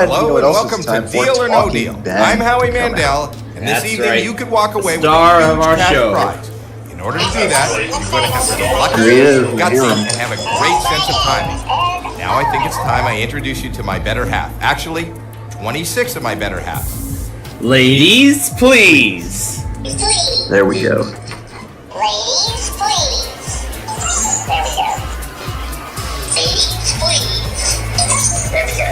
Hello and welcome to Deal or No Deal. I'm Howie Mandel, and this evening you could walk away with a huge cash prize. In order to do that, you're going to have to be lucky, gutsy, and have a great sense of timing. Now I think it's time I introduce you to my better half. Actually, 26 of my better halves. Ladies, please. There we go. Ladies, please. There we go. Ladies, please. There we go.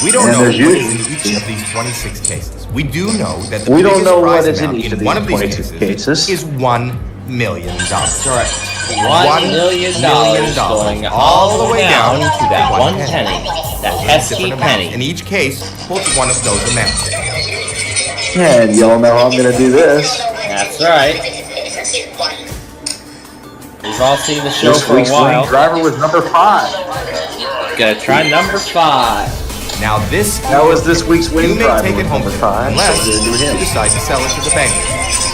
We don't know what is in each of these 26 cases. We do know that the biggest prize amount in one of these cases is $1 million. Correct. $1 million going all the way down to that one penny, that pesky penny. And each case holds one of those amounts. And y'all know how I'm gonna do this. That's right. We've all seen the show for a This week's while. driver was number 5. Gonna try number 5. Now this was this week's winning you may driver. take it home number with 5. unless So you decide to sell it to the bank.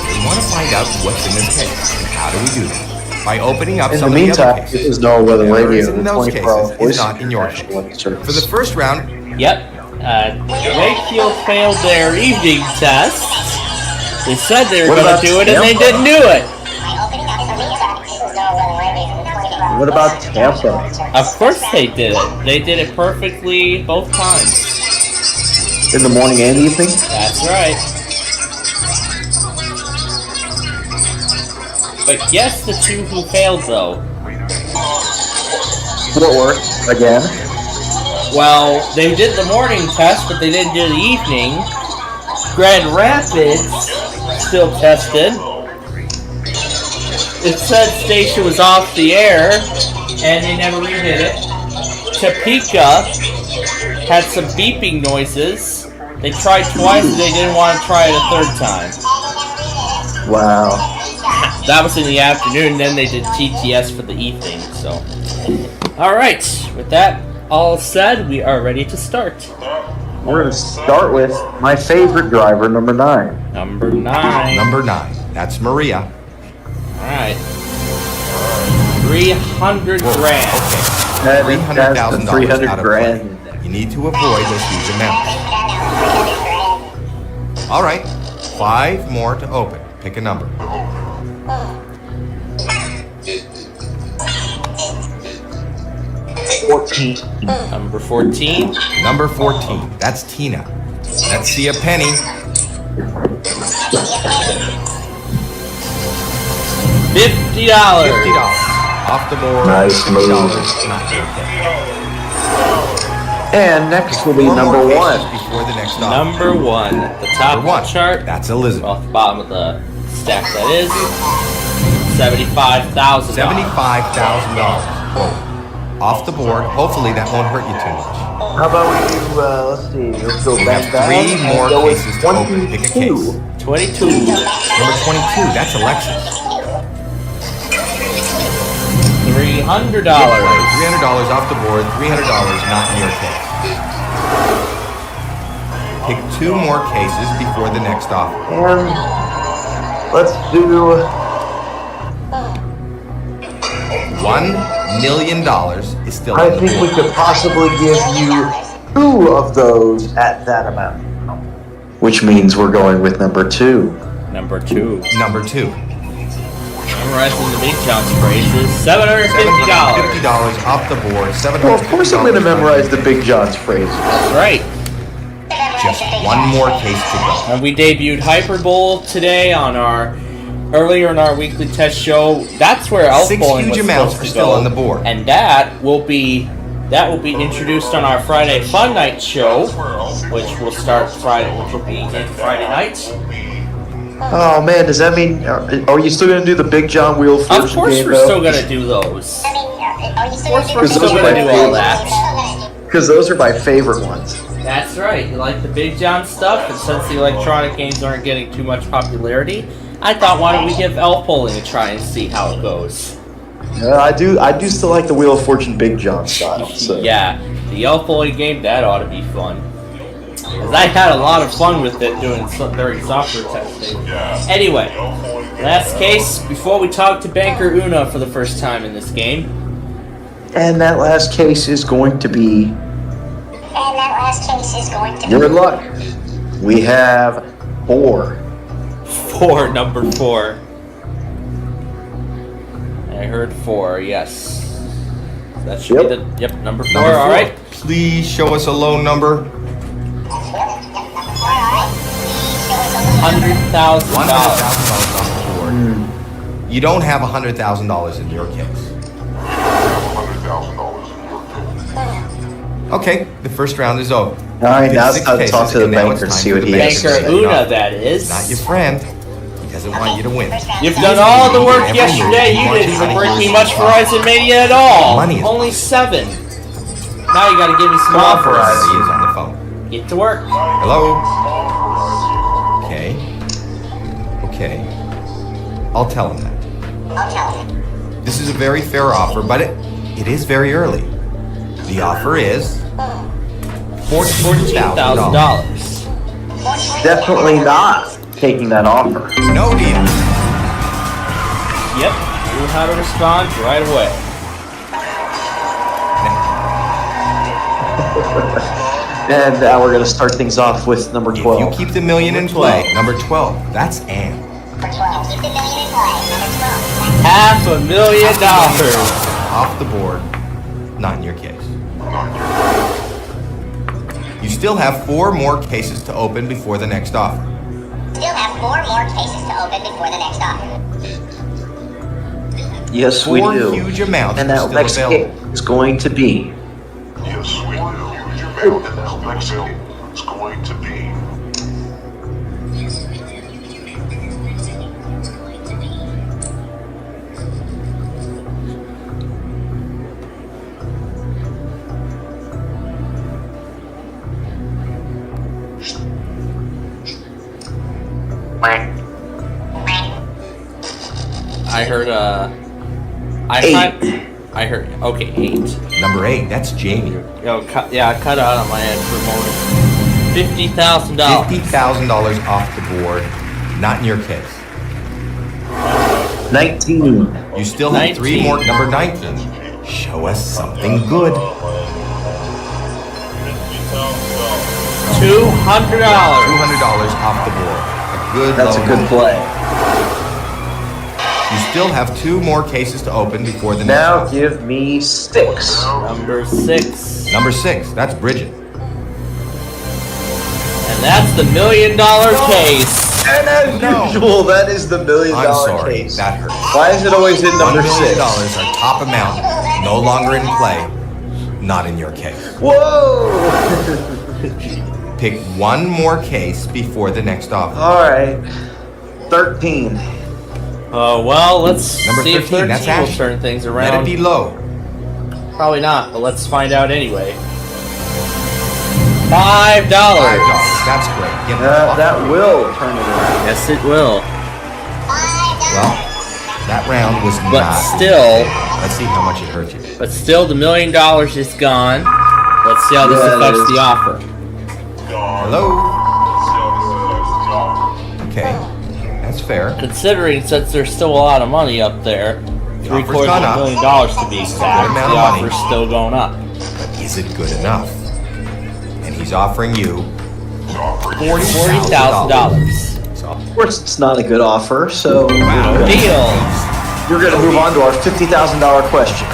We want to find out what's in this case. And how do we do that? By opening up In some the of the other meantime, cases. this is no weather Whatever radio. is in those cases is not in your case. For the first round, Yep. Wakefield failed their evening test. They said they were going to do it and they didn't do it. What about Tampa? Of course they did it. They did it perfectly both times. In the morning and evening? That's right. But guess the two who failed though. Fort Worth, again. Well, they did the morning test, but they didn't do the evening. Grand Rapids still tested. It said station was off the air, and they never redid it. Topeka had some beeping noises. They tried twice, and they didn't want to try it a third time. Wow. That was in the afternoon, then they did TTS for the evening, so. Alright, with that all said, we are ready to start. We're going to start with my favorite driver, number 9. Number 9. number 9. That's Maria. Alright. 300 grand. That $300,000 $300 out of grand. play. You need to avoid those huge amounts. All right, 5 more to open. Pick a number. Number 14. Number 14. That's Tina. Let's see a penny. $50. $50 off the board. Nice $50. move. And next will be Four number more 1. cases before the next stop. Number 1. At the top Number 1. of the chart, That's Elizabeth. off the bottom of the stack that is, $75,000. $75,000. Off the board. Hopefully that won't hurt you too much. How about we do, let's see, let's go We back have down. 3 more Go with cases to open. Pick a case. 22. Number 22. That's Alexis. $300. $300 off the board. $300 not in your case. Pick 2 more cases before the next offer. And let's do $1 million is still I on the think we board. could possibly give you 2 of those at that amount. Which means we're going with number 2. Number 2. Number 2. Memorizing the Big John's phrases, $750. $50 off the board. $750. Well, of course I'm going to memorize the Big John's phrases. That's right. Just 1 more case to go. And we debuted Hyper Bowl today on earlier in our weekly test show. That's where Elf 6 Bowling huge was amounts supposed are to still go. on the board. And that will be introduced on our Friday Fun Night show, which will start Friday, which will be Friday night. Oh man, does that mean are you still going to do the Big John Wheel of Fortune Of course, game, we're though? still gonna do those. Are you Of course, we're Because still those are gonna my do all that. Because those are my favorite ones. That's right. You like the Big John stuff, and since the electronic games aren't getting too much popularity, I thought, why don't we give Elf Bowling a try and see how it goes? Yeah, I do still like the Wheel of Fortune Big John style. So. Yeah, the Elf Bowling game, that ought to be fun. 'Cause I had a lot of fun with it during software testing. Anyway, Last case before we talk to Banker Una for the first time in this game. And that last case is going to be... Your luck. We have 4. 4, number 4. I heard 4, yes. That should be the... Yep, number 4, alright. Please show us a low number. $100,000. $100,000 off the board. You don't have $100,000 in your case. Okay, the first round is over. Alright, now it's time to talk to the banker and see what he has to say. Banker Una, that is. Not your friend. He doesn't want you to win. You've done all the work yesterday. You didn't even bring me much Verizon Mania at all. Only 7. Now you gotta give me some offers. He is on the phone. Get to work. Hello? Okay. Okay. I'll tell him that. This is a very fair offer, but it is very early. The offer is $14,000. Definitely not taking that offer. No deal. Yep, you know how to respond right away. And now we're going to start things off with number 12. If you keep the million in play, number 12, that's Ann. $500,000 off the board, not in your case. You still have 4 more cases to open before the next offer. Yes, we do. 4 huge amounts and that next case is going to be... Yes, we do. Huge amount, and that next case is going to be... I heard, I heard, okay, 8. Number 8, that's Jamie. Yo, cut out on my head for a moment. $50,000. $50,000 off the board, not in your case. 19. You still have 3 more, number 19. Show us something good. $200. $200 off the board. That's a good play. You still have 2 more cases to open before the next Now one. give me 6. Number 6. Number 6, that's Bridget. And that's the $1 million case. And as usual, that is the $1 million I'm sorry, case. that hurts. Why is it always in number $1 million, 6? our top amount, no longer in play, not in your case. Whoa! Pick 1 more case before the next offer. Alright. 13. Well, let's Number see 13, if 13 that's will Ashley. turn things Let around. it be low. Probably not, but let's find out anyway. $5. $5, that's great. Get That will turn it around. Yes, it will. Well, that round was But not. still, Let's see how much it hurt you. the $1 million is gone. Let's see how this affects the offer. Hello? Okay, that's fair. Considering since there's still a lot of money up there, offer's $750,000 gone up. to be exact, Good the amount of money. offer's still going up. But is it good enough? And he's offering you $40,000. So, Of course, it's not a good offer, so wow. Deal. we're going to move on to our $50,000 question.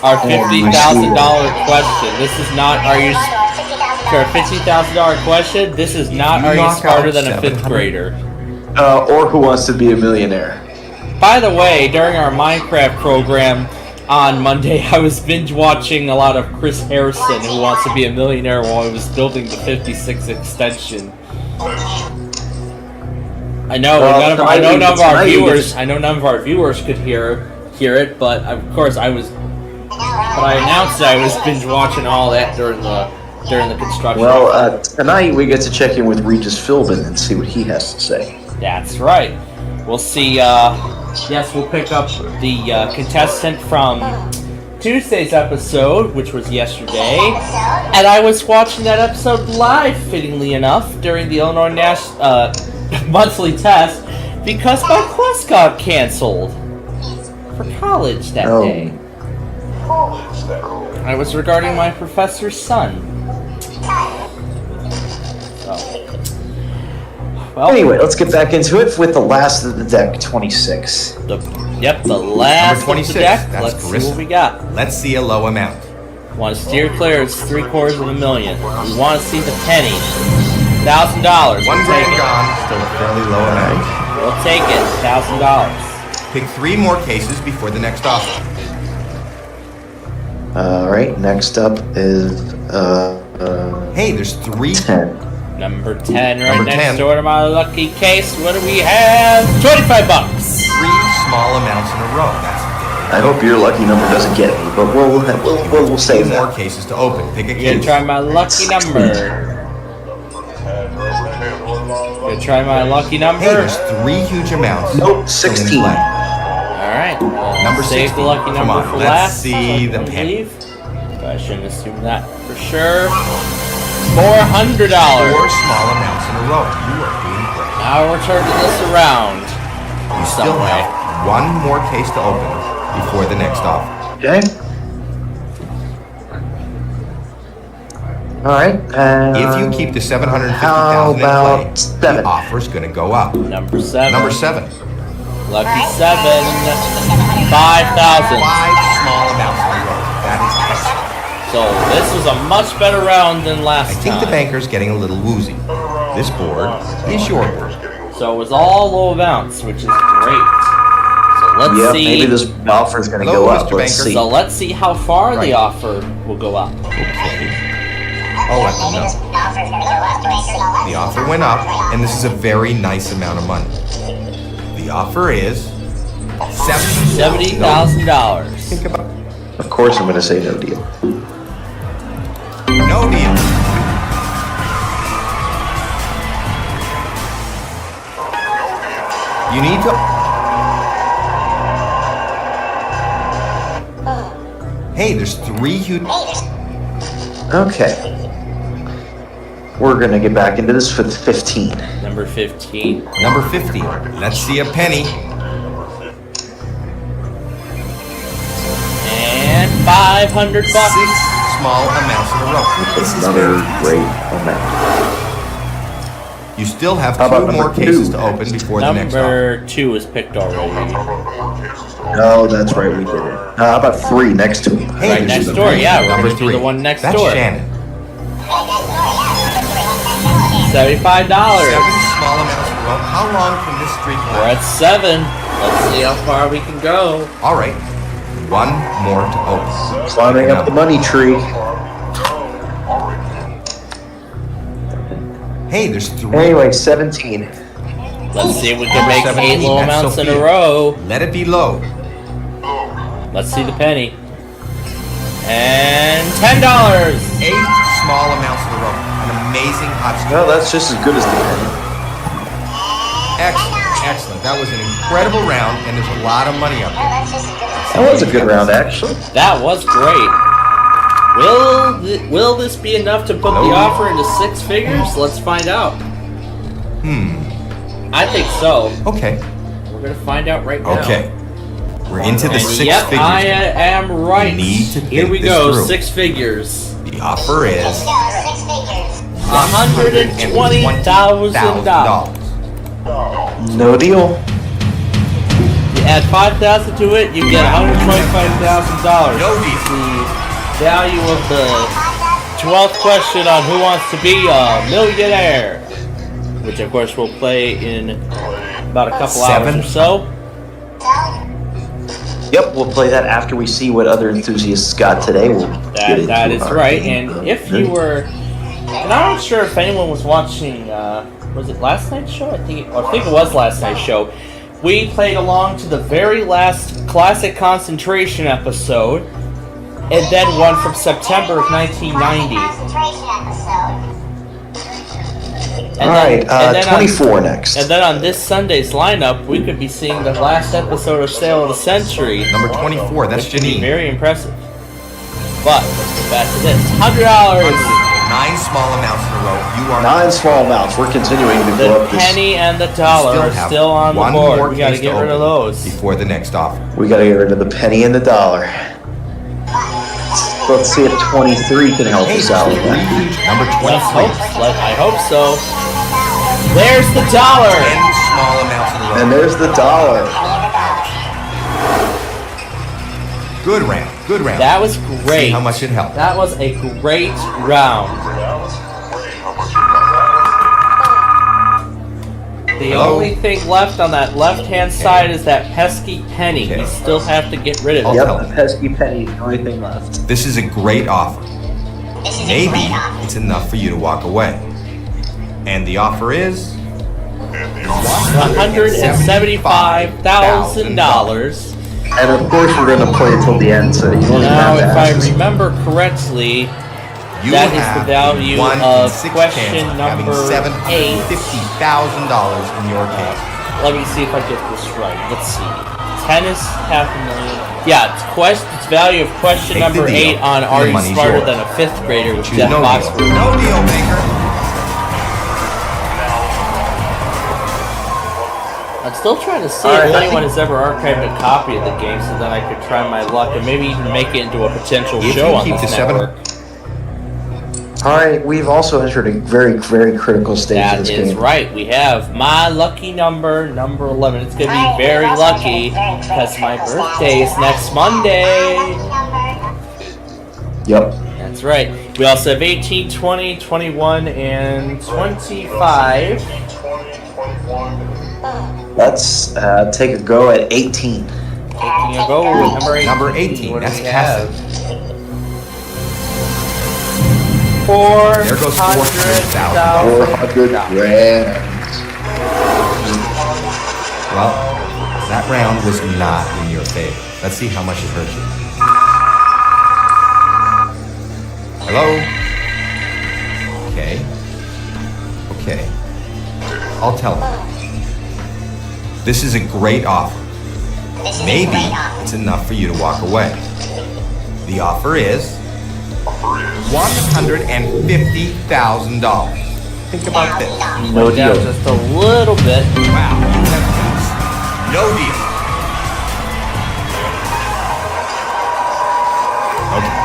Our $50,000 question. This is not, are you... Our $50,000 question. This is not, are you knock smarter out than a 5th 700? grader? Or Who Wants to Be a Millionaire? By the way, during our Minecraft program on Monday, I was binge watching a lot of Chris Harrison, Who Wants to Be a Millionaire, while he was building the 56 extension. I know, none of our viewers could hear it, but of course I announced that I was binge watching all that during the construction. Well, tonight we get to check in with Regis Philbin and see what he has to say. That's right. We'll see. Yes, we'll pick up the contestant from Tuesday's episode, which was yesterday, and I was watching that episode live, fittingly enough, during the Illinois monthly test because my quest got canceled for college that day. I was regarding my professor's son. So, well, anyway, let's get back into it with the last of the deck, 26. The last Number 26. of the deck. That's Let's see what we got. Let's see a low amount. Want to steer clear? It's $750,000. We want to see the penny. $1,000. $1 grand gone. Still a fairly low amount. We'll take it. $1,000. Pick 3 more cases before the next offer. Alright, next up is Hey, there's 3. 10. Number 10, right Number next 10. door to my lucky case. What do we have? $25. 3 small amounts in a row. That's I hope your lucky number doesn't get me, but we'll save 2 more that. cases to open. Pick a You're gonna case. try my lucky number. Gonna try my lucky number. Hey, there's 3 huge amounts. Nope, still in 16. play. Alright. Number Save 16. the lucky Come number on, for let's last. see the I penny. believe. But I shouldn't assume that for sure. $400. 4 small amounts in a row. You are doing great. Now we're turning this around. You still have 1 more case to open before the next offer. Okay. Alright, If you keep the $750,000 how in play, about 7? the offer's going to go up. Number 7. Number 7. Lucky 7. 5,000. 5 small amounts in a row. That is excellent. So this was a much better round than last I think time. the banker's getting a little woozy. This board is your board. So it was all low amounts, which is great. So let's Yep, see. maybe this offer's going to Hello, go up. Mr. Let's Banker. see. So let's see how far Right. the offer will go up. Okay. I'll let them know. The offer went up, and this is a very nice amount of money. The offer is $70,000. Think about Of course I'm going to say no deal. no deal. You need to. Hey, there's 3 huge. Okay. We're going to get back into this with 15. Number 15. Number 50. Let's see a penny. And $500. 6 small amounts in a row. This is Another fantastic. great amount. You still have How 2 about more number cases 2? to open before the next offer. Number 2 is picked already. No, that's right, we did it. How about 3 next to him? Hey, Right this next is a door, penny. yeah, we're Number gonna do 3. the one next That's door. Shannon. $75. 7 small amounts in a row. How long can this streak We're last? at 7. Let's see how far we can go. All right. 1 more to open. Climbing up the money tree. Hey, there's 3. Anyway, 17. Let's see if we can make 17, 8 low that's amounts in a Sophia. row. Let it be low. Let's see the penny. And $10. 8 small amounts in a row. An amazing hot streak. No, that's just as good as the penny. Excellent, excellent. That was an incredible round, and there's a lot of money up there. That was a good round, actually. That was great. Will this be enough to put the offer into 6 figures? Let's find out. I think so. Okay. We're gonna find out right now. Okay. We're into the And 6 yep, figures. I am right. You need to Here think we this go. through. 6 figures. The offer is $120,000. No deal. You add 5,000 to it, you get $125,000. No deal. The value of the 12th question on Who Wants to Be a Millionaire, which of course we'll play in about a couple hours or so. Yep, we'll play that after we see what other enthusiasts got today. We'll get into That is our right. game. And if you were, and I'm not sure if anyone was watching, was it last night's show? I think it was last night's show. We played along to the very last Classic Concentration episode, and then one from September of 1990. Alright, 24 next. And then on this Sunday's lineup, we could be seeing the last episode of Sale of the Century. Number 24. That's Which would be Janine. very impressive. But let's get back to this. $100. 9 9 small amounts in a row. You are 9 small amounts. We're continuing to go The up this. penny and the dollar are have still on the one board. more We gotta case get to rid of open those. before the next offer. We gotta get rid of the penny and the dollar. Let's see if 23 can help us out with that. Number Let's 23. hope. I hope so. There's the dollar. 10 small amounts in a row. And there's the dollar. Good round. Good round. That was great. See how much it helped. That was a great round. The Hello? only thing left on that left-hand side is that pesky penny. We still have to get rid of it. Yep, the pesky penny is the only thing left. This is a great offer. Maybe it's enough for you to walk away. And the offer is $175,000. And of course we're gonna play it till the end, so you don't even Now, have to if I ask. remember correctly, you that is have the value 1 in of 6 question chance of having number 8. $750,000 in your case. Let me see if I get this right. Let's see. Tennis, $500,000. Yeah, it's value of question Take the number deal. 8 on The Are You money's Smarter yours. Than a 5th Grader with Choose Jeff no Foxworth. deal. No deal, Baker. I'm still trying to see All right, if I anyone think- has ever archived a copy of the game so that I could try my luck and maybe even make it into a potential If show you on keep this the 7 network. Alright, we've also entered a very, very critical stage of That this is game. right. We have my lucky number 11. It's going to be very lucky because my birthday is next Monday. Yep. That's right. We also have 18, 20, 21, and 25. Let's take a go at 18. Taking a go with Number 18. What do That's we Cassie. have? 400,000. There goes 400,000. 400 grand. Well, that round was not in your favor. Let's see how much it hurt you. Hello? Okay. Okay. I'll tell them. This is a great offer. Maybe it's enough for you to walk away. The offer is $150,000. Think about this. No Went down deal. just a little bit. Wow, you have deuce. No deal. Okay.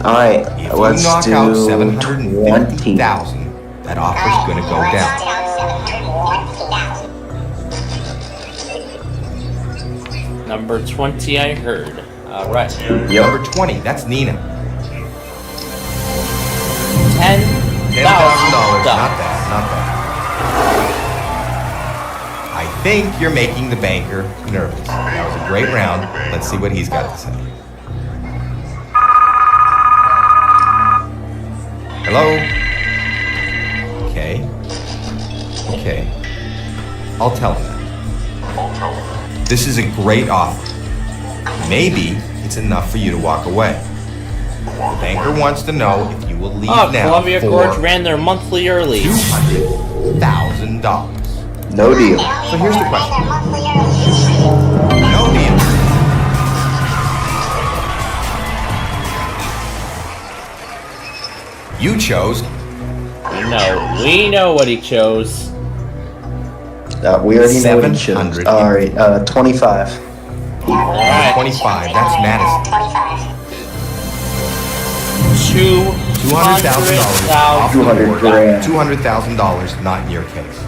Alright, If let's you knock do out 20. 750,000, that offer's gonna go down. Number 20, I heard. All right. Yep. Number 20, that's Nina. $10,000, $10,000. not that, not that. I think you're making the banker nervous. That was a great round. Let's see what he's got to say. Hello? Okay. Okay. I'll tell him that. This is a great offer. Maybe it's enough for you to walk away. The banker wants to know if you will leave Oh, now Columbia for Gorge ran their monthly early. $200,000. No deal. So here's the question. No deal. You chose No, we know what he chose. We already know what he chose. 700. Alright, 25. Alright. 25. That's Madison. $200,000 off the 200 board. grand. $200,000 not in your case.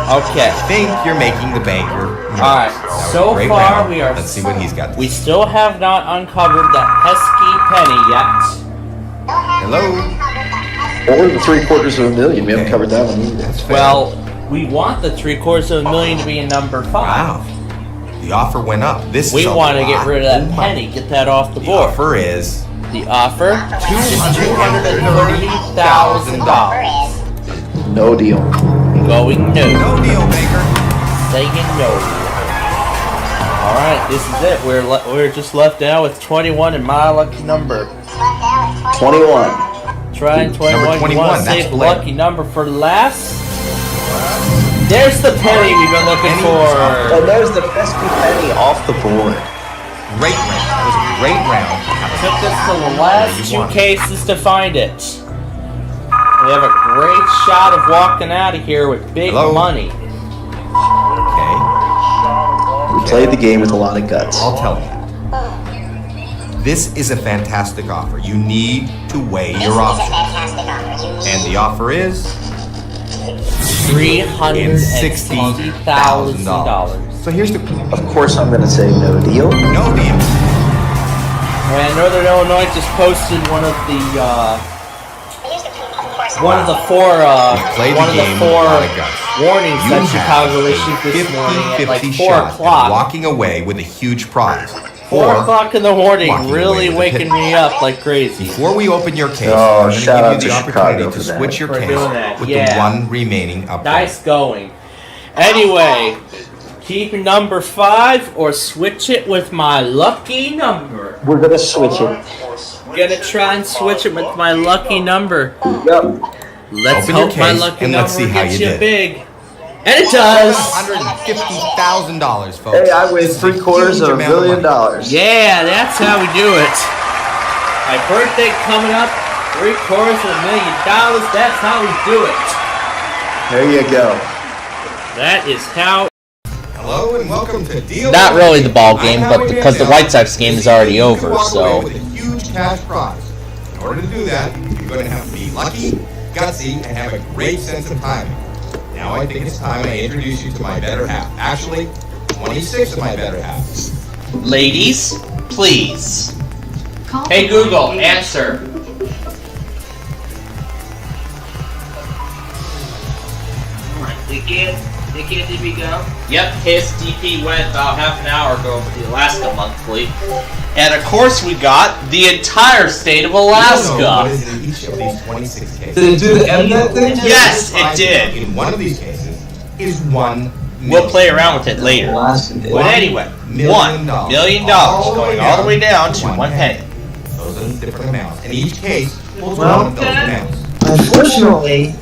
Okay. I think you're making the banker nervous. Alright, That was a so great far round. we are- Let's see what he's got to We say. still have not uncovered that pesky penny yet. Hello? Or the 750,000. We haven't Okay. covered that one either. That's fair. Well, we want the $750,000 to be in number 5. Wow. The offer went up. This We is a want to get lot rid of that of money. penny, get that off the The board. offer is The offer is $230,000. No deal. Going no. no deal, Baker. Saying no. Alright, this is it. We're just left now with 21 and my lucky number. 21. Trying 21. Number 21, You want to that's save the Blair. lucky number for last? There's the penny we've been looking Penny for. And there's the pesky penny off the board. Great round. That was a great round. Took us to the last 2 cases to find it. We have a great shot of walking out of here with big money. Okay. We played the game with a lot of guts. I'll tell you. This is a fantastic offer. You need to weigh your options. And the offer is $360,000. So here's the. Of course, I'm going to say no deal. No deal. And Northern Illinois just posted one of the four warnings that Chicago issued this morning at like 4 o'clock. Walking away with a huge prize. 4 o'clock in the morning, really waking me up like crazy. Before we open your case, Oh, I'm shout going out to give to you the Chicago opportunity to for that. switch your For case doing that, with yeah. the one remaining upgrade. Nice going. Anyway, keep number 5 or switch it with my lucky number. We're going to switch it. Gonna try and switch it with my lucky number. Yep. Let's Open your hope my case lucky and let's number see how gets you you did. big. And it does! $150,000, folks. Hey, I win This is a $750 huge amount of million. money. Yeah, that's how we do it. My birthday coming up, $750,000. That's how we do it. There you go. That is how. Hello and welcome to Deal. Not really the ball game, I'm but Howie because the Mandel. White Sox game is already You can over, walk so. away with a huge cash prize. In order to do that, you're going to have to be lucky, gutsy, and have a great sense of timing. Now I think it's time I introduce you to my better half. Actually, 26 of my better halves. Ladies, please. Hey Google, answer. Did we go? Yep, his DP went about half an hour ago for the Alaska Monthly. And of course we got the entire state of Alaska. What is in each of these 26 cases? Did it do the MNet thing? Yes, it did. In one of these cases is $1 million. We'll play around with it later. But anyway, $1 million going all the way down to 1 penny. Those are the different amounts. In each case, we'll do Well, one of those amounts. Unfortunately,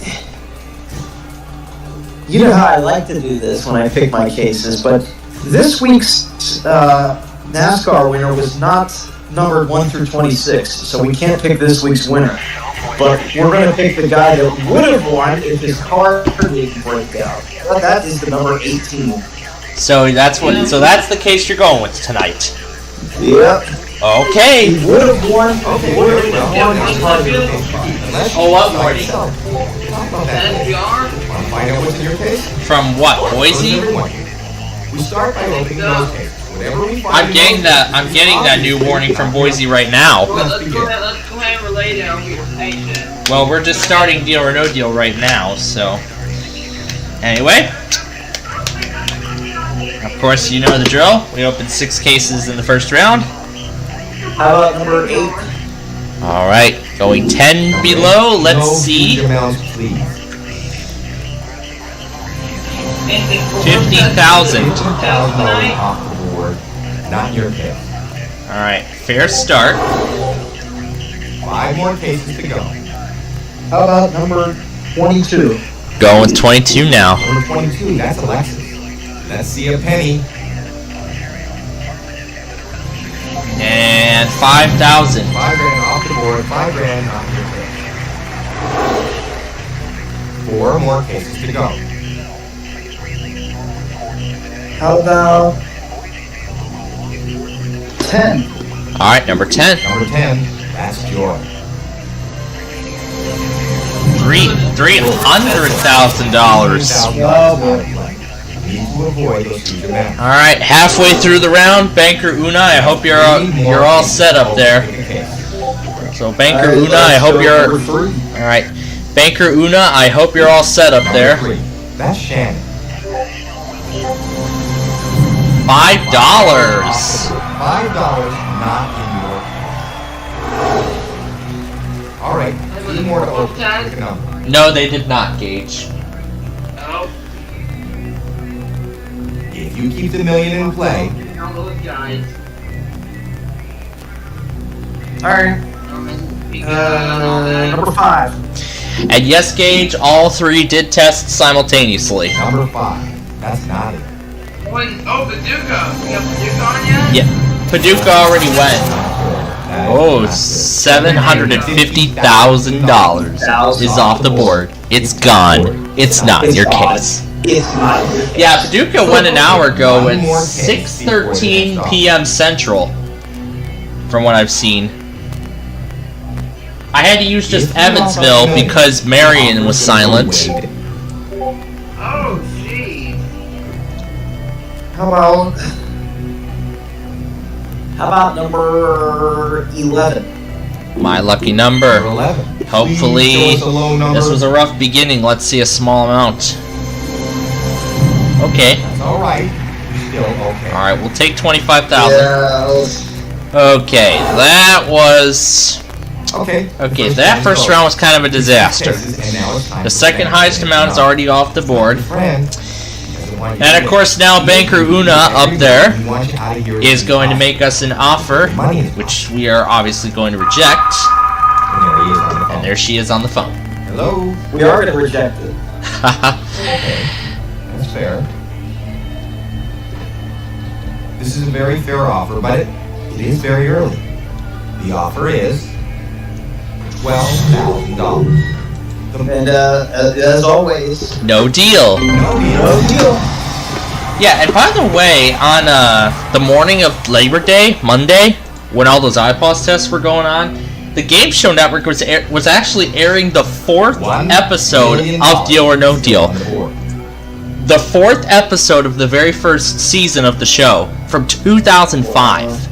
you know how I like to do this when I pick my cases, but this week's NASCAR winner was not numbered 1 through 26, so we can't pick this week's winner. But we're going to pick the guy that would have won if his car didn't break out. That is the number 18. So that's the case you're going with tonight. Yep. Okay. He would have won. Okay, Would have won his car didn't break out. Oh, what morning? Want to find out what's in your case? From what, Boise? We start by opening those cases. Whatever we find I'm getting that new warning from Boise right now. Let's begin. Let's go ahead and relay down your patient. Well, we're just starting Deal or No Deal right now, so. Anyway. Of course, you know the drill. We opened 6 cases in the first round. How about number 8? Alright, going 10 below. Let's No see. huge amounts, please. 50,000. $50,000 off the board. Not your case. Alright, fair start. 5 more cases to go. How about number 22? Going with 22 now. Number 22, that's Alexis. Let's see a penny. And 5,000. $5 grand off the board, $5 grand off your case. 4 more cases to go. How about 10? Alright, number 10. Number 10, that's Joy. $300,000. Need to avoid those huge amounts. Alright, halfway through the round, Banker Una, I hope you're all set up there. So Banker Una, I hope you're alright. Banker Una, I hope you're all set up there. Number 3, that's Shannon. $5. $5, not in your. Alright, 3 more to open. Pick a number. No, they did not, Gage. Oh, If you keep the $1 million in play, I'll go with guys. Alright. Number 5. And yes, Gage, all 3 did test simultaneously. number 5, that's not it. Oh, the Duco. You got the Duco on yet? Yeah. Paducah already went. Oh, $750,000 is off the board. It's gone. It's not in your case. Yeah, Paducah went an hour ago at 6:13 p.m. Central, from what I've seen. I had to use just Evansville because Marion was silent. Oh, jeez. How about number 11? My lucky number. 11. Hopefully, this was a rough beginning. Let's see a small amount. Okay. That's all right. Still okay. All right, we'll take 25,000. Yeah. Okay, that was. Okay. Okay, that first round was kind of a disaster. The second highest amount is already off the board. And of course now Banker Una up there is going to make us an offer, which we are obviously going to reject. And there she is on the phone. Hello? We are going to reject it. Okay. That's fair. This is a very fair offer, but it is very early. The offer is $12,000. And as always, No deal. No deal. Yeah, and by the way, on the morning of Labor Day, Monday, when all those iPods tests were going on, the Game Show Network was actually airing the 4th episode of Deal or No Deal. The 4th episode of the very first season of the show from 2005.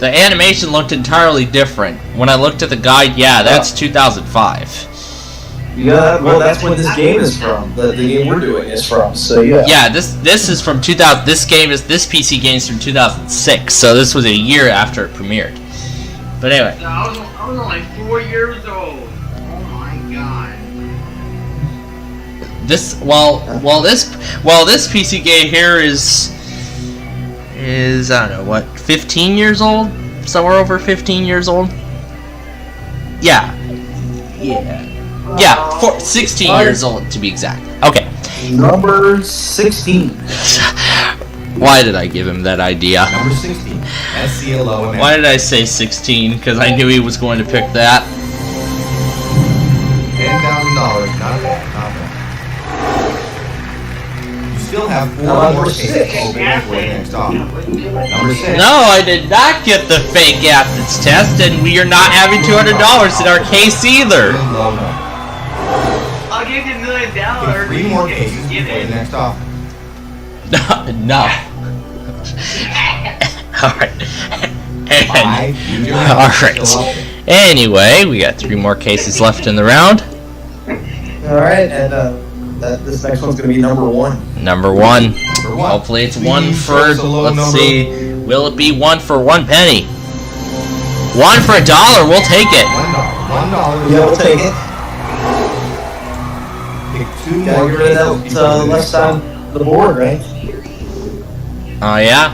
The animation looked entirely different. When I looked at the guide, yeah, that's 2005. Yeah, well, that's when this game is from. The game we're doing is from. So yeah. Yeah, this is from 2000. This PC game is from 2006. So this was a year after it premiered. But anyway. So I was only 4 years old. Oh my god. This PC game here is I don't know what, 15 years old, somewhere over 15 years old. Yeah. 16 years old to be exact. Okay. Number 16. Why did I give him that idea? Number 16. SCLOMN. Why did I say 16? Because I knew he was going to pick that. $10,000. Not bad. You still have 4 more cases open for the next offer. Number 6. No, I did not get the fake athletes test, and we are not having $200 in our case either. I'll give you $1 million. Take 3 more cases for the next offer. No. Alright. Alright. Anyway, we got 3 more cases left in the round. Alright, and this next one's going to be number 1. Number 1. Hopefully it's 1 for, let's see, will it be 1 for 1 penny? 1 for $1, we'll take it. $1. Yeah, we'll take it. Pick 2 Gotta more get rid of cases. that left side of the board, right? Oh, yeah?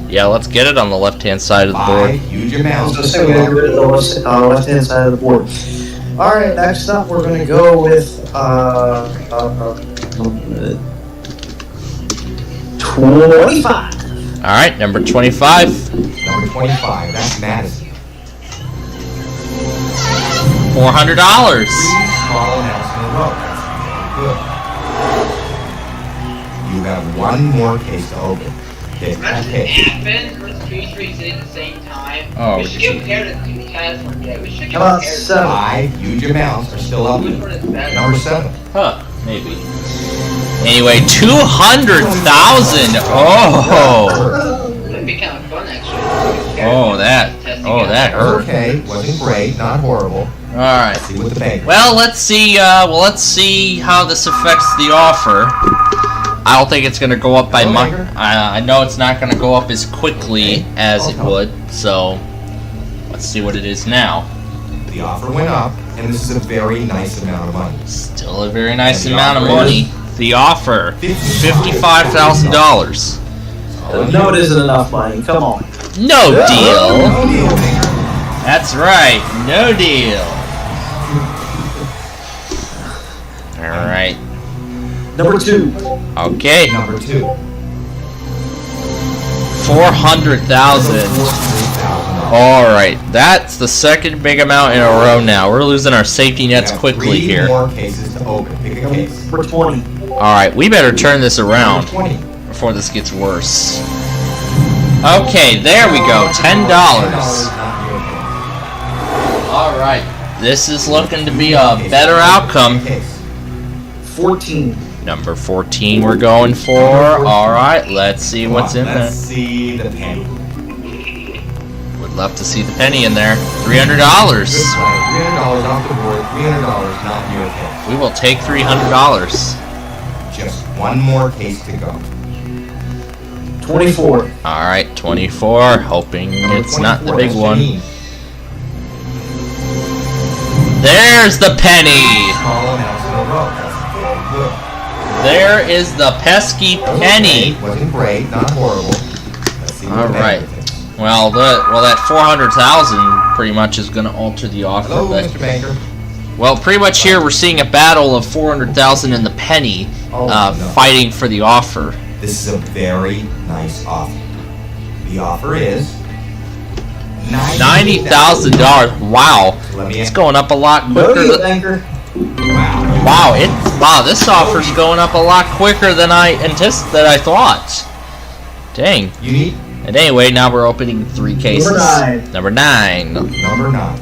Yeah, let's get it on the left-hand side of the board. Huge amounts. So we gotta get rid of the left-hand side of the board. Alright, next up we're going to go with 25. Alright, number 25. Number 25. That's Madison. $400. Small amounts in a row. That's good. You have 1 more case to open. Pick that case. Aspen versus Peach Trees at the same time. Oh, we should compare the 2 tests one day. We should How about compare 7? 5 huge amounts are still up. which one is better. Number 7. Huh, maybe. Anyway, 200,000. Oh. It'd be kind of fun actually. Oh, that hurt. Okay, wasn't great, not horrible. All right. See what the bank. Well, let's see how this affects the offer. I don't think it's gonna go up by much. I know it's not gonna go up as quickly as it would. So, let's see what it is now. The offer went up, and this is a very nice amount of money. Still a very nice amount of money. The offer, $55,000. No, it isn't enough money. Come on. No deal. No deal. That's right. No deal. All right. Number 2. Okay. Number 2. 400,000. Alright, that's the second big amount in a row now. We're losing our safety nets quickly here. More cases to open. Pick a case. For 20. Alright, we better turn this around before this gets worse. Okay, there we go. $10. Alright, this is looking to be a better outcome. 14. Number 14 we're going for. Alright, let's see what's in there. Let's see the penny. Would love to see the penny in there. $300. $300 off the board. $300, not your case. We will take $300. Just one more case to go. 24. Alright, 24. Hoping it's not the big one. There's the penny! Small amounts in a row. That's very good. There is the pesky penny. Wasn't great, not horrible. Let's see what the Alright. banker thinks. Well, that 400,000 pretty much is going to alter the offer. Hello, But, Mr. Banker. well, pretty much here we're seeing a battle of 400,000 and the penny fighting for the offer. This is a very nice offer. The offer is $90,000. Wow, Let me it's in. going up a lot No, quicker. you banker. Wow. Wow, this offer's going up a lot quicker than I thought. Dang. You need And anyway, now we're opening 3 cases. Number 9. Number 9. number 9.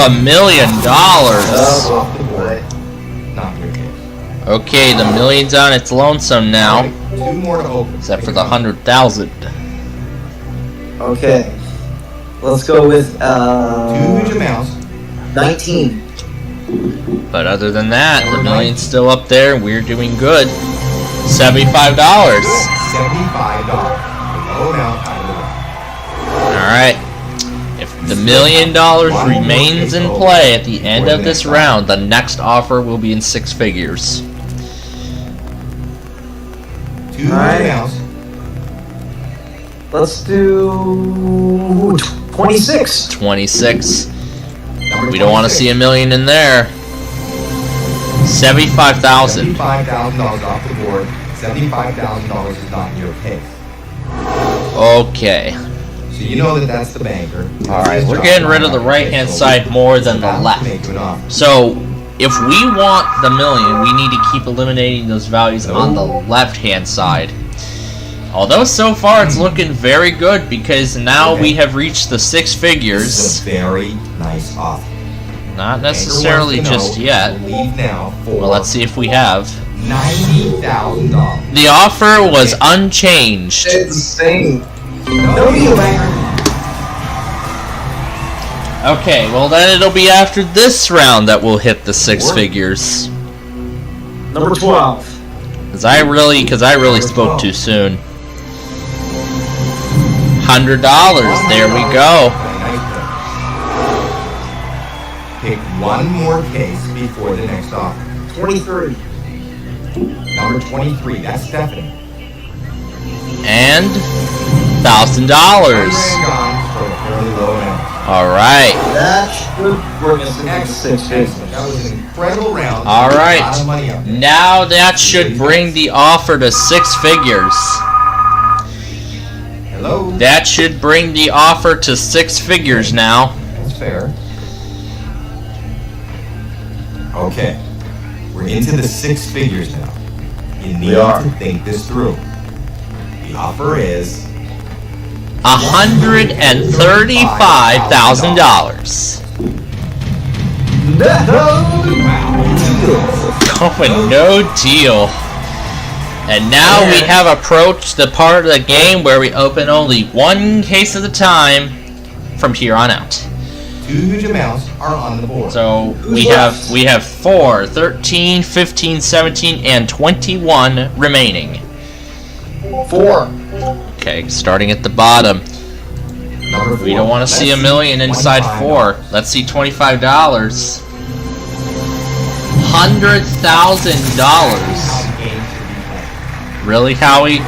$500,000. Oh, boy. Not your case. Okay, the million's on its lonesome now, Two more to open. except for the 100,000. Okay. Let's go with Huge amounts. 19. But other than that, the million's still up there, and we're doing good. $75. $75. Low amount out of the way. Alright. If the $1 million remains in play at the end of this round, the next offer will be in 6 figures. Two Alright. amounts. Let's do 26. 26. Number We don't want to 26. see $1 million in there. $75,000. $75,000 off the board. $75,000 is not your case. Okay. So you know that that's the banker. Alright, we're getting rid of the right-hand side more than the left. Make you an offer. So, if we want the $1 million, we need to keep eliminating those values on the left-hand side. Although so far it's looking very good because now we have reached the 6 This is figures. a very nice offer. Not Banker necessarily wants to just know, yet. Leave now for Well, let's see if we have. $90,000. The offer was unchanged. It's the same. No deal, banker. Okay, well then it'll be after this round that we'll hit the 6 figures. Number 12. Cause I really spoke too soon. $100. There we go. Pick one more case before the next offer. 23. Number 23. That's Stephanie. And $1,000. Gone for a fairly low amount. All right. That should bring us into the 6 Excellent. figures. That was an incredible round. All A lot of right. money up there. Now that should bring the offer to 6 figures. Hello. That should bring the offer to 6 figures now. That's fair. Okay. We're into the 6 figures now. You need to think this through. The offer is $135,000. Going no deal. And now we have approached the part of the game where we open only 1 case at a time from here on out. two huge amounts are on the board. So we have 4, 13, 15, 17, and 21 remaining. 4. Okay, starting at the bottom. Number 4. We don't want to see $1 million inside 4. Let's see $25. $100,000. Really, Howie?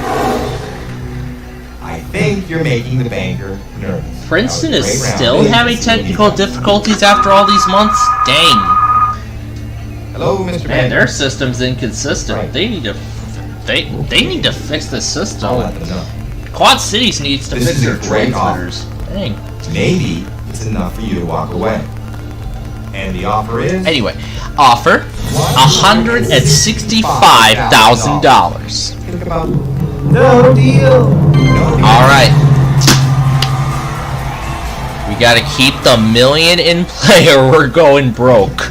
I think you're making the banker nervous. Princeton That is was a great round. still having technical difficulties after all these months? Dang. Hello, Mr. Man, Banker. their system's inconsistent. Right. They need to They need to fix this system. I'll let them know. Quad Cities needs to fix their transmitters. Dang. Maybe it's enough for you to walk away. And the offer is? Anyway, offer $165,000. Think about No deal. Alright. We gotta keep the million in play or we're going broke.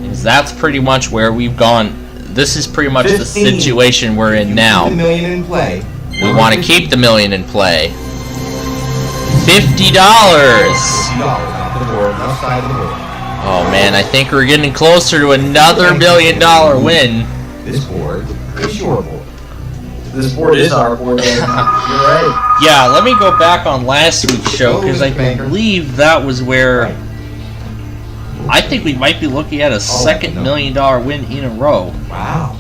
Because that's pretty much where we've gone. This is pretty much 15. the situation we're in now. $1 million in play. We want to keep the million in play. $50. $50 off the board, left side of the board. Oh man, I think we're getting closer to another $1 million win. This board is your board. This board is our board. You're right. Yeah, let me go back on last week's show because I believe that was where I think we might be looking at a second $1 million win in a row. Wow.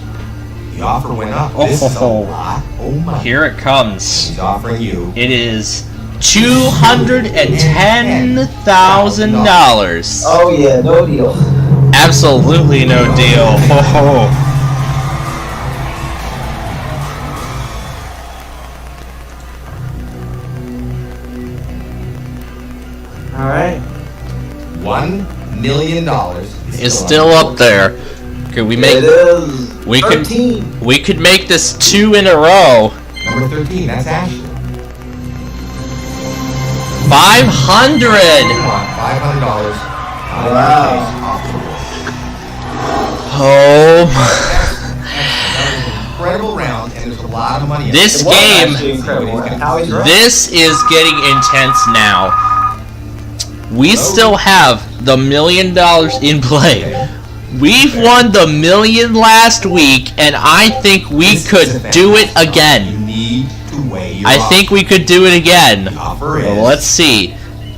The offer went up. This is a lot. Oh my. Here it comes. He's offering you. It is $210,000. Oh yeah, no deal. Absolutely no deal. Ho ho. All right. $1 million Is still up there. Could we make? It is. We 13. could make this 2 in a row. Number 13. That's Ashley. 500. $500. Wow. Oh. Incredible round, and there's a lot of money. This It was game. actually incredible. How he's right. This is getting intense now. We still have the $1 million in play. We've won the $1 million last week, and I think we could do it again. You need to weigh your I think we could do it again. offer is. Well, let's see.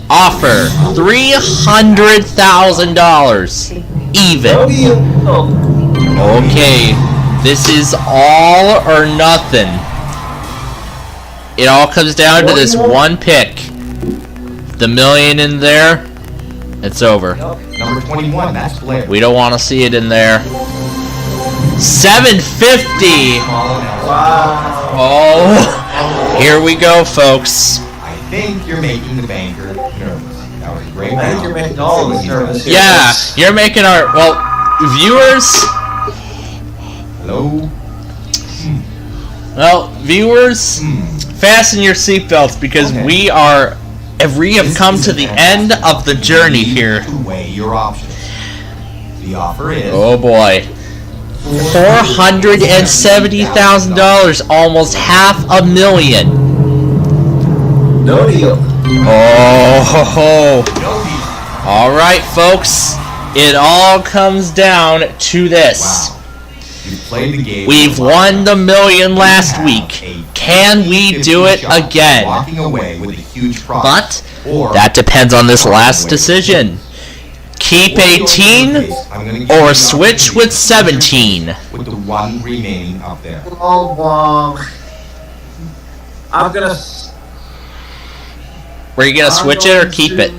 Offer $300,000 even. No deal. Okay, this is all or nothing. It all comes down to this one pick. The $1 million in there, it's over. Number 21. That's Blair. We don't want to see it in there. $750. Wow. Oh, here we go, folks. I think you're making the banker nervous. That was a great I think round. you're making all of us nervous here. Yeah, you're making our viewers. Hello. Well, viewers, fasten your seatbelts because we have come to the end of the journey here. To weigh your options. The offer is. Oh boy. $470,000, almost $500,000. No deal. Oh, all right, folks. It all comes down to this. Wow. You played the game. We've won the $1 million last week. Can we do it again? Walking away with a huge prize. But Or that depends on this last decision. Keep 18 or switch with 17. with the one remaining up there. Oh, I'm gonna. Were you gonna switch it or keep it?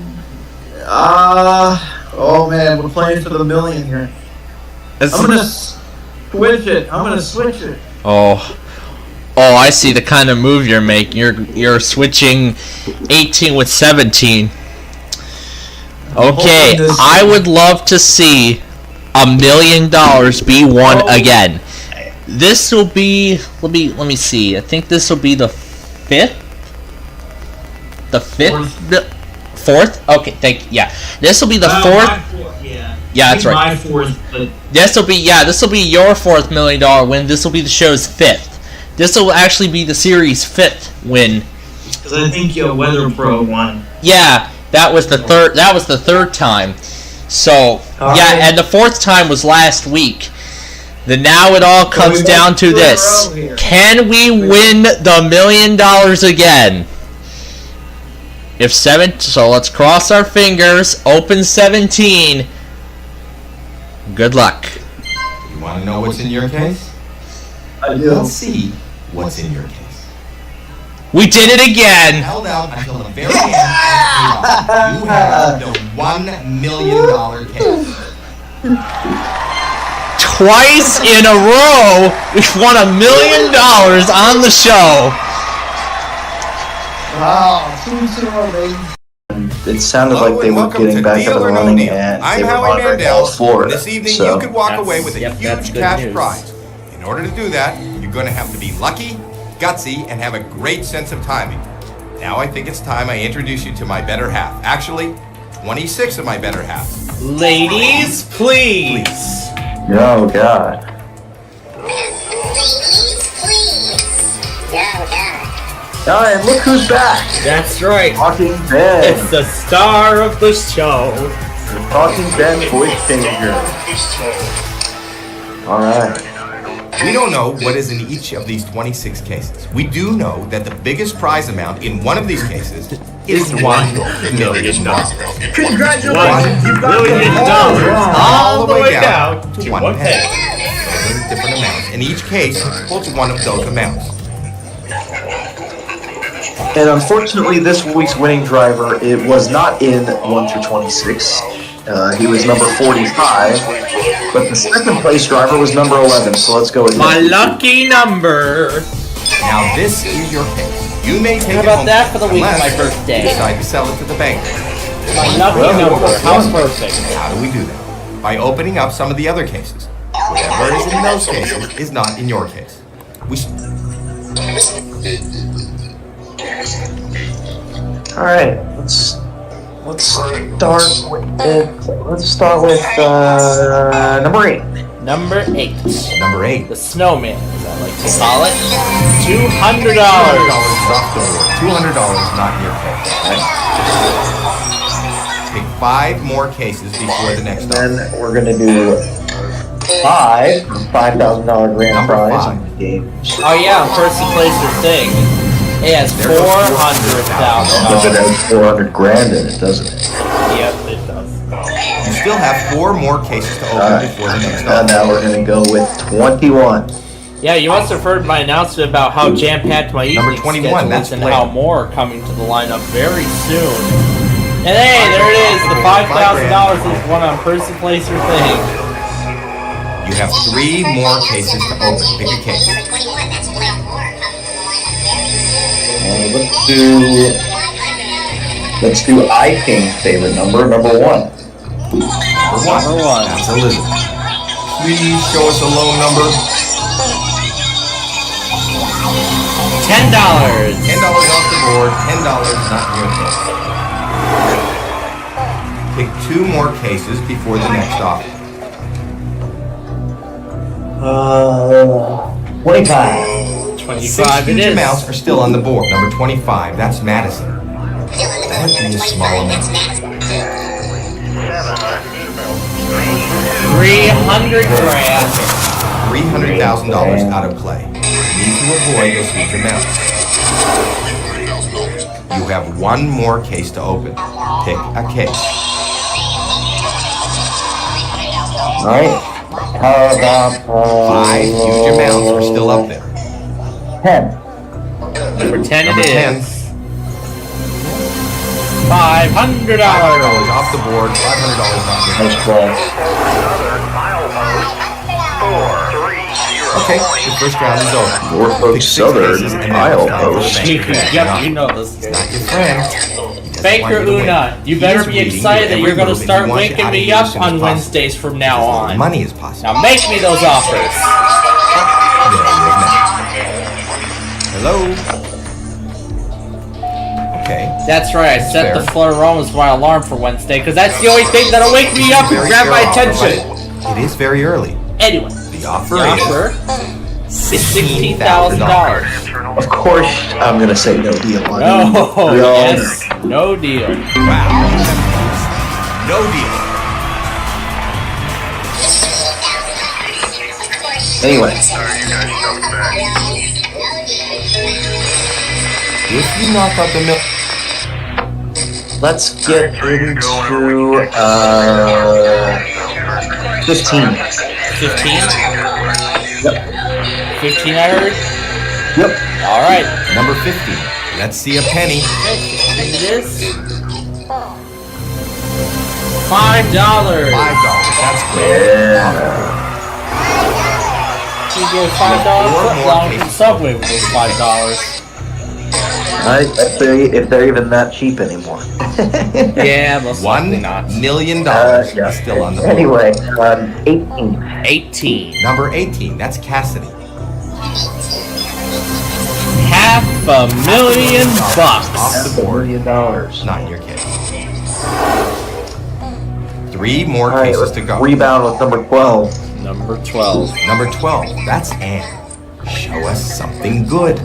Oh man, we're playing for the $1 million here. I'm gonna switch it. Oh, I see the kind of move you're making. You're switching 18 with 17. Okay, I would love to see $1 million be won again. This will be. Let me see. I think this will be the 5th. The 5th. Fourth? Okay, thank you. Yeah, this will be the 4th. Yeah, that's right. My 4th, but This will be your $4th $1 million win. This will be the show's 5th. This will actually be the series' 5th win. because I think your Weather Pro won. Yeah, that was the third. That was the 3rd time. So yeah, and the 4th time was last week. Then now it all comes down to this: can we win the $1 million again? If 7, so let's cross our fingers. Open 17. Good luck. You want to know what's in your case? I do. Let's see what's in your case. We did it again. Held out until the very end. You have the $1 million case. twice in a row, we've won $1 million on the show. Wow, 2 in a row, baby. It sounded like they were getting back up and running, and I'm they were Howie monitoring Mandel. all Florida. This evening So you could walk away with a that's huge good cash news. prize. In order to do that, you're going to have to be lucky, gutsy, and have a great sense of timing. Now I think it's time I introduce you to my better half. Actually, 26 of my better halves. Ladies, please. Oh, God. Ladies, please. Go, go. Oh, and look who's back. That's right. Talking Ben. It's the star of the show. Talking Ben voice changer. All right. We don't know what is in each of these 26 cases. We do know that the biggest prize amount in one of these cases is $1 million. Congratulations, $1 million all the way down to one penny. Those are different amounts, and each case equals one of those amounts. And unfortunately, this week's winning driver, it was not in 1 through 26. He was number 45, but the second place driver was number 11. So let's go with My him. lucky number. Now this is your case. You may take How it about home that for the week of unless my birthday? you decide to sell it to the bank. My lucky number. How perfect. How do we do that? By opening up some of the other cases. Whatever is in those cases is not in your case. All right, let's start with number 8. Number 8. Number 8. The snowman, as I like to call it. $200. $200 off the board. $200 not in your case. Okay? Take 5 more cases before the next Then offer. we're gonna do 5 for $5,000 grand Number prize 5. on the game. Oh yeah, person plays their thing. It has But it $400,000. has 400 grand in it, doesn't it? Yep, it does. You still have 4 more cases to open before the next And offer. now we're gonna go with 21. Yeah, you must have heard my announcement about how jam-packed my evening Number 21, schedule that's is and Blake. how more are coming to the lineup very soon. And hey, there it is. The $5,000 is one on person, place, or thing. You have 3 more cases to open. Pick a case. Number 21, that's way more coming to the lineup very soon. Let's do iKing's favorite number 1. Number 1. Number 1. That's Elizabeth. Please show us a low number. $10. $10 off the board. $10 not in your case. Pick 2 more cases before the next offer. 25. 6 25 it huge is. amounts are still on the board. Number 25, that's Madison. That would be a small amount. 300 grand. $300,000 out of play. You need to avoid those huge amounts. You have 1 more case to open. Pick a case. Alright. How about 5 huge amounts are still up there. 10. Number 10 Number it 10. is. $500. $500 off the board. $500 not your Nice play. Okay, the first round is over. Norfolk Pick 6 Southern cases and then Mile it's not your Post. bank. Yep, you know this. Not your friend. Baker Una, you better be excited that you're going to start waking me up on Wednesdays from now on. Money is possible. Now make me those offers. Hello? Okay. That's right, I set fair. the Florona as my alarm for Wednesday, because that's the only thing that'll wake me up and Very grab my fair offer, attention. but It is very early. Anyway, The offer the offer is is $16,000. Of course, I'm gonna say no deal on No, We all yes, no deal. Wow. No deal. Anyway, If you knock out the mill. let's get into 15. 15? Yep. 15 I heard? Yep. Alright. Number 50. Let's see a penny. It is $5. $5. That's great. Yeah. You get $5 foot long from Subway with those $5. If they're even that cheap anymore. Yeah, most likely not. $1 million Yeah. still on the board. Anyway, 18. 18. Number 18, that's Cassidy. $500,000. Off the board. $1 million. Not in your case. 3 more All right, cases let's to go. rebound with number 12. Number 12. Number 12, that's Ann. Show us something good.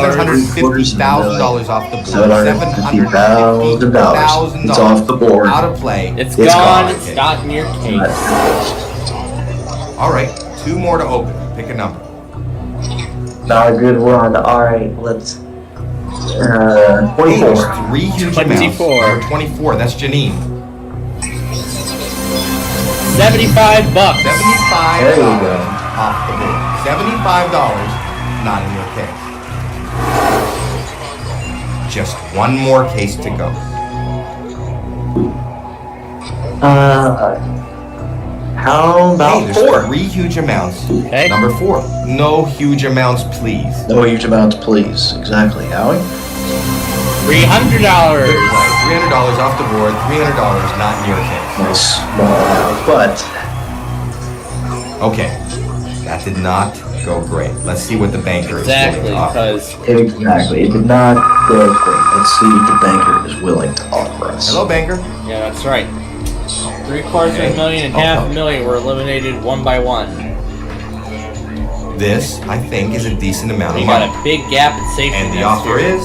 $750,000. $750,000 off the board. $750,000. It's off the board. Out of play. It's It's gone. gone. It's not in your case. All right, 2 more to open. Pick a number. Not a good run. All right, let's. Hey, 24. there's 3 huge 24. amounts. Number 24, that's Janine. $75. $75 There you go. off the board. $75, not in your case. Just 1 more case to go. How about Hey, 4? there's 3 huge amounts. Okay. Number 4, no huge amounts, please. No huge amounts, please. Exactly, Howie. $300. $300 off the board. $300, not in your case. Nice small amount, but Okay, that did not go great. Let's see what the banker is Exactly, willing to offer. because exactly, it did not go great. Let's see what the banker is willing to offer us. Hello, banker. yeah, that's right. $750,000 and $500,000 were eliminated one by one. This, I think, is a decent amount We of got money. a big gap in safety. And the net offer here. is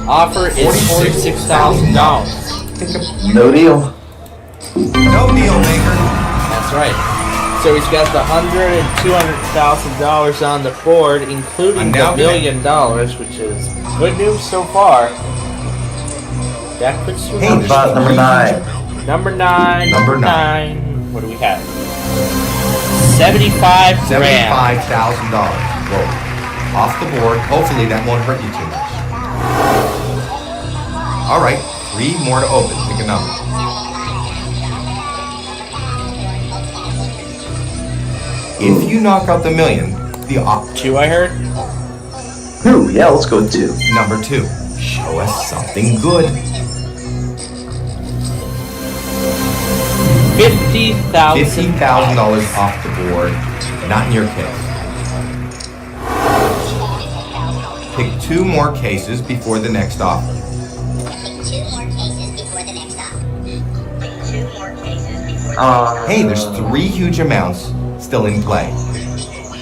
Offer is $46,000. No deal. no deal, banker. That's right. So he's got the $100,000 and $200,000 on the board, including I'm the now $1 million, which is good news so far. That puts you Hey, on there's About number 9. number 9. Number What do we have? 75 grand. $75,000. Whoa. Off the board. Hopefully that won't hurt you too much. All right, 3 more to open. Pick a number. If you knock out the million, the 2, I heard. 2, yeah, let's go with 2. number 2. Show us something good. $50,000 off the board. Not in your case. Pick 2 more cases before the next offer. Hey, there's 3 huge amounts still in play.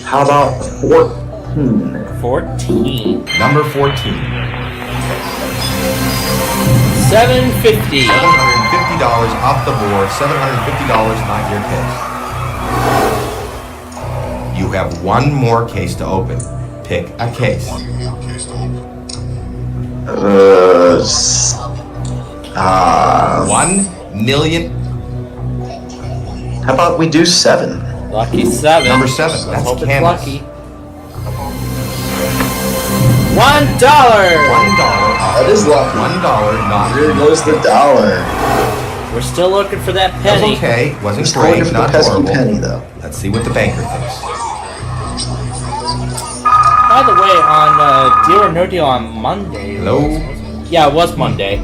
How about 14? 14. Number 14. $750,000. $750 off the board. $750 not your case. You have 1 more case to open. Pick a case. $1 million. How about we do 7? Lucky 7. Number 7. Let's That's hope it's Candace. lucky. $1. $1 That is lucky. $1 not Here goes the dollar. We're still looking for that That's penny. okay. Wasn't Still looking great. for the Not pesky horrible. penny, though. Let's see what the banker thinks. By the way, on Deal or No Deal on Monday. Hello? Yeah, it was Monday.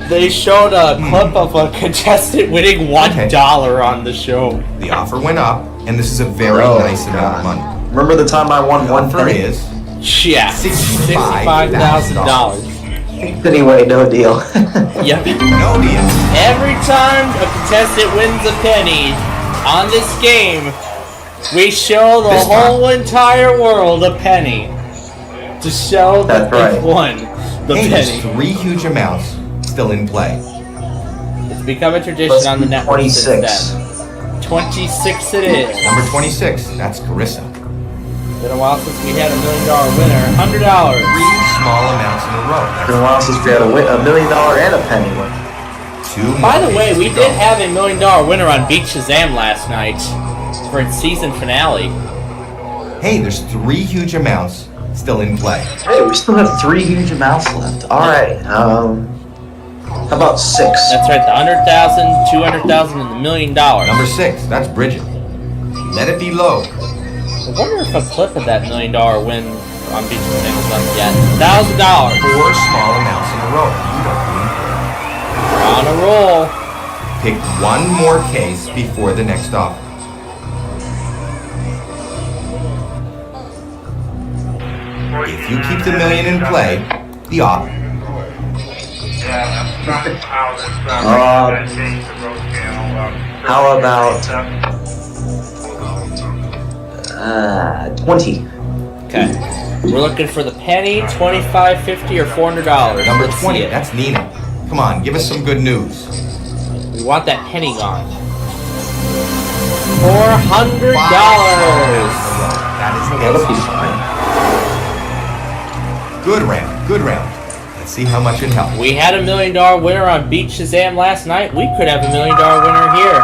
They showed a clip of a contestant winning $1 on the show. The offer went up, and this is a very Oh, nice amount of God. money. Remember the time I won The one offer penny? is Yeah, $65,000. $65,000. Anyway, no deal. Yep. no deal. Every time a contestant wins a penny on this game, we show the This time. whole entire world a penny to show that That's right. they've won the Hey, there's penny. 3 huge amounts still in play. It's become a tradition Let's on the do network 26. since then. 26 it is. Number 26. That's Carissa. Been a while since we had $1 million winner. $100. 3 small amounts in a row. It's been a while since we had a $1 million and a penny win. 2 By more the way, cases we to did go. have $1 million winner on Beat Shazam last night for its season finale. Hey, there's 3 huge amounts still in play. Hey, we still have 3 huge amounts left. All right. How about 6? That's right, the 100,000, 200,000, and the $1 million. Number 6, that's Bridget. Let it be low. I wonder if a clip of that $1 million win on Beach Thing was up yet. $1,000. 4 small amounts in a row. You don't believe We're on a roll. Pick one more case before the next offer. If you keep the $1 million in play, the offer. How about 20? Okay. We're looking for the penny, $25, $50, or $400. Number Let's 20, see it. that's Nina. Come on, give us some good news. We want that penny gone. $400. That is That'll be fine. good round, good round. Let's see how much it helps. We had a $1 million winner on Beach Shazam last night. We could have a $1 million winner here.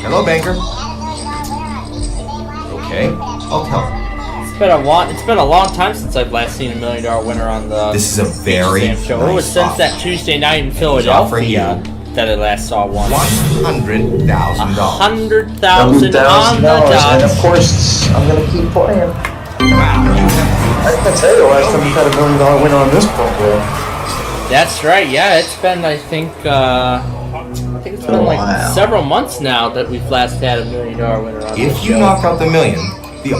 Hello, banker. Okay, I'll tell him. It's been a long time since I've last seen a $1 million winner on the This is a very Beach Shazam show. nice It was since offer. that Tuesday night in offering Philadelphia that I last saw one. $100,000. $100,000 $100,000, on the and of dot. course, I'm gonna keep playing. Wow. I can tell you the last time we had a $1 million winner on this program. That's right. Yeah, it's been I think it's been like Wow. several months now that we've last had a $1 million winner on this If you show. knock out the $1 million, the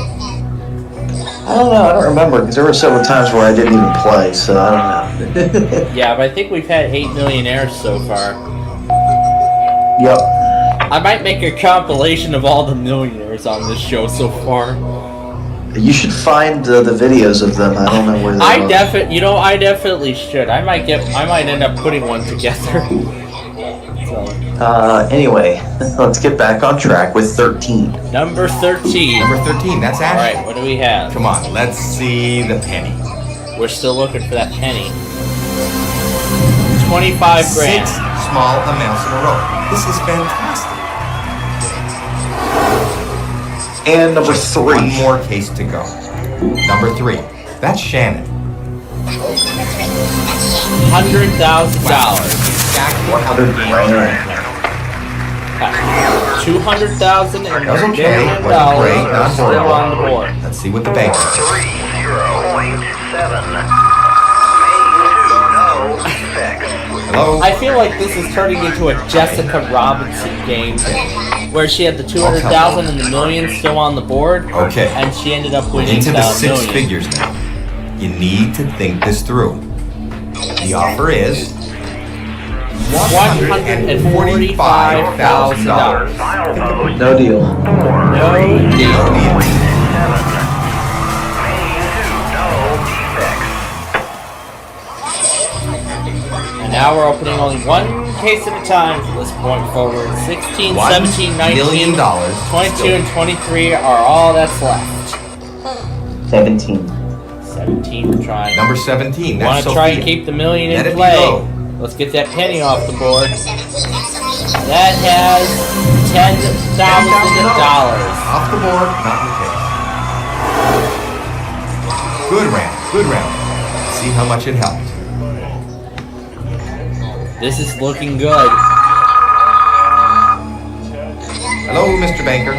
I don't know. I don't remember because there were several times where I didn't even play, so I don't know. Yeah, but I think we've had 8 millionaires so far. Yep. I might make a compilation of all the millionaires on this show so far. You should find the videos of them. I don't know where they are. I definitely should. I might end up putting one together. So, Anyway, let's get back on track with 13. number 13. number 13, that's All Ashley. right, what do we have? Come on, let's see the penny. We're still looking for that penny. 25 grand. 6 small amounts in a row. This is fantastic. And number Just 3. one more case to go. Number 3, that's Shannon. $100,000. Exactly 100 grand. 200,000 and That was $1 okay. million Wasn't great, are not still horrible. on the board. Let's see what the bank says. 3.7. Hello? I feel like this is turning into a Jessica Robinson game, where she had the 200,000 and the million still on the board, Okay. and she ended up winning Into the 6 million. figures now. You need to think this through. The offer is $145,000. No deal. No deal. And now we're opening only one case at a time from this point forward. 16, $1 17, 19, million 22, and 23 are all that's left. 17. 17 we're trying. Number 17. Want That's to try and Sophia. keep the million Let in it be play. low. Let's get that penny off the board. That has $10,000. Off the board, not in the case. Good round, good round. Let's see how much it helped. This is looking good. Hello, Mr. Banker.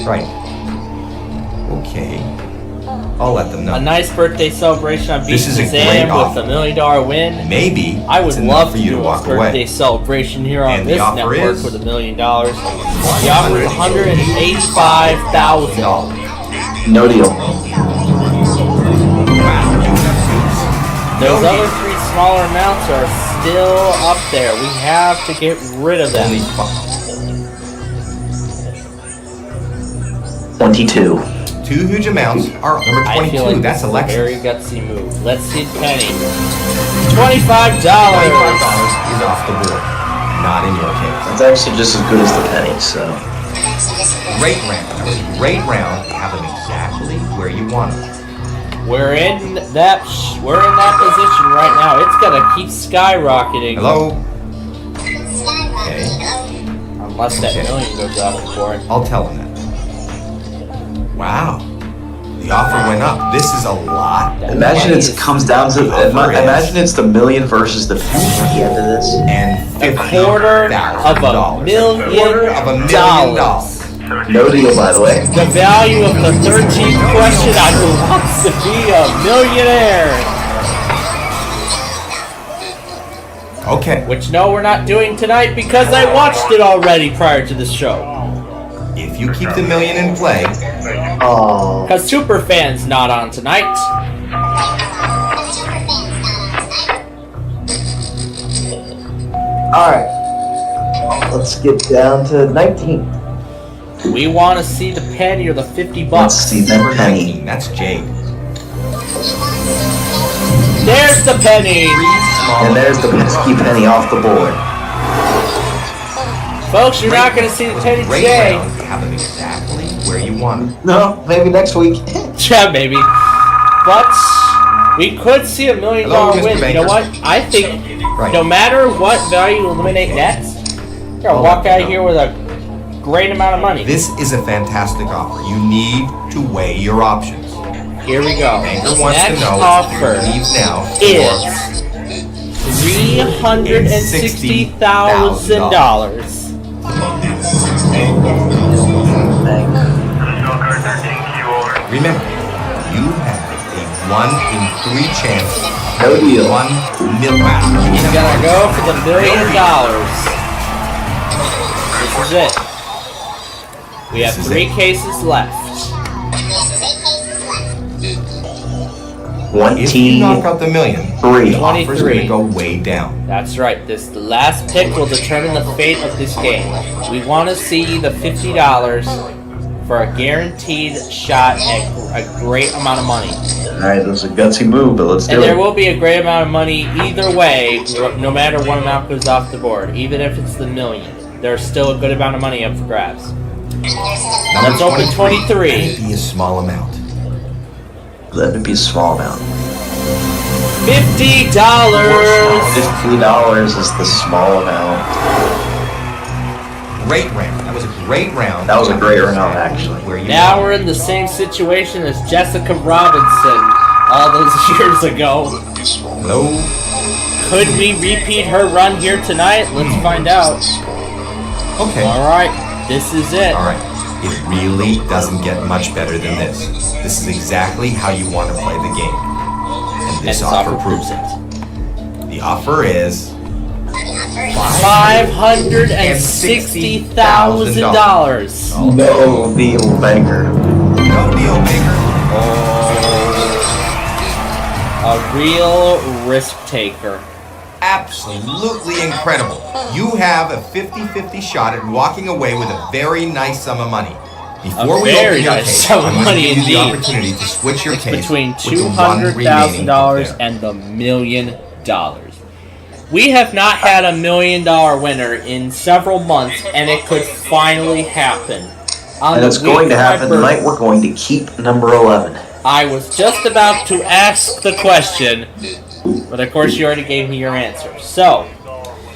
Right. Okay. I'll let them A know. nice birthday celebration on Beach This is a great Shazam offer. with $1 million win. Maybe I would it's enough love for to you to do a walk birthday away. celebration here on And the this offer network is with $1 million. The offer is $185,000. No deal. Those other 3 smaller amounts are still up there. We have to get rid of them. Only 22. 2 huge amounts are number I 22. feel like That's this is a very Alexis. gutsy move. Let's see the penny. $25. $25 is off the board. Not in your case. It's actually just as good as the penny, so. Great round. Great round. Have them exactly where you want them. We're in that position right now. It's gonna keep skyrocketing. Hello? Okay. Unless that Okay. million goes out of the board. I'll tell them that. Wow. The The offer went up. This is a lot. Imagine it comes down to. Imagine it's the million versus the 50 at the end of this. And $250,000. No deal, by the way. The value of the 13th question on Who Wants to Be a Millionaire? Okay. Which, no, we're not doing tonight because I watched it already prior to the show. If you keep the million in play. Oh. Because Superfan's not on tonight. Alright. Let's get down to 19. We want to see the penny or the 50 Let's bucks. see that penny. 19. That's Jade. There's the penny. And there's the pesky penny off the board. Folks, you're not going to see the penny Great today. round. You have them exactly where you want them. No, maybe next week. Yeah, maybe. But we could see $1 million Hello, win. Mr. You know Banker. what? I think Right. no matter what value you eliminate next, you're going to walk out of here with a great amount of money. This is a fantastic offer. You need to weigh your options. Here we go. Banker wants Next to know offer if you leave now is $360,000. Remember, you have a 1 in 3 chance. No deal. 1 million. He's gonna go for the $1 million. This is it. We have This is 3 it. cases left. If you knock out the million, the offer's 23. going to go way down. That's right. This the last pick will determine the fate of this game. We want to see the $50 for a guaranteed shot at a great amount of money. Alright, that was a gutsy move, but let's do And there it. will be a great amount of money either way, no matter what amount goes off the board. Even if it's the million, there's still a good amount of money up for grabs. Let's open 23. Let it be a small amount. Let it be a small amount. $50. $50 is the small amount. Great round. That was a great round. That was a great round, actually. Where you Now we're in the same situation as Jessica Robinson all those years ago. Hello. Could we repeat her run here tonight? Let's find out. Okay. Alright, this is it. All right. It really doesn't get much better than this. This is exactly how you want to play the game. And this offer proves it. The offer is $560,000. No deal, banker. no deal maker. A real risk taker. Absolutely incredible. You have a 50-50 shot at walking away with a very nice sum of money. Before we very open your nice case, sum of I'm going money to give you the indeed. opportunity to switch your case Between with the one remaining $200,000 there. and the $1 million. We have not had a $1 million winner in several months, and it could finally happen. And it's going to happen tonight. We're going to keep number 11. I was just about to ask the question, but of course you already gave me your answer. So,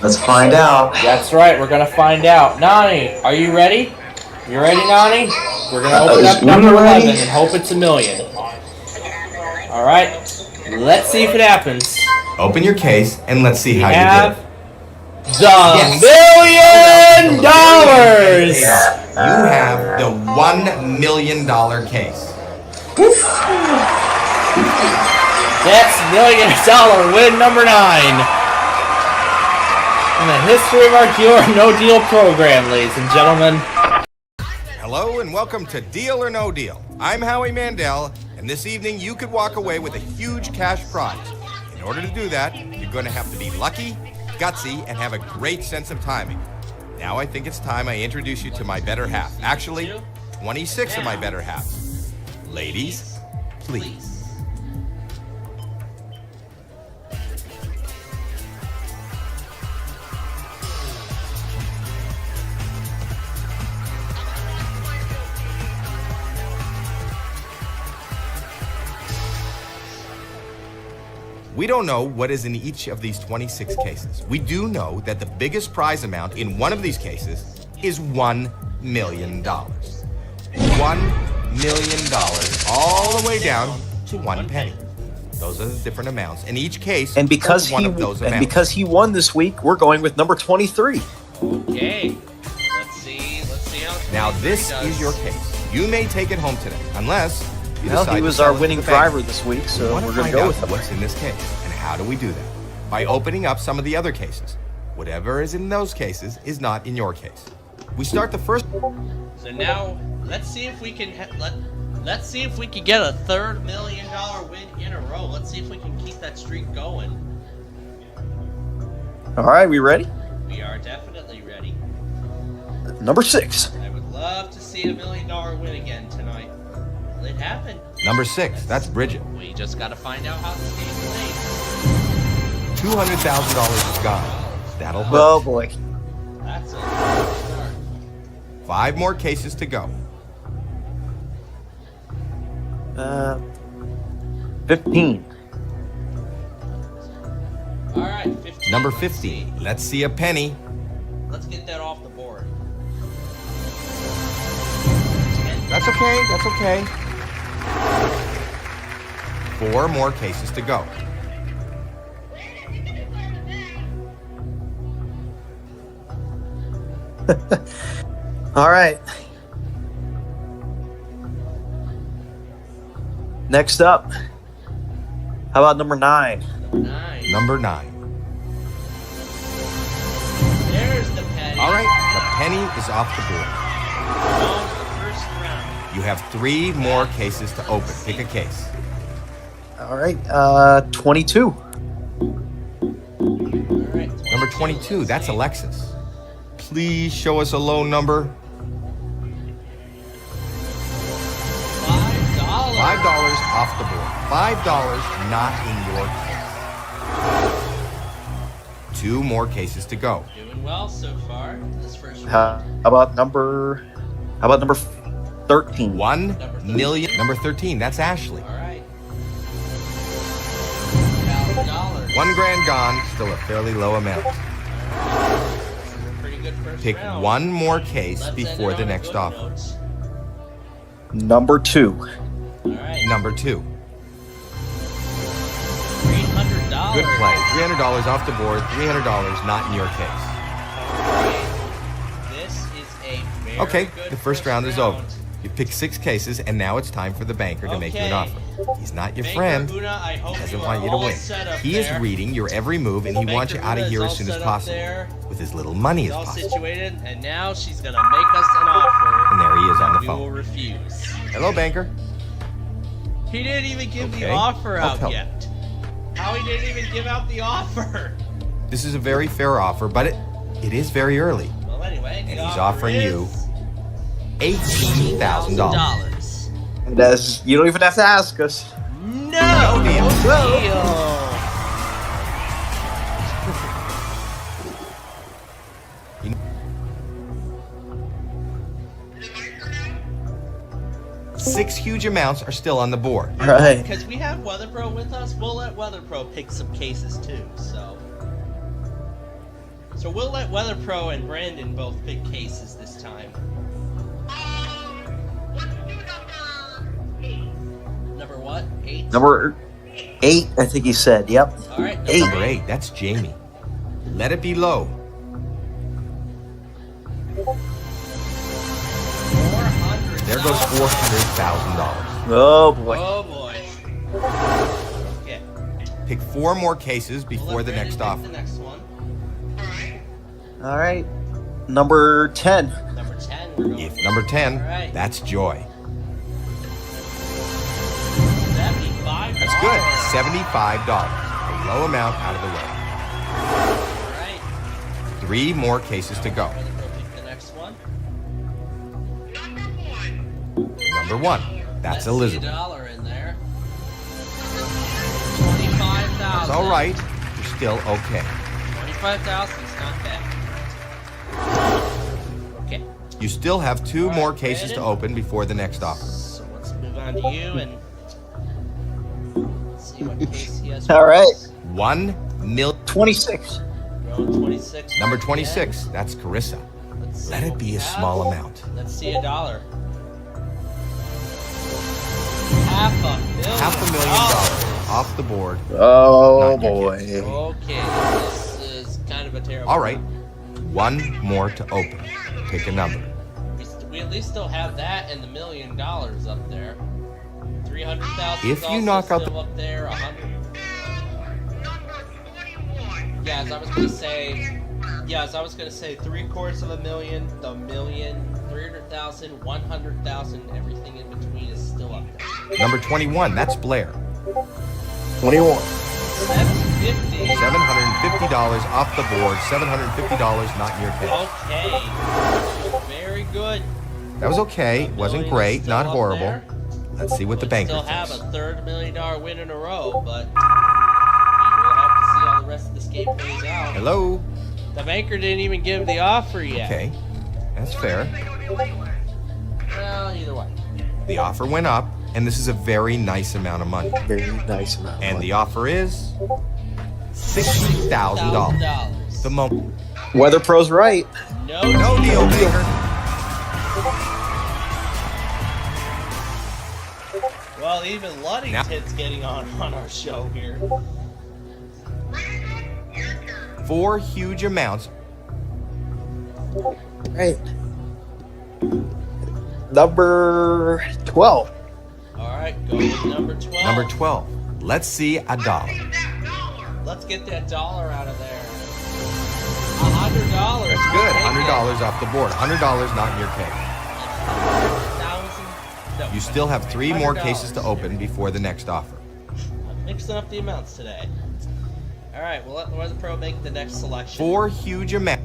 Let's find out. that's right, we're going to find out. Nani, are you ready? You ready, Nani? We're going to open is up number Luna ready? 11 and hope it's $1 million. Alright, let's see if it happens. Open your case and let's see We how you have did. the $1 million! You have the $1 million case. That's $1 million win number 9 in the history of our Deal or No Deal program, ladies and gentlemen. Hello and welcome to Deal or No Deal. I'm Howie Mandel, and this evening you could walk away with a huge cash prize. In order to do that, you're going to have to be lucky, gutsy, and have a great sense of timing. Now I think it's time I introduce you to my better half. Actually, 26 of my better halves. Ladies, please. We don't know what is in each of these 26 cases. We do know that the biggest prize amount in one of these cases is $1 million. $1 million, all the way down to 1 penny. Those are the different amounts. In each case, And because one of those amounts. he won this week, we're going with number 23. Okay. Let's see how. Now this is your case. You may take it home today, unless you Well, decide he to was sell our it to winning the bank. driver this week, so We want we're to going to find go out with him. what's in this case, and how do we do that? By opening up some of the other cases. Whatever is in those cases is not in your case. We start the first. So now let's see if we can let's see if we can get a $3 million win in a row. Let's see if we can keep that streak going. All right, we ready? We are definitely ready. Number 6. I would love to see a $1 million win again tonight. Will it happen? Number 6. That's Bridget. We just got to find out how this game plays. $200,000 is gone. That'll hurt. Oh boy. That's a good start. 5 more cases to go. 15. All right, 15. Number Let's 50. see. Let's see a penny. Let's get that off the board. That's okay. That's okay. 4 more cases to go. All right. Next up, how about number 9? Number 9. There's the penny. All right, the penny is off the board. On to the first round. You have 3 more cases to open. Pick a case. All right, 22. All right, Number 22, that's Alexis. Please show us a low number. $5. $5 off the board. $5 not in your case. 2 more cases to go. Doing well so far. This first How round. about number 13? 1 million. Number 13, that's Ashley. All right. $1,000. $1 grand gone, still a fairly low amount. This is a pretty good first Pick round. 1 more case Let's end before it the on a next good offer. note. Number 2. All right. Number 2. $300. Good play. $300 off the board. $300 not in your case. This is a very Okay, good the first round is over. You picked 6 cases, and now it's time for the banker to make you an Okay. offer. He's not your Banker friend. Huna, I hope He doesn't you want are you to all win. set up He is there. reading your every move, and he wants you Banker out of Huna here is as all soon as set up possible. there. With as little money He's as all possible. situated, and now she's gonna make us an offer. And there he is on the We will phone. refuse. Hello, banker. He didn't even give the Okay, offer I'll out tell- yet. How he didn't even give out the offer? This is a very fair offer, but it is very early. Well, anyway, And the he's offer offering is you $18,000. And as you don't even have to ask us. No deal. deal. Six huge amounts are still on the board. All right. Because we have WeatherPro with us, we'll let WeatherPro pick some cases too. So we'll let WeatherPro and Brandon both pick cases this time. Let's do Number what? 8. Number 8, I think he said. Yep. All right. Eight. Number 8, that's Jamie. Let it be low. 400. There goes $400,000. Oh boy. Oh boy. Okay. Pick 4 more cases before We'll let the next Brandon offer. pick the next one. All right. Number 10. Number 10. We're going. If number 10, All right. that's Joy. $75. That's good. $75. A low amount out of the way. All right. 3 more cases to go. WeatherPro pick the next one. Number 1, that's Elizabeth. $1 in there. 25,000. That's all right. You're still okay. 25,000 is not bad. Okay. You still have 2 All more right, cases to Brandon. open before the next offer. So let's move on to you and see what case he has. All right. 1 million. 26. Row 26. Number 26, that's Carissa. Let's see Let what it be we a have. small amount. Let's see $1. $500,000 off the board. Oh boy. Okay, this is kind of a terrible. All right, one more to open. Pick a number. We at least still have that and the $1 million up there. 300,000. If you knock out still up there, 100. Yeah, as I was gonna say, 750,000, the million, 300,000, 100,000, everything in between is still up there. Number 21, that's Blair. 21. $750 off the board. $750 not in your case. Okay, very good. That was okay. Wasn't great. Not horrible. There. Let's see what the banker Still have thinks. a third $1 million win in a row, but we will have to see how the rest of this game plays out. Hello. The banker didn't even give the offer yet. Okay, that's fair. Well, either way. The offer went up, and this is a very nice amount of money. Very nice amount. And the offer is $60,000. The moment. Weather Pro's right. No deal, Baker. Well, even Ludington's getting on our show here. 4 huge amounts. Right. Number 12. All right, go with number 12. Number 12. Let's see $1. Let's get that dollar out of there. $100. That's good. $100 off the board. $100 not in your case. 100,000. No, You still have 3 more $100. cases to open before the next offer. I'm mixing up the amounts today. All right, we'll let the pro make the next selection. 4 huge amounts.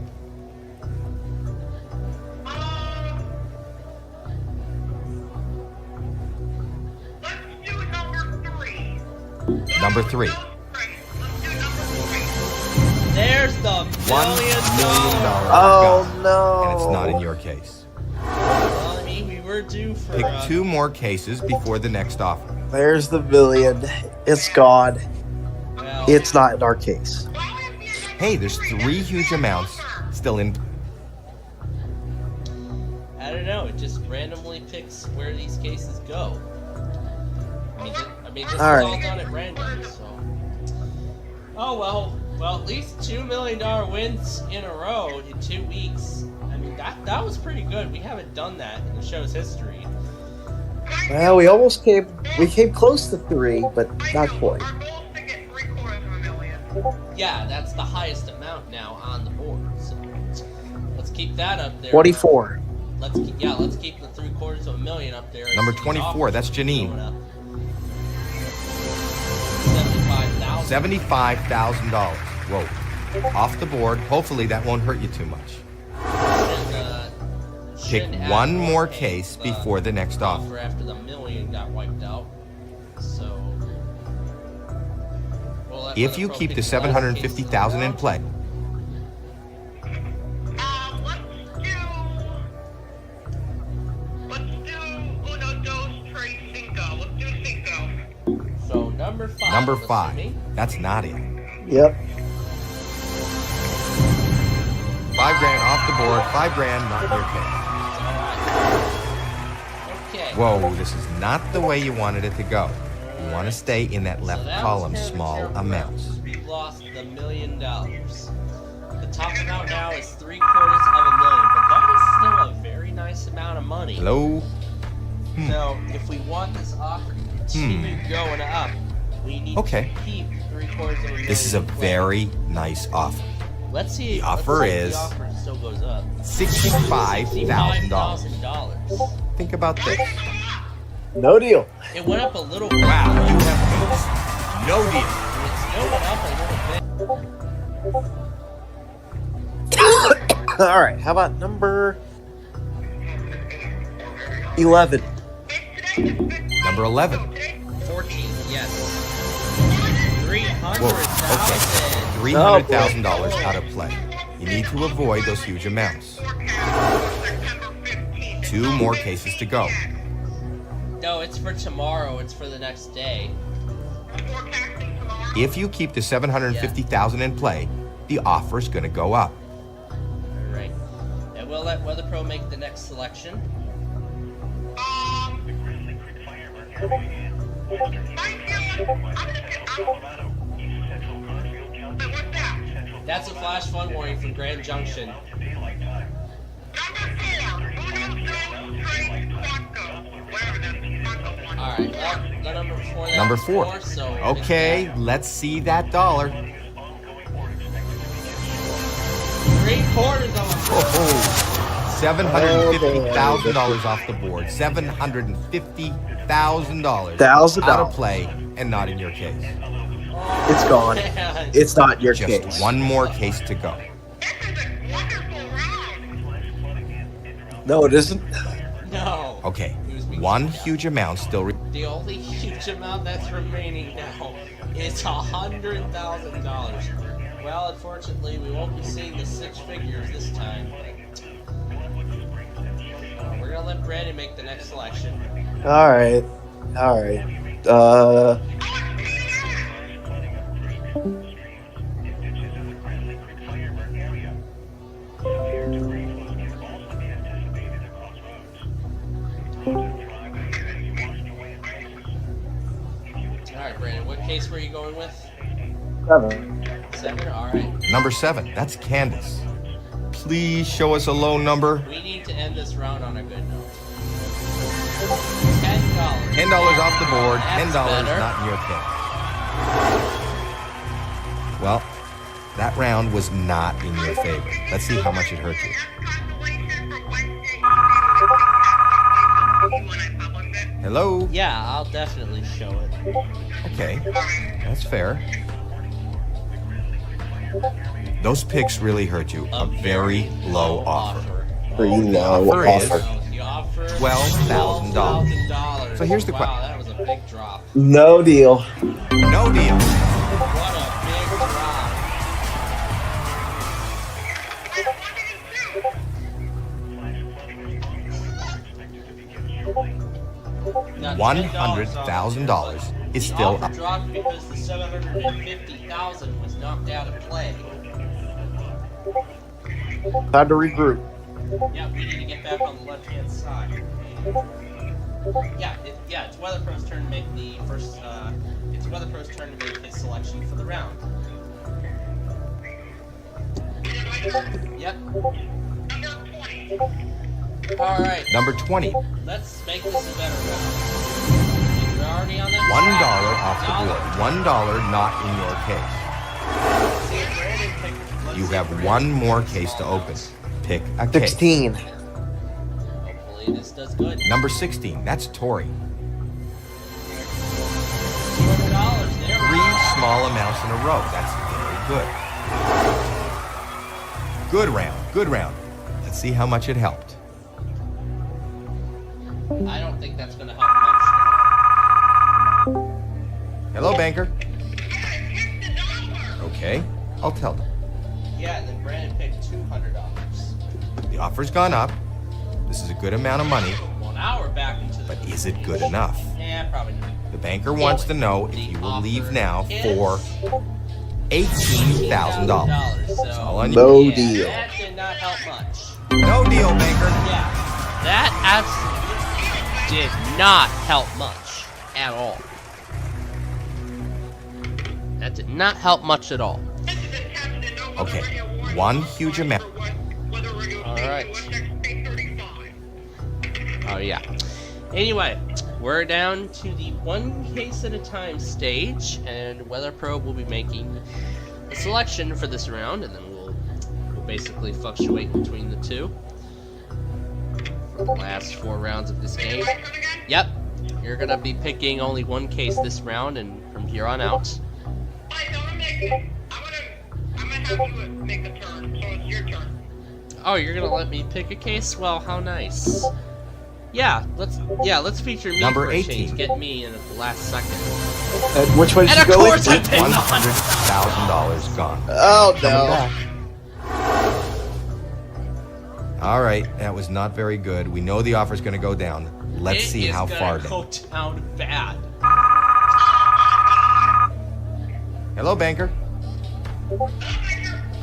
Number 3. There's the $1 million. Oh no. And it's not in your case. Well, I mean, we were due for. Pick 2 more cases before the next offer. There's the $1 million. It's gone. Well, It's not in our case. Hey, there's 3 huge amounts still in. I don't know. It just randomly picks where these cases go. I mean, this is All all right. done at random, so. Oh well. Well, at least $2 million wins in a row in 2 weeks. I mean, that was pretty good. We haven't done that in the show's history. Well, we came close to 3, but not quite. Yeah, that's the highest amount now on the board. So let's keep that up there. 24. Let's keep the $750,000 up there. Number 24, that's Janine. $75,000. Whoa. Off the board. Hopefully that won't hurt you too much. Pick Shouldn't 1 add more case before the next offer. After the $1 million got wiped out. So If you keep the $750,000 in play, So number 5. number I'm 5. assuming. That's not it. Yep. $5,000 off the board. $5,000 not in your case. Okay. Whoa, this is not the way you wanted it to go. You want to stay in that So left that was column, kind of a small terrible amounts. round. We've lost the $1 million. The top amount now is $750,000, but that is still a very nice amount of money. Hello? So if we want this offer to continue going up, we need Okay. to keep $750,000. This is a very nice offer. Let's see. The offer is the offer still goes up. $65,000. Think about this. No deal. It went up a little bit. Wow, you have no deal. It still went up a little bit. All right. How about number 11? Number 11. 14, yes. Whoa, okay. $300,000 out of play. You need to avoid those huge amounts. 2 more cases to go. No, it's for tomorrow. It's for the next day. If you keep the $750,000 in play, the offer is going to go up. All right. And we'll let Weather Pro make the next selection. That's a flash flood warning from Grand Junction. Alright, well, the number 4. Number 4. So okay, let's see that dollar. $3/4 on $750,000 off the board. $750,000 out of play and not in your case. It's gone. It's not your Just case. one more case to go. No, it isn't. No. Okay, one huge amount still. The only huge amount that's remaining now is $100,000. Well, unfortunately, we won't be seeing the 6 figures this time. We're gonna let Brandon make the next selection. All right. All right. Alright, Brandon, what case were you going with? 7. 7? Alright. Number 7, that's Candace. Please show us a low number. We need to end this round on a good note. $10. $10 off the board, That's $10 better. not in your case. Well, that round was not in your favor. Let's see how much it hurt you. Hello? Yeah, I'll definitely show it. Okay, that's fair. Those picks really hurt you. A very low offer. Pretty low Offer is offer. The offer $12,000. $12,000. So here's the wow, question. that was a big drop. No deal. No deal. What a big drop. Now, $100,000 is the still offer up. dropped because the $750,000 was knocked out of play. Time to regroup. Yeah, we need to get back on the left-hand side. Yeah, it's Weatherpro's turn to make the first. It's Weatherpro's turn to make his selection for the round. Yep. All right. Number 20, $1 Let's make this a better round. We're already on that. off the board. $1 not in your case. You have one more case to open. Pick a case. 16. Hopefully this does good. Number 16, that's Tori. $200. There we 3 go. small amounts in a row. That's very good. Good round, good round. Let's see how much it helped. I don't think that's gonna help much. Hello, banker. Okay, I'll tell them. Yeah, and then Brandon picked $200. The offer's gone up. This is a good amount of money, Well, now we're back into the. but is it good enough? Yeah, probably not. The banker wants to know if you will leave now for $18,000. It's all on you. No Yeah, deal. that did not help much. No deal, banker. Yeah, that absolutely did not help much at all. That did not help much at all. Okay, one huge amount. Alright. Oh, yeah. Anyway, we're down to the one case at a time stage, and WeatherPro will be making a selection for this round, and then we'll basically fluctuate between the two for the last 4 rounds of this game. Yep, you're gonna be picking only one case this round, and from here on out. I'm gonna have you make a turn, so it's your turn. Oh, you're gonna let me pick a case? Well, how nice. Yeah, let's feature me Number for a 18. change. Get me in at the last second. Which one did And you of go course with? I picked $100,000 gone. Oh Coming no. back. All right, that was not very good. We know the offer's going to go down. Let's see how far It down. is gonna go down bad. Hello, banker.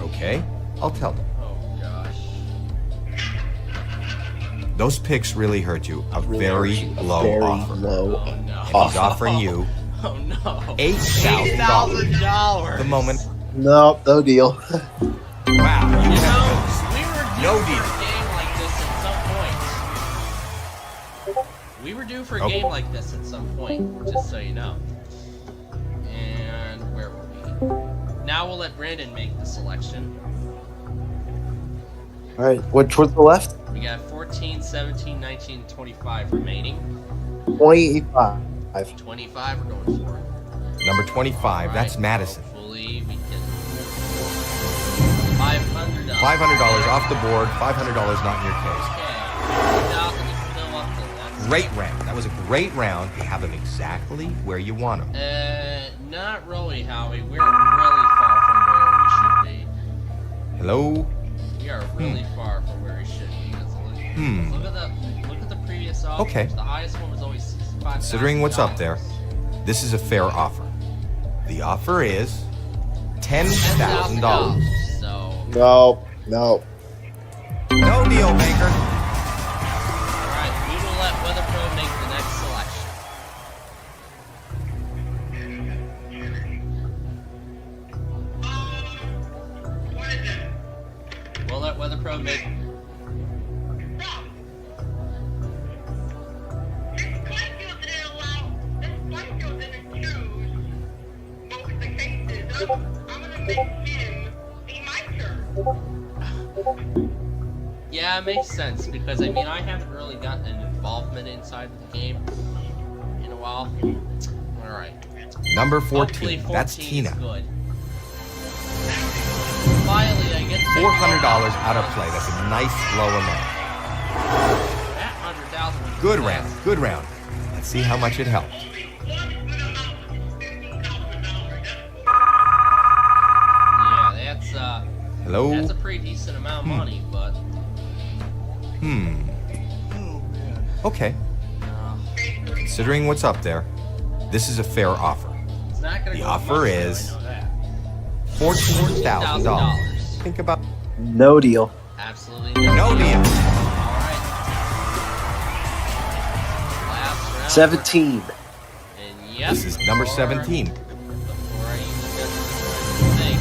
Okay, I'll tell them. Oh gosh. Those picks really hurt you. A very low offer. And he's offering you $8,000. The moment. No deal. Wow. You know, we were No due deal. for a game like this at some point. We were due for a game like this at some point, just so you know. And where were we? Now we'll let Brandon make the selection. All right, which was the left? We got 14, 17, 19, 25 remaining. 25. 25 we're going for. Number 25. That's Madison. Hopefully we can. $500. $500 off the board. $500 not in your case. Okay. $2,000 is still up there. That's Great round. That was a great round. You have them exactly where you want them. Not really, Howie. We're really far from where we should be. Hello? We are really far from where we should be. Look at the previous offers. Okay. The highest one was always $65,000. Considering what's up there, this is a fair offer. The offer is $10,000. So. No. No deal, Baker. Alright, we will let WeatherPro make the next selection. We'll let WeatherPro make. Yeah, it makes sense because I mean I haven't really gotten an involvement inside the game in a while. All right. Number Hopefully 14. That's 14 Tina. is good. Finally, I get $400 out of play. That's a nice low amount. That 100,000. Good round. Good round. Let's see how much it helped. Yeah, that's Hello? that's a pretty decent amount of money, but Okay. Considering what's up there, this is a fair offer. it's not gonna The go offer much, is I know that. $14,000. Think about No deal. Absolutely no deal. All right. Last round. 17. And yep. This is number 17. Before I even get to the thing,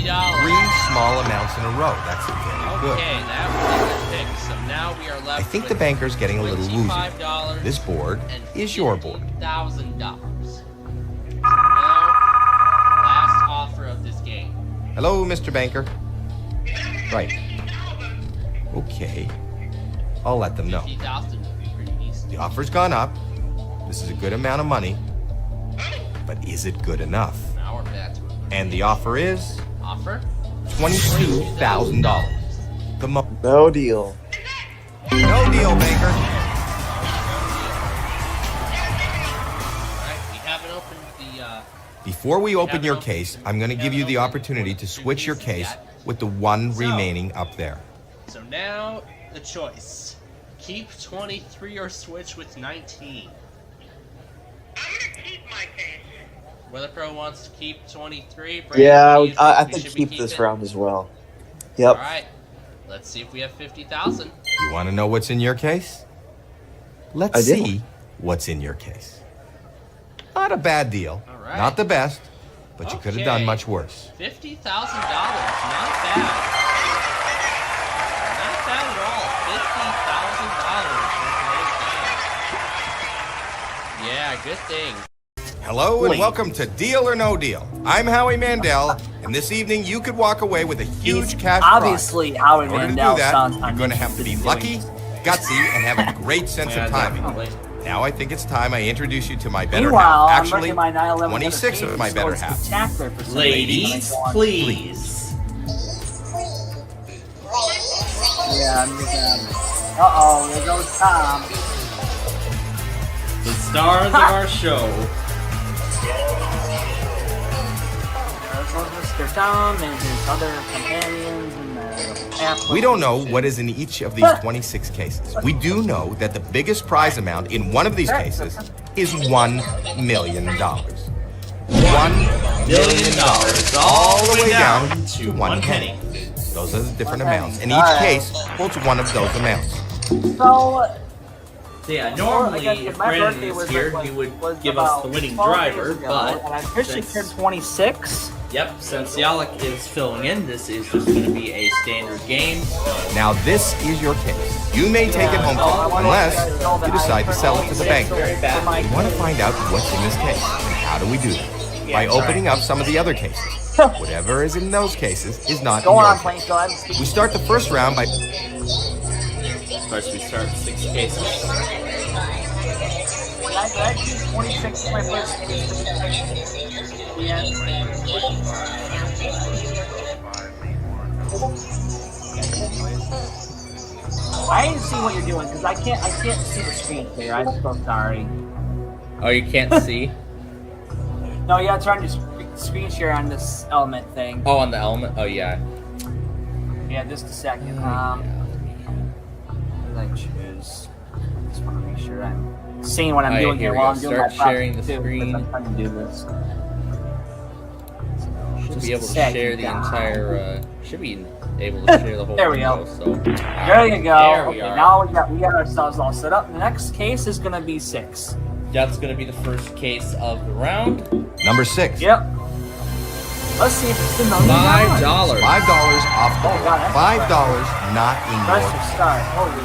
$50. 3 small amounts in a row. That's very good. Okay, that was a good pick. So now we are left I think with the banker's getting a little woozy. $25 This board and is your board. $50,000. Now, last offer of this game. Hello, Mr. Banker. Right. Okay. I'll let them know. $50,000 would be pretty decent. The offer's gone up. This is a good amount of money. But is it good enough? Now we're back to it. And the offer is Offer? $22,000. The No deal. no deal, Banker. Alright, we haven't opened the Before we open your case, I'm going to give you the opportunity to switch your case with the one remaining up there. so now the choice. Keep 23 or switch with 19. WeatherPro wants to keep 23. Brandon, Yeah, what do you I We think should keep be this keeping? round as well. Yep. Alright. Let's see if we have 50,000. You want to know what's in your case? Let's I do. see what's in your case. Not a bad deal. All right. Not the best, but you could have done Okay. much worse. $50,000. Not bad. Not bad at all. $50,000. Yeah, good thing. Hello and welcome to Deal or No Deal. I'm Howie Mandel, and this evening you could walk away with a huge cash Obviously, prize. Howie In order to do Mandel that, sounds you're going to have to be lucky, gutsy, and have a great sense of timing. Definitely. Now I think it's time I introduce you to my better Meanwhile, half. I'm Actually, looking at my 9/11 26 of my better half. Spectacular for some Ladies, reason. please. Yeah, I'm looking at it. Uh-oh, there goes Tom. The stars of our show. There goes Mr. Tom and his other companions and the We don't know what is in each of these 26 cases. We do know that the biggest prize amount in one of these cases is $1 million. $1 million, all the way down to 1 penny. Those are the different amounts, and each case holds one of those amounts. So, Yeah, normally I guess if my Brandon birthday was was here, like- he would was give us about the winning 12 driver, days ago, but and I officially turned 26. Yep, since Yalek is filling in, this is just going to be a standard game. Now this is your case. You may take it home today, unless you decide to sell it to the bank. We want to find out what's in this case. And how do we do that? By opening up some of the other cases. Whatever is in those cases is not in Go your on, case. Plainfield. We start the first round by... First, we start 6 cases. I choose 26 for my first case. Yeah. I didn't see what you're doing because I can't see the screen clear. I'm so sorry. Oh, you can't see? No, you gotta turn your screen share on this element thing. Oh, on the element? Oh, yeah. Yeah, just a second. What did I choose? Just want to make sure I'm seeing what I'm Alright, doing here here we while go. I'm doing Start my sharing the process, too, screen. because I'm trying to do this. Should Just be able a to second, share the guys. entire, should be able to share the whole There we go. window, so. There you go. There we Okay, are. now we got ourselves all set up. The next case is gonna be 6. That's going to be the first case of the round. Number 6. Yep. Let's see if it's the $1 million. $5. $5 off the Oh, board. God, that's $5 not in Press your to case. start. Holy.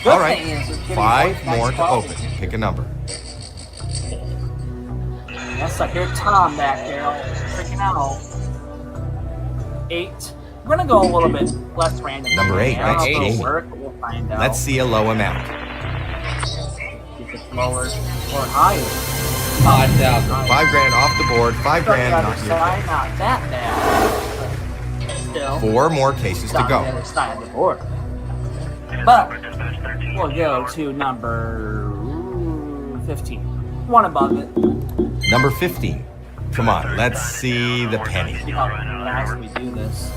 Good All right, thing is it's getting 5 nice more to quality. open. Pick a number. Yes, I hear Tom back there freaking out. 8. We're gonna go a little bit less random. Number 8, I don't know that's if it'll Jamie. work, but we'll find out. Let's see a low amount. Keep it lower or higher. 5,000. $5 grand off the board. $5 grand the not other in your side, case. not that bad. Still. 4 more cases to Not go. the other side of the board. But we'll go to number 15. One above it. Number 15. Come on, let's see the penny. See how fast we do this.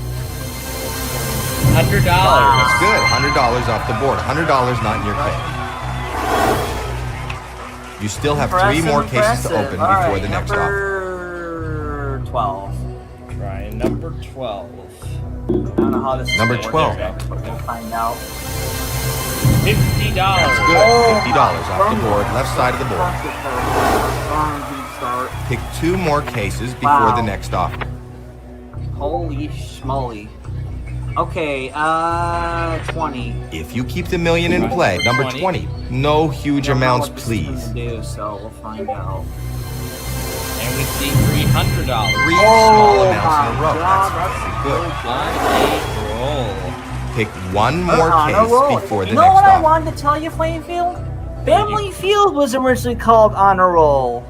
$100. That's good. $100 off the board. $100 not in your case. You still have 3 more cases to open before the next offer. Number 12. Try number 12. I don't know how this is Number gonna 12. work, but we'll find out. $50. That's good. $50 off the board, left side of the board. Pick 2 more cases before the next offer. Holy schmoly. Okay, 20. If you keep the $1 million in play, number 20. No huge amounts, please. Do, so we'll find out. And we see $300. 3 small amounts in a row. God, That's very good. On a roll. Pick 1 more On a roll. case before the You know next what I offer. wanted to tell you, Plainfield? Family Field was originally called On a Roll.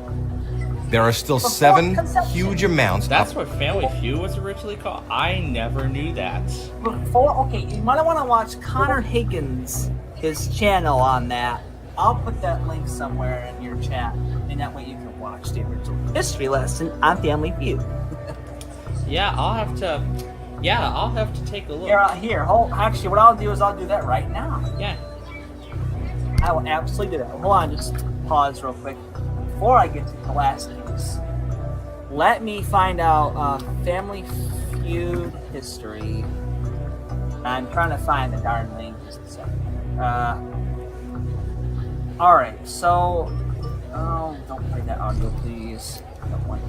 There are still Before 7 conception. huge amounts That's up. what Family Feud was originally called? I never knew that. Okay, you might want to watch Connor Higgins, his channel on that. I'll put that link somewhere in your chat, and that way you can watch the original history lesson on Family Feud. Yeah, I'll have to take a look. Here, actually, what I'll do is I'll do that right now. Yeah. I will absolutely do that. Hold on, just pause real quick. Before I get to the last case, let me find out Family Feud history. I'm trying to find the darn link. Just a second. Alright, so... Oh, don't play that audio, please. I don't want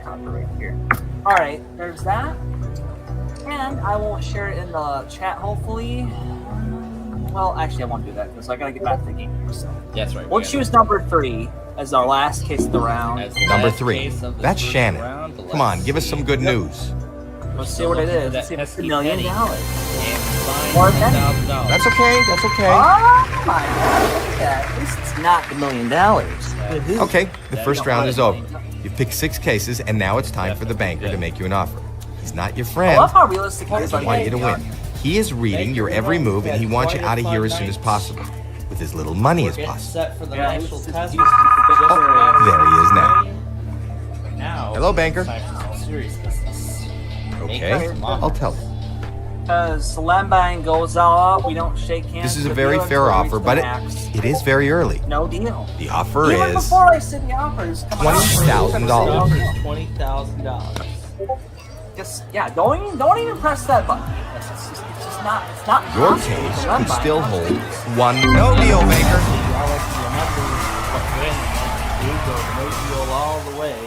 copyright here. Alright, there's that. And I will share it in the chat, hopefully. Well, actually, I won't do that because I gotta get back to the game here. So That's right. we'll choose number 3 as our last case of the round. As the Number last 3. case of the That's first Shannon. round, Come on, give us some good news. Let's see what it is. Let's see if it's $1 million. And More find than- $1,000. That's okay, that's okay. Oh my God! Look at that. At least it's not the $1 million. Woohoo. Okay, the That first is round fine. is over. You've picked 6 cases, and now it's time for the banker to make you an offer. He's not your I friend. love how realistic He it is. doesn't want you to win. He is reading your every move, and he wants you out of here as soon as possible, with as little money as We're getting possible. set for the Yeah, actual it's test. Oh, there he is now. Now, Hello, banker. Time for some serious business. Okay, I'll tell you. Because the land buying goes all up, we don't shake hands. This is a with very you fair until we offer, reach but the max. it is very early. No deal. The offer Even is before I said the offers, come on. $20,000. $20,000. Just don't even press that button. It's just not. It's not. Your possible to case run could by. still hold one no deal, Banker. No deal all the way.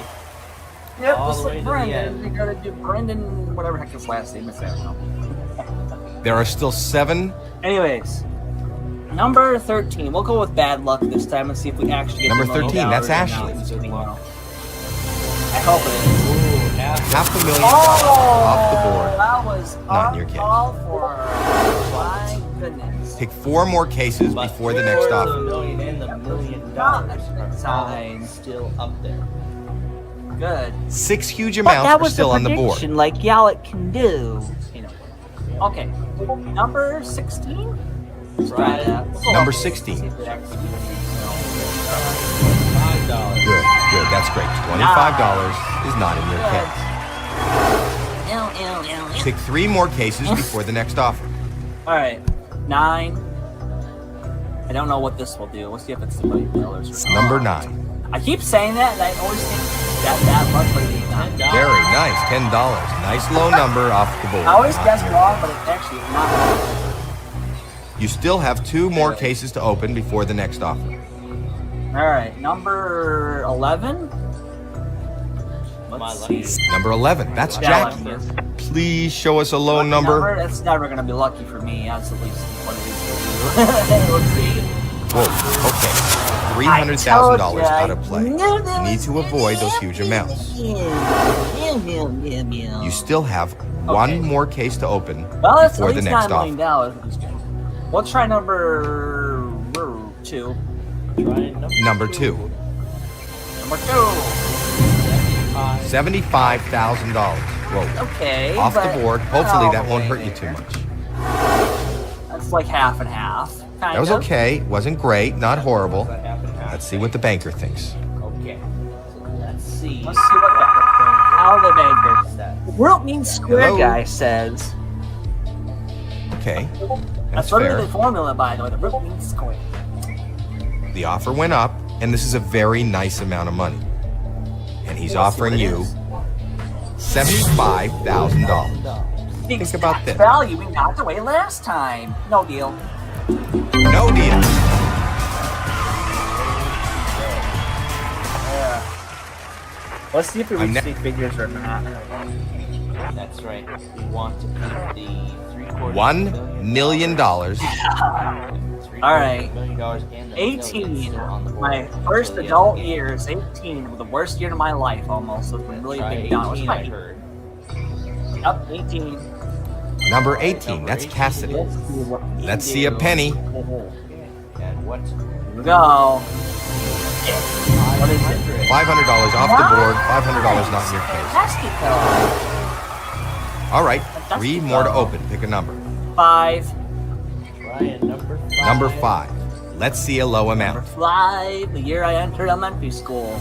Yep, all just the way like to the Brendan. end. You gotta do Brendan, whatever heck his last name is. I don't know. There are still 7. Anyways, number 13. We'll go with bad luck this time and see if we actually get Number the $1 million 13, that's or not. Ashley. I hope it is. $500,000 Oh, off the board. That was Not in your case. all for my goodness. Pick 4 more cases before the next The offer. million and the $1 million Not are time. all still up there. Good. 6 huge But amounts that are was still the on the board. prediction, like y'all it can do. You know. Okay. Number 16. Let's try that. Number 16. $5. Good, good. That's great. $25 is not in your case. Pick 3 more cases before the next offer. All right. 9. I don't know what this will do. Let's see if it's $1 million or not. Number 9. I keep saying that, and I always think that much, but it's not. Very nice. $10. Nice low number off the board. I always Not guess in your wrong, case. but it's actually not wrong. You still have 2 more cases to open before the next offer. All right, number 11. Let's see. Number 11. That's Yeah, Jackie. like this. Please show us a low Lucky number. That's never going to be lucky for me. That's at least what it is for you. Let's see. Whoa. Okay. $300,000 out of play. You need to avoid those huge amounts. You still have 1 more case to open Well, that's before at the least next $9 offer. million. Let's try number 2. Number 2. Number 2. $75,000. Whoa. Okay. Off the but board. Hopefully that oh, won't hurt you too much. That's like half and half. That was okay. Wasn't great. Not horrible. Let's see what the banker thinks. Okay. Let's see. Let's see what how the banker says. The world means square Hello? guy says. Okay. That's That's literally fair. the formula, by the way. The root means square. The offer went up, and this is a very nice amount of money. And he's offering you $75,000. Think about this. Value we knocked away last time. No deal. No deal. Let's see if we I'm reach ne- these figures or not. That's right. We want to keep the $1 million. All right. $1 million and the 18. on the board. My first So, yeah, adult okay. year is 18. The worst year of my life, almost. So it's been really Try big down. 18, I heard. Up 18. Number 18. That's Cassidy. Let's see what we can Let's see a do. penny. And what? Here we go. What is it? $500 off the board. $500 not in your case. Fantastic, though. All right. 3 more to open. Pick a number. 5. Try a number 5. Number 5. Let's see a low Number amount. 5. The year I entered elementary school.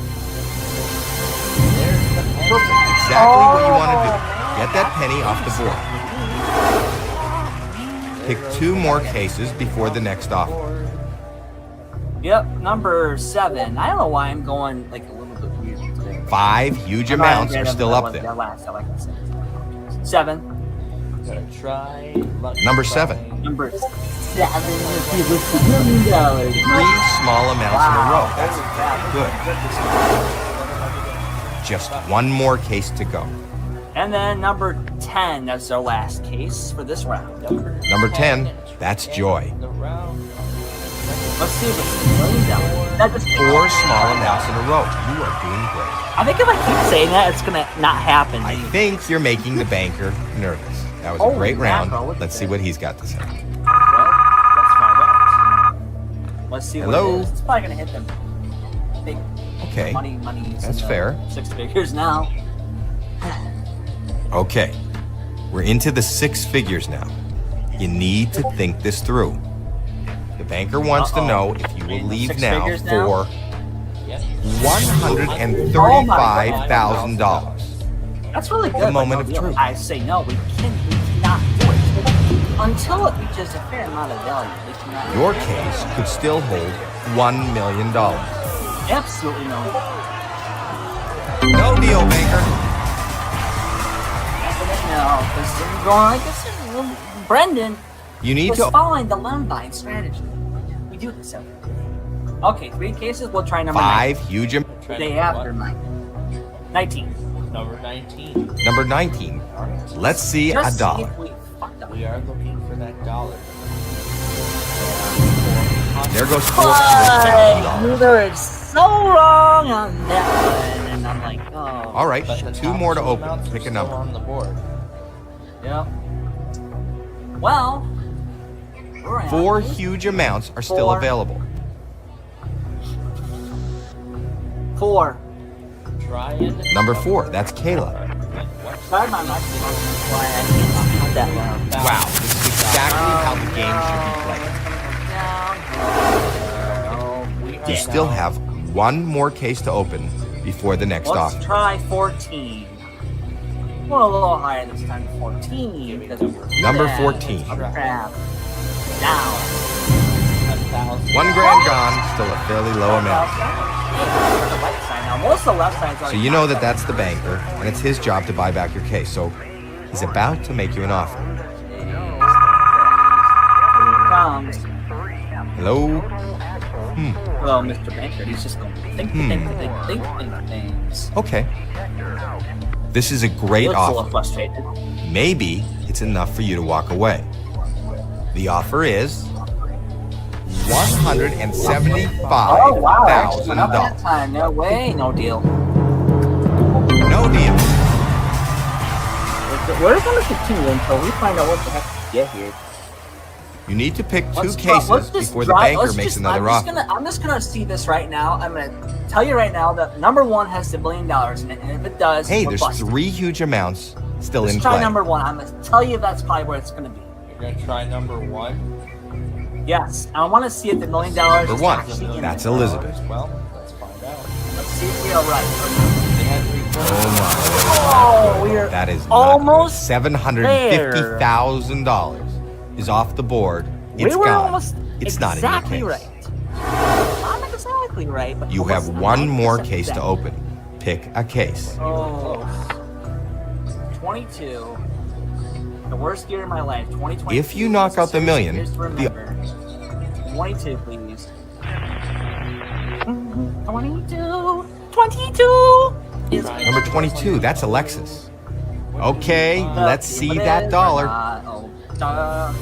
There's the Perfect. Exactly what you want to do. Get that penny off the board. Pick 2 more cases before the next offer. Yep, number 7. I don't know why I'm going like a little bit weird today. 5 huge amounts are still up there. I like that. 7. Gotta try. Number 7. Number 7. With $1 million. 3 small amounts in a row. That's good. Just 1 more case to go. And then number 10. That's our last case for this round. Number 10. That's Joy. The round. Let's see if it's $1 million. That just 4 small amounts in a row. You are doing great. I think if I keep saying that, it's gonna not happen. I think you're making the banker nervous. That was a Holy great round. mackerel, look at Let's see that. what he's got to say. Well, let's find out. Let's see Hello? what it is. It's probably gonna hit them. Big Okay. money. That's fair. 6 figures now. Okay. We're into the 6 figures now. You need to think this through. The banker wants to know if you will leave 6 now figures now? for Yep. $135,000. That's really good. The but moment no of deal. truth. I say no. We cannot do it until it reaches a fair amount of value. We cannot. Your case could still hold $1 million. Absolutely no. No deal, banker. voicemail because I'm going like this. Brendan You need was to. following the Lembine strategy. We do this every day. Okay, 3 cases. We'll try number 5 huge. The day after 19. Number 19. Number 19. Let's see Just a see dollar. if we fucked up. We are looking for that dollar. There goes I $4,000. knew they were so wrong on that one, and I'm like, oh. All right, But the 2 top more to two open. amounts are Pick a still number. on the board. Yep. Well, we're at 4 huge amounts are still 4. available. 4. Try and Number 4. That's Kayla. Sorry, my microphone is why I can't cut that loud. Wow, this is exactly how the game should be played. You still have 1 more case to open before the next Let's offer. try 14. We're a little higher this time, 14. Because Number yeah, 14. it's a crap. Down. 1 grand gone, still a fairly low amount. Hey, the right side now. Most of the left side's So already you know packed that up. that's the banker, and it's his job to buy back your case. So he's about to make you an offer. Here it comes. Hello? Well, Mr. Banker, he's just going to think things. Okay. This is a great Looks a little offer. frustrated. Maybe it's enough for you to walk away. The offer is $175,000. Oh, wow. Actually went up that time. No way. No deal. No deal. We're going to continue until we find out what the heck to get here. You need to pick 2 Let's cases just before the try- banker let's makes just- another offer. I'm just gonna see this right now. I'm gonna tell you right now that number 1 has the $1 billion in it, and if it does, Hey, we're there's busted. 3 huge amounts still Let's in try play. number 1. I'm gonna tell you that's probably where it's gonna be. You're going to try number 1. Yes, I want to see if the $1 million Number is 1. actually in That's it. Elizabeth. Well, let's find out. Let's see if we are right. They had 3 Oh, we are That is almost $750,000 is off the board. It's we were gone. almost It's not in your exactly case. right. Not exactly right, but You almost have 1 more 90% case to exact. open. Pick a case. Oh, 22. The worst year of my life. 2022. If you knock out the million, Years to remember. 22, please. 22. 22. Is Number 22, that's Alexis. Okay, let's see But it that is dollar. not. Oh, no.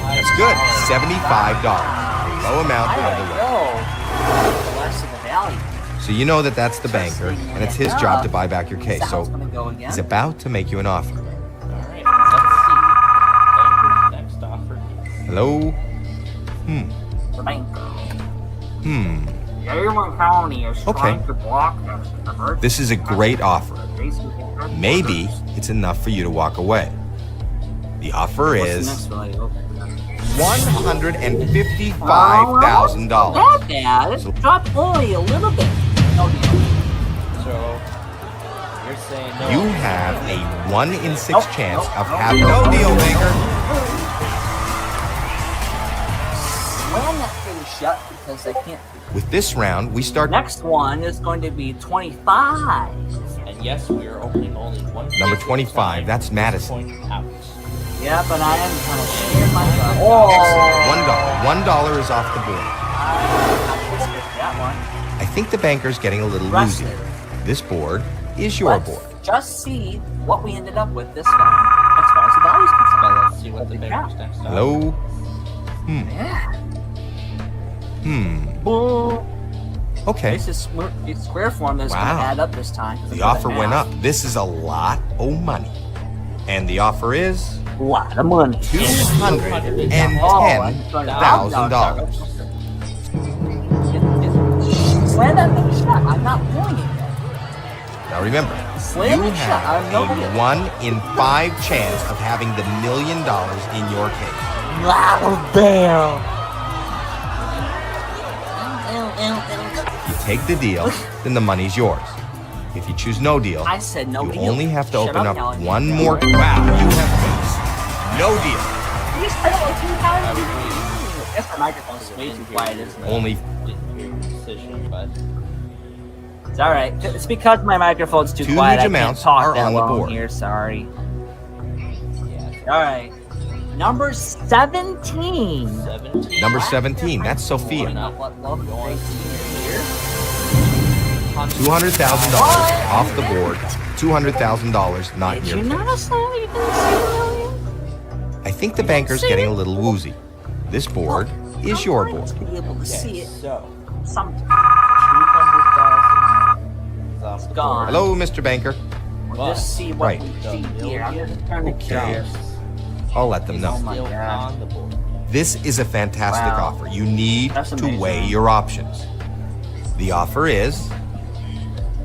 That's good. $75. Low amount out of the way. The rest of the value. So you know that that's the banker, and it's his job to buy back your case. So Gonna go again. he's about to make you an offer. Alright, let's see. Banker's next offer. Hello? The banker. Avon County is Okay. trying to block the This is a great offer. Maybe Maybe it's enough for you to walk away. The offer What's the is next value? $155,000. Not bad. It dropped only a little bit. No deal. So, you're saying no. You have a 1 in 6 Nope, chance nope, of nope, having nope. no deal, banker. Slam that thing shut because I can't. With this round, we start Next one is going to be 25. And yes, we are opening only 1 number case at a 25. time. That's Madison. Point out. Yeah, but I am kind of scared myself. Oh, $1 is off the board. I skipped that one. I think the banker's getting a little Rusted. woozy. This board is your Let's board. just see what we ended up with this time, as far as the value's concerned. Well, let's see what the Holy banker's crap. next offer. Hello? Yeah. Okay. This is it's square form that's Wow. going to add up this time. 'cause The I'm offer good at went math. up. This is a lot of money. And the offer is A lot of money. $210,000. Slam that thing shut. I'm not pulling it yet. Now remember, Slam you it shut. have I'm not a 1 in 5 chance of having the $1 million in your case. Wow, damn. You take the deal, then the money's yours. If you choose no deal, I said no you deal. only have to Shut open up now. 1 more. Wow, you have case. No deal. You just said it like 2 times. Guess my microphone's way too quiet, isn't it? Only Didn't hear your decision, but It's all right. It's because my microphone's too Two quiet. huge I can't amounts talk are that on the well board. here. Sorry. All right. Number 17. Number 17, that's Sophia. $200,000 off the board. $200,000 not in Did your you not case. say you didn't see a million? I think the banker's getting a little woozy. This board is your board. To be able to see it. So, Sometimes. 200,000 is off the Gone. board. Hello, Mr. Banker. We'll just see what Right. we see here. I'm gonna turn the Okay. camera. I'll let them know. Oh my Still God. on the board. This is a fantastic Wow. offer. You need That's to amazing. weigh your options. The offer is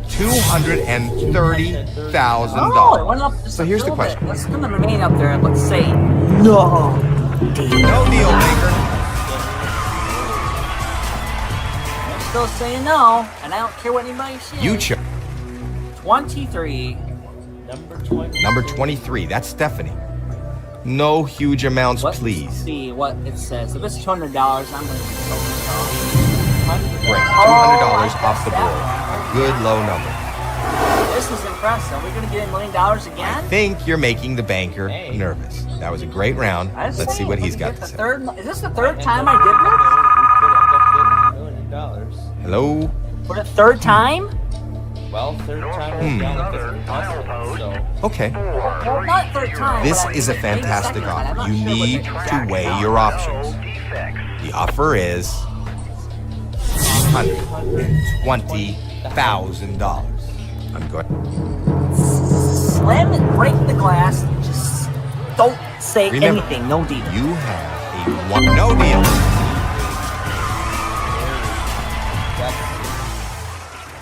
$230,000. Oh, it went up just So a here's the little bit. question. Let's gonna remain up there, but say no. No deal, Banker. I'm still saying no, and I don't care what anybody says. You chose 23. Number 20. number 23. That's Stephanie. No huge amounts, Let's please. see what it says. If it's $200, I'm gonna be so Great. $200 off the board. A good low number. This is impressive. We're gonna get $1 million again. Think you're making the banker Hey. nervous. That was a great round. I was Let's see saying, what we he's could got get to the say. third. Is this the third time I did We could end up getting $1 million. Hello? this? For the third time? Well, third time is down to 50%, so Okay. Well, not third time. This but is a maybe fantastic second time. I'm offer. not You sure what need the to exact weigh amount your is. options. The offer is $120,000. I'm good. Slam it, break the glass. Just don't say Remember, anything. No deal. You have a no deal.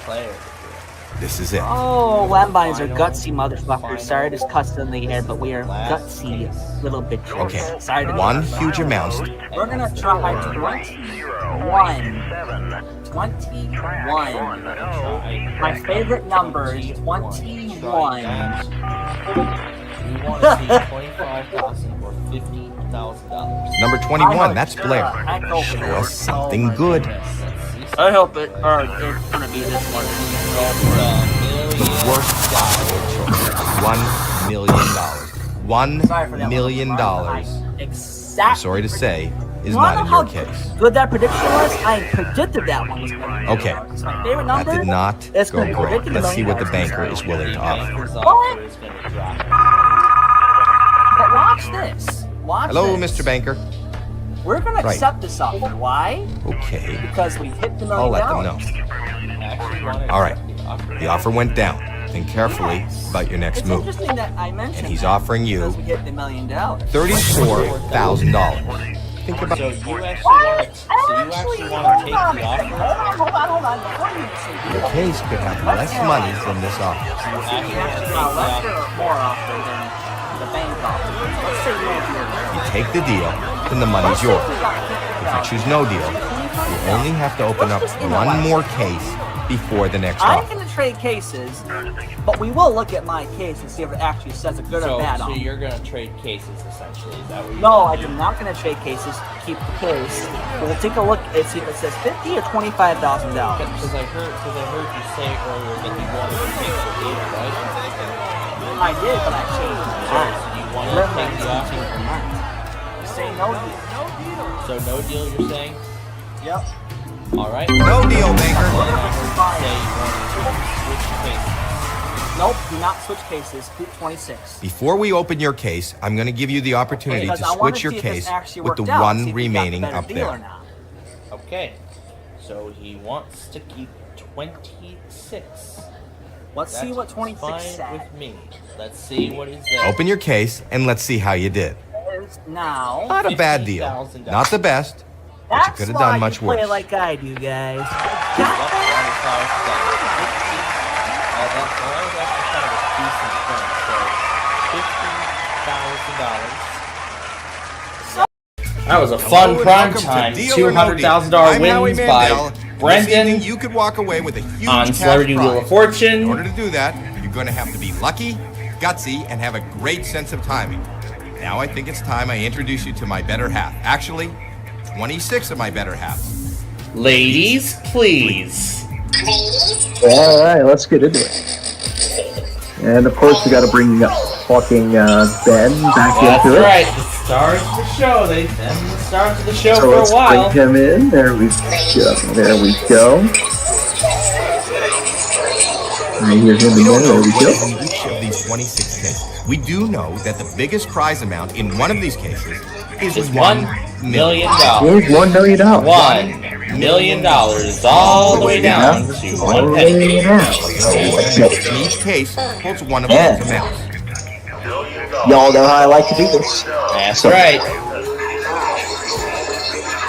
player. This is it. Oh, Lambines are gutsy motherfuckers. Sorry to cuss in the air, but we are gutsy little bitches. Okay. Sorry to One huge amount. We're gonna try 21. 21. My favorite number is 21. We want to see $25,000 or $50,000. Number 21. That's Blair. Show us something good. I hope it's gonna be this one. The worst possible choice. $1 million. Sorry for $1 that million. Exactly. Sorry to say, is You wanna not in know your how case. good that prediction was? I predicted that one was gonna be. Okay. It's my favorite That number. did not It's go gonna be great. predicted Let's see what the $1 million. banker is willing to offer. Banker's What? offer is going to drop. But watch this. Watch Hello, this. Mr. Banker. We're gonna Right. accept this offer. Why? Okay. Because we hit the $1 I'll million. let them know. Actually wanted All right. the offer. The offer went down. Think carefully about your next It's move. interesting that I mentioned And he's that offering you because we hit the $1 million. $34,000. Think about So you actually want to take the offer? Hold on. Before you say your case could have less money from this offer. you actually got less or more offer than the bank offer. Let's say no deal. You take the deal, then the money's yours. If you choose no deal, you only have to open up one more case before the next I'm offer. gonna trade cases, but we will look at my case and see if it actually says a good or bad So offer. you're going to trade cases, essentially. Is that what you're No, I saying? am not going to trade cases. Keep the case. We'll take a look and see if it says $50,000 or $25,000. Because I heard you say earlier that you wanted to take the deal, right? I did, but I changed my mind. You want to Remember, take the I offer? changed my mind. Say no deal. So no deal, you're saying? Yep. All right. No deal, banker. Then I heard you say you wanted to switch cases. Nope, do not switch cases. Keep 26. Before we open your case, I'm going to give you the opportunity Because to I wanna switch your see if this case actually with the worked out, see one if we got the remaining better up deal or there. not. Okay. So he wants to keep 26. Let's see That's what 26 fine said. with me. Let's see what he's there. Open your case and let's see how you did. Is now. Not a bad deal. $50,000. Not the best. That's could have why done much you play worse. like I do, guys. Yep, that was actually kind of a decent thing. So, $50,000. That was a Hello fun and prime welcome to time. Deal or No Deal. $200,000 I'm Howie wins Mandel. by This evening, Brendan you could walk away with a huge on cash Celebrity Wheel of prize. In order Fortune. to do that, you're going to have to be lucky, gutsy, and have a great sense of timing. Now I think it's time I introduce you to my better half. Actually, 26 of my better halves. Ladies, please. All right, let's get into it. And of course, we got to bring fucking Ben back into it. That's right, the stars of the show. They've been the stars of the show So for let's a while. bring him in. There we go. There we go. Right here, him We again. don't know There we what go. is in each of these 26 cases. We do know that the biggest prize amount in one of these cases is It's $1 million. Here's $1 million. $1 million all the way down to 1 penny. Each case holds one of those amounts. Y'all know how I like to do this. That's right.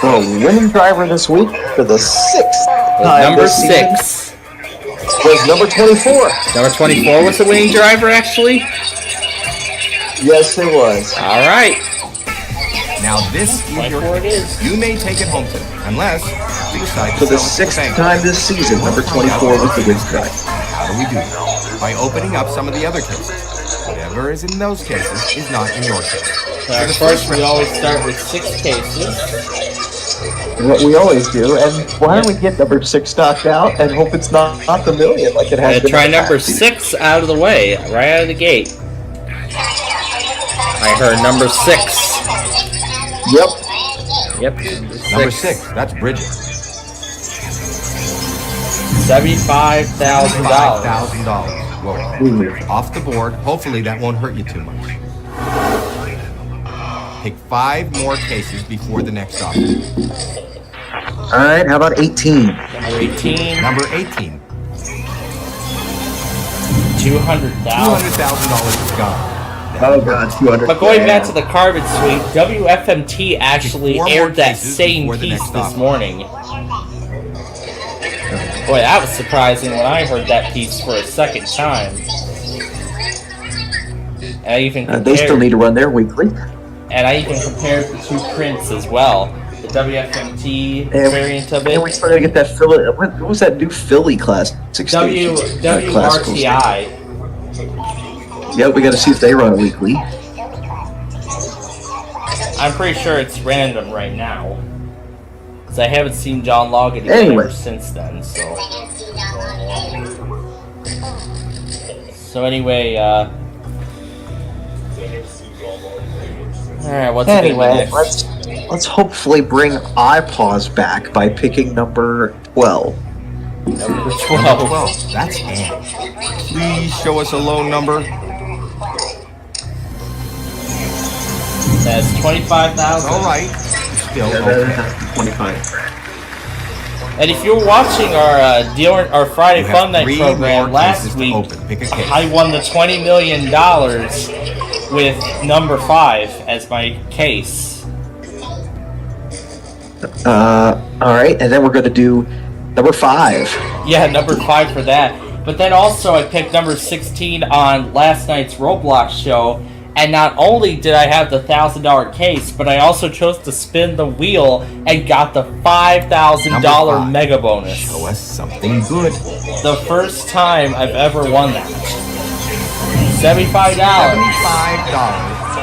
So, winning driver this week for the 6th time Number this season 6. was number 24. Number 24 was the winning driver, actually? Yes, it was. All right. Now this is your 24 it is. You may take it home today, unless you decide to For the sell it to 6th bank. time this season, number 24 was the winning driver. How do we do that? By opening up some of the other cases. Whatever is in those cases is not in your case. Of course, we always start with 6 cases. What we always do, and why don't we get number 6 knocked out and hope it's not the million like it has been. Try in the number past. 6 out of the way, right out of the gate. I heard number 6. Yep. Yep. Number 6, that's Bridget. $75,000. $5,000. Whoa. Off the board. Hopefully that won't hurt you too much. Pick 5 more cases before the next offer. Alright, how about 18? Number 18. Number 18. $200,000. $200,000 is gone. Oh god, 200. But going back to the carbon suite, WFMT actually Pick 4 more aired that cases same before the piece next this offer. morning. Boy, that was surprising when I heard that piece for a second time. And I even compared, they still need to run their weekly. and I even compared the 2 prints as well. The WFMT variant of it. And we still gotta get that Philly. What was that new Philly Classic station? Classical station. WRTI. Yep, we gotta see if they run a weekly. I'm pretty sure it's random right now. Because I haven't seen John log it Anyway. ever since then, so. So anyway, alright, what's Anyway, let's hopefully bring iPause back by picking number 12. Number 12. 12. That's Ann. Please show us a low number. That's 25,000. All right. Still okay. 25. And if you were watching our Friday You have Fun Night 3 program more last cases to week, open. Pick a case. I won the $20 million with number 5 as my case. Alright, and then we're gonna do number 5. Yeah, number 5 for that. But then also I picked number 16 on last night's Roblox show. And not only did I have the $1,000 case, but I also chose to spin the wheel and got the $5,000 mega bonus. Show us something good. The first time I've ever won that. $75. $75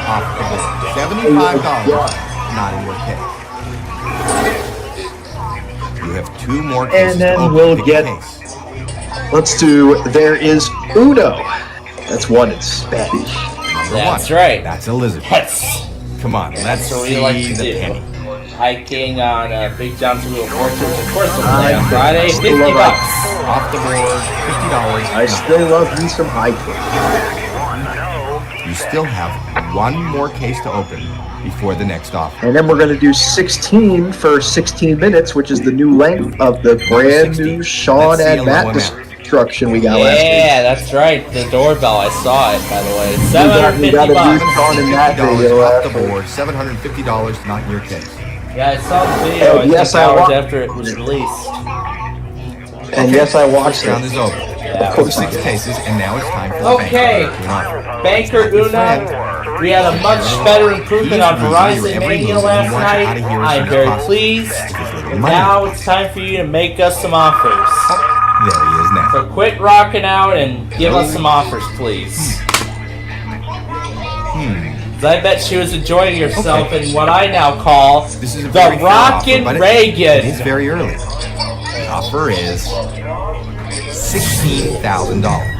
off the board. $75 not in your case. You have 2 more cases And then to open. we'll Pick a get- case. Let's do There Is Uno. That's 1 in Spanish. Number That's 1. right. That's Elizabeth. Yes. Come on, let's That's what see we like to the do. penny. Hiking on Big John's Wheel of Fortune. Of course, we'll play on Friday. $50. Off the board, $50. I still love me some hiking. You still have 1 more case to open before the next offer. And then we're going to do 16 for 16 minutes, which is the new length of the brand new Sean Let's see and a Matt low amount. destruction we got last week. Yeah, that's right. The doorbell. I saw it, by the way. We got a new $750. Sean and Matt video $750 off last the week. board, $750 not in your case. Yeah, I saw the video. Oh, yes, I think I hours wa- after it was released. And yes, I watched First round it. is over. Yeah. Of course, 6 cases, and now it's time for the Okay. Banker Una, we had a much better improvement on Verizon Mania last night. I'm very pleased. Now it's time for you to make us some offers. There he is now. So quit rocking out and give us some offers, please. 'Cause I bet she was enjoying herself in what I now call This is a the very fair offer, Rockin' but it is Reagan. very early. The offer is $16,000.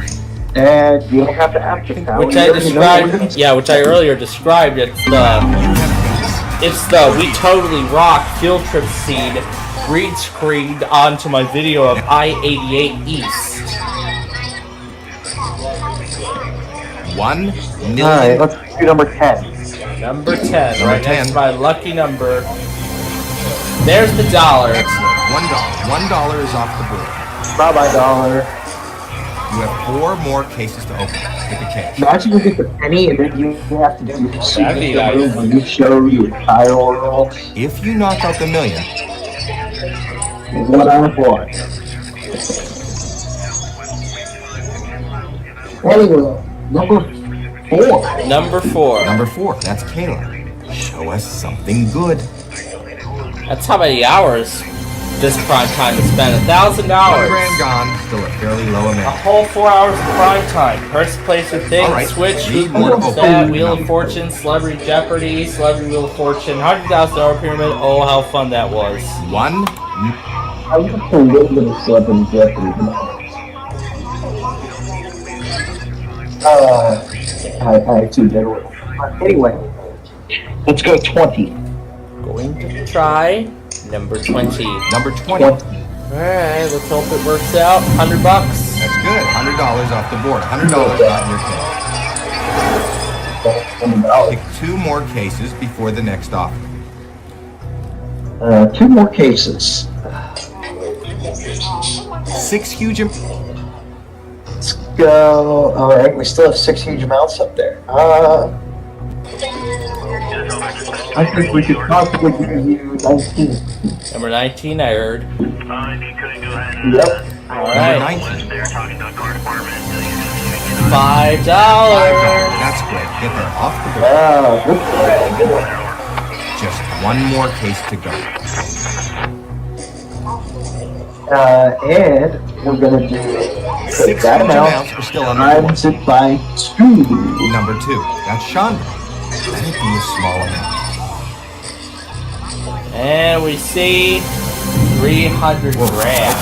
And you don't have to ask it now. Which I described, yeah, which I earlier described. It's the We Totally Rock field trip scene green screened onto my video of I-88 East. $1 million. Alright, let's do number 10. Number 10, Number right 10. next to my lucky number. There's the dollar. Excellent. $1 is off the board. Bye-bye, dollar. You have 4 more cases to open. Pick a case. Imagine you get the penny and then you have to do your That'd be nice. when you show your tile roll. If you knock out the million, What out of what? Anyway, number 4. Number 4. that's Kayla. Show us something good. That's how many hours this prime time is spent. $1,000. $1,000 gone. Still a fairly low A amount. whole 4 hours of prime time. First place of things, All right. Switch, Three Food more to Wars, open. Stat, Wheel of Fortune, Celebrity Jeopardy, Celebrity Wheel of Fortune, $100,000 pyramid. Oh, how fun that was. One. I used to live with a celebrity Jeopardy. I too did. Anyway, let's go 20. Going to try number 20. Number 20. Alright, let's hope it works out. $100. That's good. $100 off the board. $100 not in your case. Pick 2 more cases before the next offer. 2 more cases. 6 huge. Let's go. Alright, we still have 6 huge amounts up there. I think we could possibly give you 19. Number 19, I heard. Yep. Alright. Number 19. $5. That's great. Get her off the board. Good one. Just 1 more case to go. And we're gonna do 6 that huge amount amounts are still on the board. times it by 2. Number 2. That's Chandra. Let it be a small amount. And we see 300 Whoa, grand.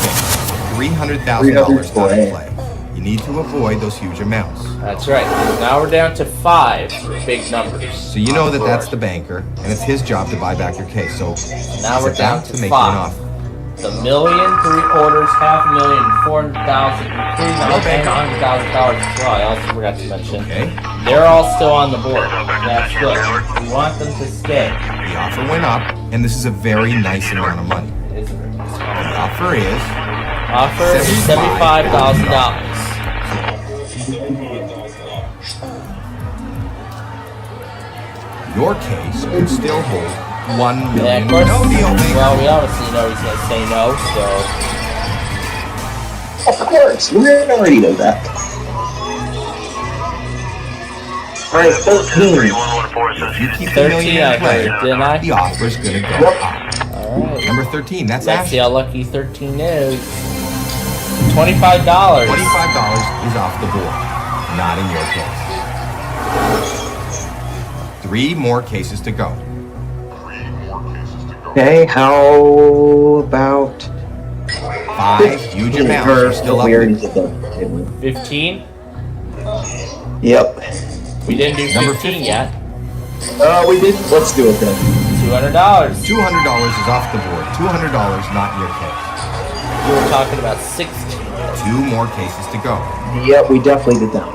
okay. $300,000 not in play. You need to avoid those huge amounts. That's right. Now we're down to 5 big numbers. So you know that that's the banker, and it's his job to buy back your case. So Now we're sit down to to make you an 5. offer. The million, 3/4, $500,000, $400,000, $300,000, $100,000 as well. I also forgot to mention. Okay. They're all still on the board. That's good. We want them to stay. The offer went up, and this is a very nice amount of money. It is a very nice one. The offer is Offer is $75,000. your case could still hold $1 Yeah, million. of course. No deal, banker. Well, we obviously know he's going to say no, so. Of course, we already know that. Alright, 13. If you keep the 13, million I in play, heard, didn't I? the offer's gonna go Yep. up. Alright. Number 13, that's Let's see Ashley. how lucky 13 is. $25. $25 is off the board. Not in your case. 3 more cases to go. Okay, how about 5 huge amounts are still up there. 15? Yep. We didn't do 15 Number 15. yet. We did. Let's do it then. $200. $200 is off the board. $200 not in your case. You were talking about 16. 2 more cases to go. Yep, we definitely did that.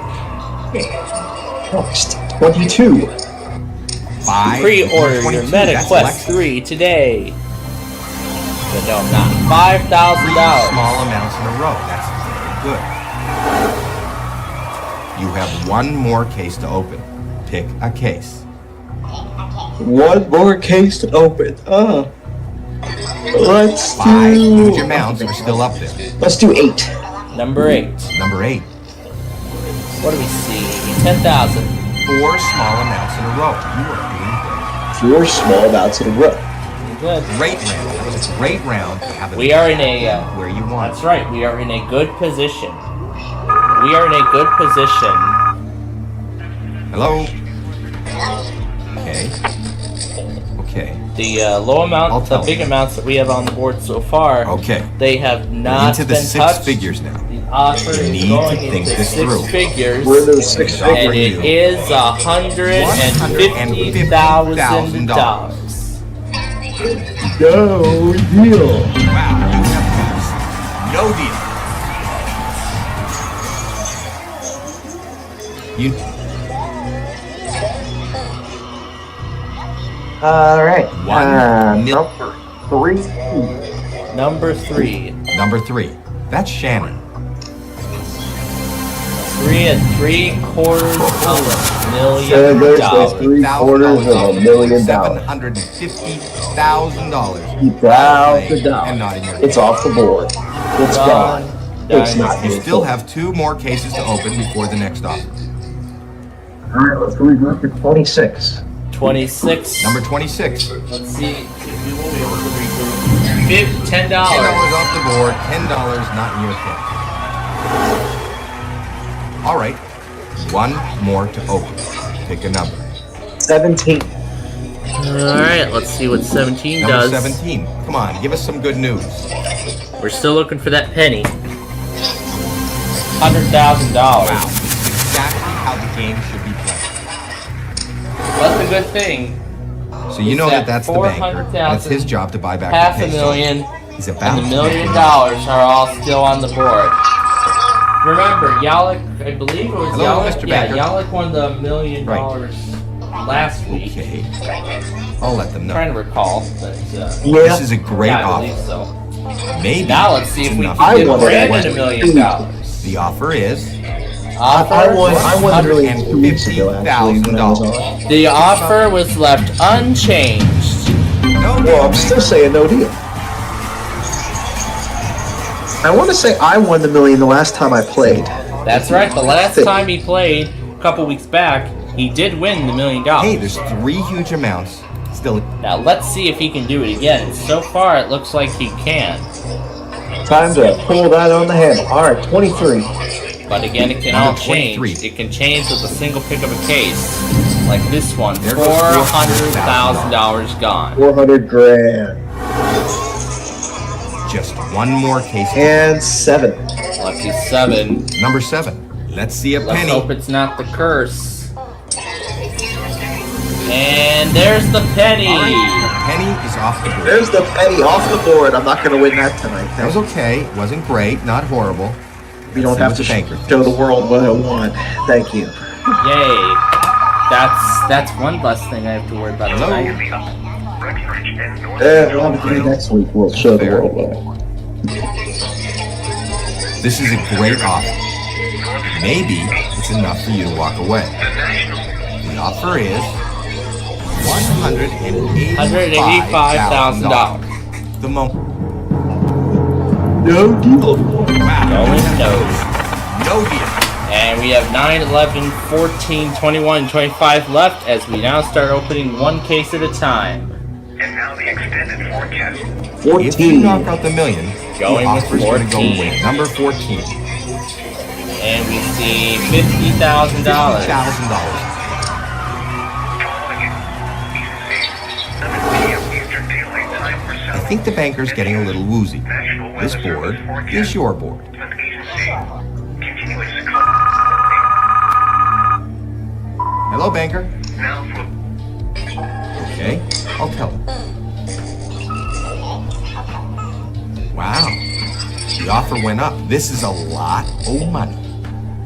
Next, 22. 5 Pre-order your 22, Meta that's Quest Alexa. 3 today. But no, I'm not. 3 $5,000. small amounts in a row. That's very good. You have 1 more case to open. Pick a case. 1 more case to open. Let's 5 huge do. amounts are still up there. Let's do 8. Number 8. Number 8. What do we see? 10,000. 4 small amounts in a row. You are doing 4 small amounts in a row. Good. great. Great round. That was a great round to have it We are in a. where you want. That's right. We are in a good position. We are in a good position. Hello? Okay. Okay. The low amount, the big amounts that we have on the board so far. Okay. They have not into the been six touched. figures now. The offer is need going to think into this six through. figures. We're in those six And figures. it is $150,000. No deal. Wow, you have lost. No deal. You. All right. Number three. Number 3. That's Shannon. 3 3/4 of $1 million. $750,000. And not in your It's off the board. It's gone. It's not. You still have 2 more cases to open before the next offer. All right, let's regroup to 26. 26. Number 26. Let's see if we will be able to regroup. $10. $10 off the board. $10 not in your account. All right. 1 more to open. Pick a number. 17. Alright, let's see what 17 Number does. 17. Come on, give us some good news. We're still looking for that penny. $100,000. Wow. This is exactly how the game should be played. That's a good thing. So you know that's the banker. And it's his job to buy back the case. $500,000 He's about and the $1 to million make are all still on the board. Remember, Yalik, I believe it was Hello, Yalik. Mr. Yeah, Banker. Yalik won the $1 million last week. Okay. I'll let them I'm know. trying to recall, but This is a great yeah, I offer. believe so. Maybe. Now let's see if we enough. can get Brandon $1 million. The offer is Offer I won really 2 weeks ago, actually, when I was on. The offer was left unchanged. no Well, I'm still saying no deal. I want to say I won the $1 million the last time I played. That's right. The last time he played, a couple weeks back, he did win the $1 million. Hey, there's 3 huge amounts still. Now let's see if he can do it again. So far, it looks like he can. Time to pull that on the handle. All right, 23. But again, it can all change. It can change with a single pick of a case. Like this one, $400,000 gone. 400 grand. Just 1 more case. And 7. Lucky 7. Number 7. Let's see a Let's penny. hope it's not the curse. And there's the penny. Penny is off the board. There's the penny off the board. I'm not going to win that tonight. That was okay. It wasn't great. Not horrible. You don't have to show the world what I want. Thank you. Yay. That's one less thing I have to worry about tonight. We'll have to do next week. We'll show the world what I want. This is a great offer. Maybe it's enough for you to walk away. The offer is $185,000. The moment. No deal. Wow. Going no. No deal. And we have 9, 11, 14, 21, and 25 left as we now start opening 1 case at a time. And now the extended forecast. 14. If you knock out the $1 million, Going the with offer's going to go 14. with number 14. And we see $50,000. $50,000. I think the banker's getting a little woozy. This board is your board. Hello, banker. Okay, I'll tell him. Wow, the offer went up. This is a lot of money.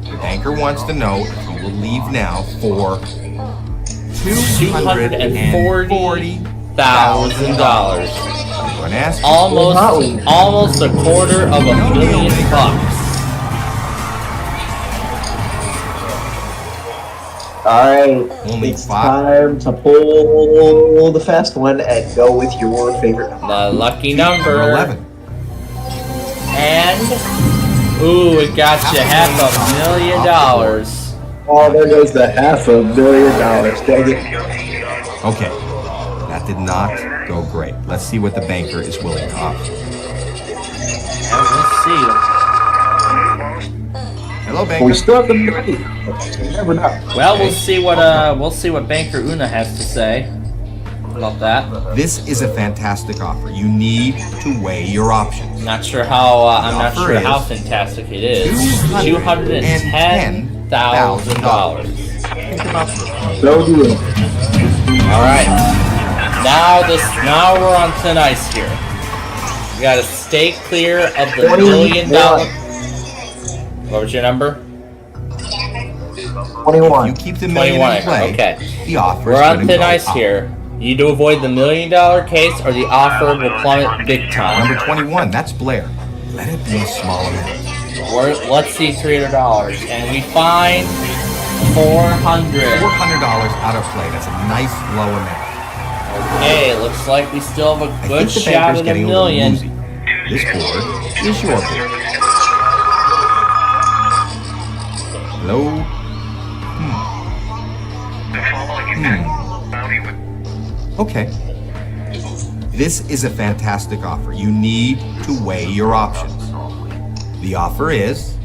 The banker wants to know if you will leave now for $240,000. I'm going to ask you. Almost $250,000. Alright, Only it's 5. time to pull the fast one and go with your favorite number. The lucky number. Number 11. And, ooh, it got you $500,000. Oh, there goes the $500,000. Dang it. Okay, that did not go great. Let's see what the banker is willing to offer. Let's see. Hello, We banker. still have the money. You never know. Well, we'll see what Banker Una has to say. about that. This is a fantastic offer. You need to weigh your options. Not sure how. I'm not sure how fantastic it is. $210,000. No deal. All right. Now we're on thin ice here. We got to stay clear of the $1 million. What was your number? 21. You keep the million in play. Okay. The offer. We're on thin ice here. You need to avoid the $1 million case, or the offer will plummet big time. Number 21. That's Blair. Let it be a small amount. Let's see $300, and we find $400. $400 out of play. That's a nice low amount. Okay, looks like we still have a I good think the shot banker's at $1 getting a million. little woozy. This board is your board. Hello? Okay. This is a fantastic offer. You need to weigh your options. The offer is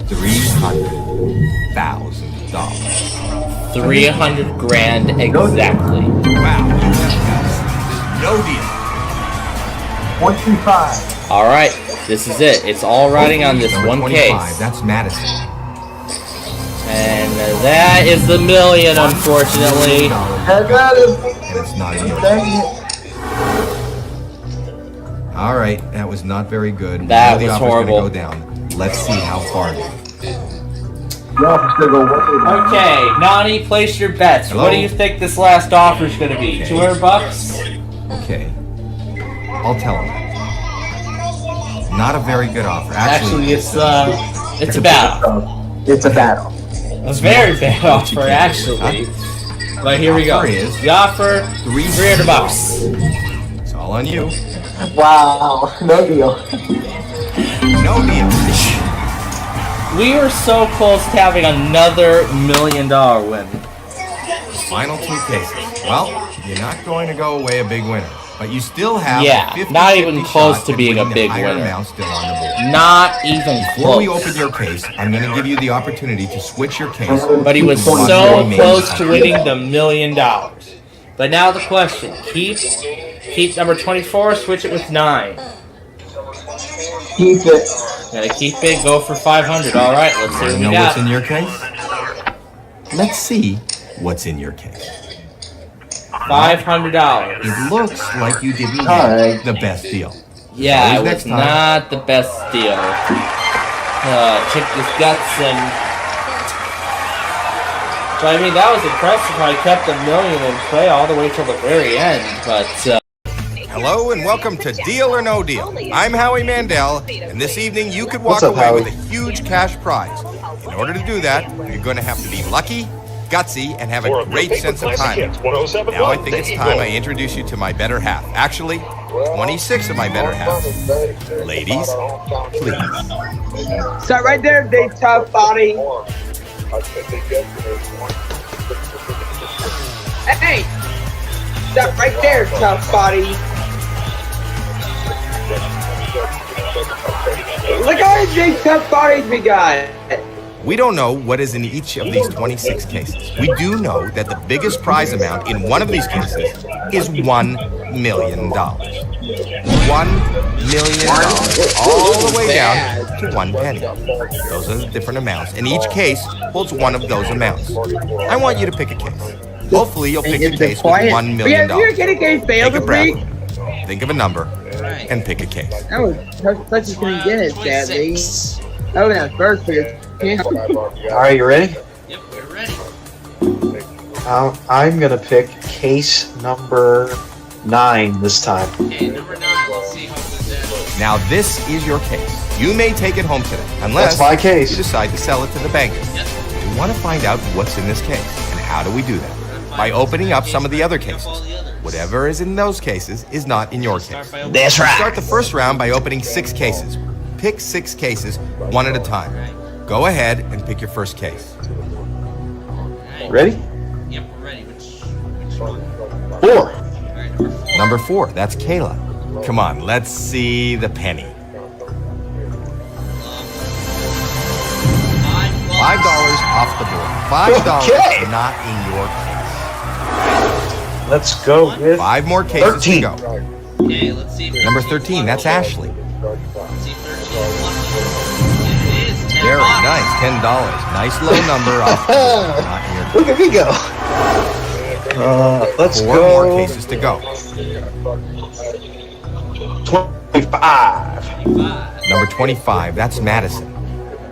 $300,000. 300 grand exactly. Wow, you have no deal. 125. All right, this is it. It's all riding on this Number one 25, case. That's Madison. And that is the million, unfortunately. I got him. And it's not in your. All right, that was not very good. That The was offer's horrible. Gonna go down. Let's see how far it goes. Okay, Nani, place your bets. Hello? What do you think this last offer is going to be? Okay. $200? Okay, I'll tell him. Not a very good offer. Actually, it's a battle. It's a battle. A very bad offer, actually. But here we go. Offer is The offer, $300. It's all on you. Wow. No deal. No deal. We were so close to having another $1 million win. Final two cases. Well, you're not going to go away a big winner, but you still have Yeah, a 50-50 not even close shot to at being a winning big the higher winner. amount still on the board. Not even Before we close. open your case, I'm going to give you the opportunity to switch your case. But he was One so remaining close to option. winning the $1 million. But now the question: keep number 24, switch it with 9. Keep it. Gotta keep it. Go for 500. All right, let's see what You we know got. what's in your case? Let's see what's in your case. $500. It looks like you didn't get Alright. the best deal. Yeah, it Always was next time. not the best deal. Check his guts and. But I mean, that was impressive how he kept $1 million in play all the way till the very end. But Hello and welcome to Deal or No Deal. I'm Howie Mandel, and this evening you could walk What's up, away Howie? with a huge cash prize. In order to do that, you're going to have to be lucky, gutsy, and have a great sense of timing. Now I think it's time I introduce you to my better half. Actually, 26 of my better half. Ladies, please. Start right there, big tough body. Hey! Stop right there, tough body. Look how many big tough bodies we got. We don't know what is in each of these 26 cases. We do know that the biggest prize amount in one of these cases is $1 million. $1 million, all the way down to 1 penny. Those are the different amounts, and each case holds one of those amounts. I want you to pick a case. Hopefully you'll pick a case with $1 million. You're getting a failed Take a this week. breath, think of a number, and pick a case. That was such a thing again, sadly. That was that first for your Alright, you ready? yep, we're ready. I'm gonna pick case number 9 this time. Okay, number 9. Let's see how good that is. Now this is your case. You may take it home today, unless That's my case. you decide to sell it to the banker. Yes. We want to find out what's in this case, and how do we do that? By opening up some of the other cases. Whatever is in those cases is not in your case. That's Start the first round by opening 6 cases. Pick 6 cases, one at a time. Go ahead and pick your first case. Ready? Yep, we're ready. Which one? 4. All right, number 4. Number 4, that's Kayla. Come on, let's see the penny. $5 off the board. $5 Okay. not in your case. Let's go with 5 more cases 13. to go. Okay, let's see. Number 13, that's Ashley. Let's see if 13 is lucky. It is $10. Very nice, $10. Nice low number off the board. Not in your Look at me go. Let's 4 go. more cases to go. 25. Number 25, that's Madison.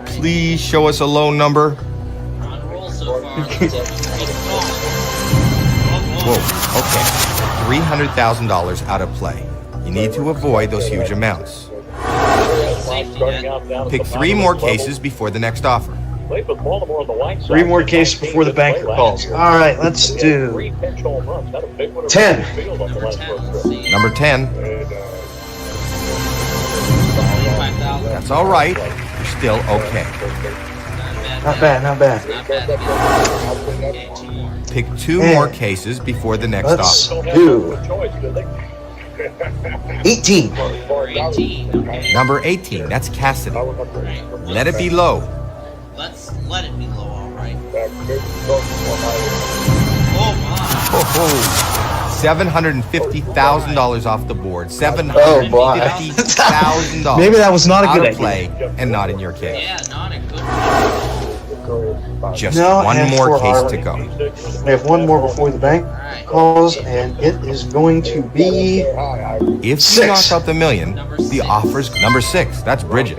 Please show us a low number. On roll so far. Let's see if we can get a call. Whoa, okay. $300,000 out of play. You need to avoid those huge amounts. Safety net. Pick 3 more cases before the next offer. 3 more cases before the banker calls. All right, let's do 10. Number 10, let's see. Number 10, 5,000. that's all right. You're still okay. Not bad, not bad. Not bad. Okay, 2 more. Pick 2 more cases before the next Let's offer. do 18. Number 18. Okay. Number 18, that's Cassidy. Let it be low. Let's let it be low, alright. Oh my. Oh, $750,000 off the board. Oh, boy. $750,000. Maybe that was not a out good of play and not in your case. Yeah, not a good one. Just No, 1 and more for case Harley. to go. We have 1 more before the bank Alright. calls, and it is going to be If you 6. knock out the million, the offer's number 6. That's Bridget.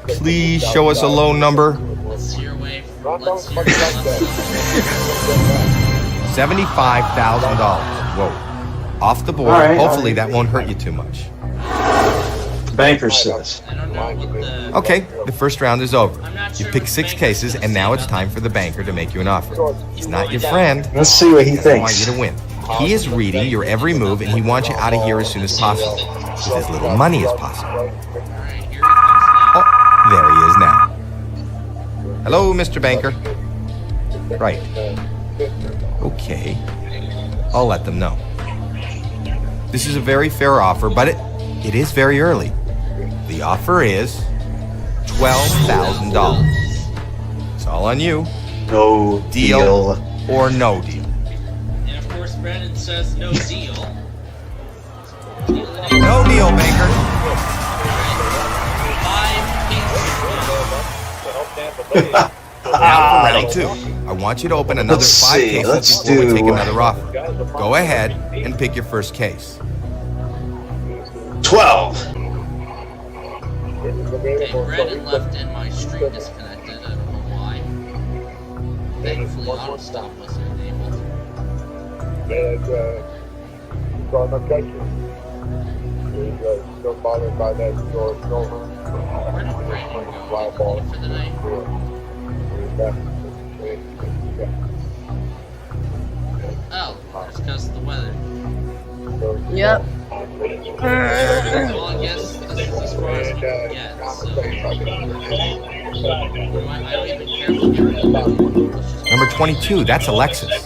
Please show us a low number. Let's see your way. Let's see your left side. $75,000. Whoa. Off the board. All right, Hopefully that won't hurt you too much. banker says. I don't know what the... Okay, the first round is over. I'm not You sure picked what 6 the cases, banker's and now gonna it's say time for the banker to make you an offer. He's not your friend. Let's see what he I want thinks. you to win. He is reading your every move, and he wants you out of here as soon as possible, with as little money as possible. Alright, here he comes now. Oh, there he is now. Hello, Mr. Banker. Right. Okay. I'll let them know. This is a very fair offer, but it is very early. The offer is $12,000. It's all on you. No Deal or no deal. And of course, Brandon says no deal. No deal, Banker. 5 cases. Now for round 2. I want you to open another Let's 5 see, cases let's before we take do- another offer. Go ahead and pick your first case. 12. Okay, Brandon left and my stream disconnected. I don't know why. Thankfully, auto stop was enabled. Where did Brandon go? For the night? Oh, it's because of the weather. Yep. Well, I guess this is as far as we can get, so... I don't even care if we get rid of it. Let's just... Number 22, that's Alexis. Did you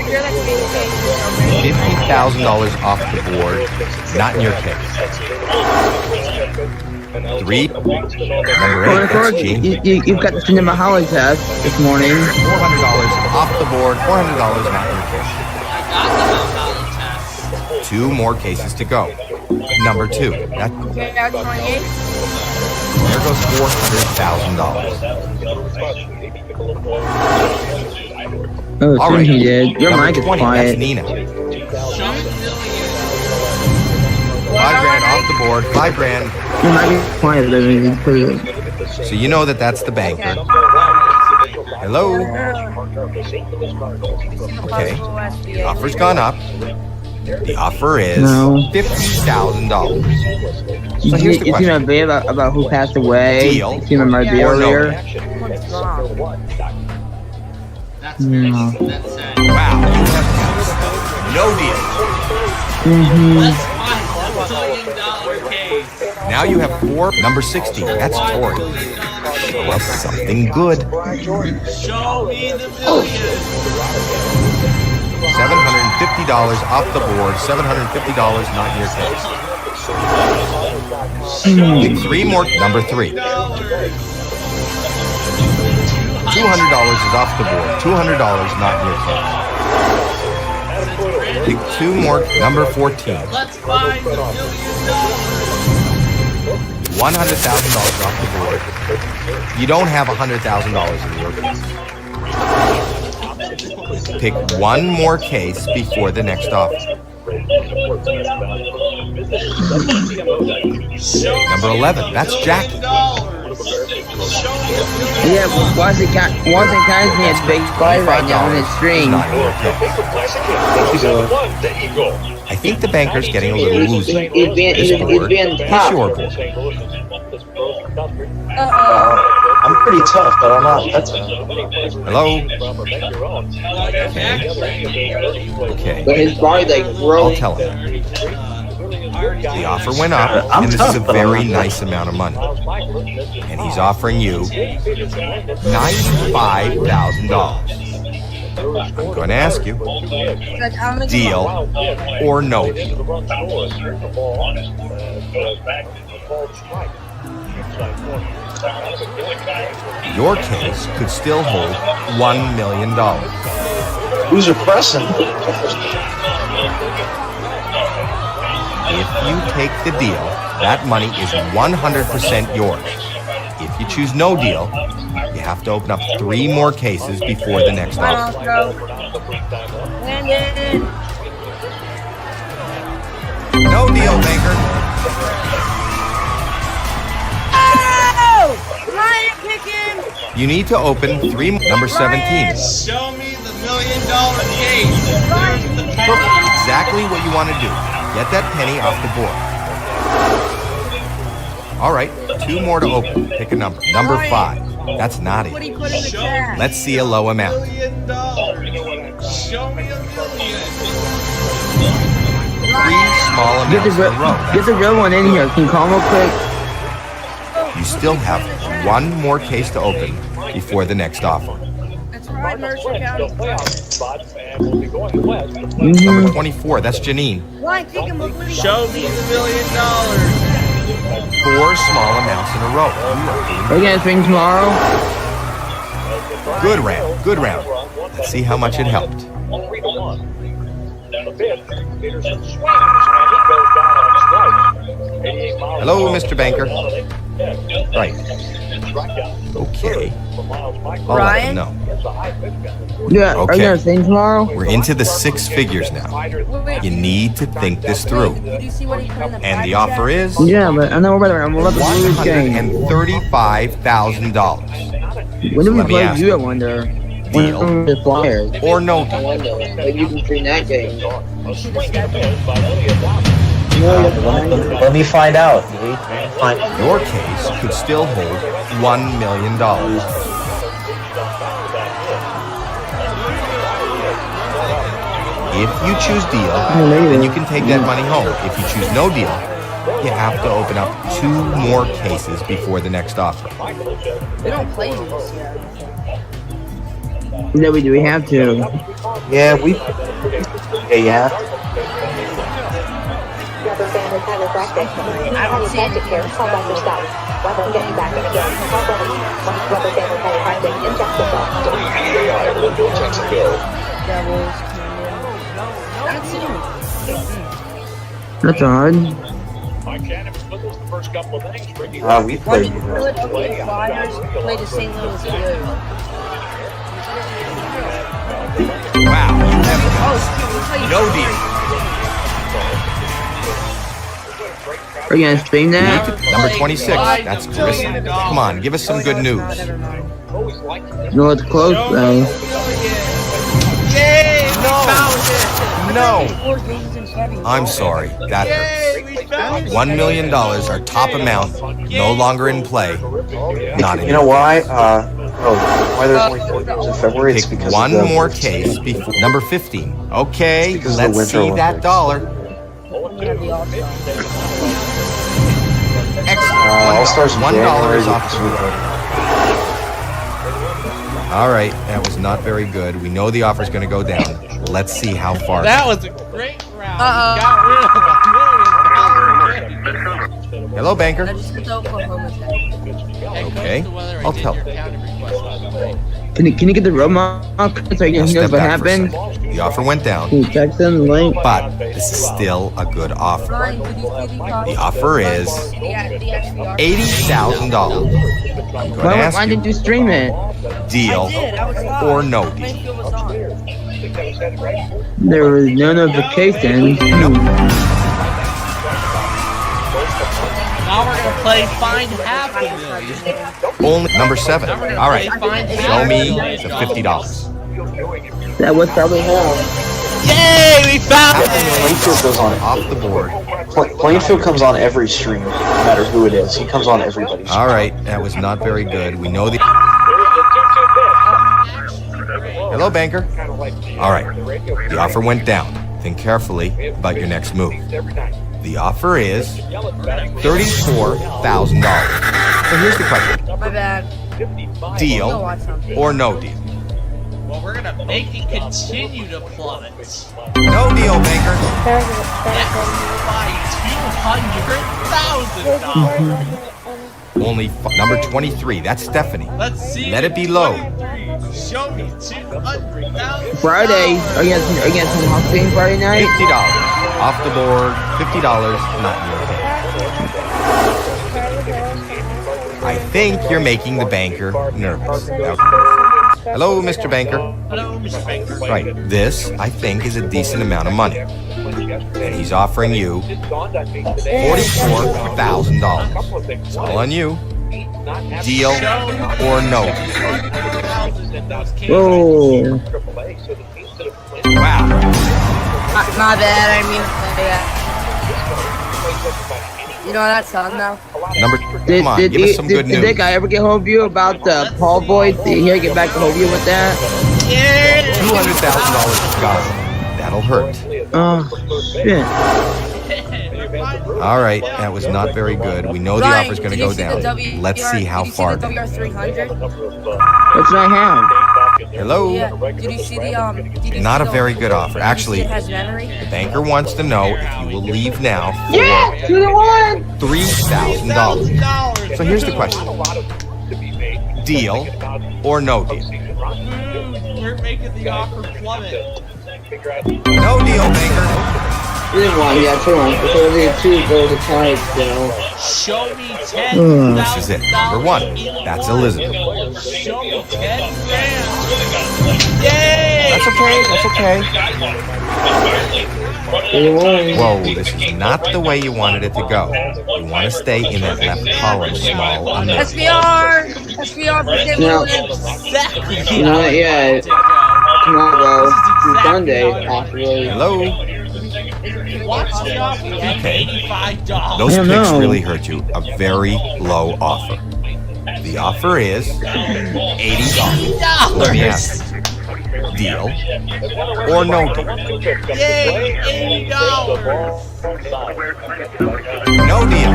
hear that communication? $50,000 off the board, not in your case. 3, number 8, that's Jean. You've got the Cinema Holly test this morning. $400 off the board, $400 not in your case. I got the Mount Holly test. 2 more cases to go. Number 2, that, Okay, now 28. there goes $400,000. Oh, All soon right, he did. Your number mic is 20, quiet. that's Nina. $1 million. $5,000 off the board, $5,000. Your mic is quiet, please. So you know that's the banker. Hello? Okay, the offer's gone up. The offer is No. $50,000. You So here's the seen question. my video about who passed away? Deal You seen my video or no? earlier? What's wrong? That's No. that's sad. Wow. No deal. Let's find $1 million case. Now you have 4. Number 16. That's Tori. Show us something good. Show me the million. $750 off the board. $750 not in your case. Pick 3 more. Number 3. $200 is off the board. $200 not in your case. Pick 2 more. Number 14. Let's find $1 million. $100,000 off the board. You don't have $100,000 in your account. Pick 1 more case before the next offer. Number 11. That's Jackie. Yeah, but wasn't kind of me a big spy right now on his string. I think the banker's getting a little woozy. He's being This board is tough. your board. I'm pretty tough, but I'm not that tough. Hello? Okay. But his body like I'll growing. tell him. The offer went up, I'm and this tough, is a but I'm very not nice amount of money. And he's offering you $95,000. I'm going to ask you, deal or no deal? Your case could still hold $1 million. Who's repressing? If you take the deal, that money is 100% yours. If you choose no deal, you have to open up 3 more cases before the next offer. No deal, banker. You need to open 3. Number 17. Show me the $1 million case. Exactly what you want to do. Get that penny off the board. All right, 2 more to open. Pick a number. Number 5. That's not it. Let's see a low amount. $1 million. Show me $1 million. 3 small amounts in a row. Get the real one in here. Can you call him real quick? You still have 1 more case to open before the next offer. That's right, Mercer County. Number 24. That's Janine. Show me the $1 million. 4 small amounts in a row. Are you gonna swing tomorrow? Good round. Good round. Let's see how much it helped. Hello, Mr. Banker. Right. Okay. I'll let them know. Yeah. Are you Okay. gonna swing tomorrow? We're into the 6 figures now. You need to think this through. And the offer is Yeah, but I'm not worried about it. I'm about to do this game. $135,000. When do we Let me play ask you, you. I wonder? Deal When the Flyers. or no deal? Like you can train that game. Let me find out. Your case could still hold $1 million. If you choose deal, then you can take that money home. If you choose no deal, you have to open up 2 more cases before the next offer. We don't play these yet. No, we do. We have to. Yeah, you have to. Rubber band is chiropractic. I don't see any. Care. Call Dr. Scott. Why don't get you back in again? Call Rubber band is chiropractic. Inject yourself. Devils. I don't see any. That's odd. We played. Philadelphia Flyers play the St. Louis Blues. Wow, you have no deal. Are you gonna stream that? Number 26, that's Chris. Come on, give us some good news. No, it's close though. Yay! No. I'm sorry, that hurts. $1 million, our top amount, no longer in play. Not You know anymore. why? Why there's only 4 games in February? It's Pick because 1 of the more case before number 15. Okay, Because of the let's Winter see that Olympics. dollar. Excellent. All-Stars in $1 January. is off the board. All right, that was not very good. We know the offer's going to go down. Let's see how far. That was a great round. Got rid of $1 million. Hello, banker. I just get the Oklahoma thing. Okay, I'll tell her. Can you get the road mark so he knows what happened? The offer went down, Can you text him the link? but this is still a good offer. The offer is $80,000. Why didn't you stream it? Deal or no deal? There was no notification. Now we're gonna play Find Half a Million. Only number 7. All right, show me the $50. That was probably hell. Yay! We found it! Plainfield goes on Off the board. Plainfield comes on every stream, no matter who it is. He comes on everybody's. All right, that was not very good. We know the. Hello, banker. All right, the offer went down. Think carefully about your next move. The offer is $34,000. So here's the question. My bad. Deal or no deal? Well, we're gonna make it continue to plummet. No deal, banker. By $200,000. Only number 23. That's Stephanie. Let's see. Let it be low. Show me $200,000. Friday. Against Hawking Friday night. $50 off the board. $50 not in your hand. I think you're making the banker nervous. Hello, Mr. Banker. Hello, Mr. Banker. Right. This, I think, is a decent amount of money. And he's offering you $44,000. It's all on you. Deal or no deal? Oh. Wow. My bad, I mean, yeah. You know that song now? Come on, give us some good news. Did that guy ever get hold of you about the Paul Boyd? Did he get back to hold you with that? $200,000 is gone. That'll hurt. Oh, shit. All right, that was not very good. We know the offer's going to go down. Let's see how far. Did you see the WR300? What should I have? Hello? Yeah. Did you see the Not a very good offer. Actually, it has memory? the banker wants to know if you will leave now for $3,000. So here's the question. Deal or no deal? We're making the offer plummet. No deal, banker. You didn't want, yeah, turn on. It's only 2 gold to type, Show me $10,000. This is it. Number 1. That's Elizabeth. Show me $10,000. Yay! That's okay. Whoa, this is not the way you wanted it to go. You want to stay in that left column, small. SPR, forgive me. Exactly. Not yet. Tomorrow, Sunday, possibly. Hello? Watch the offer. Okay. $85. Those picks really hurt you. A very low offer. The offer is $80. Let me ask. Deal or no deal? Yay! $80. No deal.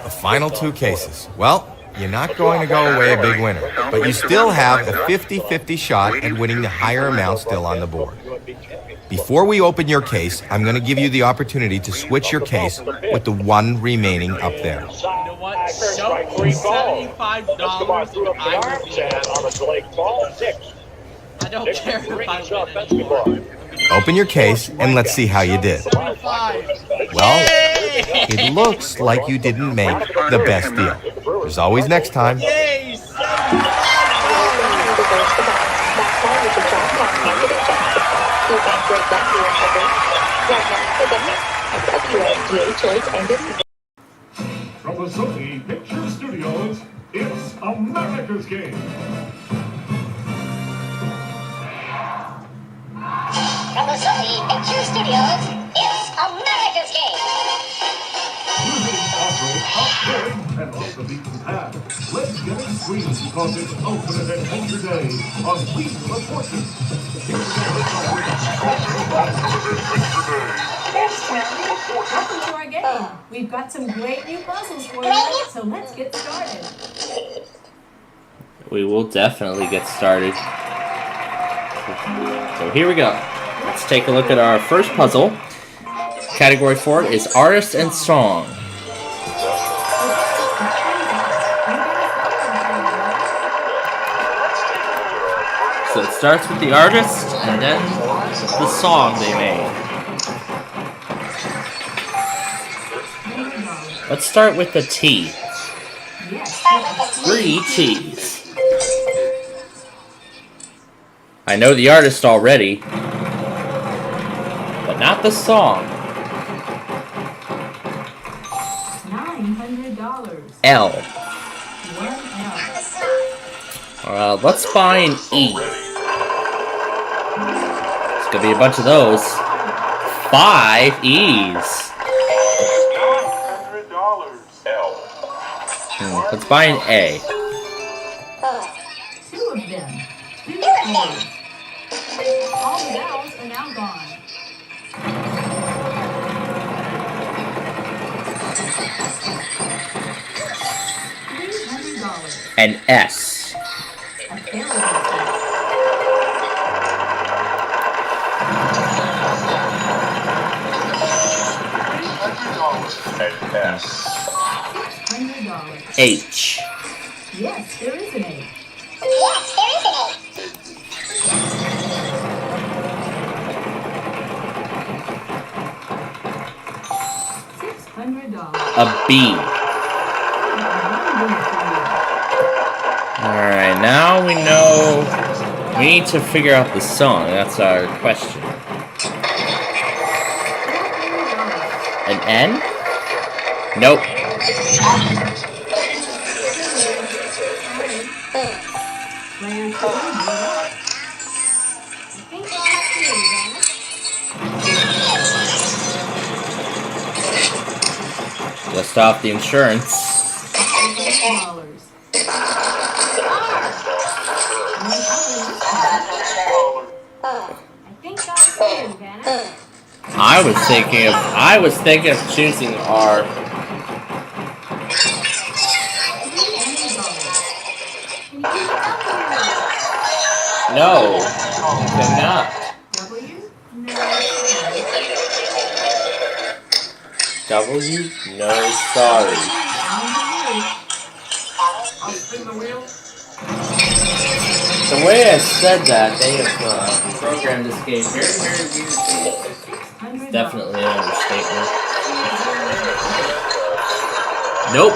The final 2 cases. Well, you're not going to go away a big winner, but you still have a 50-50 shot at winning the higher amount still on the board. Before we open your case, I'm going to give you the opportunity to switch your case with the one remaining up there. You know what? Show me $75. I will be happy. I don't care if I win. Open your case and let's see how you did. Well, it looks like you didn't make the best deal. There's always next time. Yay! From the Sony Picture Studios, it's America's Game. From the Sony Picture Studios, it's America's Game. Using off-road, off-grid, and off the beaten path. Let's get it screened because it's Ultimate Adventure Day on Wheel of Fortune. Welcome to our game. We've got some great new puzzles for you, so let's get started. We will definitely get started. So here we go. Let's take a look at our first puzzle. Category for it is Artist and Song. So it starts with the artist and then the song they made. Let's start with the T. 3 T's. I know the artist already, but not the song. $900. L. 1 L. Let's buy an E. It's gonna be a bunch of those. 5 E's. Let's buy an A. 2 of them. 2 A's. All the vowels are now gone. $300. An S. A failure. $600. H. Yes, there is an H. Yes, there is an H. $600. A B. Alright, now we know we need to figure out the song. That's our question. An N? Nope. Just off the insurance. I was thinking of choosing our. No, cannot. W? No, sorry. The way I said that, they have programmed this game very, very weirdly. It's definitely an understatement. Nope.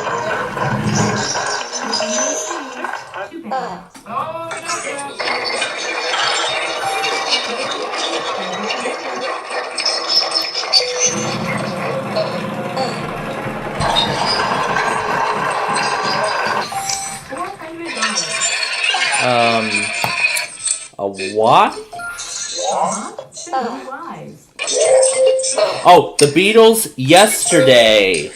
A what? Oh, the Beatles Yesterday.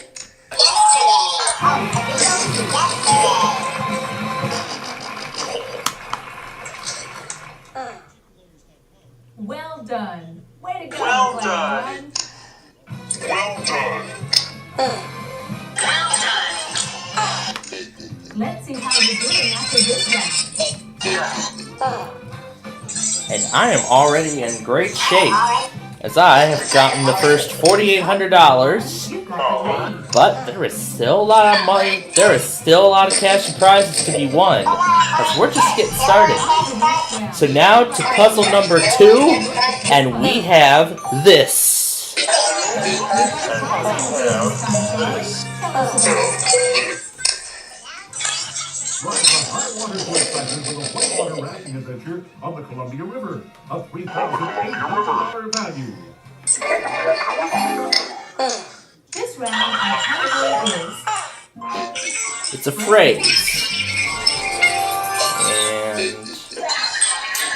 Well done. Way to go. Well done. Well done. Let's see how you're doing after this round. And I am already in great shape, as I have gotten the first $4,800. But there is still a lot of money. There is still a lot of cash and prizes to be won, as we're just getting started. So now to puzzle number 2, and we have this. Ride the high water sled cycle for the whitewater rafting adventure on the Columbia River. A $3,800 value. This round, our category is... It's a phrase. And...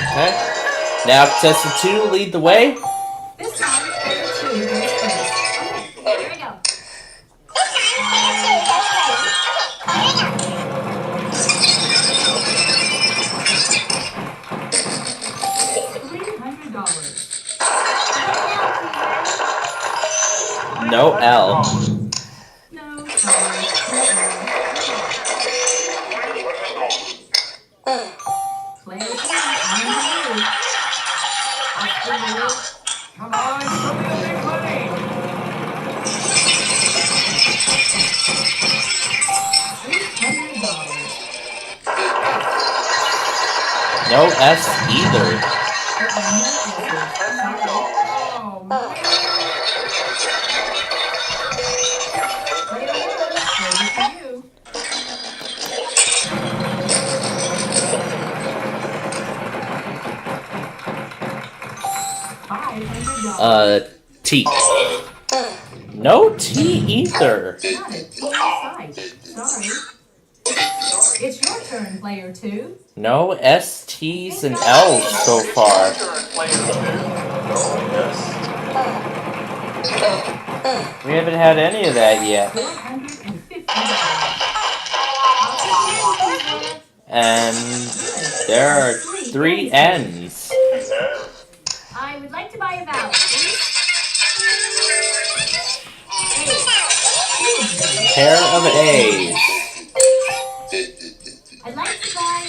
okay. Now contestant 2, lead the way. This time, number 2 goes first. Okay, here we go. No L. No. Come on, show me the big money. No S either. T. No T either. Sorry. It's your turn, player 2. No S, T's, and L's so far. We haven't had any of that yet. And there are 3 N's. I would like to buy a vowel, please. Pair of A's. I'd like to buy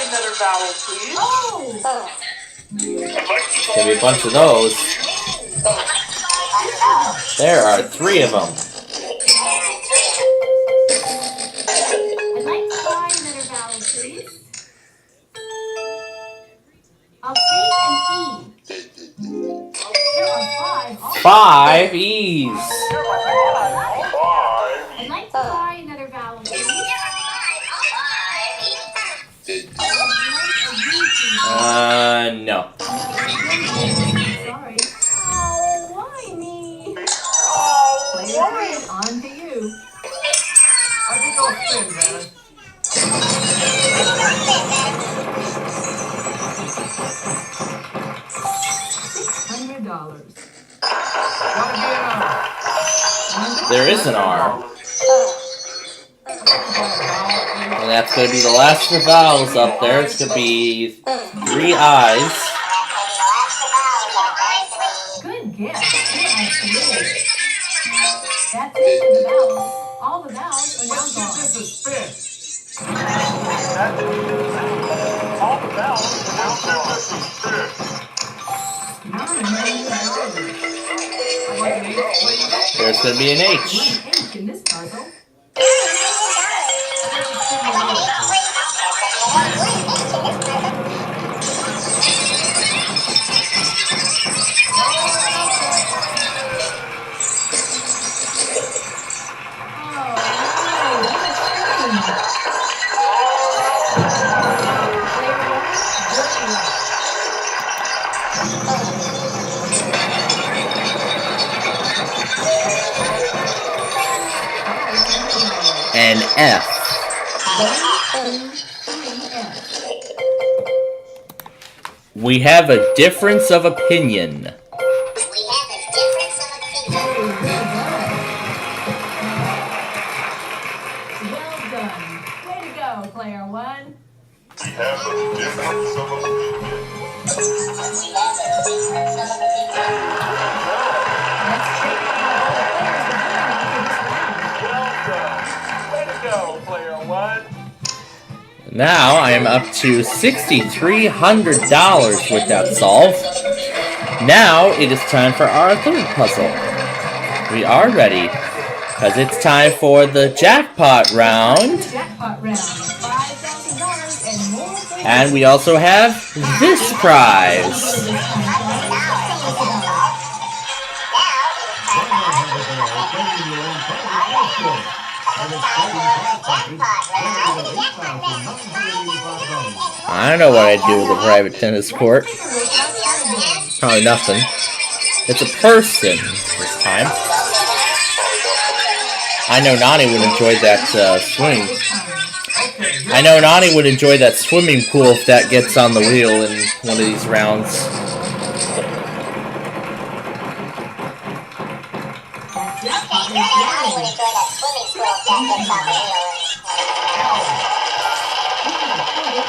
another vowel, please. Oh! Gonna be a bunch of those. There are 3 of them. I'd like to buy another vowel, please. I'll take an E. There are 5. 5 E's. I'd like to buy another vowel, please. No. Sorry. Oh, why me? Player 3, on to you. I think I'll spin, man. $600. There is an R. And that's going to be the last of the vowels up there. It's going to be 3 I's. Good guess. That's it for the vowels. All the vowels are now Let's give gone. this a spin. All the vowels are now gone. There's going to be an H. H in this puzzle. And F. We have a difference of opinion. Well done. Way to go, player 1. We have a difference of opinion. Now I am up to $6,300 with that solve. Now it is time for our third puzzle. We are ready, because it's time for the jackpot round. Jackpot round. $5,000 and more. And we also have this prize. I don't know what I'd do with a private tennis court. Probably nothing. It's a person this time. I know Nani would enjoy that swing. I know Nani would enjoy that swimming pool if that gets on the wheel in one of these rounds.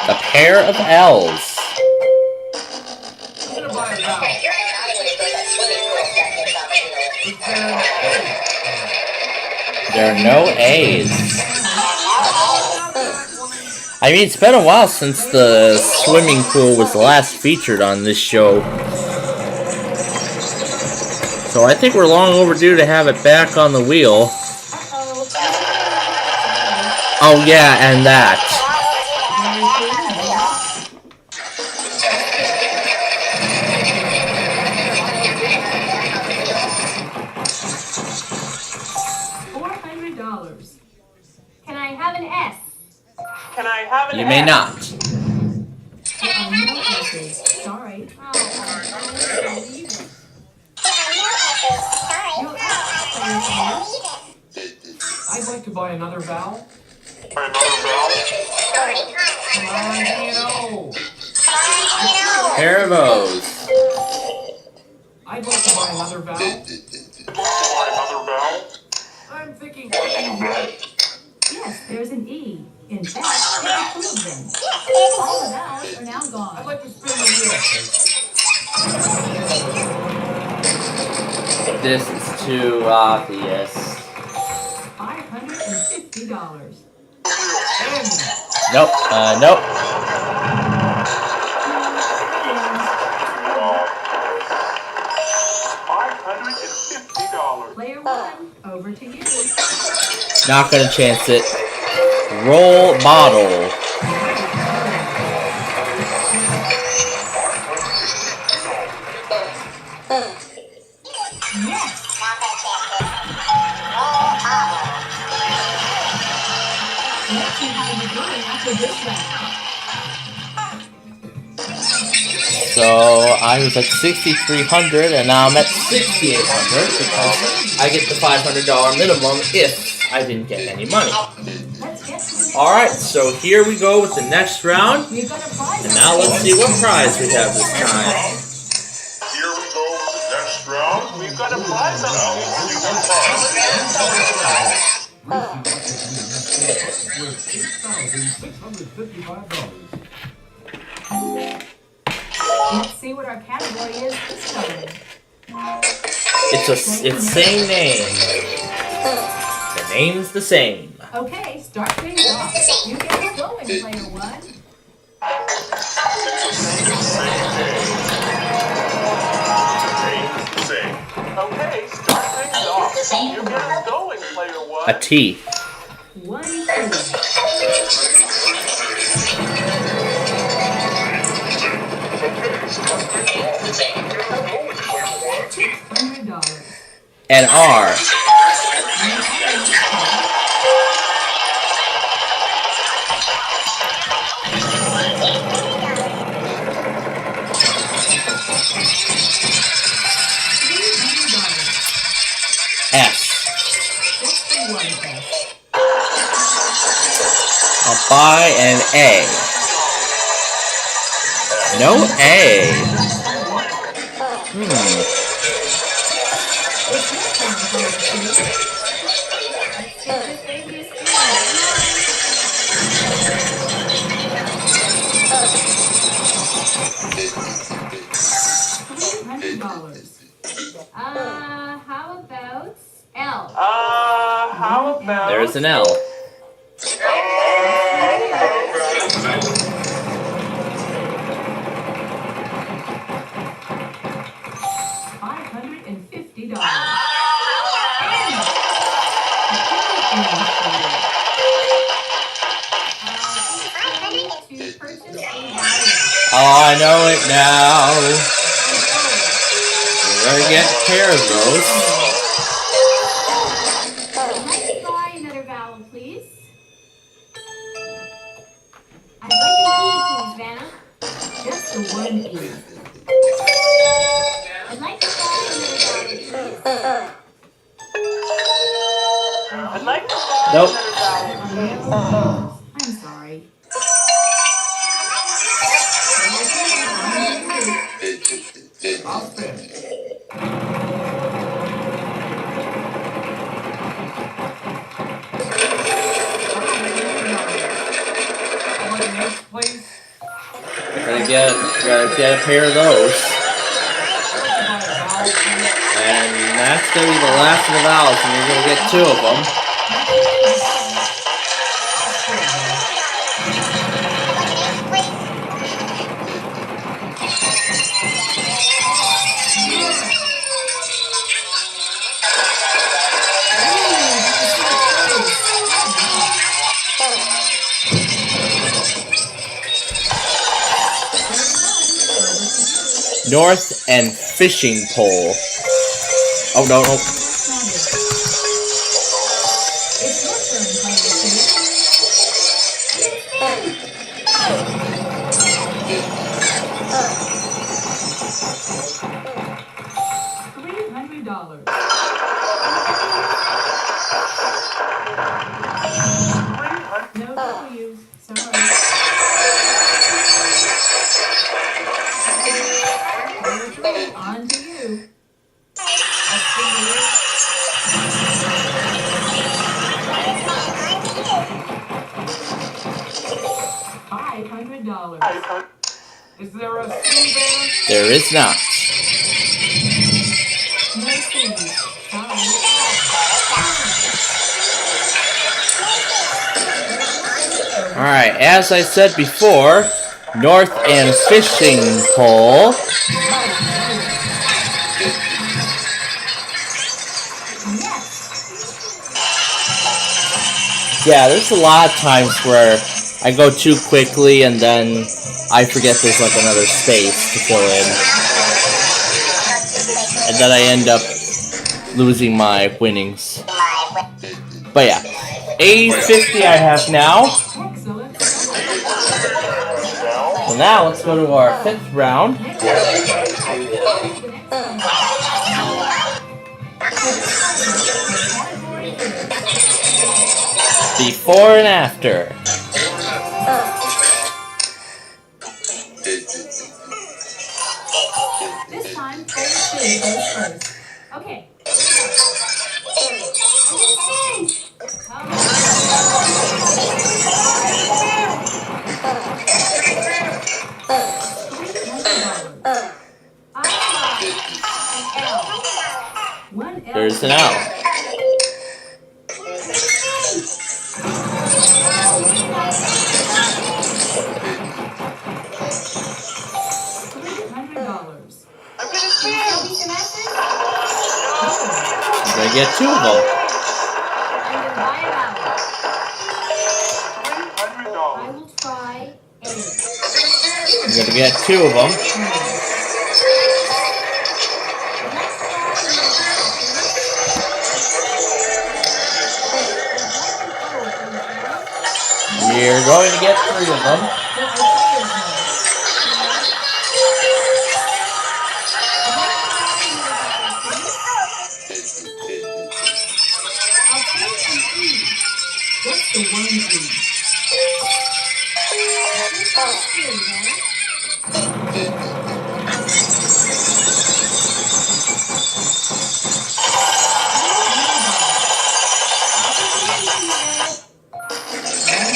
A pair of L's. There are no A's. I mean, it's been a while since the swimming pool was last featured on this show. So I think we're long overdue to have it back on the wheel. Oh yeah, and that. have an S? Can I have an You may S? not. There are no S's. Sorry. Oh, leave it. You'll ask for your I'd like to buy another vowel. Come on, Gino. Pair of O's. I'd like to buy another vowel. I'm thinking E. Yes, there's an E. In fact, there are 2 of them. All the vowels are now gone. I'd like to spin the wheel. This is too obvious. $550. Nope. Nope. $550. Player 1, over to you. Not gonna chance it. Role model. Let's see how you're doing after this round. So I was at 6,300 and now I'm at 6,800 because I get the $500 minimum if I didn't get any money. Alright, so here we go with the next round. And now let's see what prize we have this time. Here we go with the next round. We've got a prize. $655. Let's see what our category is this time. It's same name. The name's the same. Okay, start things off. You get it going, player 1. Okay, start things off. You get it going, player 1. A T. 1, 2. $600. An R. S. I'll buy an A. No A. How about L? How about... There's an L. $550. Oh, I know it now. We're gonna get a pair of those. Let's try another vowel, please. I'd like an E, please, Vanna. Just the one E. I'd like to try another vowel, please. I'd like to buy Nope. another vowel. I'm sorry. I'll spin. Gotta get a pair of those. And that's gonna be the last of the vowels, and you're gonna get 2 of them. North and fishing pole. Oh no, no. It's your turn, player 2. for you. Sorry. On to you. $500. Is there a C there? There is not. No C. Sorry. Alright, as I said before, North and Fishing Pole. Yeah, there's a lot of times where I go too quickly and then I forget there's like another space to fill in. And then I end up losing my winnings. But yeah, $8.50 I have now. So now let's go to our 5th round. Before and after. This time, Tennessee goes first. Okay. There's an L. I'm gonna get 2 of them. I will try I'm gonna get 2 of them. You're going to get 3 of them. What's the one thing?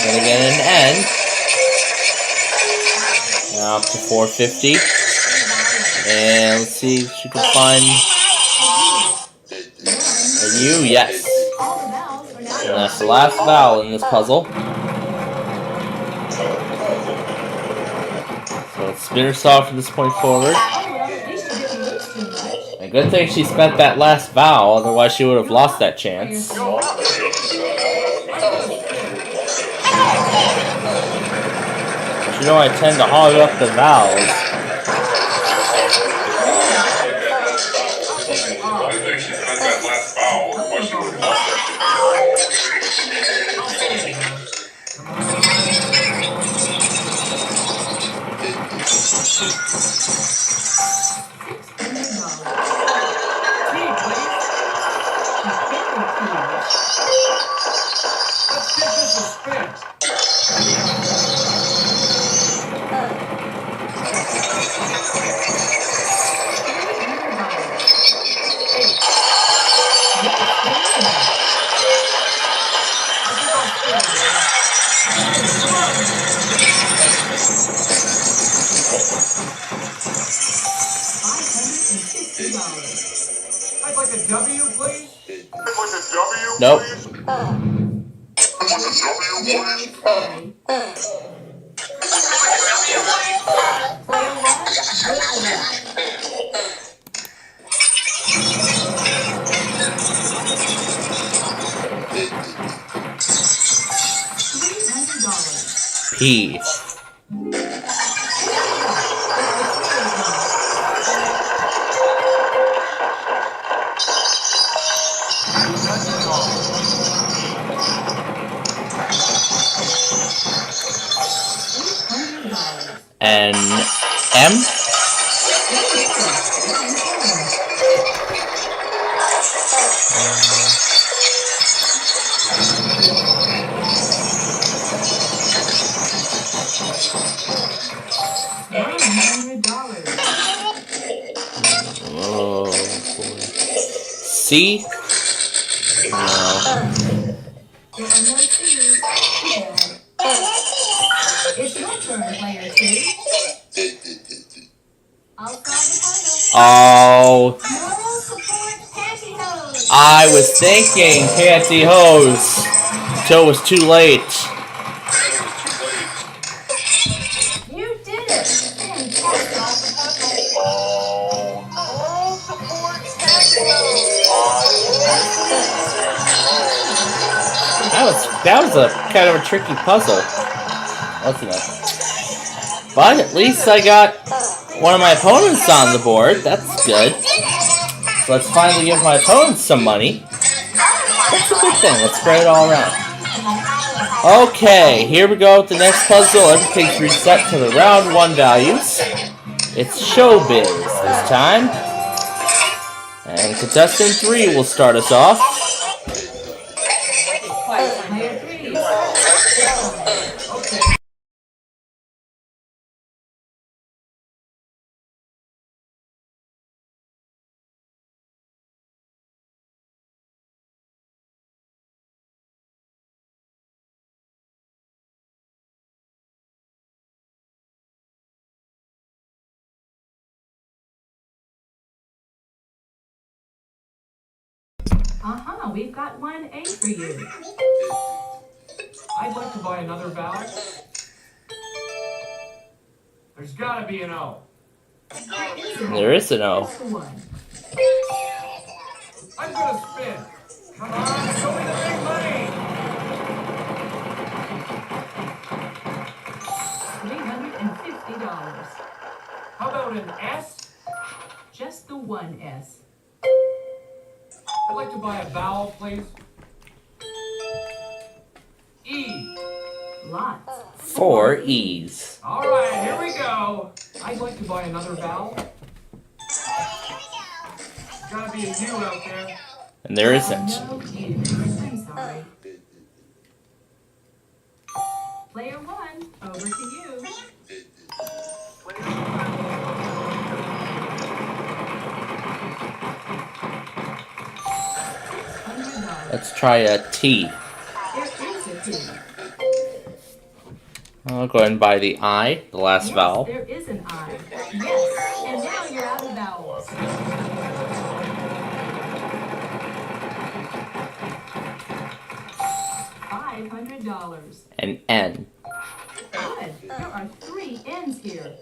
Gonna get an N. Now up to 450. And let's see if she can find a U. Yes. And that's the last vowel in this puzzle. So let's spin herself from this point forward. A good thing she spent that last vowel, otherwise she would have lost that chance. You know I tend to hog up the vowels. I think she spent that last vowel, otherwise she would have lost that. I'd like a W, please. I'd like a W, Nope. I'd like a W, please. P. And M. Oh, boy. C? No. There are no C's. It's your turn, player 2. I'll start the puzzle. Oh. Moral support pantyhose. I was thinking pantyhose until it was too late. You did it. Fantastic. Moral support pantyhose. That was a kind of a tricky puzzle, wasn't it? But at least I got one of my opponents on the board. That's good. So let's finally give my opponents some money. That's a good thing. Let's spread it all around. Okay, here we go with the next puzzle. Everything's reset to the round 1 values. It's Showbiz this time. And contestant 3 will start us off. We've got 1A for you. I'd like to buy another valve. There's gotta be an O. There is an O. I'm gonna spin. Come on, show me the big money. $350. How about an S? Just the one S. I'd like to buy a vowel, please. E. Lots. 4 E's. All right, here we go. I'd like to buy another vowel. Gotta be a U out there. And there isn't. No U. I'm sorry. Player 1, over to you. Let's try a T. There is a T. I'll go ahead and buy the I, the last vowel. There is an I. Yes, and now you're out of vowels. $500. An N. Good. There are 3 N's here.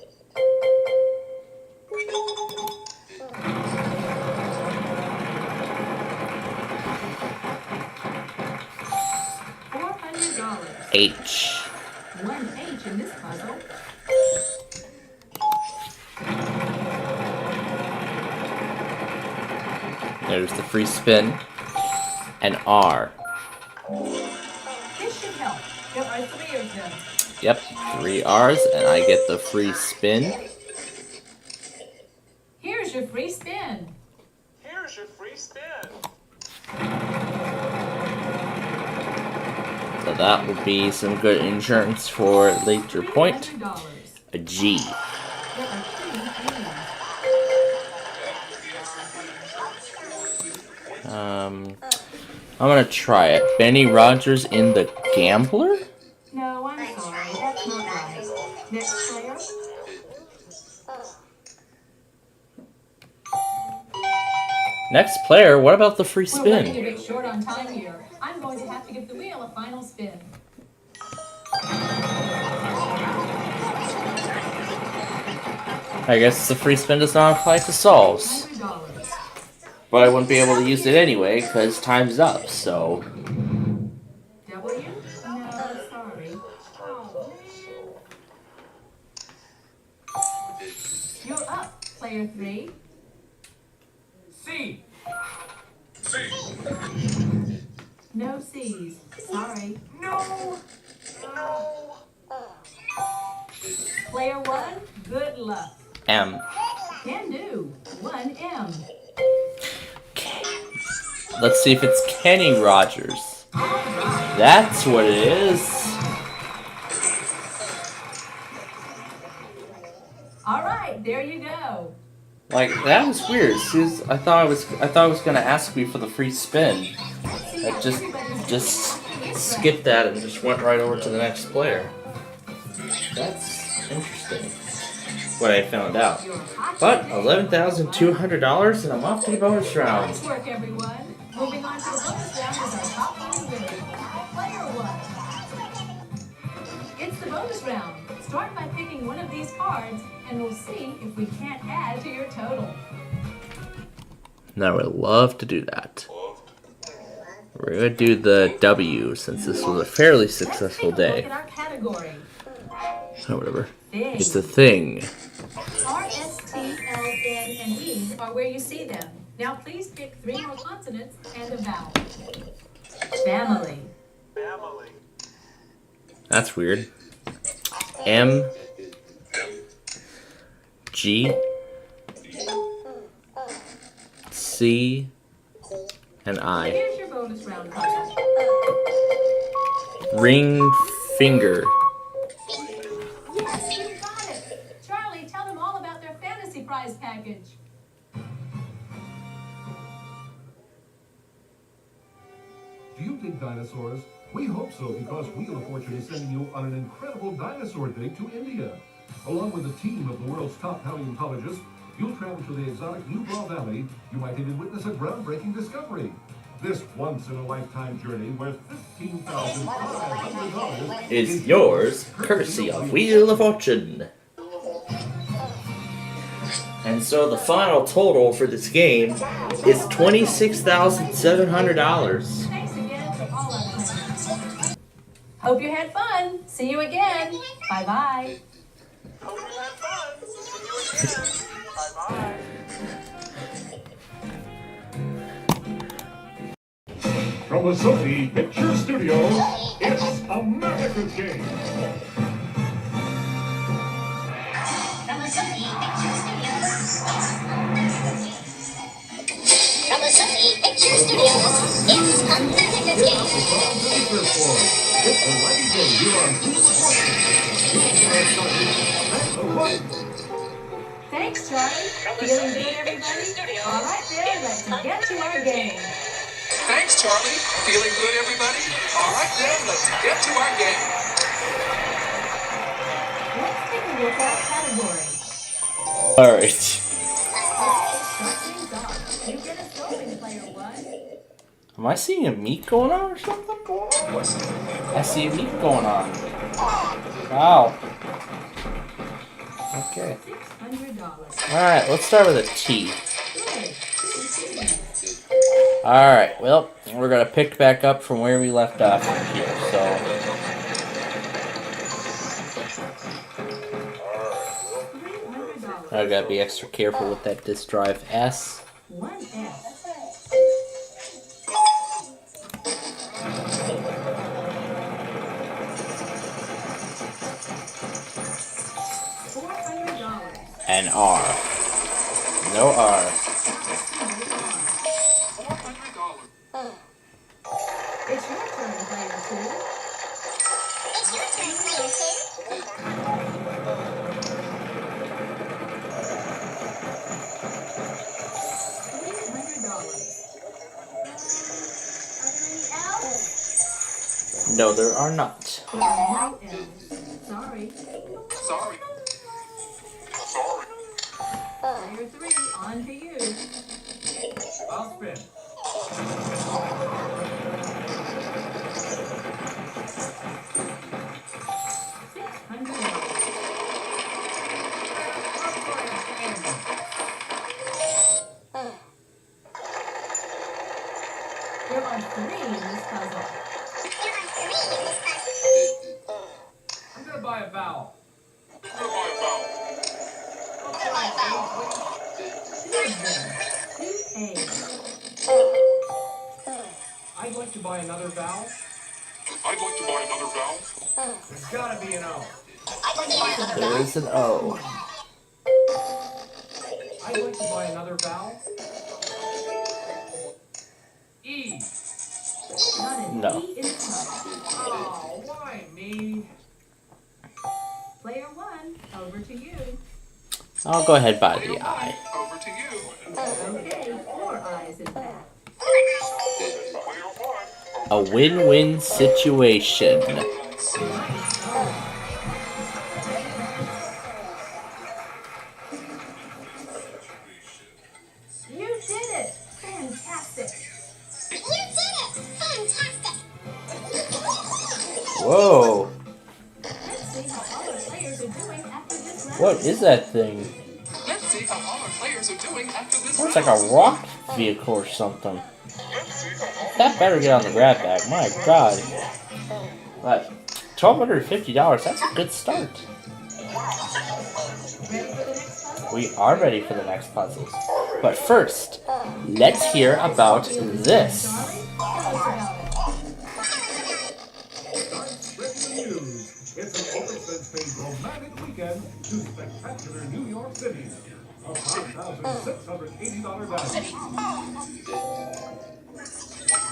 $400. H. 1 H in this puzzle. There's the free spin. An R. This should help. There are 3 of them. Yep, 3 R's, and I get the free spin. Here's your free spin. Here's your free spin. So that will be some good insurance for a later point. $300. A G. There are 3 E's. I'm gonna try it. Benny Rogers in The Gambler? No, I'm sorry. That's not right. Next player. Next player, what about the free We're running a spin? bit short on time here. I'm going to have to give the wheel a final spin. I guess the free spin does not apply to solves. $100. But I wouldn't be able to use it anyway, because time's up, so... W? No, sorry. You're up, player 3. C. C. No C's. Sorry. No. Player 1, good luck. M. Can do. 1 M. Let's see if it's Kenny Rogers. That's what it is. There you go. Like, that was weird. I thought it was gonna ask me for the free spin. I just skipped that and just went right over to the next player. That's interesting. What I found out. But $11,200 and I'm off to the bonus round. Nice work, everyone. Moving on to the bonus round is our top phone winner, player one. It's the bonus round. Start by picking one of these cards, and we'll see if we can't add to your total. Now I would love to do that. We're gonna do the W since this was a fairly successful day. Look at our category. Oh, whatever. Thing. It's a thing. R, S, T, L, N, and E are where you see them. Now please pick 3 more consonants and a vowel. Family. That's weird. M, G, C, and I. Here's your bonus round puzzle. Ring finger. Yes, you got it. Charlie, tell them all about their fantasy prize package. Do you dig dinosaurs? We hope so, because Wheel of Fortune is sending you on an incredible dinosaur dig to India. Along with a team of the world's top paleontologists, you'll travel to the exotic Nubra Valley. You might even witness a groundbreaking discovery. This once-in-a-lifetime journey worth $15,500 Is yours, courtesy of Wheel of Fortune. And so the final total for this game is $26,700. Thanks again to all our players. Hope you had fun. See you again. Bye-bye. Hope you had fun. See you again. Bye-bye. From the Sony Picture Studios, it's America's Game. From the Sony Picture Studios, it's America's Game. It's the right game here on Thanks, Charlie. Feeling good, everybody? All right, then, let's get to our game. Thanks, Charlie. Feeling good, everybody? All right, then, let's get to our game. Let's take a look at our category. Alright. You get us going, player one. Am I seeing a meet going on or something? I see a meet going on. Wow. Okay. $600. Alright, let's start with a T. Alright, well, we're gonna pick back up from where we left off here, so. I gotta be extra careful with that disk drive S. 1S. And R. No R. It's your turn, player two. It's your turn, player two. $300. No, there are not. No L's. Sorry. Sorry. Player three, on to you. I'll spin. There are 3 in this puzzle. I'm gonna buy a vowel. I'd like to buy another vowel. There's gotta be an O. There is an O. I'd like to buy another vowel. E. No. Oh, why me? Player one, over to you. I'll go ahead and buy the eye. Over to you. Okay, 4 eyes in that. A win-win situation. You did it! Fantastic! You did it! Fantastic! Whoa. Let's see how all our players are doing after this round. What is that thing? Let's see how all our players are doing after this Looks like a rock vehicle or something. That better get on the grab bag. My God. But $1,250, that's a good start. We are ready for the next puzzles. But first, let's hear about this. Breaking news. It's an all-expense-paid romantic weekend to spectacular New York City. A $5,680 value.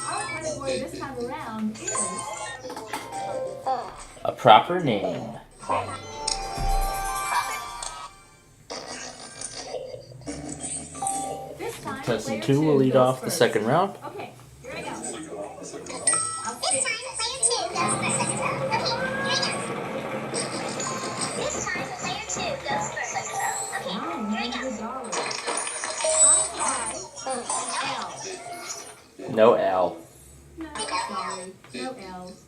Our category this time around is A proper name. this time. Contestant player 2 will lead goes off the first. second round. Okay, here I go. I'll This spin. time, player 2 goes first. Okay, here we go. This time, player 2 goes first. Okay, here we go. $900. No L. No, sorry. No L's.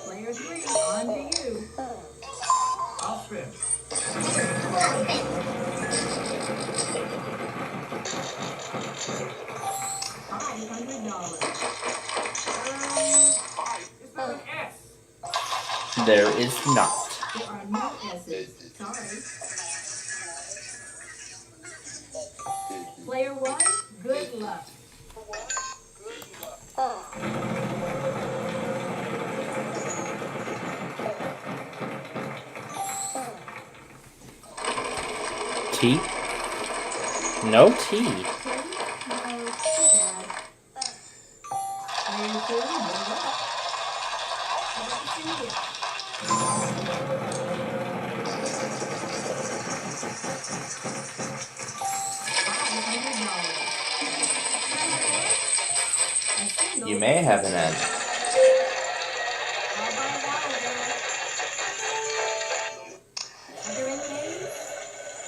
Player 3, on to you. I'll spin. $500. Is there an S? There is not. There are no S's. Sorry. Player 1, good luck. T? No T. No, too bad. Player 2, good luck. Let's see here. $500. You may have an N.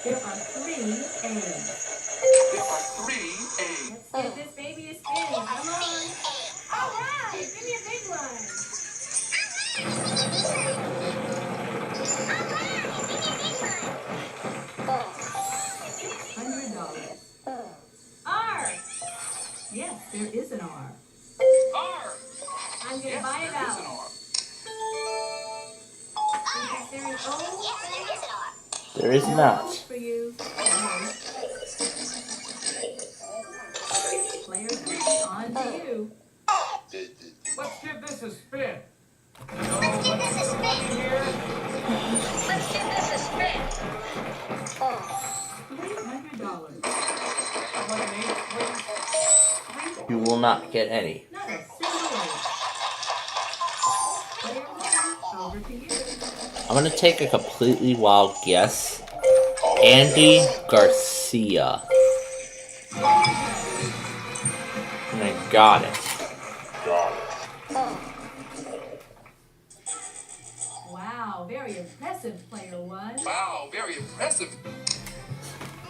There are 3 A's. There are 3 A's. Let's get this baby a spin. Come on. All right, give me a big one. $100. R. Yes, there is an R. R. I'm gonna Yes, buy there it is out. an R. Is there an O? Yes, there is an R. There is not. For you. Player 3, on to you. Let's give this a spin. Let's give this a spin. Let's give this a spin. $300. I'd like an 8, please. You will not get any. Not a single A. Player 1, over to you. I'm gonna take a completely wild guess. Andy Garcia. And I got it. Wow, very impressive, player 1. Wow, very impressive.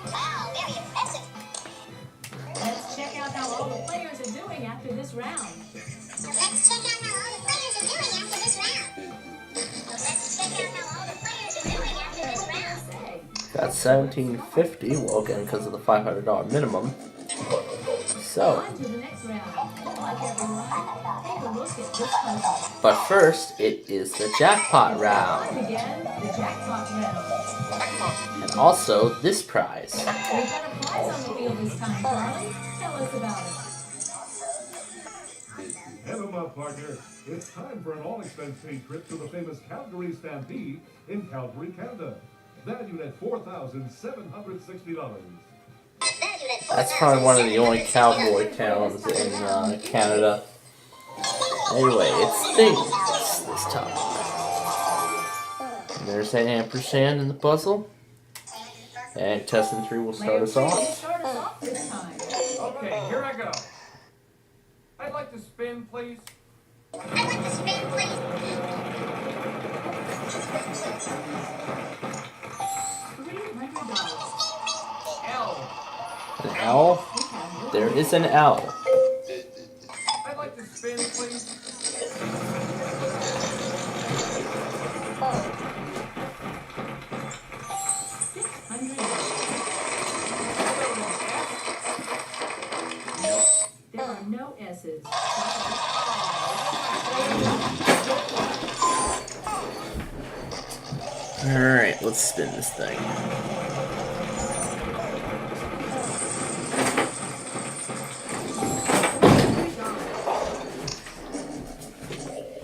Wow, very impressive. Let's check out how all the players are doing after this round. Let's check out how all the players are doing after this round. Let's check out how all the players are doing after this round. Got $1,750. Well, again, because of the $500 minimum. So, On to the next round. Good luck, everyone. Take a look at this puzzle. but first, it is the jackpot round. Once again, the jackpot round. And also, this prize. We've got a prize on the field this time, Charlie. Tell us about it. Head 'em up, partner. It's time for an all-expense-paid trip to the famous Calgary Stampede in Calgary, Canada. Valued at $4,760. That's probably one of the only cowboy towns in Canada. Anyway, it's things this time. There's that ampersand in the puzzle. And contestant 3 will start us off. Okay, here I go. I'd like to spin, please. I'd like to spin, please. An L? There is an L. I'd like to spin, please. There are no S's. Alright, let's spin this thing.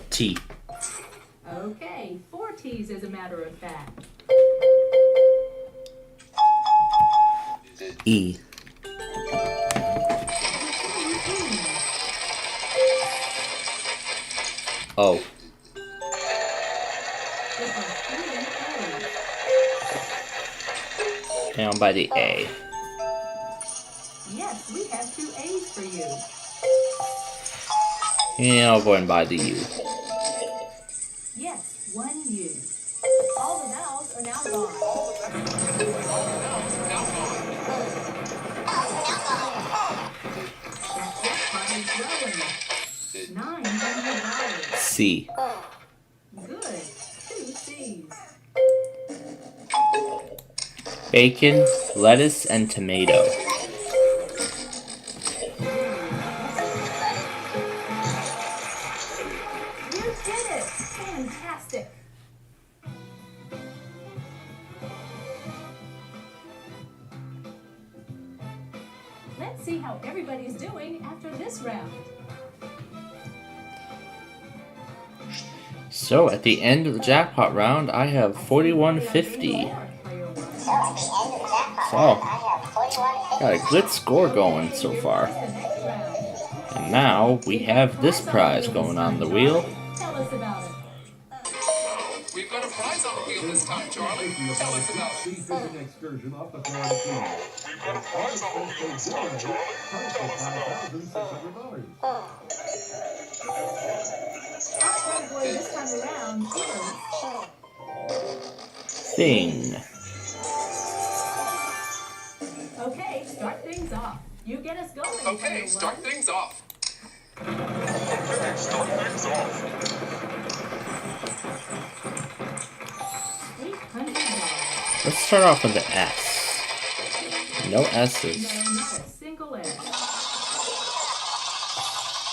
T. Okay, 4 T's as a matter of fact. E. O. Down by the A. Yes, we have 2 A's for you. And I'll go and buy the U. Yes, 1 U. All the vowels are now gone. That 900 vowels. C. Good. 2 C's. Bacon, lettuce, and tomato. You did it! Fantastic! Let's see how everybody's doing after this round. So, at the end of the jackpot round, I have 4150. So, got a good score going so far. And now, we have this prize going on the wheel. Tell us about it. We've got a prize on the wheel this time, Charlie. Tell us about it. Fishing excursion off the Florida Keys. We've got a prize on the wheel this time, Charlie. Tell us about it. $5,600. Our category this time around is... Thing. Okay, start things off. You get us going. Okay, start things off. $800. Let's start off with the S. No S's. No, not a single S.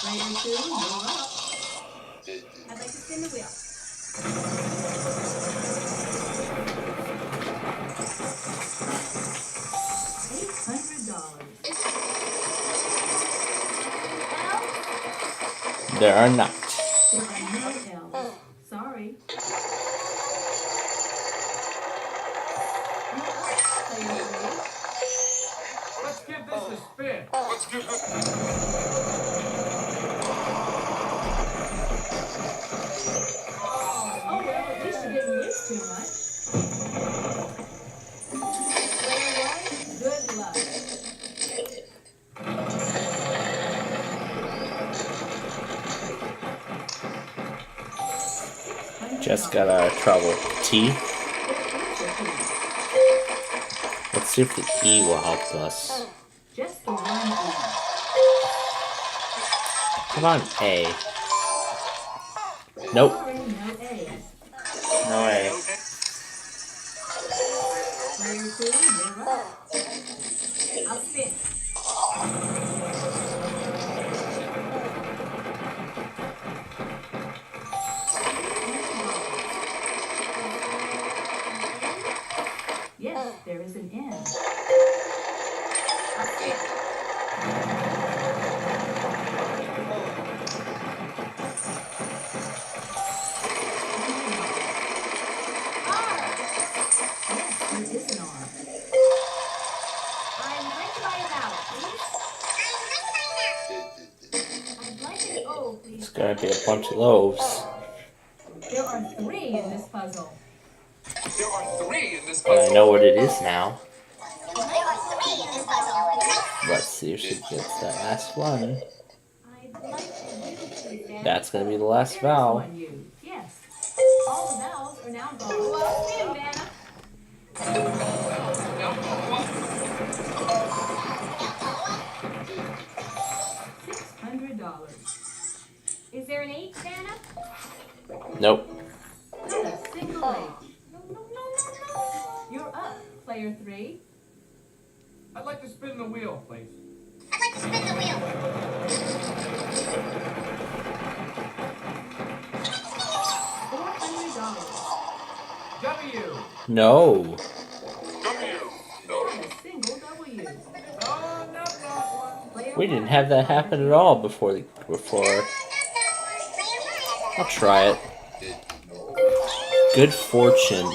Player 2, you're up. I'd like to spin the wheel. $800. There are not. There are no L's. Sorry. Let's give this a spin. Let's give it. Oh well, at least you didn't lose too much. Player 1, good luck. Just got out of trouble. T. Let's see if the E will help us. Just the 1 E. Come on, A. Nope. Sorry, no A. No A. Player 2, you're up. I'll spin. Yes, there is an N. I'll spin. It's gonna be a bunch of loaves. There are 3 in this puzzle. There are 3 in this But I puzzle. know what it is now. Let's see if she gets that last one. That's gonna be the last vowel. Yes. All the vowels are now gone. Well, spin, Vanna. $600. Is there an H, Vanna? Nope. Not a single H. No. You're up, player 3. I'd like to spin the wheel, please. I'd like to spin the wheel. $400. W. No. Not a single W. We didn't have that happen at all before. I'll try it. Good fortune.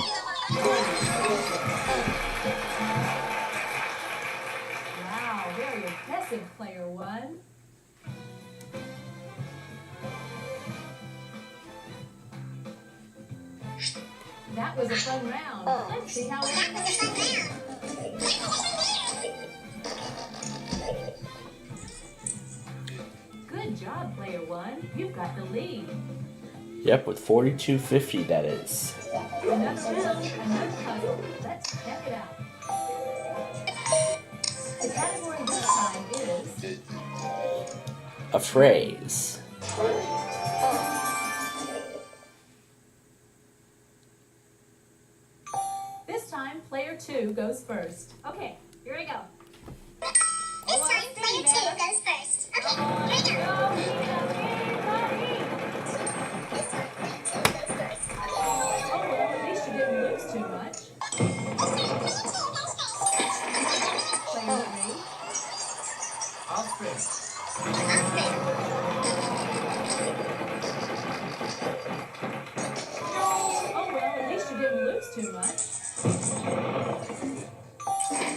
Wow, very impressive, player 1. That was a fun round. Let's see how it goes. Good job, player 1. You've got the lead. Yep, with 42.50 that is. Enough round, enough puzzle. Let's check it out. The category this time is A phrase. this time player 2 goes first. Okay, here we go. This time, player 2 goes first. Okay, here we go. Oh, well, at least you didn't lose too much. Player 3. I'll spin. Oh, well, at least you didn't lose too much.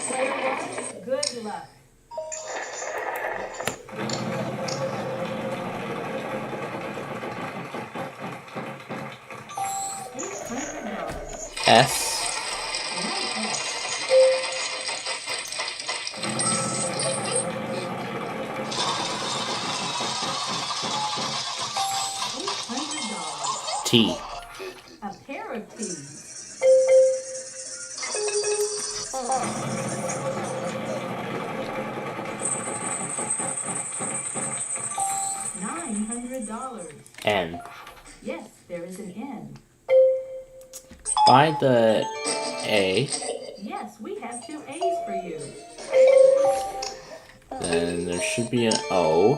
Player 1, good luck. $800. S. $800. T. A pair of T's. $900. N. Yes, there is an N. By the A. Yes, we have 2 A's for you. Then there should be an O.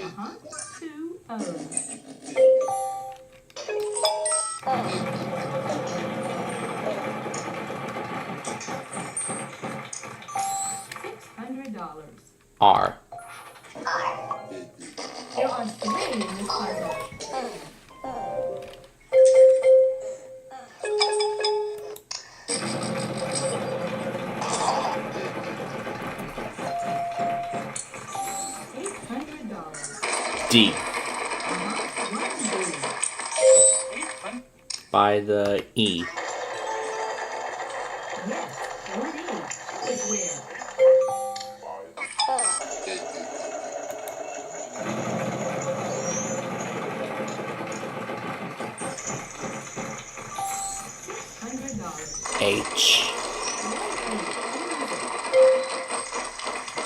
Uh-huh, 2 O's. $600. R. There are 3 in this puzzle. $800. D. Uh-huh, 1 D. By the E. Yes, 1 E. Is where? $600. H.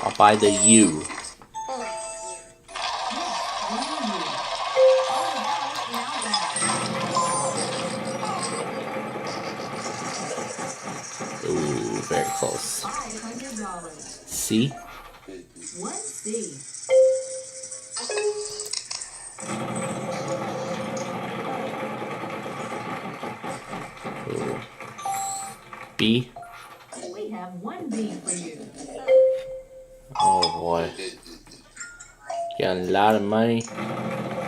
I'll buy the U. Ooh, very close. $500. C. 1 C. Ooh. B. We have 1 B for you. Oh boy. Got a lot of money.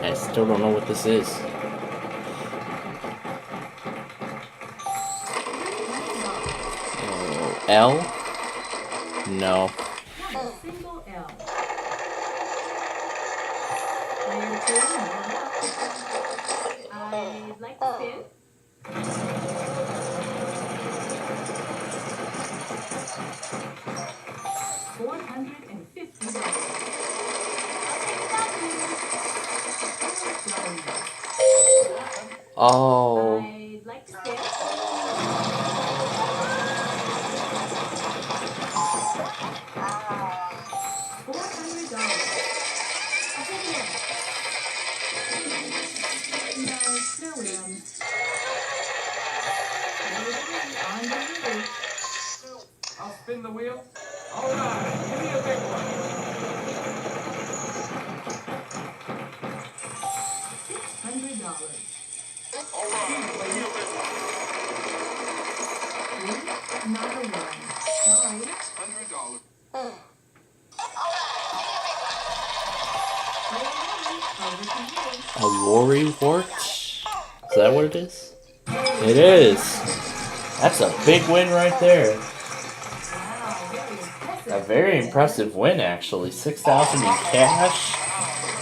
I still don't know what this is. Oh, L? No. Not a single L. Player 2, you're up. I'd like to spin. Oh. I'd like to spin. $400. I'll take it in. No Williams. On to you. I'll spin the wheel. All right, give me a big one. $600. All right, give me a big one. Not a one. Sorry. $600. A worry wart? Is that what it is? It is. That's a big win right there. A very impressive win, actually. 6,000 in cash,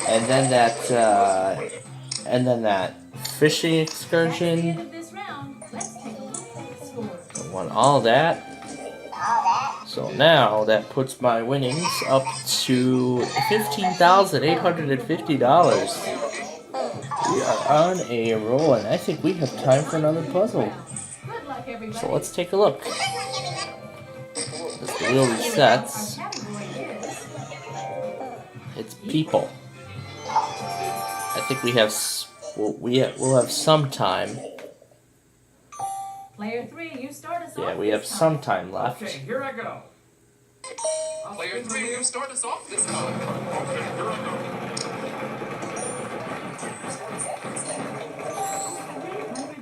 and then that fishing excursion. Won all that. So now that puts my winnings up to $15,850. We are on a roll, and I think we have time for another puzzle. So let's take a look. As the wheel resets, it's people. I think we have we'll have some time. Player 3, you start us off. Yeah, we have some time left. Okay, here I go. Player 3, you start us off this time. Okay, here I go.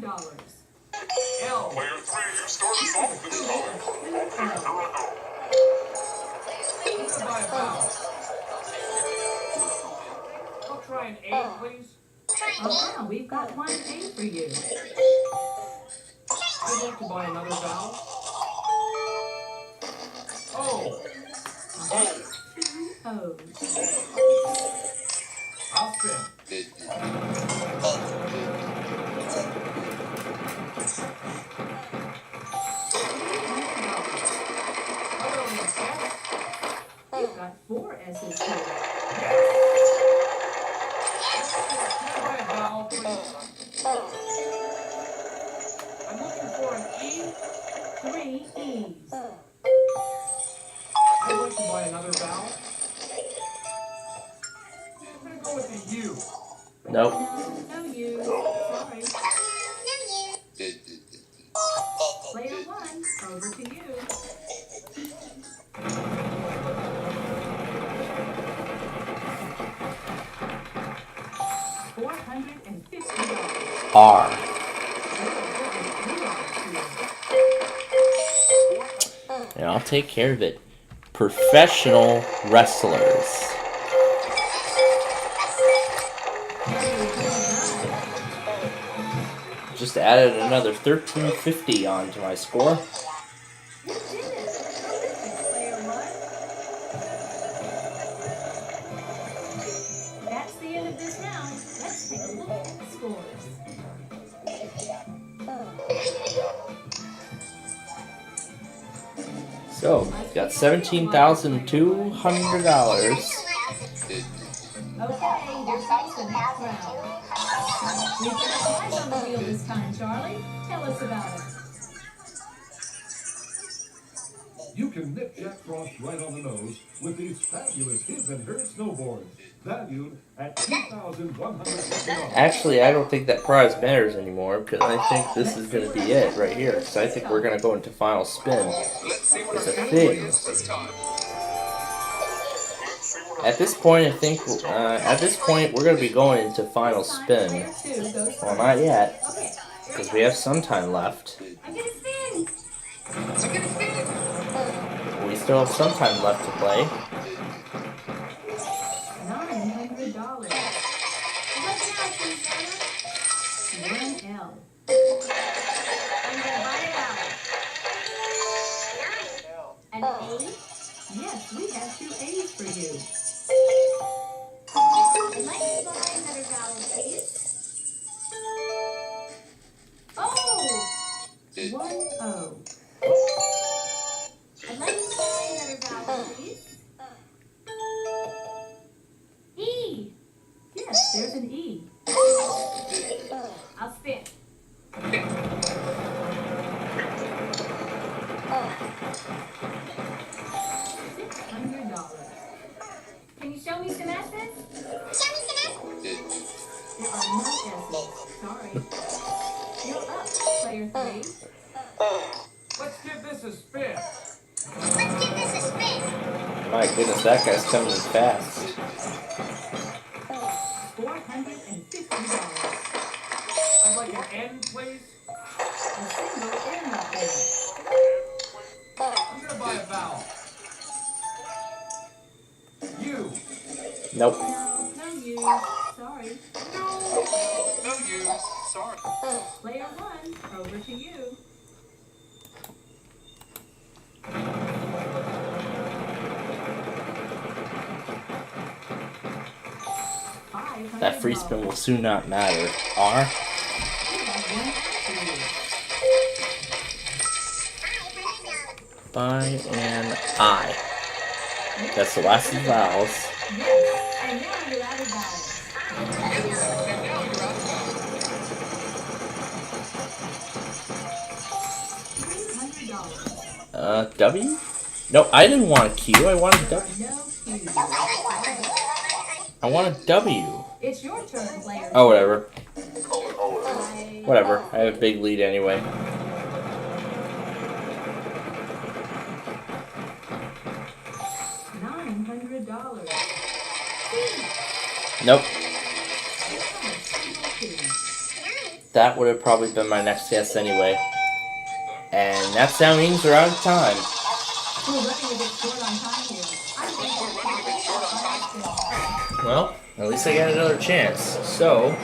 $300. L. Player 3, you start us off this time. Okay, here I go. Buy a vowel. I'll try an A, please. Oh, we've got one A for you. I'd like to buy another vowel. Oh. Oh. I'll spin. You've got 4 S's here. Can I buy a vowel, please? I'm looking for an E. 3 E's. I'd like to buy another vowel. I'm going to go with the U. Nope. No U. Sorry. Player 1, over to you. $450. R. And I'll take care of it. Professional wrestlers. Just added another $13.50 onto my score. That's the end of this round. Let's take a look at the scores. So, we've got $17,200. Okay, here comes the next round. We've got eyes on the wheel this time, Charlie. Tell us about it. You can nip Jack Frost right on the nose with these fabulous his and her snowboards, valued at $2,150. Actually, I don't think that prize matters anymore, because I think this is going to be it right here. So I think we're going to go into final spin. It's a thing. At this point, I think, we're going to be going into final spin. Well, not yet, because we have some time left. We still have some time left to play. $900. One L. I'm gonna buy it out. An A? Yes, we have 2 A's for you. I'd like to buy another vowel, please. Oh! 1 O. I'd like to buy another vowel, please. E! Yes, there's an E. I'll spin. Sorry. You're up, player 3. Let's give this a spin. My goodness, that guy's coming in fast. $450. I'd like an N, please. A single in that bid. I'm gonna buy a vowel. U. Nope. No use. Sorry. No use. Sorry. Player 1, over to you. That free spin will soon not matter. R. By and I. That's the last of the vowels. Yes, and now you're out of vowels. $300. W? No, I didn't want a Q. I wanted a W. No Q. I want a W. It's your turn, player. Oh, whatever. Whatever. I have a big lead anyway. $900. Nope. That would have probably been my next guess anyway. And that's how means we're out of time. We're running a bit short on time here. Well, at least I got another chance. So,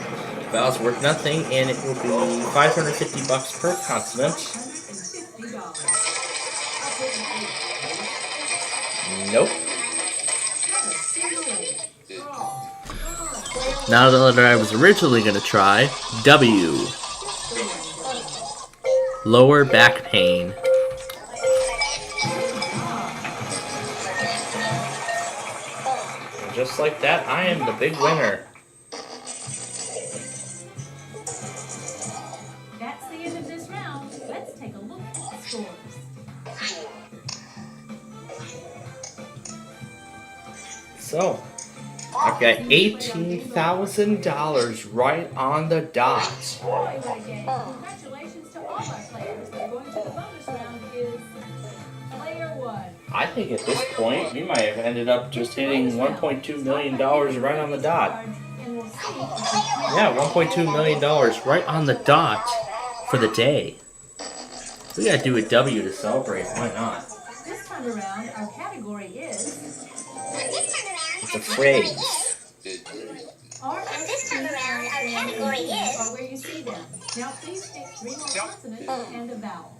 vowels worth nothing, and it will be $550 per consonant. Nope. Now the letter I was originally going to try, W. Lower back pain. And just like that, I am the big winner. That's the end of this round. Let's take a look at the scores. So, I've got $18,000 right on the dot. Boy, what a game. Congratulations to all our players. Going to the bonus round is player 1. I think at this point, we might have ended up just hitting $1.2 million right on the dot. Yeah, $1.2 million right on the dot for the day. We gotta do a W to celebrate. Why not? This time around, our category is... It's a phrase. This time around, our category is... Or where you see them. Now please pick 3 more consonants and a vowel.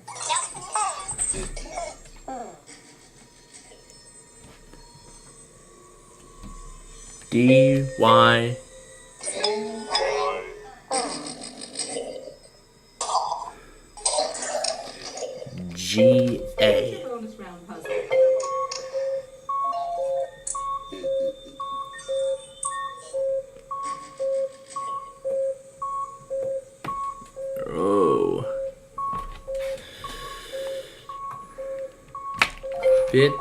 D, Y, G, A. Bonus round puzzle. Oh. Bit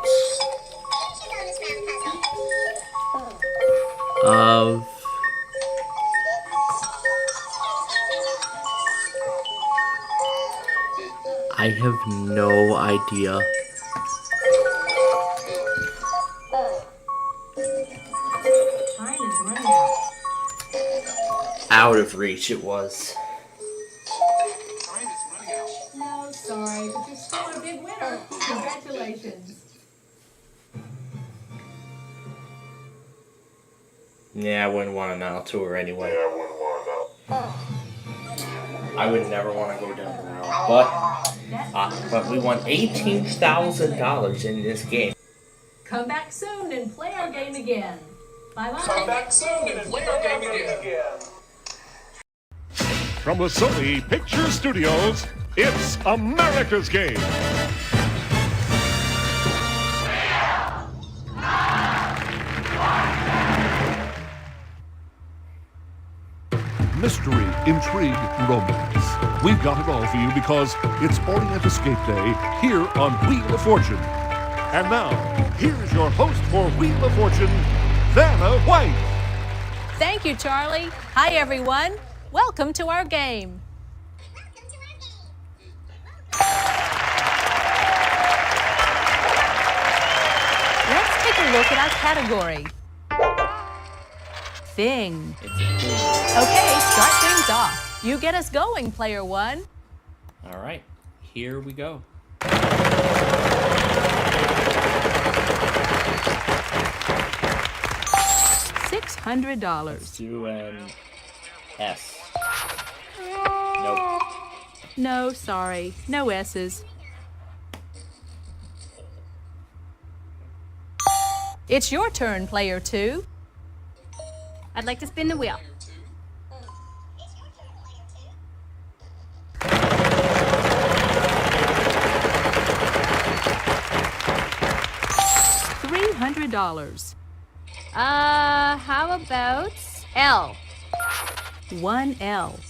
of I have no idea. Time is running out. Out of reach it was. No, sorry, but you're still a big winner. Congratulations. Yeah, I wouldn't want an Nile tour anyway. I would never want to go down the Nile. But we won $18,000 in this game. Come back soon and play our game again. Bye-bye. Come back soon and play our game again. From the Sony Picture Studios, it's America's Game. Mystery, intrigue, romance. We've got it all for you because it's Orient Escape Day here on Wheel of Fortune. And now, here's your host for Wheel of Fortune, Vanna White. Thank you, Charlie. Hi, everyone. Welcome to our game. Let's take a look at our category. Thing. Okay, start things off. You get us going, player one. All right, here we go. $600. Let's do an S. Nope. No, sorry. No S's. It's your turn, player two. I'd like to spin the wheel. $300. How about L? 1L.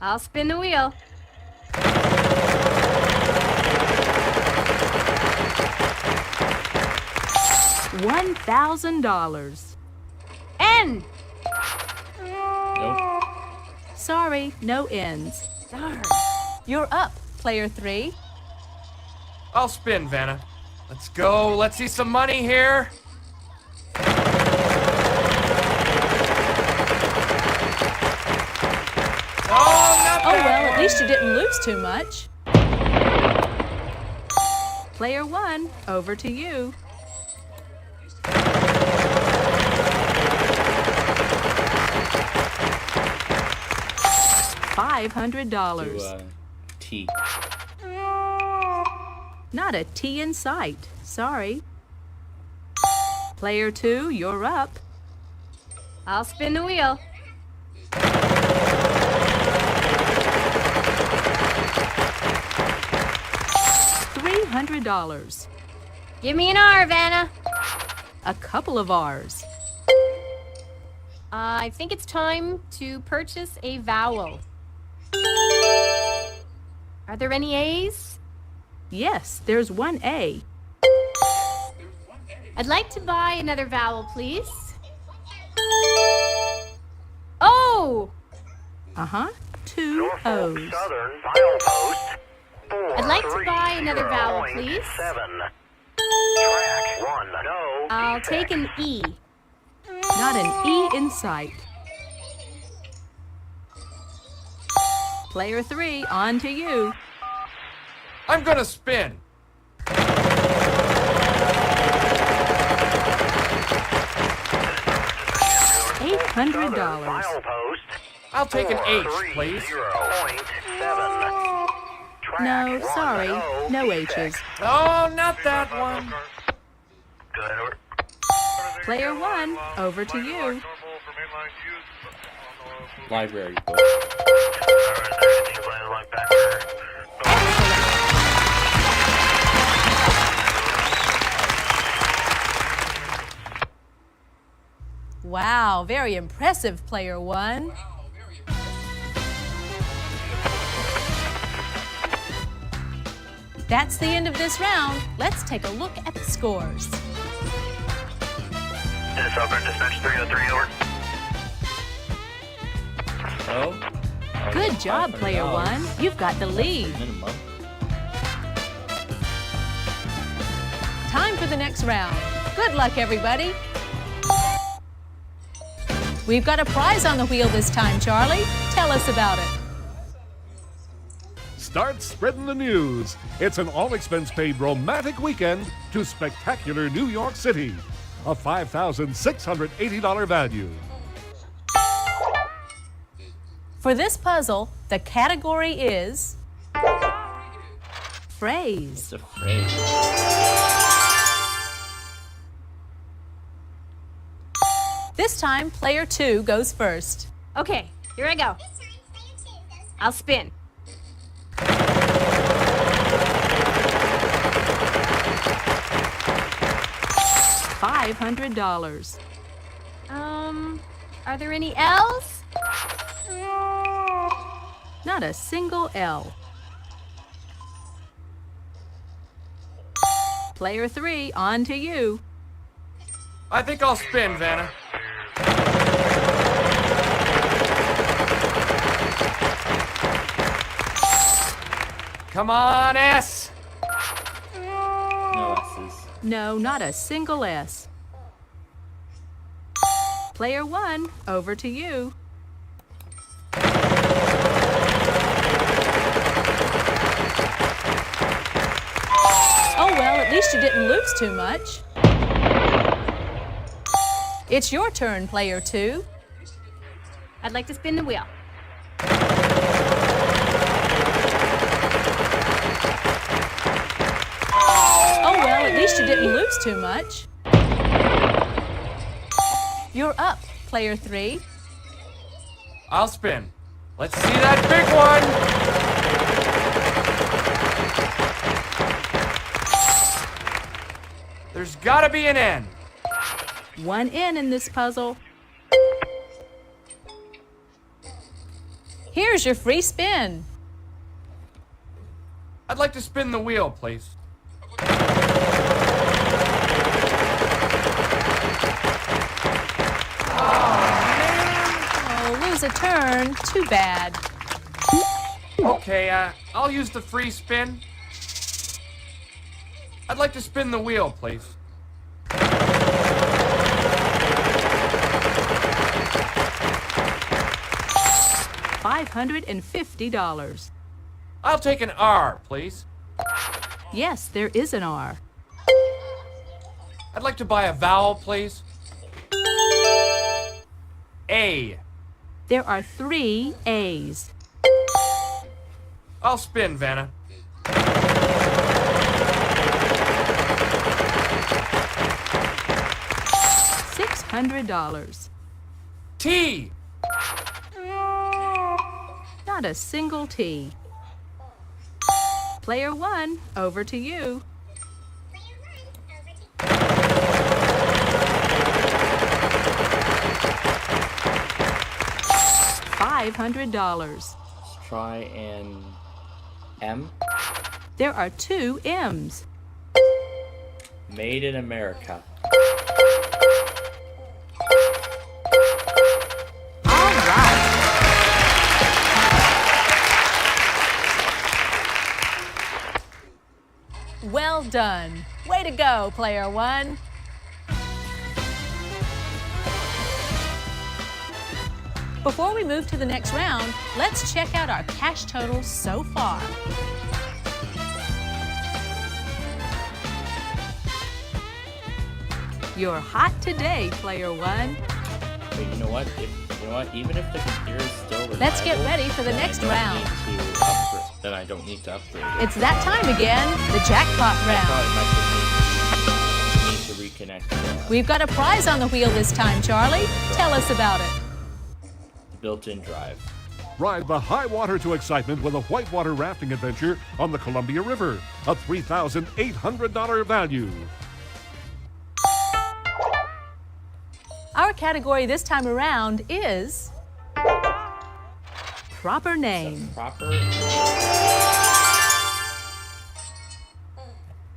I'll spin the wheel. $1,000. N. Nope. Sorry, no N's. Darn. You're up, player three. I'll spin, Vanna. Let's go. Let's see some money here. Oh, well, at least you didn't lose too much. Player one, over to you. $500. T. Not a T in sight. Sorry. Player two, you're up. I'll spin the wheel. $300. Give me an R, Vanna. A couple of R's. I think it's time to purchase a vowel. Are there any A's? Yes, there's one A. I'd like to buy another vowel, please. O! Uh-huh. Two O's. I'd like to buy another vowel, please. I'll take an E. Not an E in sight. Player three, on to you. I'm gonna spin. $800. I'll take an H, please. No, sorry. No H's. Oh, not that one. Player one, over to you. Library book. Wow, very impressive, player one. That's the end of this round. Let's take a look at the scores. Dispatch 303, over. Oh. Good job, player one. You've got the lead. Minimum. Time for the next round. Good luck, everybody. We've got a prize on the wheel this time, Charlie. Tell us about it. Start spreading the news. It's an all-expense-paid romantic weekend to spectacular New York City. A $5,680 value. For this puzzle, the category is phrase. It's a phrase. This time, player two goes first. Okay, here I go. I'll spin. $500. Are there any L's? Not a single L. Player three, on to you. I think I'll spin, Vanna. come on, S! No S's. No, not a single S. Player 1, over to you. Oh well, at least you didn't lose too much. It's your turn, player 2. I'd like to spin the wheel. Oh well, at least you didn't lose too much. You're up, player 3. I'll spin. Let's see that big one! There's gotta be an N. One N in this puzzle. Here's your free spin. I'd like to spin the wheel, please. Oh, lose a turn. Too bad. Okay, I'll use the free spin. I'd like to spin the wheel, please. $550. I'll take an R, please. Yes, there is an R. I'd like to buy a vowel, please. A. There are 3 A's. I'll spin, Vanna. $600. T. Not a single T. Player 1, over to you. $500. Try an M. There are 2 M's. Made in America. Well done. Way to go, player 1. Before we move to the next round, let's check out our cash totals so far. You're hot today, player 1. But you know what? Even if the computer is still reliable, Let's get ready for the next round. Then I don't need to upgrade it. It's that time again, the jackpot round. I need to reconnect We've got a prize on the wheel this time, Charlie. Tell us about it. the built-in drive. Ride the high water to excitement with a whitewater rafting adventure on the Columbia River, a $3,800 value. Our category this time around is proper name. Proper.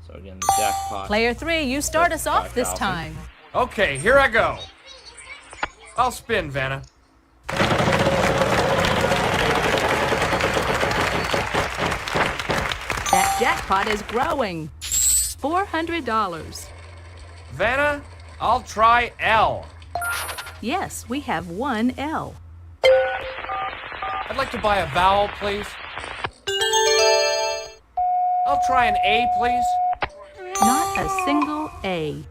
So again, the jackpot. Player 3, you start us off this time. Okay, here I go. I'll spin, Vanna. That jackpot is growing. $400. Vanna, I'll try L. Yes, we have 1 L. I'd like to buy a vowel, please. I'll try an A, please. Not a single A.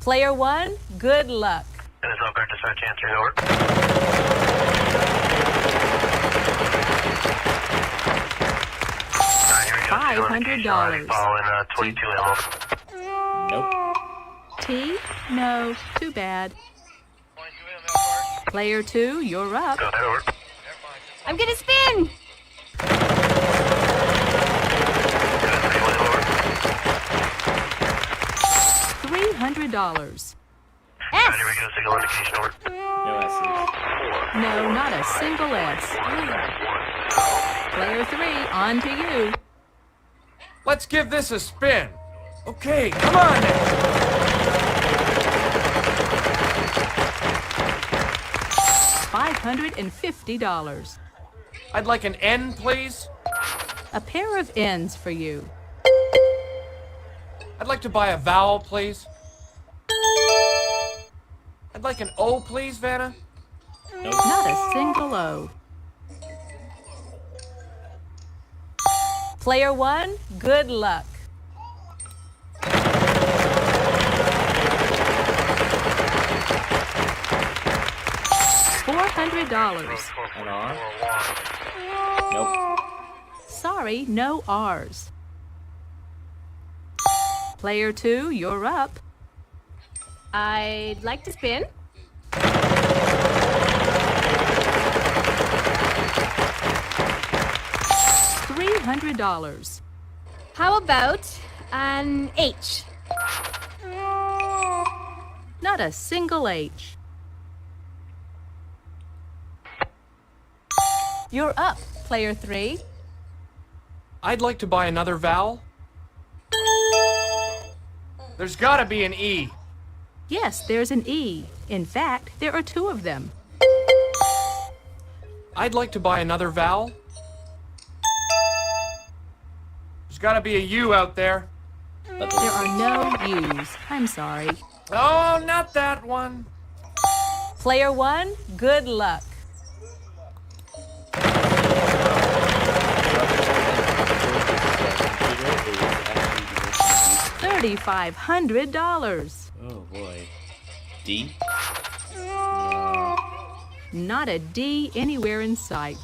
Player 1, good luck. And it's no correct to search answer, over. $500. Following 22 ammo. Nope. T? No, too bad. Player 2, you're up. Go ahead, over. I'm gonna spin! $300. S! Signal indication, over. No S's. No, not a single S. Player 3, on to you. Let's give this a spin. Okay, come on now. $550. I'd like an N, please. A pair of N's for you. I'd like to buy a vowel, please. I'd like an O, please, Vanna. Nope. Not a single O. Player 1, good luck. $400. An R? Nope. Sorry, no R's. Player 2, you're up. I'd like to spin. $300. How about an H? Not a single H. You're up, player 3. I'd like to buy another vowel. There's gotta be an E. Yes, there's an E. In fact, there are 2 of them. I'd like to buy another vowel. There's gotta be a U out there. There are no U's. I'm sorry. Oh, not that one. Player 1, good luck. $3,500. Oh boy. D? Not a D anywhere in sight.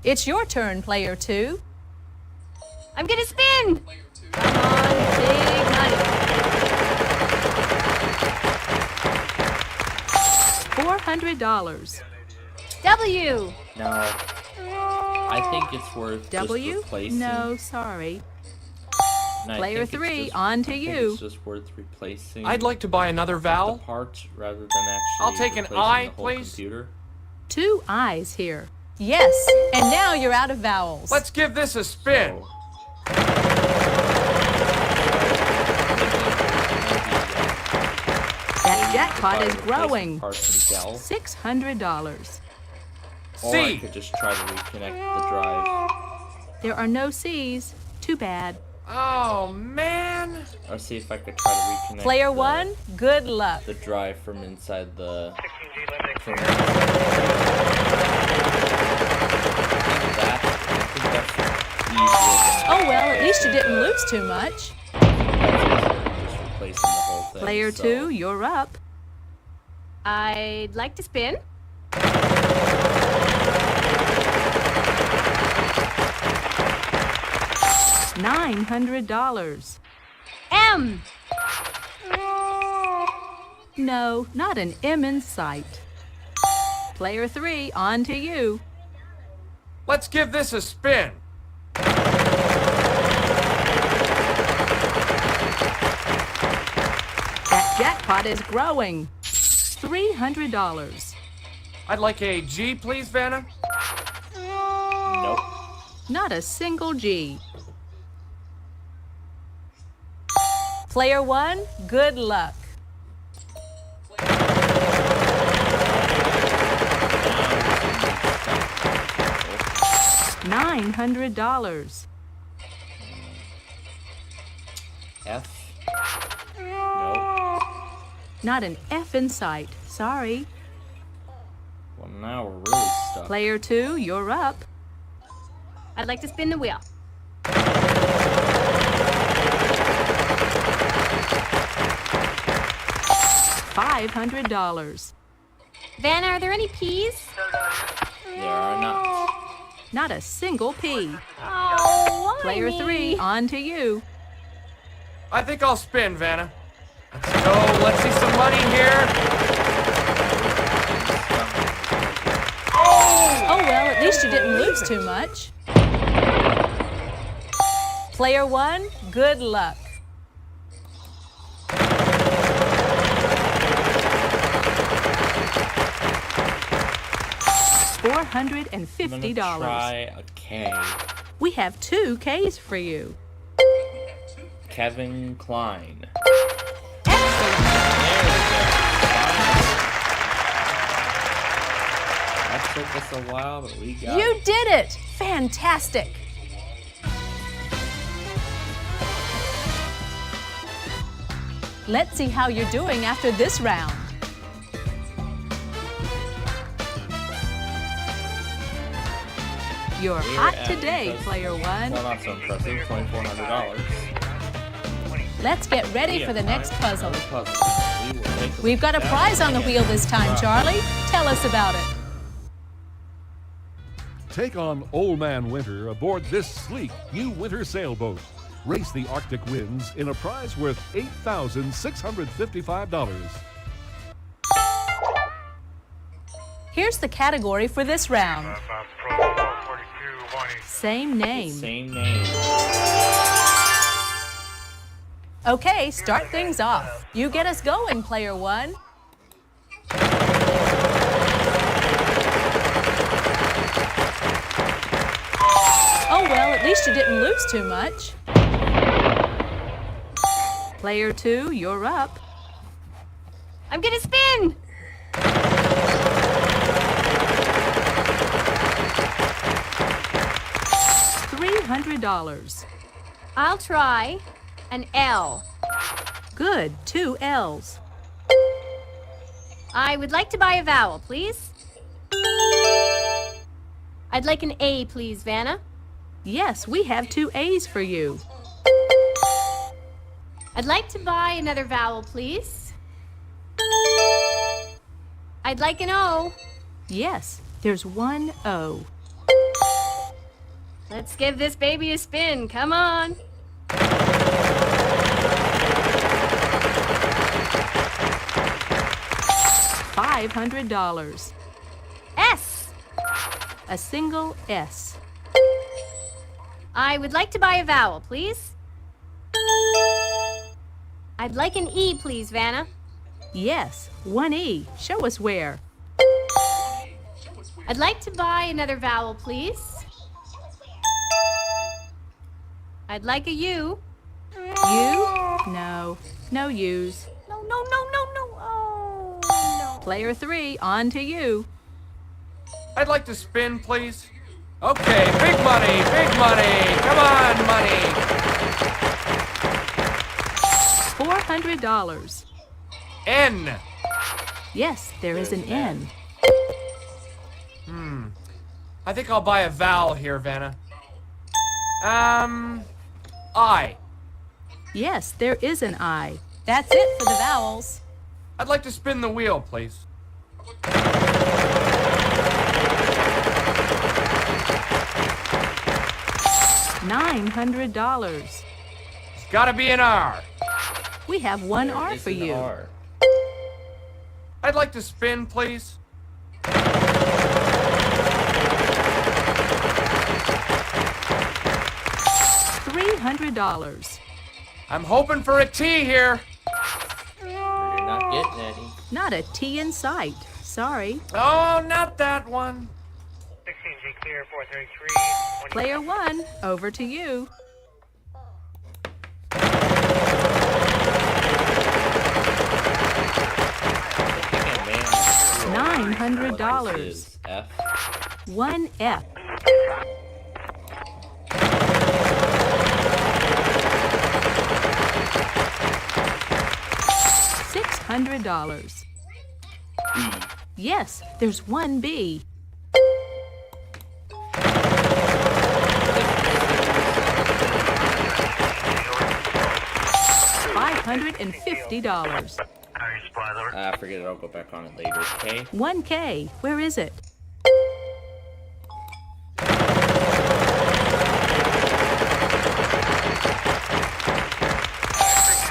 It's your turn, player 2. I'm gonna spin. Come on, big money. $400. W. No. I think it's worth W? just replacing. No, sorry. And I Player think it's 3, just- on to I think you. It's just worth replacing. I'd like to buy another the vowel. parts rather than actually. I'll take an replacing I, the whole please. Computer. 2 I's here. Yes, and now you're out of vowels. Let's give this a spin. That jackpot is Replacing growing. parts of the Dell. $600. Or I C. could just try to reconnect the drive. There are no C's. Too bad. Oh, man. Or see if I could try to reconnect. Player the, 1, good luck. The drive from inside the. From I think that's easier Oh well, at least you didn't lose too much. than just replacing the whole thing. Player so. 2, you're up. I'd like to spin. $900. M. No, not an M in sight. Player 3, on to you. Let's give this a spin. That jackpot is growing. $300. I'd like a G, please, Vanna. Nope. Not a single G. Player 1, good luck. $900. F. Nope. Not an F in sight. Sorry. Well, now we're really stuck. Player 2, you're up. I'd like to spin the wheel. $500. Vanna, are there any P's? There are not. Not a single P. Oh, why Player me? 3, on to you. I think I'll spin, Vanna. Let's go. Let's see some money here. Oh well, at least you didn't lose too much. Player 1, good luck. $450. Try a K. We have 2 K's for you. Kevin Klein. last a while, but we got You did it! Fantastic! Let's see how you're doing after this round. You're hot today, player one. Well, not so impressive. $2,400. Let's get ready for the next puzzle. We will take a We've got a look prize at on the it. wheel this time, Charlie. Tell us about it. Take on Old Man Winter aboard this sleek new winter sailboat. Race the Arctic winds in a prize worth $8,655. Here's the category for this round. Same name. Same name. Okay, start things off. You get us going, player one. Oh well, at least you didn't lose too much. Player two, you're up. I'm gonna spin! $300. I'll try an L. Good, 2 L's. I would like to buy a vowel, please. I'd like an A, please, Vanna. Yes, we have 2 A's for you. I'd like to buy another vowel, please. I'd like an O. Yes, there's 1 O. Let's give this baby a spin. Come on. $500. S. A single S. I would like to buy a vowel, please. I'd like an E, please, Vanna. Yes, 1 E. Show us where. I'd like to buy another vowel, please. I'd like a U. U? No, no U's. No, no, no, no, no. Oh, no. Player 3, on to you. I'd like to spin, please. Okay, big money, big money. Come on, money. $400. N. Yes, there is an N. I think I'll buy a vowel here, Vanna. I. Yes, there is an I. That's it for the vowels. I'd like to spin the wheel, please. $900. It's gotta be an R. We have 1 R It's for an you. R. I'd like to spin, please. $300. I'm hoping for a T here. You're not getting any. Not a T in sight. Sorry. Oh, not that one. 16G clear, 433. Player 1, over to you. $900. F. 1 F. $600. B. Yes, there's 1 B. $550. Forget it, I'll go back on it later. K. 1 K. Where is it?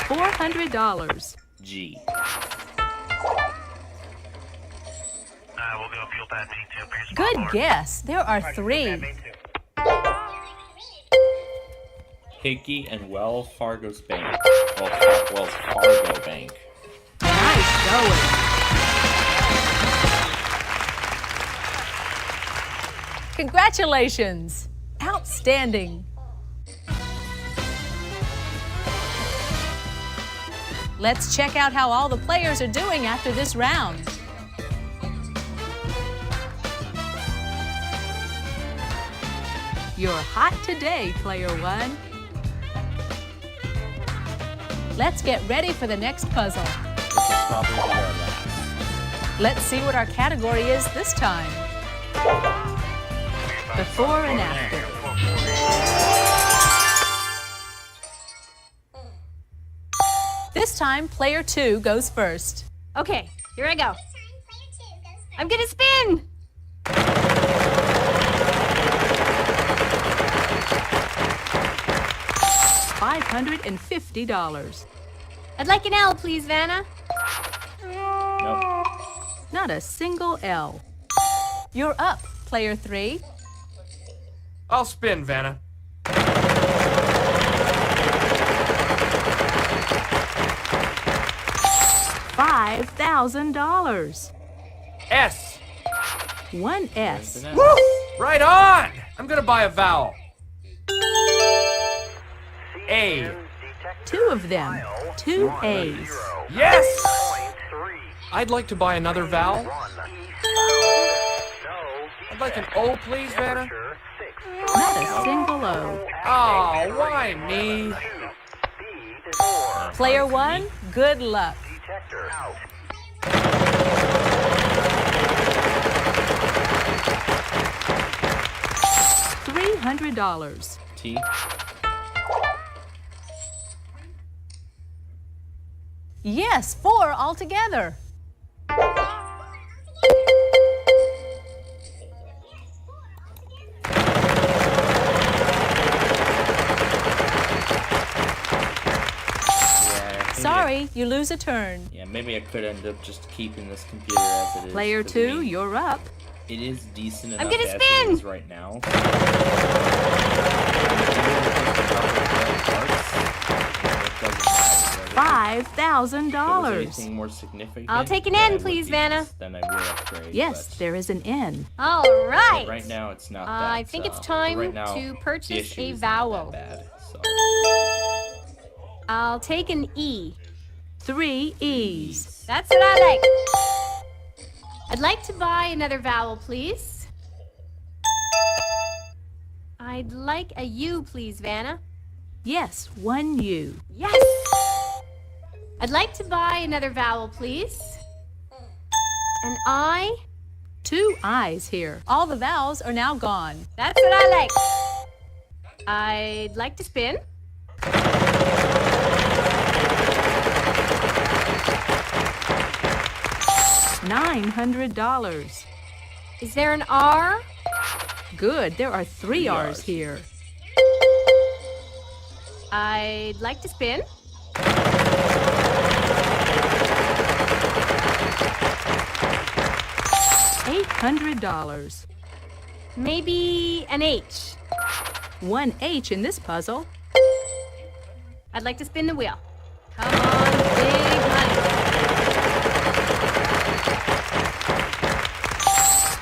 $400. G. We'll go fuel pad T2. Pierce Good forward. guess. There are 3. Higgy and Wells Fargo's Bank. Wells Fargo Bank. Nice going. Congratulations. Outstanding. Let's check out how all the players are doing after this round. You're hot today, player one. Let's get ready for the next puzzle. Let's see what our category is this time. Before and after. This time, player two goes first. Okay, here I go. I'm gonna spin! $550. I'd like an L, please, Vanna. Nope. Not a single L. You're up, player three. I'll spin, Vanna. $5,000. S. One S. Woo! Right on! I'm gonna buy a vowel. A. Two of them. Two A's. Yes! I'd like to buy another vowel. I'd like an O, please, Vanna. Not a single O. Oh, why me? Player one, good luck. $300. T. Yes, 4 altogether. Sorry, you lose a turn. Yeah, maybe I could end up just keeping this computer as it is. Player two, you're up. It is decent enough I'm gonna as it spin! is right now. $5,000. Anything more significant? I'll take an then N, I would please, be- Vanna. Then I will upgrade. Yes, but there is an N. All right. right now it's not that. I think it's time right now, to the purchase issue a is not vowel. that bad, so. I'll take an E. 3 E's. That's what I like. I'd like to buy another vowel, please. I'd like a U, please, Vanna. Yes, 1 U. Yes! I'd like to buy another vowel, please. An I. 2 I's here. All the vowels are now gone. That's what I like. I'd like to spin. $900. Is there an R? Good, there are 3 R's here. I'd like to spin. $800. Maybe an H. 1 H in this puzzle. I'd like to spin the wheel. Come on, big money.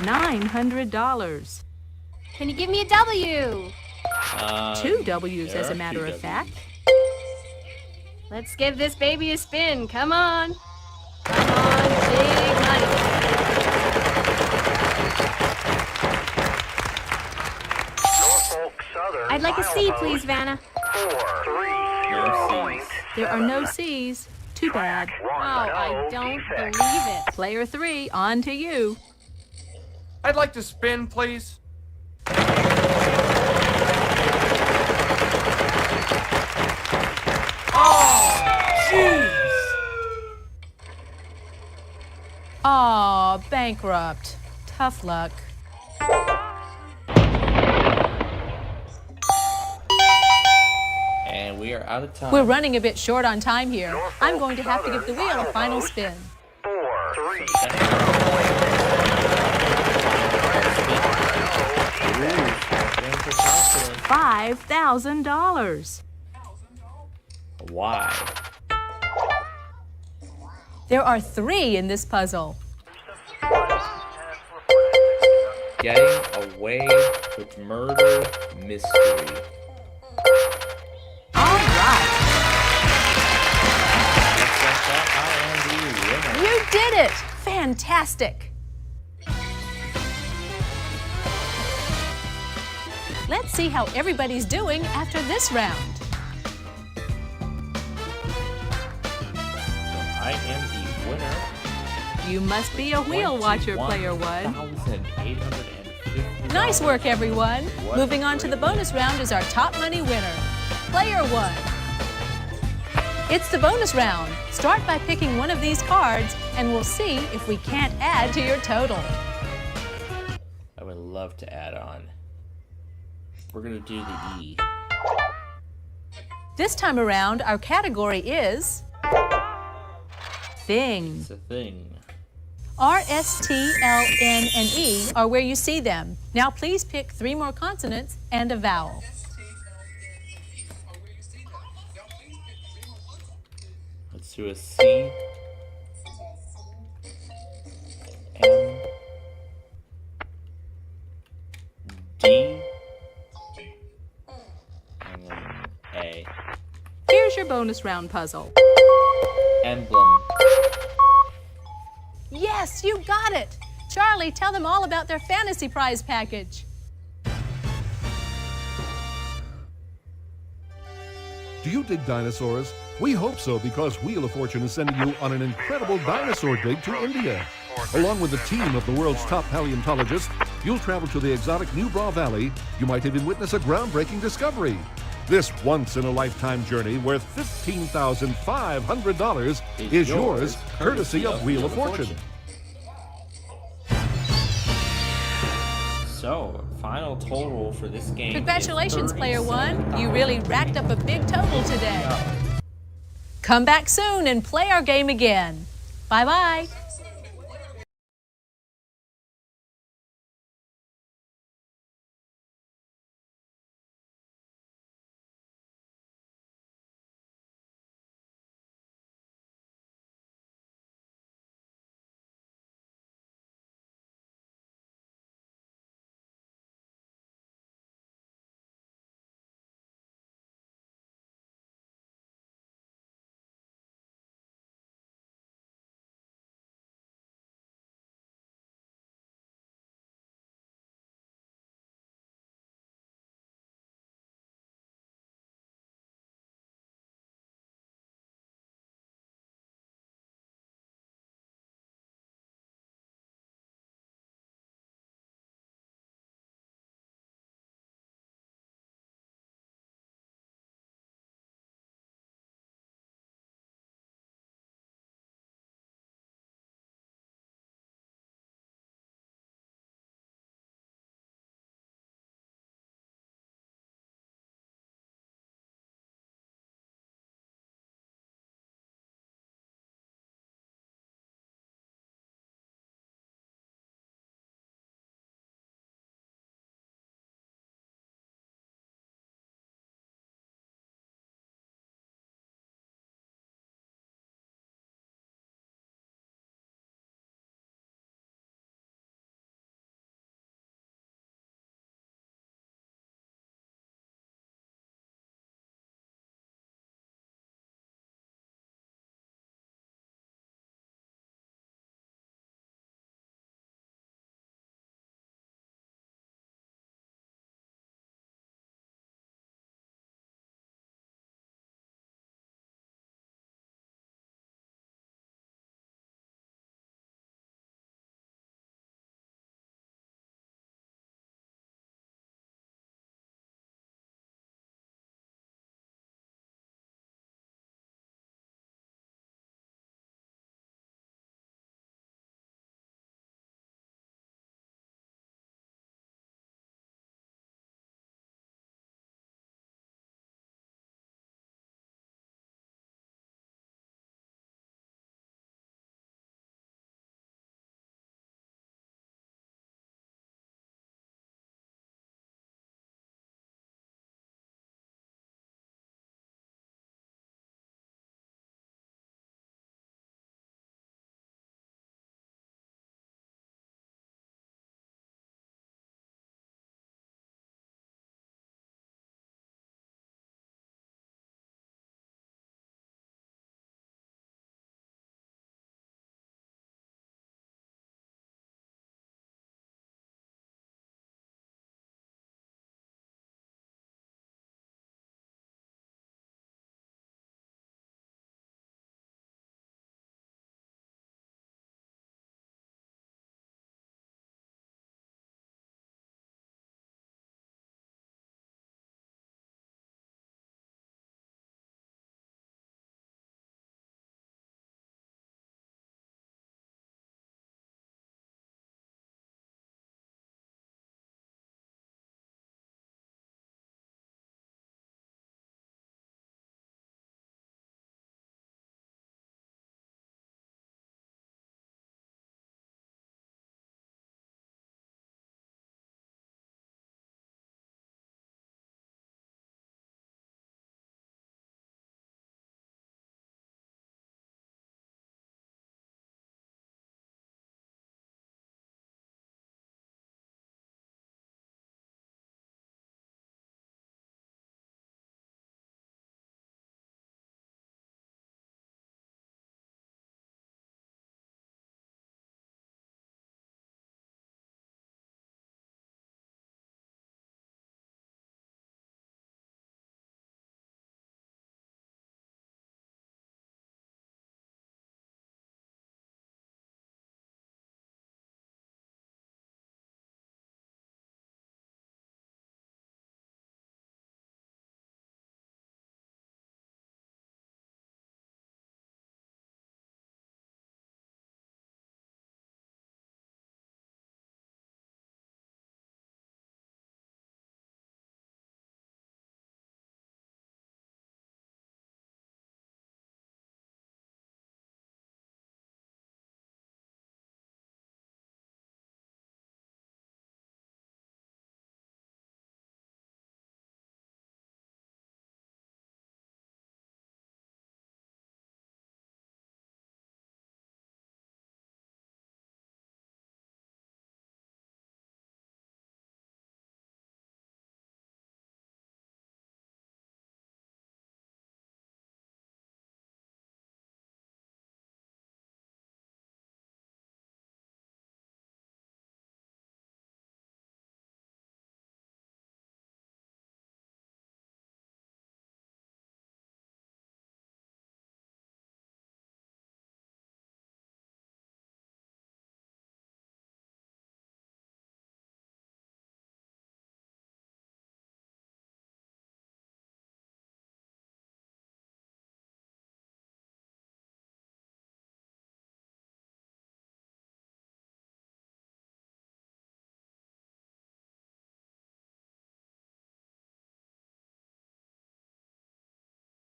$900. Can you give me a W? 2 W's there as a are matter 2 of fact. Let's give this baby a spin. Come on. Come on, big money. I'd like a C, please, Vanna. There are no C's. Too bad. Oh, I don't believe it. Player 3, on to you. I'd like to spin, please. Oh, jeez! Aw, bankrupt. Tough luck. And we are out of time. We're running a bit short on time here. I'm going to have to give the wheel a final spin. $5,000. Why? There are 3 in this puzzle. Getting away with murder mystery. All right. You did it! Fantastic! Let's see how everybody's doing after this round. I am the winner. You must be a wheel watcher, Player One. 1,850. Nice work, everyone. Moving on to the bonus round is our top money winner, Player One. It's the bonus round. Start by picking one of these cards, and we'll see if we can't add to your total. I would love to add on. We're gonna do the E. This time around, our category is Thing. It's a thing. R, S, T, L, N, and E are where you see them. Now please pick 3 more consonants and a vowel. Let's do a C, M, D, and then A. Here's your bonus round puzzle. Emblem. Yes, you got it! Charlie, tell them all about their fantasy prize package. Do you dig dinosaurs? We hope so, because Wheel of Fortune is sending you on an incredible dinosaur dig to India. Along with a team of the world's top paleontologists, you'll travel to the exotic New Bra Valley. You might even witness a groundbreaking discovery. This once-in-a-lifetime journey worth $15,500 is yours, courtesy of Wheel of Fortune. So, final total for this game. Congratulations, is Player One. You really racked up a big total today. Come back soon and play our game again. Bye-bye.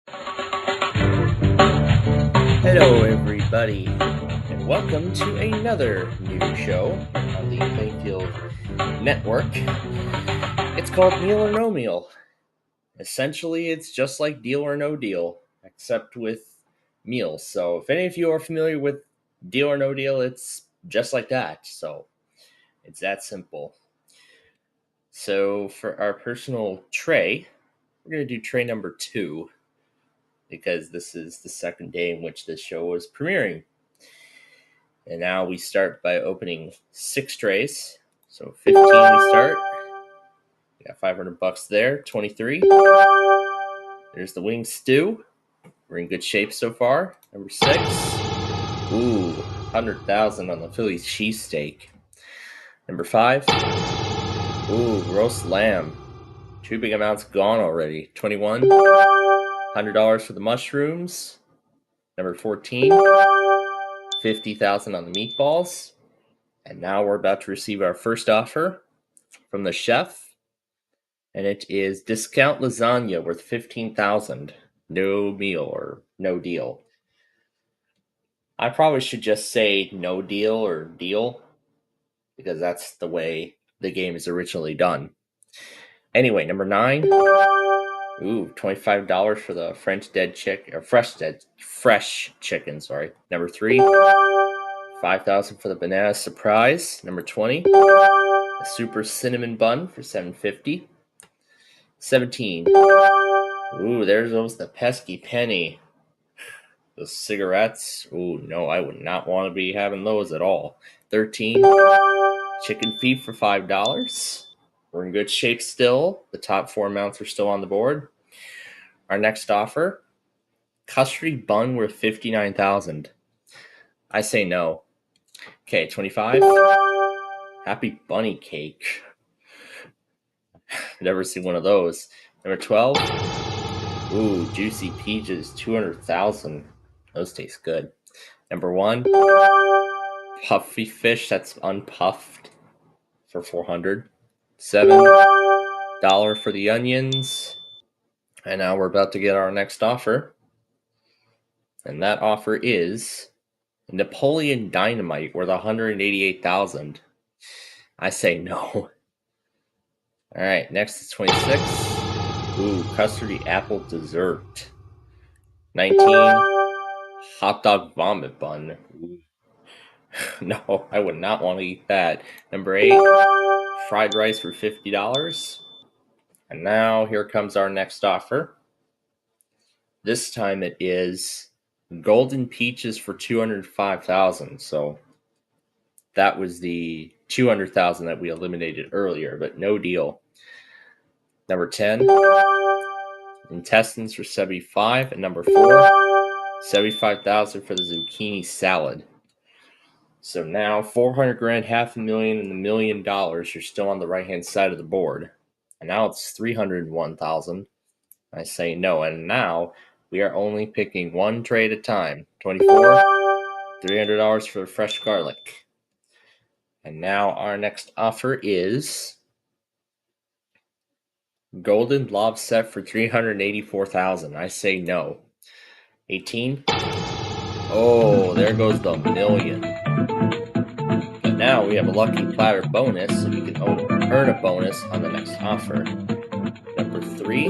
Hello everybody, and welcome to another new show on the Plainfield Network. It's called Meal or No Meal. Essentially, it's just like Deal or No Deal, except with meals. So if any of you are familiar with Deal or No Deal, it's just like that. So it's that simple. So for our personal tray, we're going to do tray number 2, because this is the second day in which this show was premiering. And now we start by opening 6 trays. So 15 we start. We got $500 there. 23. There's the wing stew. We're in good shape so far. Number 6. Ooh, 100,000 on the Philly cheesesteak. Number 5. Ooh, roast lamb. 2 big amounts gone already. 21. $100 for the mushrooms. Number 14. 50,000 on the meatballs. And now we're about to receive our first offer from the chef. And it is discount lasagna worth 15,000. No meal or no deal. I probably should just say no deal or deal, because that's the way the game is originally done. Anyway, number 9. Ooh, $25 for the fresh chicken, sorry. Number 3. 5,000 for the banana surprise. Number 20. A super cinnamon bun for $7.50. 17. Ooh, there's the pesky penny. The cigarettes. Ooh, no, I would not want to be having those at all. 13. Chicken feet for $5. We're in good shape still. The top 4 amounts are still on the board. Our next offer, custody bun worth 59,000. I say no. Okay, 25. Happy bunny cake. Never seen one of those. Number 12. Ooh, juicy peaches, 200,000. Those taste good. Number 1. Puffy fish that's unpuffed for 400. $7 for the onions. And now we're about to get our next offer. And that offer is Napoleon Dynamite worth 188,000. I say no. Alright, next is 26. Ooh, custardy apple dessert. 19. Hot dog vomit bun. Ooh. No, I would not want to eat that. Number 8. Fried rice for $50. And now here comes our next offer. This time it is golden peaches for 205,000. So that was the 200,000 that we eliminated earlier, but no deal. Number 10, intestines for 75, and number 4, 75,000 for the zucchini salad. So now 400 grand, $500,000, and $1 million are still on the right hand side of the board. And now it's 301,000. I say no. And now we are only picking one tray at a time. 24, $300 for the fresh garlic. And now our next offer is golden blob set for 384,000. I say no. 18. Oh, there goes the million. But now we have a lucky platter bonus, so you can earn a bonus on the next offer. Number 3,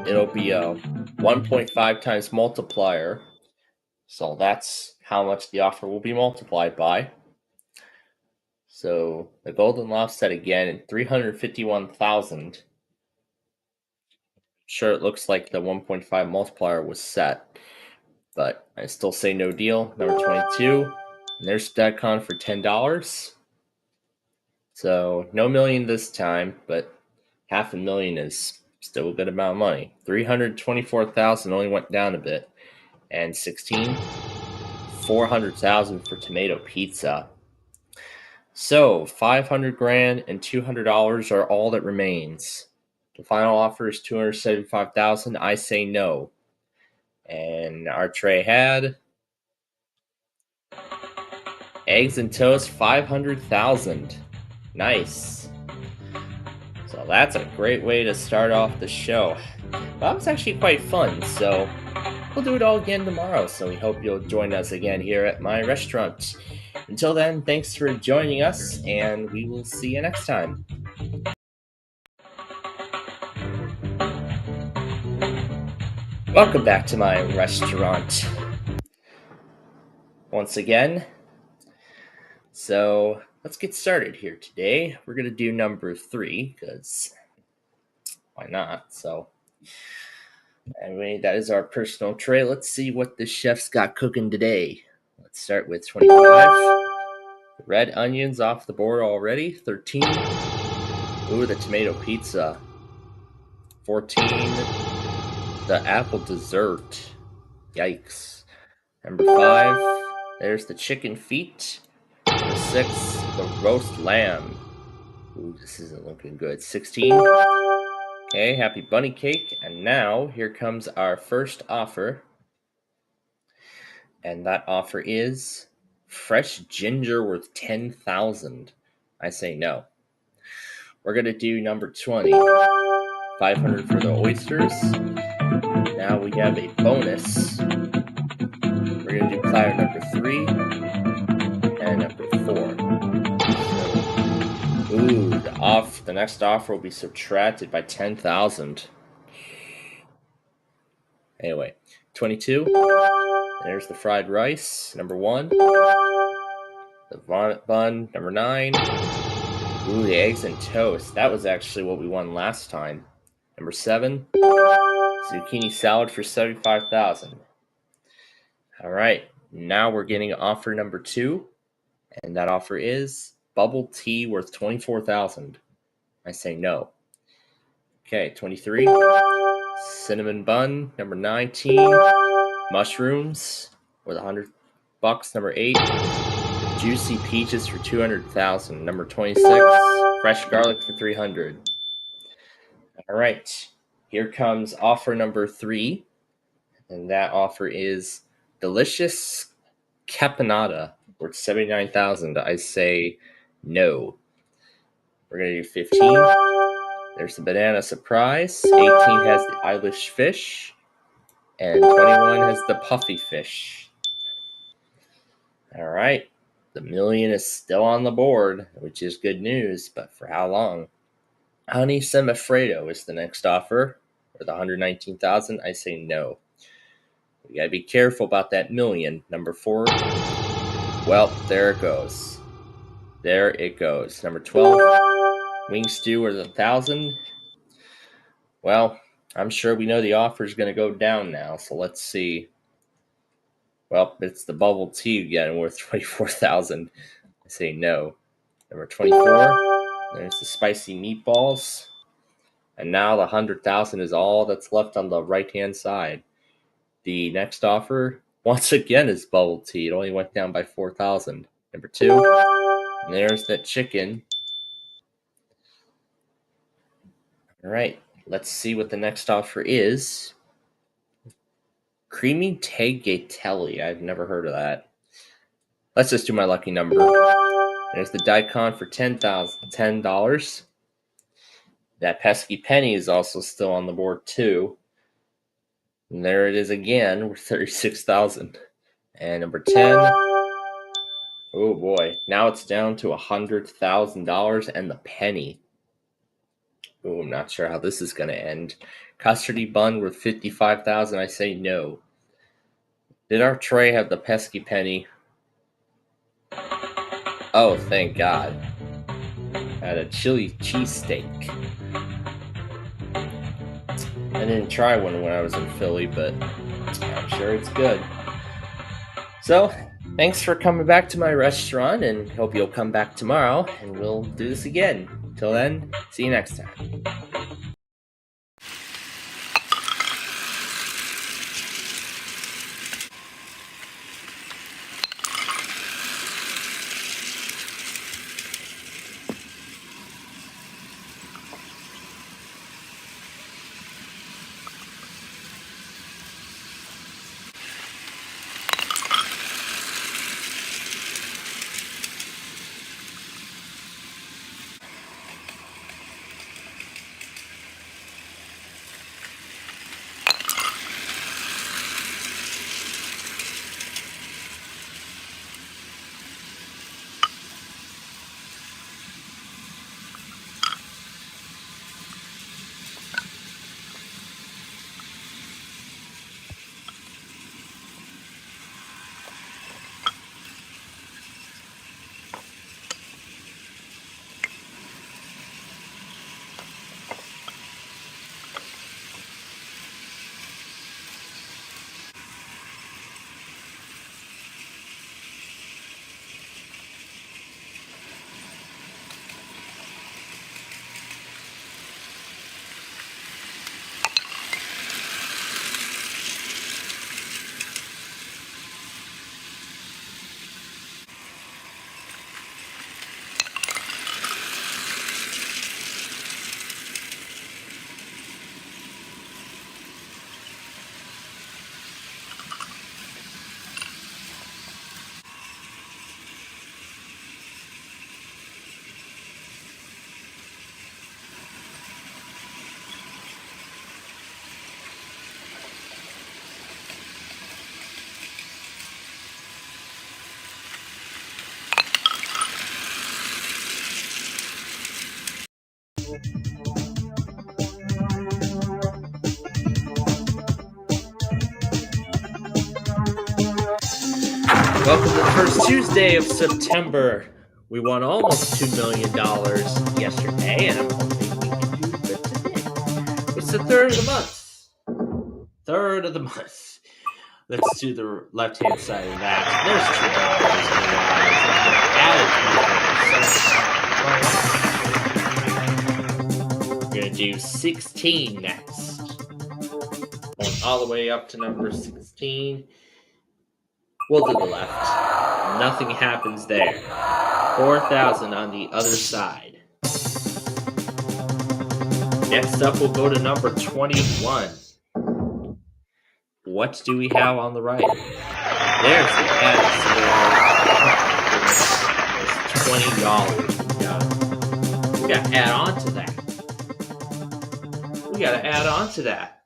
it'll be a 1.5 times multiplier. So that's how much the offer will be multiplied by. So the golden loft set again, 351,000. Sure, it looks like the 1.5 multiplier was set, but I still say no deal. Number 22, and there's StatCon for $10. So no million this time, but $500,000 is still a good amount of money. 324,000 only went down a bit, and 16, 400,000 for tomato pizza. So 500 grand and $200 are all that remains. The final offer is 275,000. I say no. And our tray had eggs and toast, 500,000. Nice. So that's a great way to start off the show. that was actually quite fun, so we'll do it all again tomorrow, so we hope you'll join us again here at my restaurant. Until then, thanks for joining us, and we will see you next time. Welcome back to my restaurant once again. So let's get started here today. We're going to do number 3, because why not? So anyway, that is our personal tray. Let's see what the chef's got cooking today. Let's start with 25. Red onions off the board already. 13. Ooh, the tomato pizza. 14. The apple dessert. Yikes. Number 5. There's the chicken feet. Number 6. The roast lamb. Ooh, this isn't looking good. 16. Okay, happy bunny cake. And now, here comes our first offer. And that offer is fresh ginger worth 10,000. I say no. We're going to do number 20. 500 for the oysters. Now we have a bonus. We're going to do platter number 3 and number 4. So, ooh, the next offer will be subtracted by 10,000. Anyway, 22. There's the fried rice, number 1. The vomit bun, number 9. Ooh, the eggs and toast. That was actually what we won last time. Number 7. Zucchini salad for 75,000. All right, now we're getting offer number 2, and that offer is bubble tea worth 24,000. I say no. Okay, 23. Cinnamon bun, number 19. Mushrooms worth $100. Number 8. Juicy peaches for 200,000. Number 26. Fresh garlic for 300. All right, here comes offer number 3, and that offer is delicious caponata worth 79,000. I say no. We're gonna do 15. There's the banana surprise. 18 has the Irish fish, and 21 has the puffy fish. All right, the million is still on the board, which is good news, but for how long? Honey semifredo is the next offer with 119,000. I say no. We gotta be careful about that million. Number 4. Well, there it goes. There it goes. Number 12. Wing stew worth 1,000. Well, I'm sure we know the offer is gonna go down now. So let's see. Well, it's the bubble tea again worth 24,000. I say no. Number 24. There's the spicy meatballs. And now the 100,000 is all that's left on the right-hand side. The next offer, once again, is bubble tea. It only went down by 4,000. Number 2. And there's that chicken. All right, let's see what the next offer is. Creamy tagliatelle. I've never heard of that. Let's just do my lucky number. There's the daikon for $10. That pesky penny is also still on the board too. And there it is again, with 36,000. And number 10. Oh boy, now it's down to $100,000 and the penny. Oh, I'm not sure how this is going to end. Custardy bun worth 55,000. I say no. Did our tray have the pesky penny? Oh, thank God. I had a chili cheesesteak. I didn't try one when I was in Philly, but I'm sure it's good. So, thanks for coming back to my restaurant, and hope you'll come back tomorrow, and we'll do this again. Till then, see you next time. Welcome to the first Tuesday of September. We won almost $2 million yesterday, and I'm hoping we can do good today. It's the third of the month. Let's do the left-hand side of that. There's $2. We're going to do 16 next. Going all the way up to number 16. We'll do the left. Nothing happens there. 4,000 on the other side. Next up, we'll go to number 21. What do we have on the right? There's the add $20. We got to add on to that.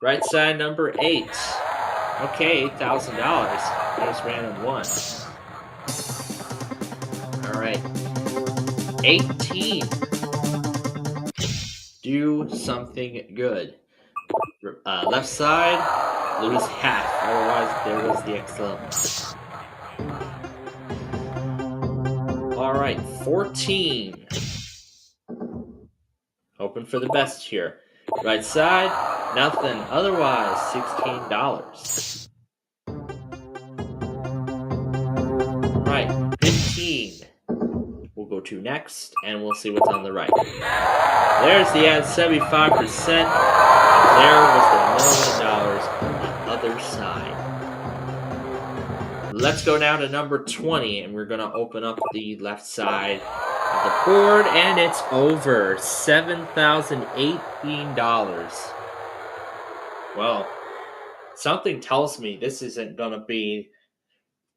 Right side, number 8. Okay, $8,000. There's random 1. All right. 18. Do something good. Left side, lose half. Otherwise, there was the excellent. All right, 14. Hoping for the best here. Right side, nothing. Otherwise, $16. Right, 15. We'll go to next, and we'll see what's on the right. There's the add 75%. There was the $1 million on the other side. Let's go now to number 20, and we're going to open up the left side of the board, and it's over. $7,018. Well, something tells me this isn't going to be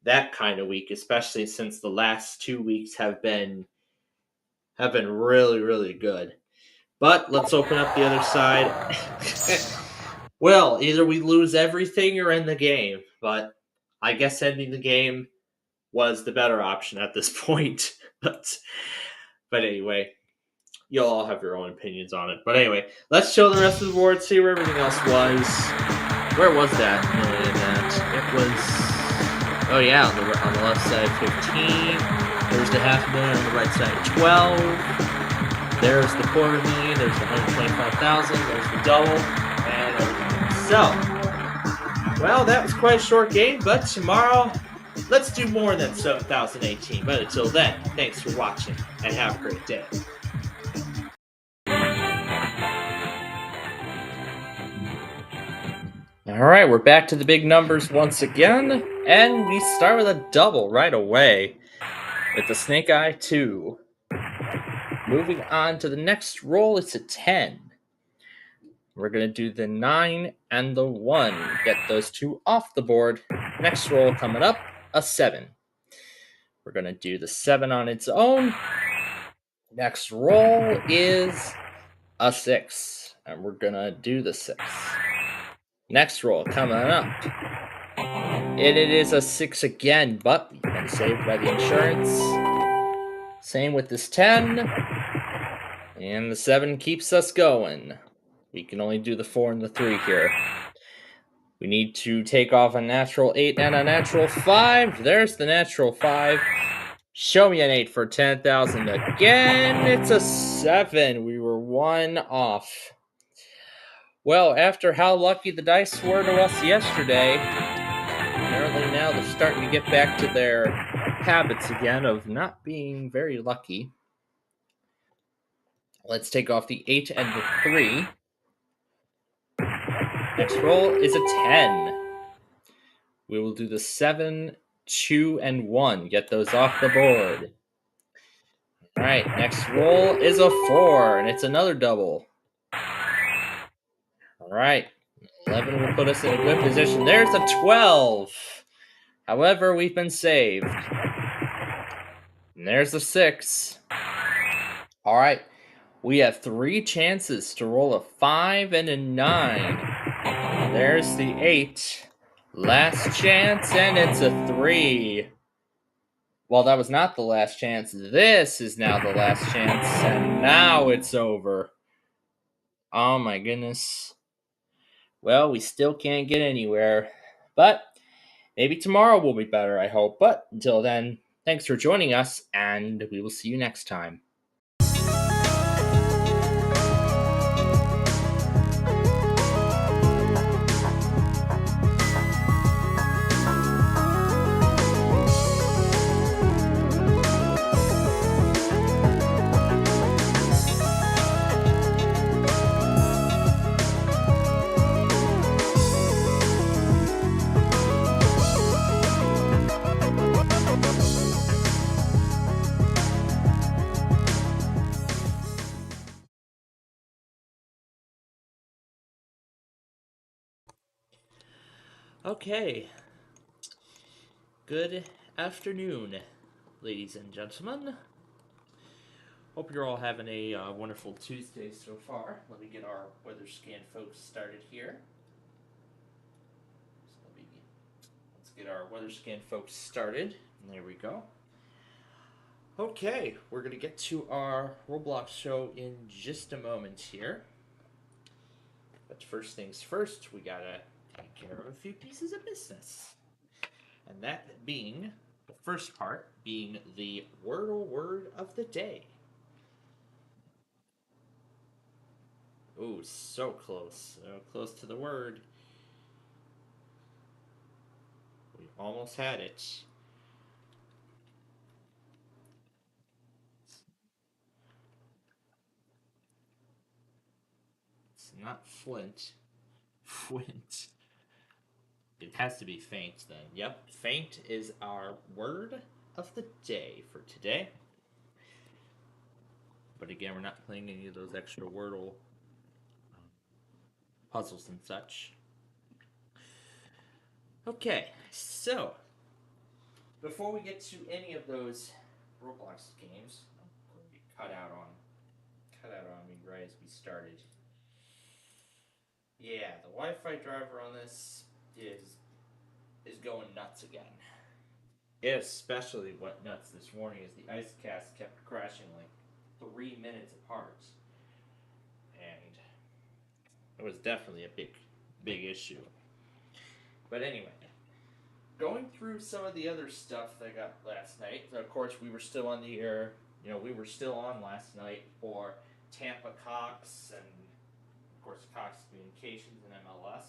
that kind of week, especially since the last 2 weeks have been really, really good. But let's open up the other side. Well, either we lose everything or end the game. But I guess ending the game was the better option at this point. But anyway, you'll all have your own opinions on it. But anyway, let's show the rest of the board, see where everything else was. Where was that? It was... Oh yeah, on the left side, 15. There's the $500,000 on the right side, 12. There's the $250,000. There's the $125,000. There's the double, and everything. So, well, that was quite a short game. But tomorrow, let's do more than 7,018. But until then, thanks for watching, and have a great day. All right, we're back to the big numbers once again, and we start with a double right away with the Snake Eye 2. Moving on to the next roll, it's a 10. We're going to do the 9 and the 1. Get those two off the board. Next roll coming up, a 7. We're going to do the 7 on its own. Next roll is a 6, and we're going to do the 6. Next roll coming up. And it is a 6 again, but we've been saved by the insurance. Same with this 10. And the 7 keeps us going. We can only do the 4 and the 3 here. We need to take off a natural 8 and a natural 5. There's the natural 5. Show me an 8 for 10,000 again. It's a 7. We were 1 off. Well, after how lucky the dice were to us yesterday, apparently now they're starting to get back to their habits again of not being very lucky. Let's take off the 8 and the 3. Next roll is a 10. We will do the 7, 2, and 1. Get those off the board. All right, next roll is a 4, and it's another double. All right, 11 will put us in a good position. There's a 12. However, we've been saved. And there's a 6. All right, we have 3 chances to roll a 5 and a 9. There's the 8. Last chance, and it's a 3. Well, that was not the last chance. This is now the last chance, and now it's over. Oh my goodness. Well, we still can't get anywhere, but Maybe tomorrow will be better, I hope. But until then, thanks for joining us, and we will see you next time. Okay. Good afternoon, ladies and gentlemen. Hope you're all having a wonderful Tuesday so far. Let me get our weather scan folks started here. Let's get our weather scan folks started. There we go. Okay, we're going to get to our Roblox show in just a moment here. But first things first, we gotta take care of a few pieces of business. And that being, the first part being the Wordle word of the day. Ooh, so close. So close to the word. We almost had it. It's not Flint. Flint. It has to be faint then. Yep, faint is our word of the day for today. But again, we're not playing any of those extra Wordle puzzles and such. Okay, so before we get to any of those Roblox games, I'm going to be cut out on me right as we started. Yeah, the Wi-Fi driver on this is going nuts again. It especially went nuts this morning as the ice cast kept crashing like 3 minutes apart. And it was definitely a big issue. But anyway, going through some of the other stuff that I got last night. Of course, we were still on the air. We were still on last night for Tampa Cox and, of course, Cox Communications and MLS.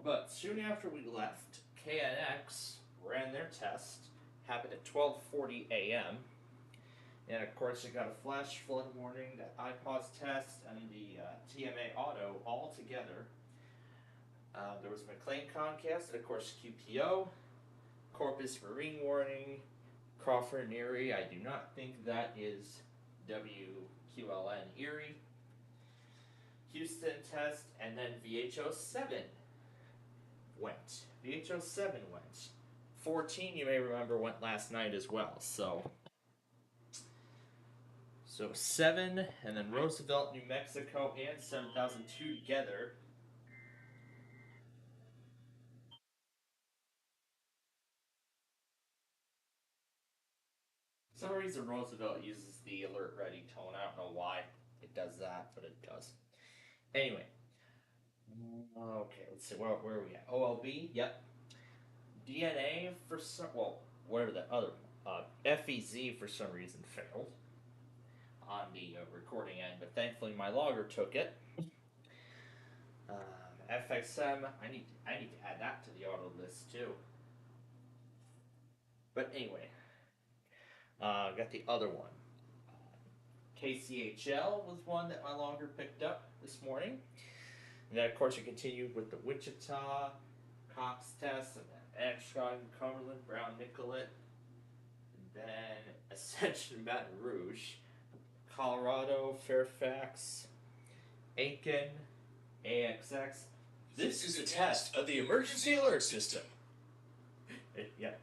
But soon after we left, KNX ran their test. Happened at 12:40 a.m. And, of course, it got a flash flood warning, that iPause test, and the TMA Auto all together. There was McLean Comcast, and of course QPO, Corpus Marine warning, Crawford and Erie. I do not think that is WQLN Erie. Houston test, and then VHO7 went. VHO7 went. 14, you may remember, went last night as well. So 7, and then Roosevelt, New Mexico, and 7002 together. For some reason, Roosevelt uses the alert ready tone. I don't know why it does that, but it does. Anyway. Okay, let's see. Where are we at? OLB? Yep. DNA for some. Well, whatever the other. FEZ for some reason failed on the recording end, but thankfully my logger took it. FXM, I need to add that to the auto list too. But anyway, got the other one. KCHL was one that my logger picked up this morning. And then, of course, it continued with the Wichita, Cox test, and then Ashton, Cumberland, Brown, Nicollet, and then Ascension, Baton Rouge, Colorado, Fairfax, Aiken, AXX. This is a test of the emergency alert system. Yeah.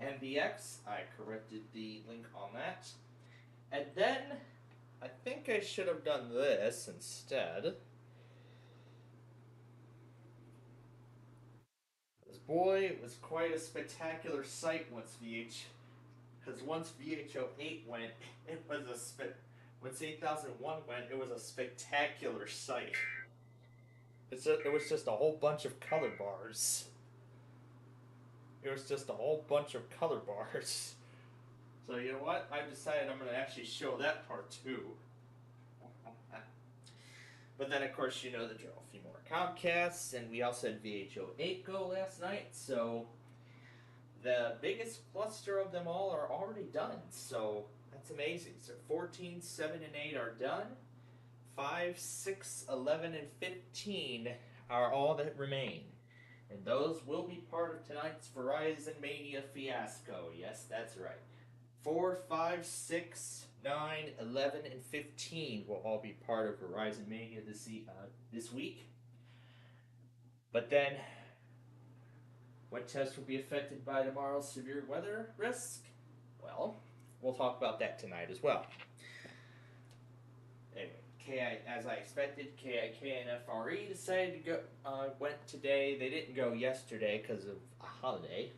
MBX, I corrected the link on that. And then, I think I should have done this instead. Boy, it was quite a spectacular sight once once VHO8 went, it was once 8001 went, it was a spectacular sight. It was just a whole bunch of color bars. it was just a whole bunch of color bars. So you know what? I've decided I'm going to actually show that part too. But then, of course, you know the drill. A few more Comcasts, and we also had VHO 8 go last night, so the biggest cluster of them all are already done, so that's amazing. So 14, 7, and 8 are done. 5, 6, 11, and 15 are all that remain. And those will be part of tonight's Verizon Mania fiasco. Yes, that's right. 4, 5, 6, 9, 11, and 15 will all be part of Verizon Mania this week. But then, what test will be affected by tomorrow's severe weather risk? Well, we'll talk about that tonight as well. Anyway, as I expected, KIK and FRE decided to go. Went today. They didn't go yesterday because of a holiday.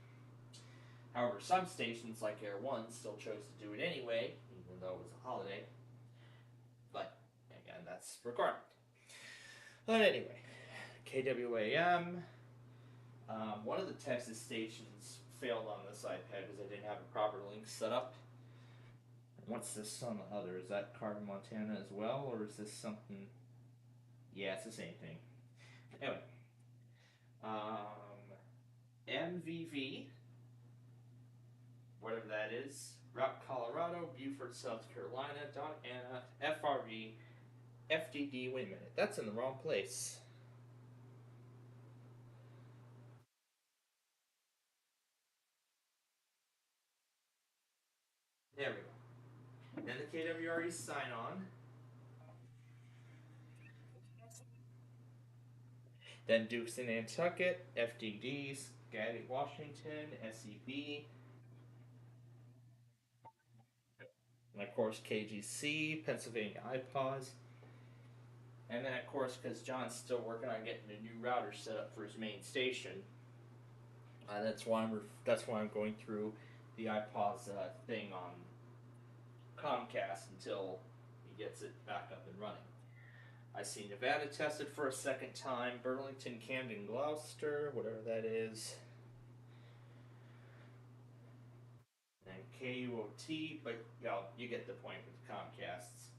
However, some stations like Air 1 still chose to do it anyway, even though it was a holiday. But, again, that's requirement. But anyway, KWAM. One of the Texas stations failed on this iPad because I didn't have a proper link set up. What's this on the other? Is that Carter, Montana as well, or is this something? Yeah, it's the same thing. Anyway. MVV. Whatever that is, Rock, Colorado, Beaufort, South Carolina, Donna Anna, FRV, FDD, wait a minute, that's in the wrong place. There we go. Then the KWRE sign on. Then Dukes in Nantucket, FDD, Skagit, Washington, SEB. And of course, KGC, Pennsylvania iPods. And then, of course, because John's still working on getting a new router set up for his main station, that's why I'm going through the iPods thing on Comcast until he gets it back up and running. I see Nevada tested for a second time, Burlington, Camden, Gloucester, whatever that is. And KUOT, but you get the point with Comcasts.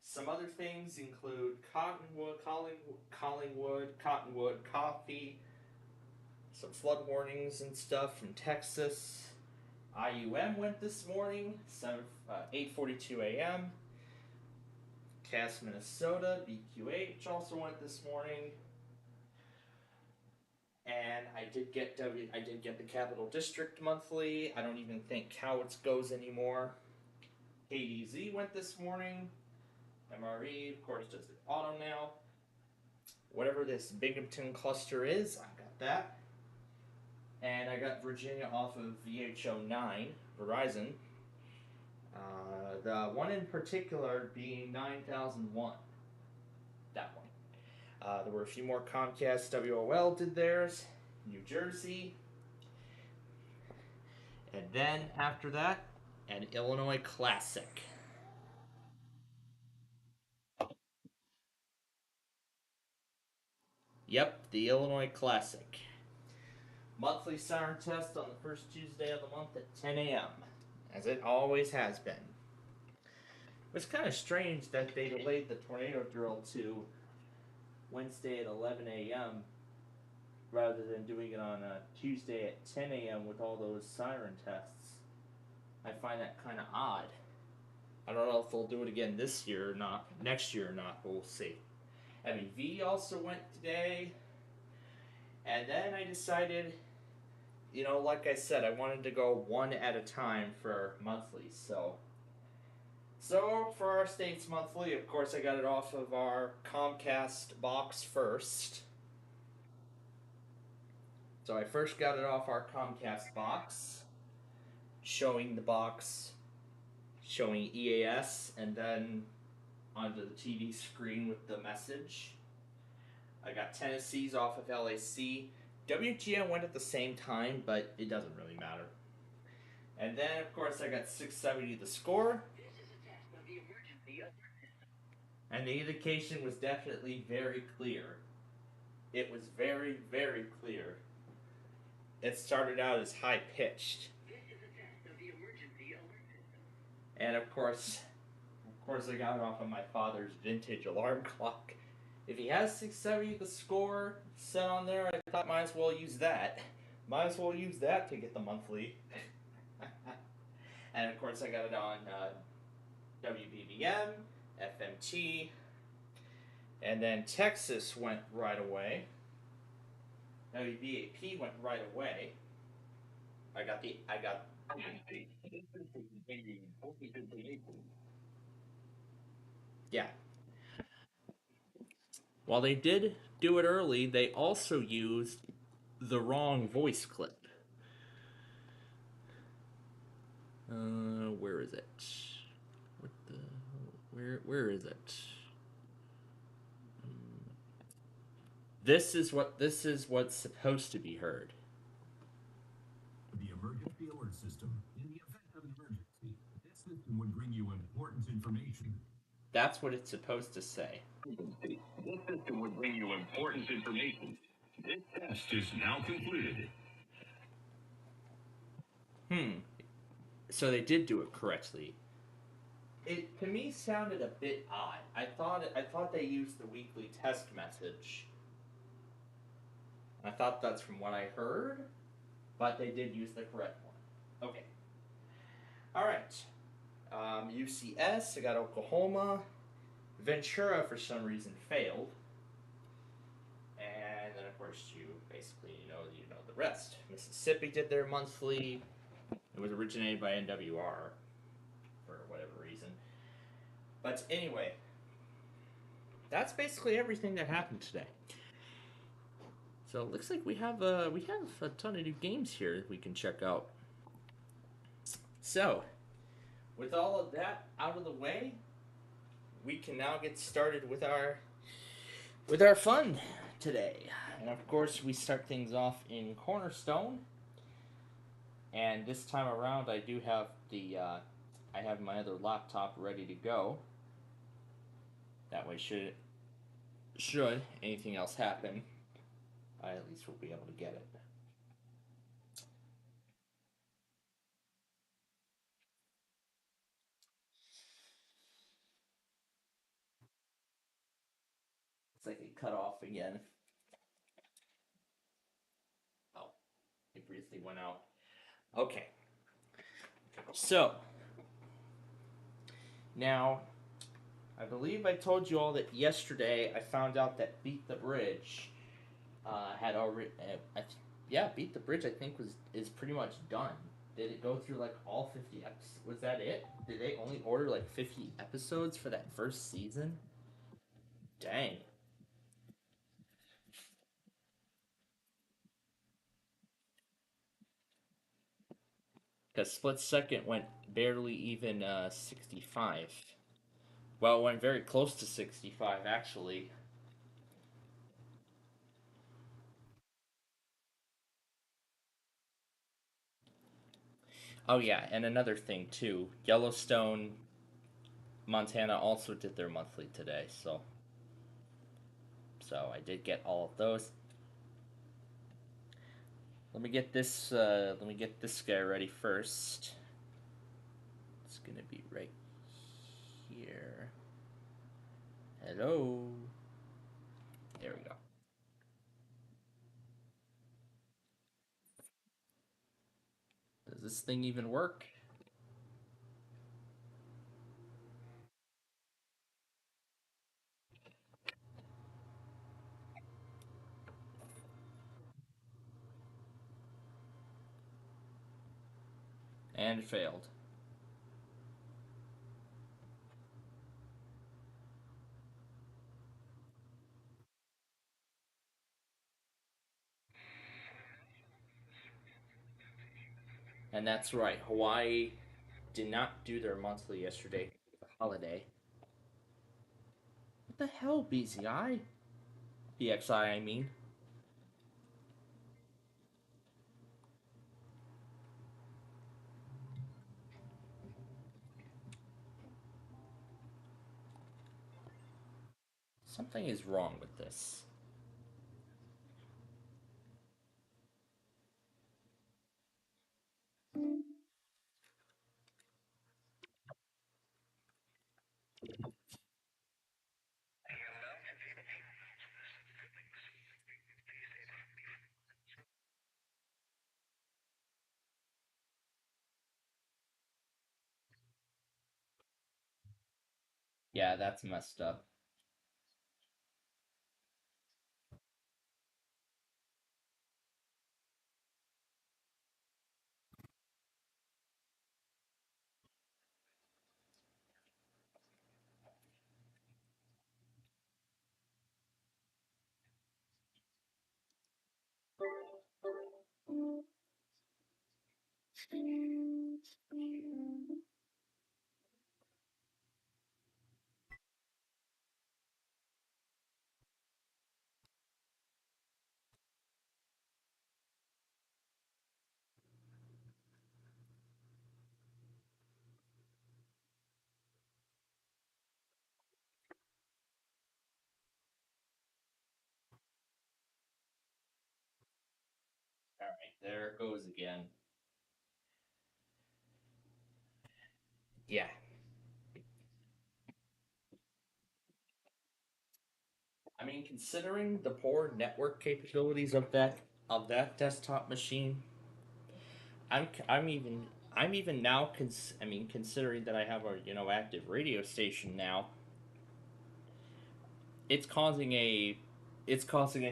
Some other things include Collingwood, Cottonwood, Coffee, some flood warnings and stuff from Texas. IUM went this morning, 8:42 a.m. Cass, Minnesota, BQH also went this morning. And I did get the Capital District monthly. I don't even think Cowitz goes anymore. KDZ went this morning. MRE, of course, does the auto now. Whatever this Binghamton cluster is, I got that. And I got Virginia off of VHO 9, Verizon. The one in particular being 9001. That one. There were a few more Comcast. WOL did theirs. New Jersey. And then after that, an Illinois Classic. Yep, the Illinois Classic. Monthly siren test on the first Tuesday of the month at 10 a.m., as it always has been. It was kind of strange that they delayed the tornado drill to Wednesday at 11 a.m. rather than doing it on a Tuesday at 10 a.m. with all those siren tests. I find that kind of odd. I don't know if they'll do it again this year or not, next year or not, but we'll see. MEV also went today. And then I decided, like I said, I wanted to go one at a time for monthly. So for our state's monthly, of course, I got it off of our Comcast box first. So I first got it off our Comcast box, showing the box, showing EAS, and then onto the TV screen with the message. I got Tennessee's off of LAC. WGN went at the same time, but it doesn't really matter. And then, of course, I got 670 the score. And the indication was definitely very clear. It was very, very clear. it started out as high pitched. And of course, I got it off of my father's vintage alarm clock. If he has 670, the score set on there, I thought might as well use that. Might as well use that to get the monthly. And of course, I got it on WBBM, FMT, and then Texas went right away. WBAP went right away. I got. Yeah. While they did do it early, they also used the wrong voice clip. Where is it? What the? Where is it? This is what's supposed to be heard. The emergency alert system. In the event of an emergency, this system would bring you important information. That's what it's supposed to say. This system would bring you important information. This test is now concluded. So they did do it correctly. It to me sounded a bit odd. I thought they used the weekly test message. I thought that's from what I heard, but they did use the correct one. Okay. All right. UCS. I got Oklahoma. Ventura for some reason failed. And then of course you basically know the rest. Mississippi did their monthly. It was originated by NWR for whatever reason. But anyway, that's basically everything that happened today. So it looks like we have a ton of new games here that we can check out. So, with all of that out of the way, we can now get started with our fun today. And of course, we start things off in Cornerstone. And this time around, I do have I have my other laptop ready to go. That way, should anything else happen, I at least will be able to get it. It's like it cut off again. Oh, it briefly went out. Okay. So, now, I believe I told you all that yesterday I found out that Beat the Bridge had already... Beat the Bridge I think is pretty much done. Did it go through like all 50 episodes? Was that it? Did they only order like 50 episodes for that first season? Dang. Because Split Second went barely even 65. Well, it went very close to 65, actually. Oh, yeah, and another thing, too. Yellowstone, Montana also did their monthly today, so I did get all of those. Let me get this guy ready first. It's gonna be right here. Hello. There we go. Does this thing even work? And failed. And that's right, Hawaii did not do their monthly yesterday. Holiday. What the hell, BZI? BXI, I mean. Something is wrong with this. Yeah, that's messed up. Alright, there it goes again. Yeah. I mean, considering the poor network capabilities of that desktop machine, I'm even now considering that I have a active radio station now, it's causing a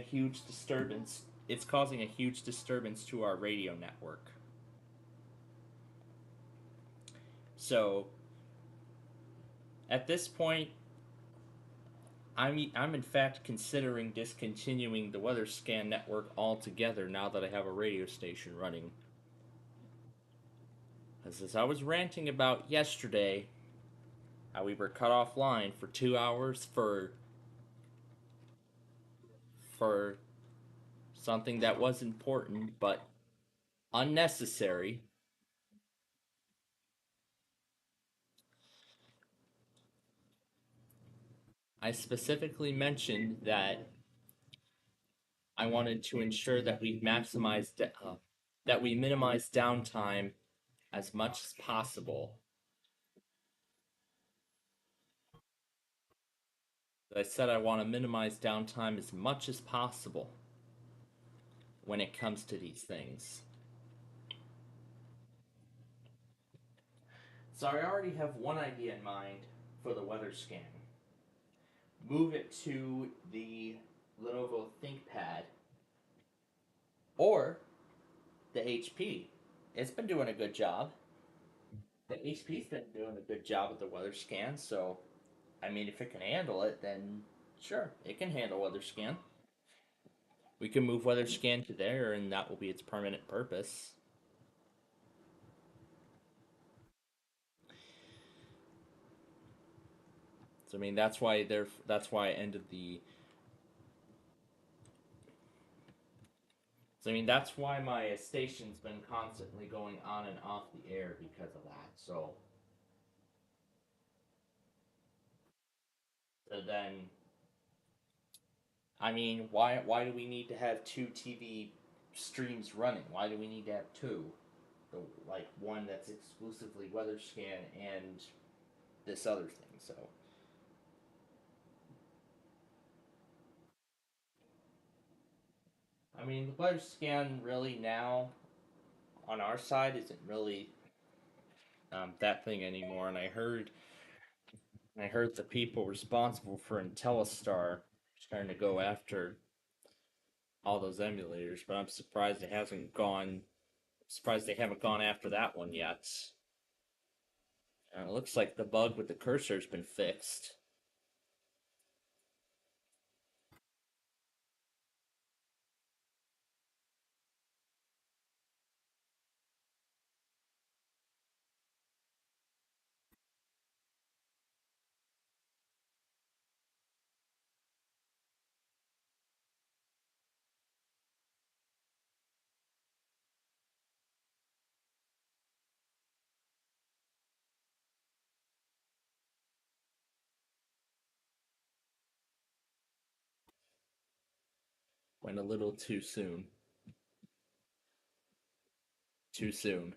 huge disturbance. It's causing a huge disturbance to our radio network. So at this point, I'm in fact considering discontinuing the weather scan network altogether now that I have a radio station running. As I was ranting about yesterday, how we were cut offline for 2 hours for something that was important but unnecessary. I specifically mentioned that I wanted to ensure that that we minimize downtime as much as possible. I said I want to minimize downtime as much as possible when it comes to these things. So I already have one idea in mind for the weather scan. Move it to the Lenovo ThinkPad or the HP. It's been doing a good job. The HP's been doing a good job with the weather scan, so I mean, if it can handle it, then sure, it can handle weather scan. We can move weather scan to there, and that will be its permanent purpose. So I mean, that's why I ended the. So I mean, that's why my station's been constantly going on and off the air because of that. So then, I mean, why do we need to have two TV streams running? Why do we need to have two? Like one that's exclusively weather scan and this other thing. So I mean, the weather scan really now on our side isn't really that thing anymore. And I heard the people responsible for IntelliStar trying to go after all those emulators, but I'm surprised it hasn't gone. Surprised they haven't gone after that one yet. It looks like the bug with the cursor's been fixed. Went a little too soon. Too soon.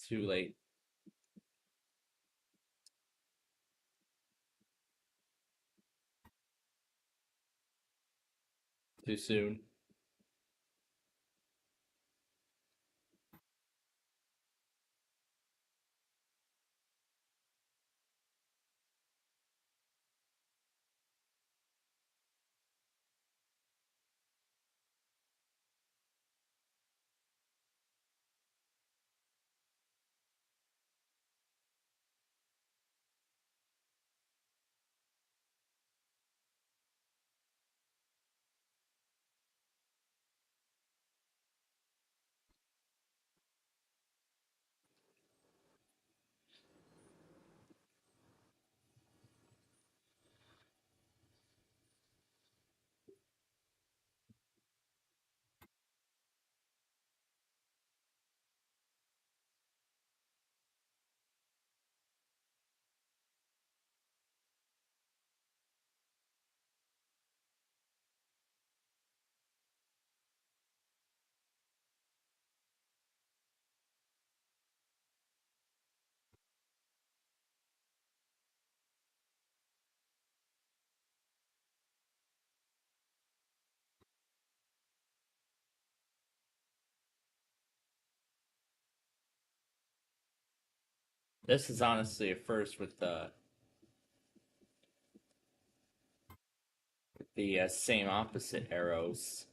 Too late. Too soon. This is honestly a first with the same opposite arrows.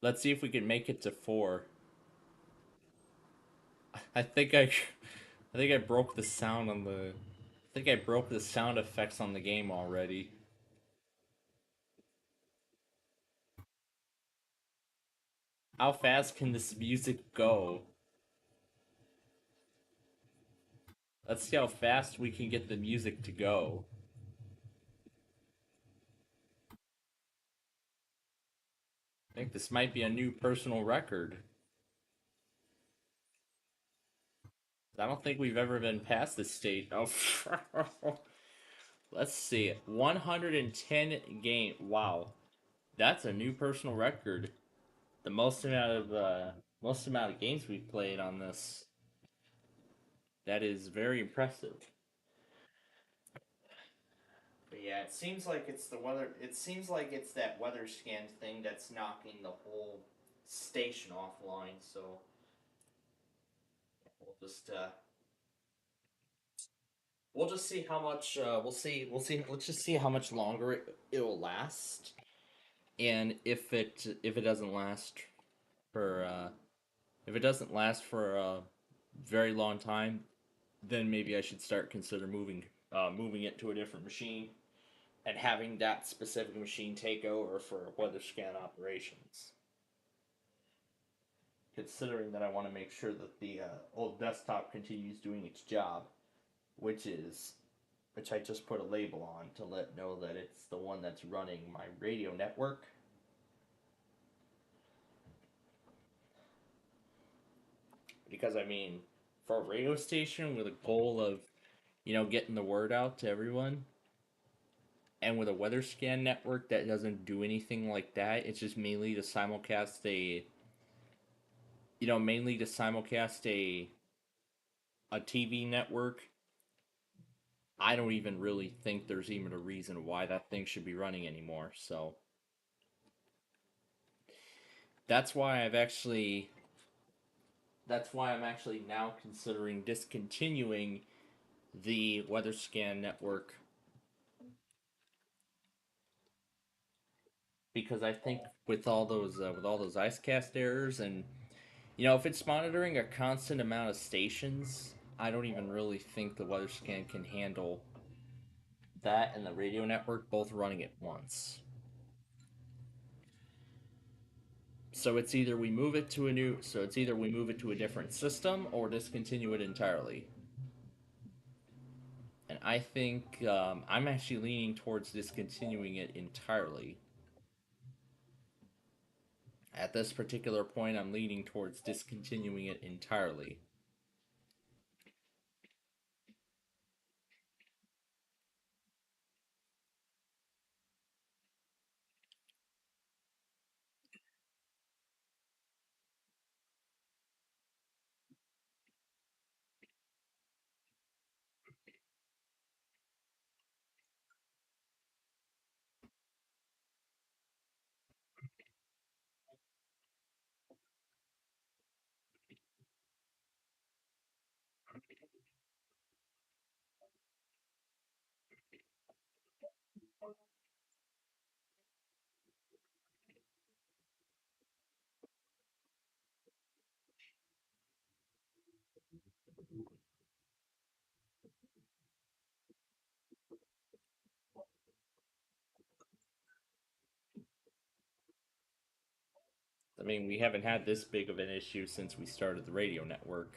Let's see if we can make it to 4. I think I broke the sound on the. I think I broke the sound effects on the game already. How fast can this music go? Let's see how fast we can get the music to go. I think this might be a new personal record. I don't think we've ever been past this stage. Oh, let's see. 110 game. Wow, that's a new personal record. The most amount of games we've played on this. That is very impressive. But yeah, it seems like it's the weather. It seems like it's that weather scan thing that's knocking the whole station offline. So we'll just see how much. We'll see. Let's just see how much longer it'll last, and if it doesn't last for if it doesn't last for a very long time, then maybe I should start consider moving it to a different machine and having that specific machine take over for weather scan operations. Considering that I want to make sure that the old desktop continues doing its job, which I just put a label on to let know that it's the one that's running my radio network. Because I mean, for a radio station with a goal of, getting the word out to everyone, and with a weather scan network that doesn't do anything like that, it's just mainly to simulcast a TV network. I don't even really think there's even a reason why that thing should be running anymore. So that's why I'm actually now considering discontinuing the weather scan network, because I think with all those icecast errors, and if it's monitoring a constant amount of stations, I don't even really think the weather scan can handle that and the radio network both running at once. So it's either we move it to a different system or discontinue it entirely. And And I think I'm actually leaning towards discontinuing it entirely. At this particular point, I'm leaning towards discontinuing it entirely. I mean, we haven't had this big of an issue since we started the radio network.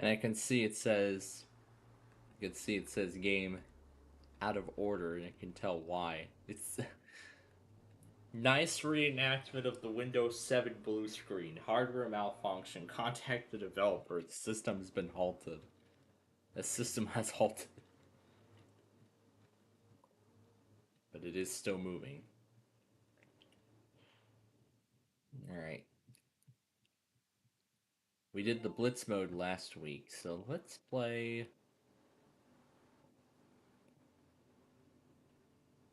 And I can see it says, game out of order, and I can tell why. It's nice reenactment of the Windows 7 blue screen. Hardware malfunction. Contact the developer. The system has been halted. The system has halted. But it is still moving. Alright. We did the Blitz mode last week, so let's play...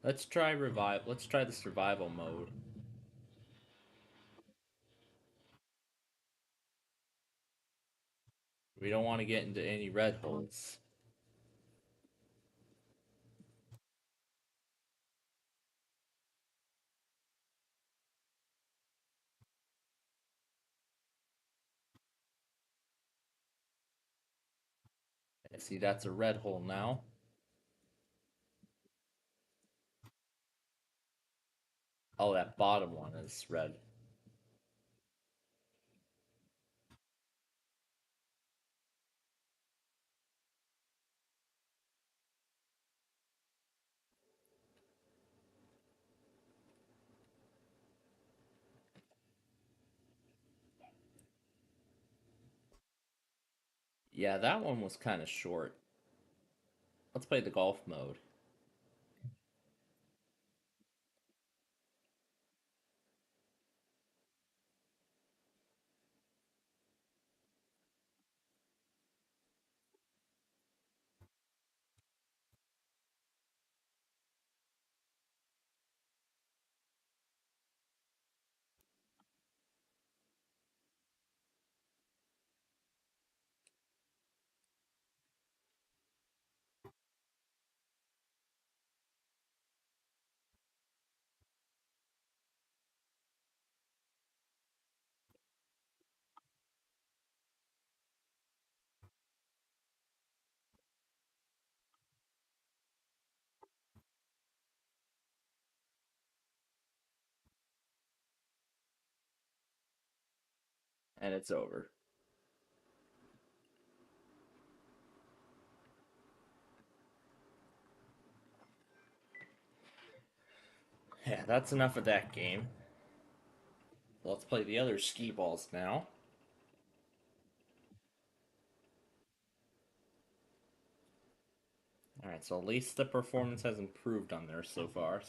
Let's try the survival mode. We don't want to get into any red holes. I see that's a red hole now. Oh, that bottom one is red. Yeah, that one was kind of short. Let's play the golf mode. And it's over. that's enough of that game. Let's play the other skee balls now. Alright, so at least the performance has improved on there so far,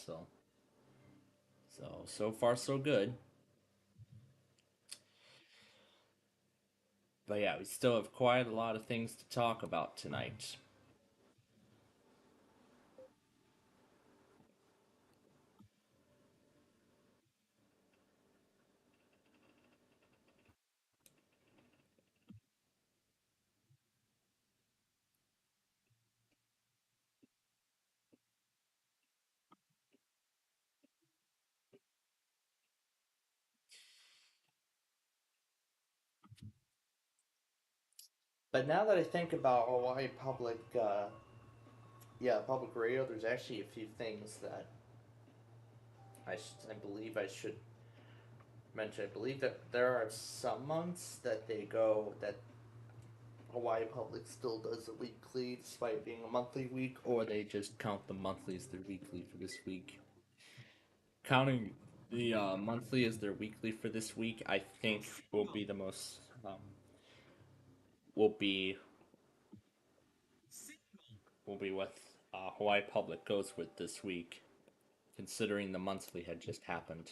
so far so good. But yeah, we still have quite a lot of things to talk about tonight. But now that I think about Hawaii Public, public radio, there's actually a few things that I believe I should mention. I believe that there are some months that Hawaii Public still does a weekly despite being a monthly week, or they just count the monthly as their weekly for this week. Counting the monthly as their weekly for this week, I think will be the most will be what Hawaii Public goes with this week, considering the monthly had just happened.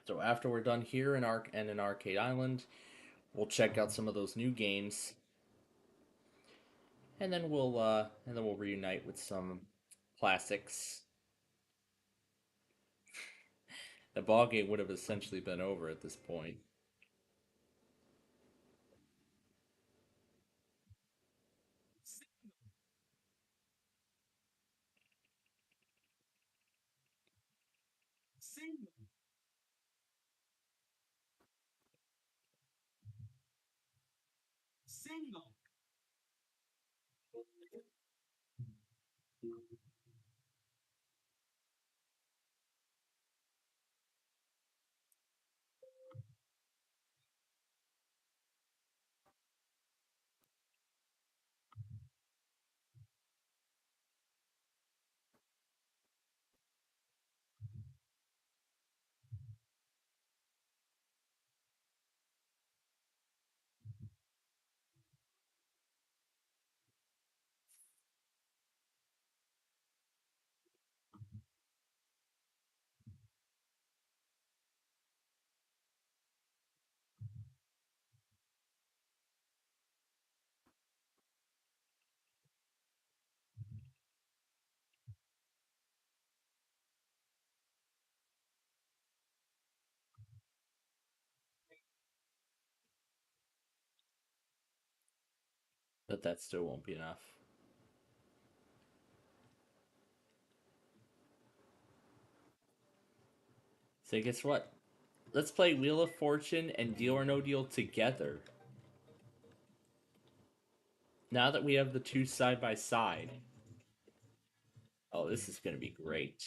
So after we're done here in Arcade Island, we'll check out some of those new games, and then we'll reunite with some classics. The ball game would have essentially been over at this point. But that still won't be enough. So guess what? Let's play Wheel of Fortune and Deal or No Deal together. Now that we have the two side by side. Oh, this is going to be great.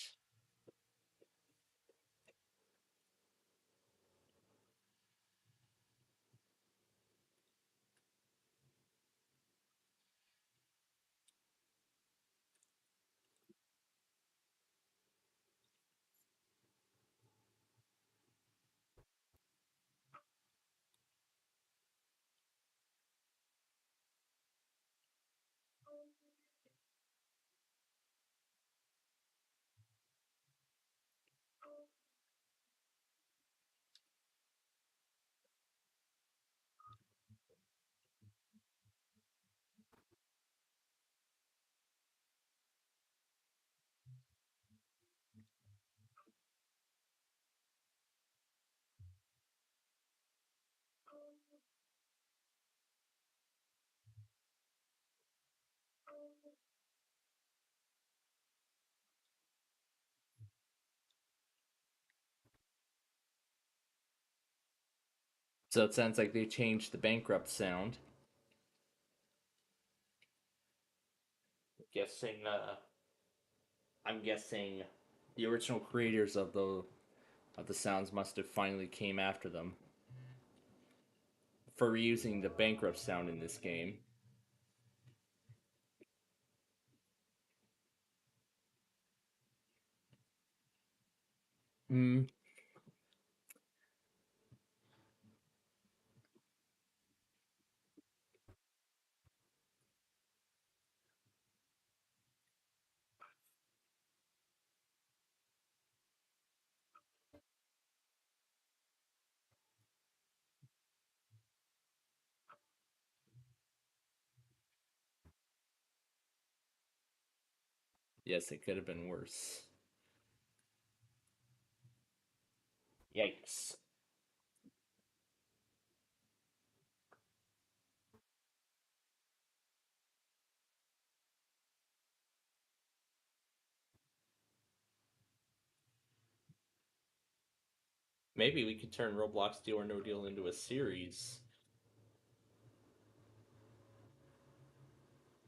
So it sounds like they changed the bankrupt sound. I'm guessing the original creators of the sounds must have finally came after them for reusing the bankrupt sound in this game. Hmm. Yes, it could have been worse. Yikes. Maybe we could turn Roblox Deal or No Deal into a series.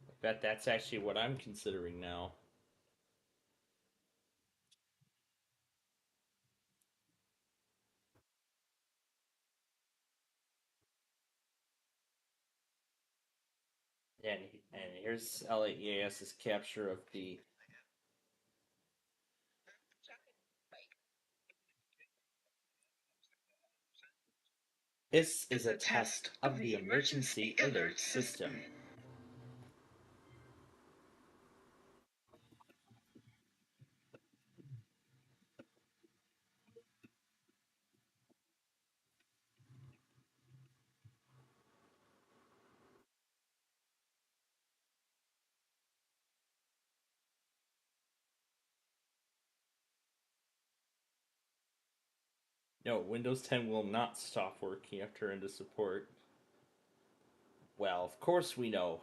I bet that's actually what I'm considering now. And here's LAEAS's capture of the. This is a test of the emergency alert system. No, Windows 10 will not stop working after end of support. Well, of course we know.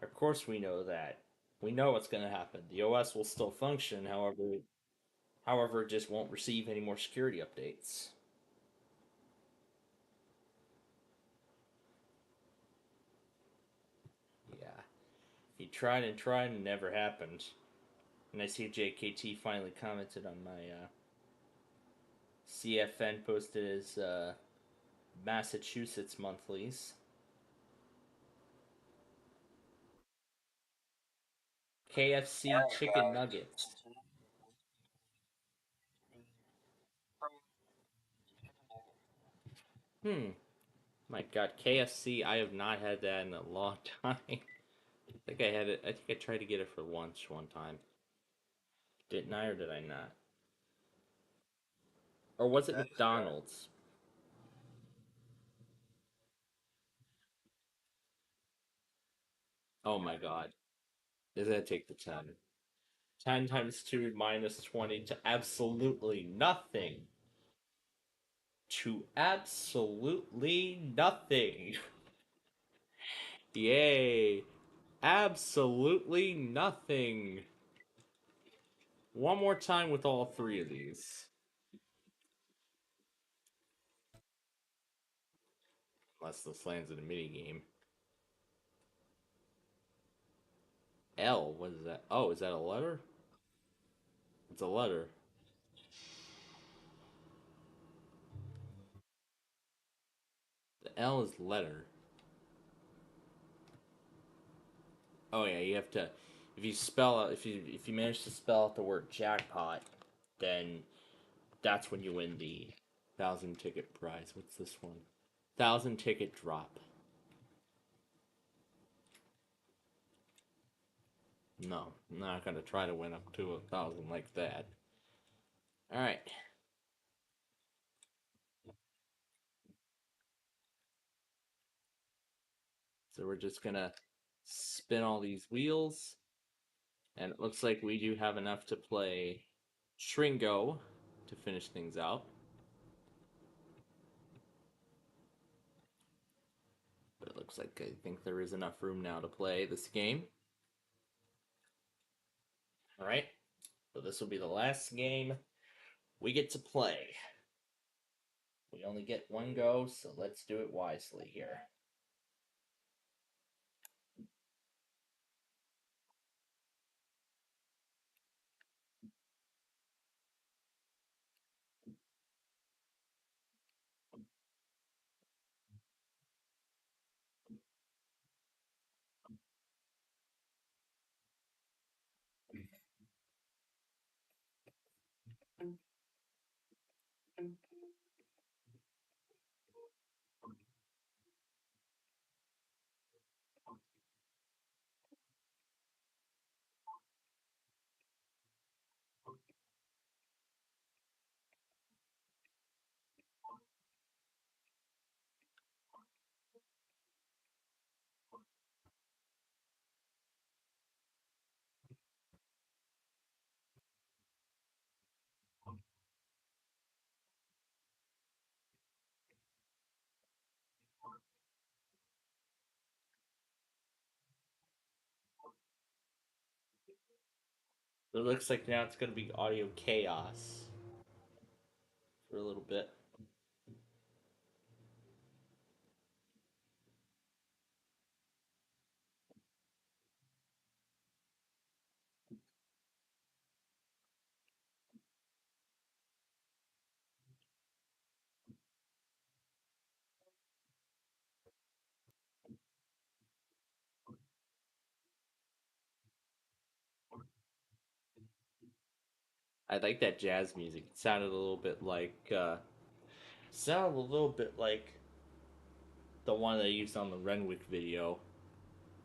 Of course we know that. We know what's going to happen. The OS will still function, however, it just won't receive any more security updates. Yeah. He tried and tried and never happened. And I see JKT finally commented on my CFN posted his Massachusetts monthlies. KFC chicken nuggets. My God, KFC. I have not had that in a long time. I think I had it. I think I tried to get it for lunch one time. Didn't I, or did I not? Or was it McDonald's? Oh my God. Does that take the 10? 10 times 2 minus 20 to absolutely nothing. To absolutely nothing. Yay. Absolutely nothing. One more time with all three of these. Unless this lands in a mini game. L, what is that? Oh, is that a letter? It's a letter. The L is letter. Oh yeah, you have to. If you spell out, if you manage to spell out the word jackpot, then that's when you win the 1,000 ticket prize. What's this one? 1,000 ticket drop. No, I'm not gonna try to win up to 1,000 like that. All right. So we're just gonna spin all these wheels, and it looks like we do have enough to play Shringo to finish things out. But it looks like I think there is enough room now to play this game. All right. So this will be the last game we get to play. We only get one go, so let's do it wisely here. It looks like now it's going to be audio chaos for a little bit. I like that jazz music. It sounded a little bit like the one they used on the Renwick video,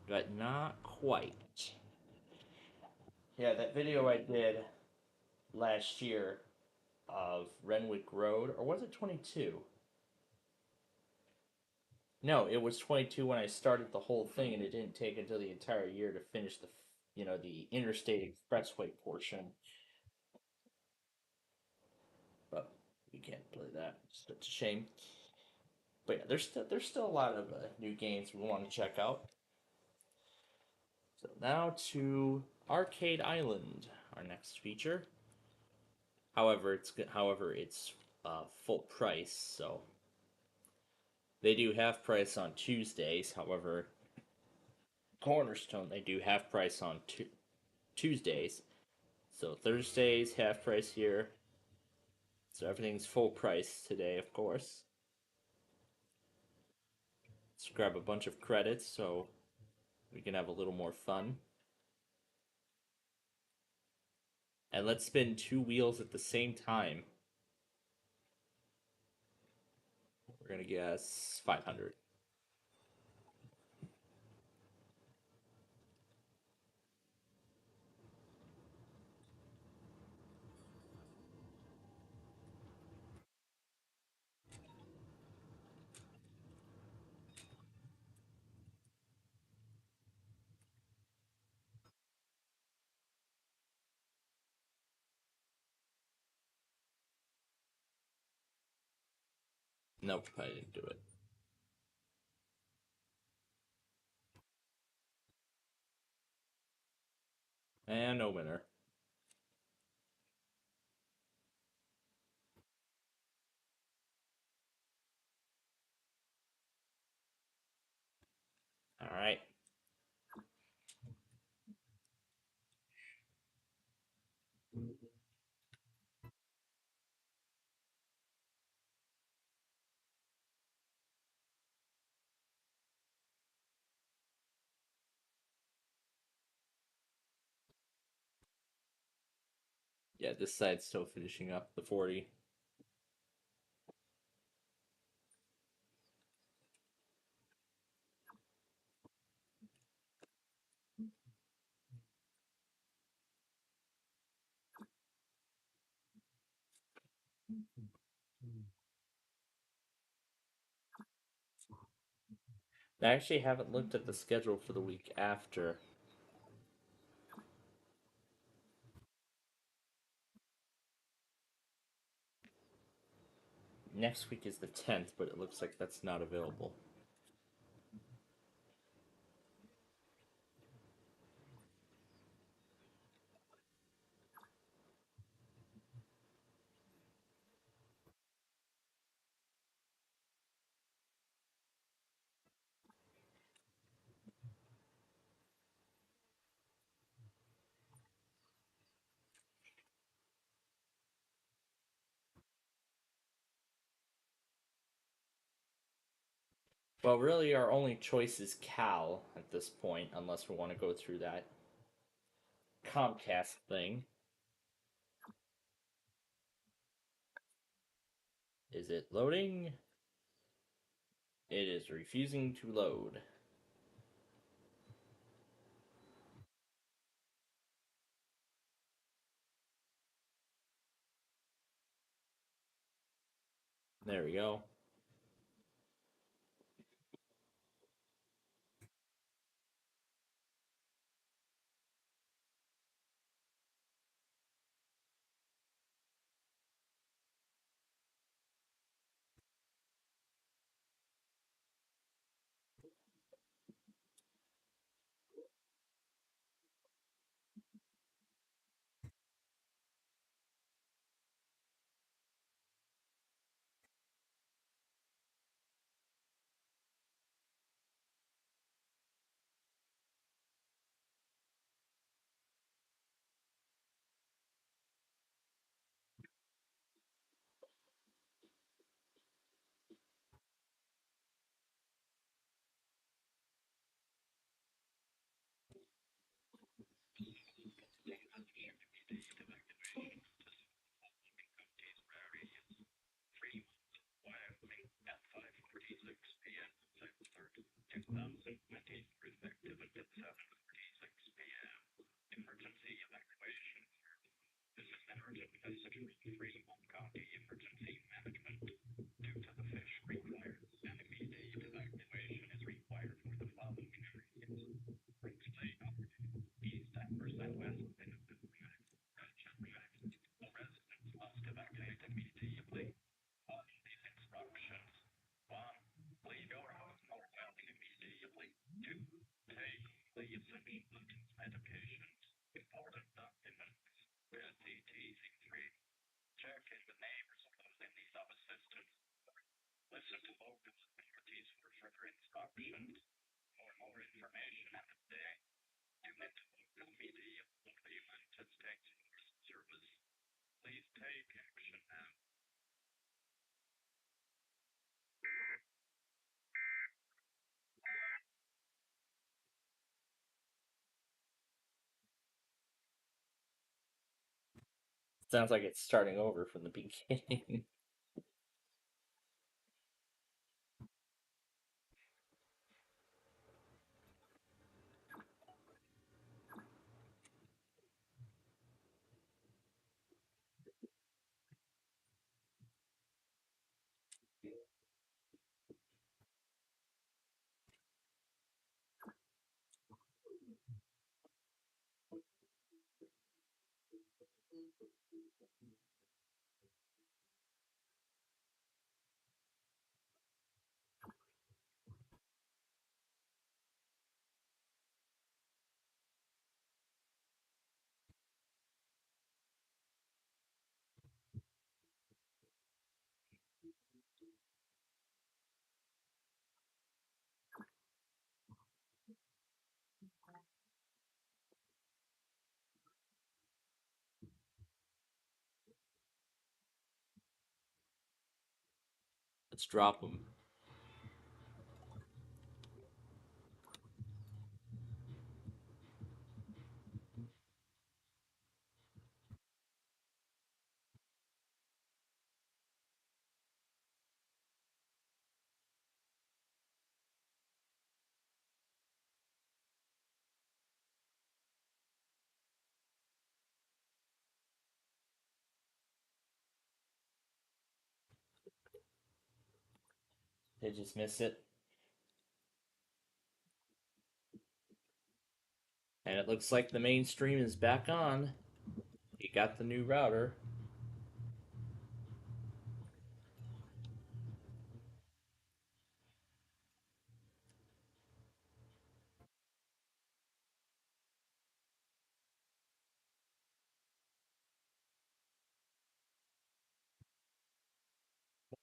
but not quite. Yeah, that video I did last year of Renwick Road, or was it 22? No, it was 22 when I started the whole thing, and it didn't take until the entire year to finish the interstate expressway portion. But we can't play that. It's such a shame. But yeah, there's still a lot of new games we want to check out. So now to Arcade Island, our next feature. However, it's full price, so they do half price on Tuesdays. However, Cornerstone they do half price on Tuesdays. So Thursdays half price here. So everything's full price today, of course. Let's grab a bunch of credits so we can have a little more fun. And let's spin 2 wheels at the same time. We're gonna guess 500. Nope, I didn't do it. And no winner. Alright. Yeah, this side's still finishing up the 40. I actually haven't looked at the schedule for the week after. Next week is the 10th, but it looks like that's not available. Well, really, our only choice is Cal at this point, unless we want to go through that Comcast thing. Is it loading? It is refusing to load. There we go. Sounds like it's starting over from the beginning. Let's drop them. They just miss it. And it looks like the mainstream is back on. You got the new router.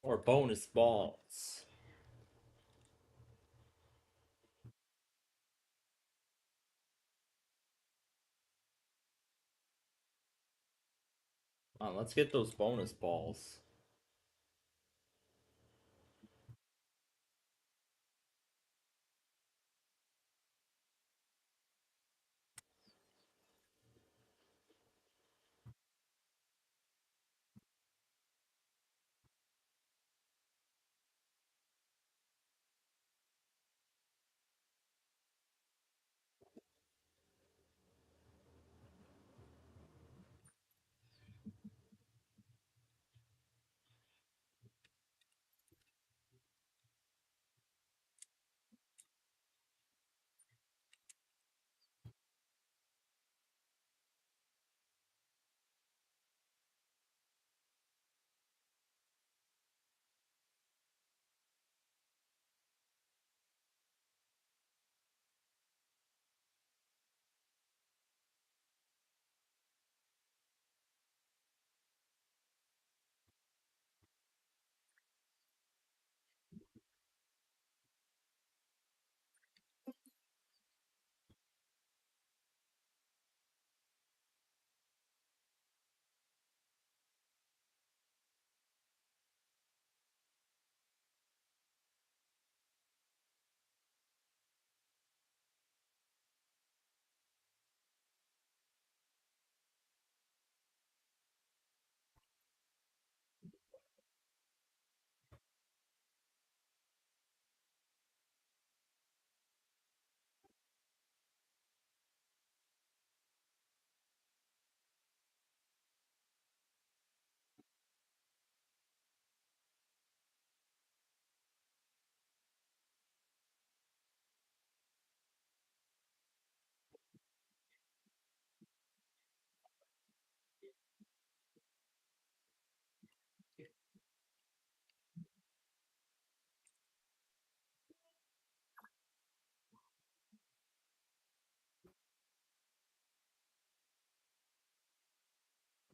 Or bonus balls. Come on, let's get those bonus balls.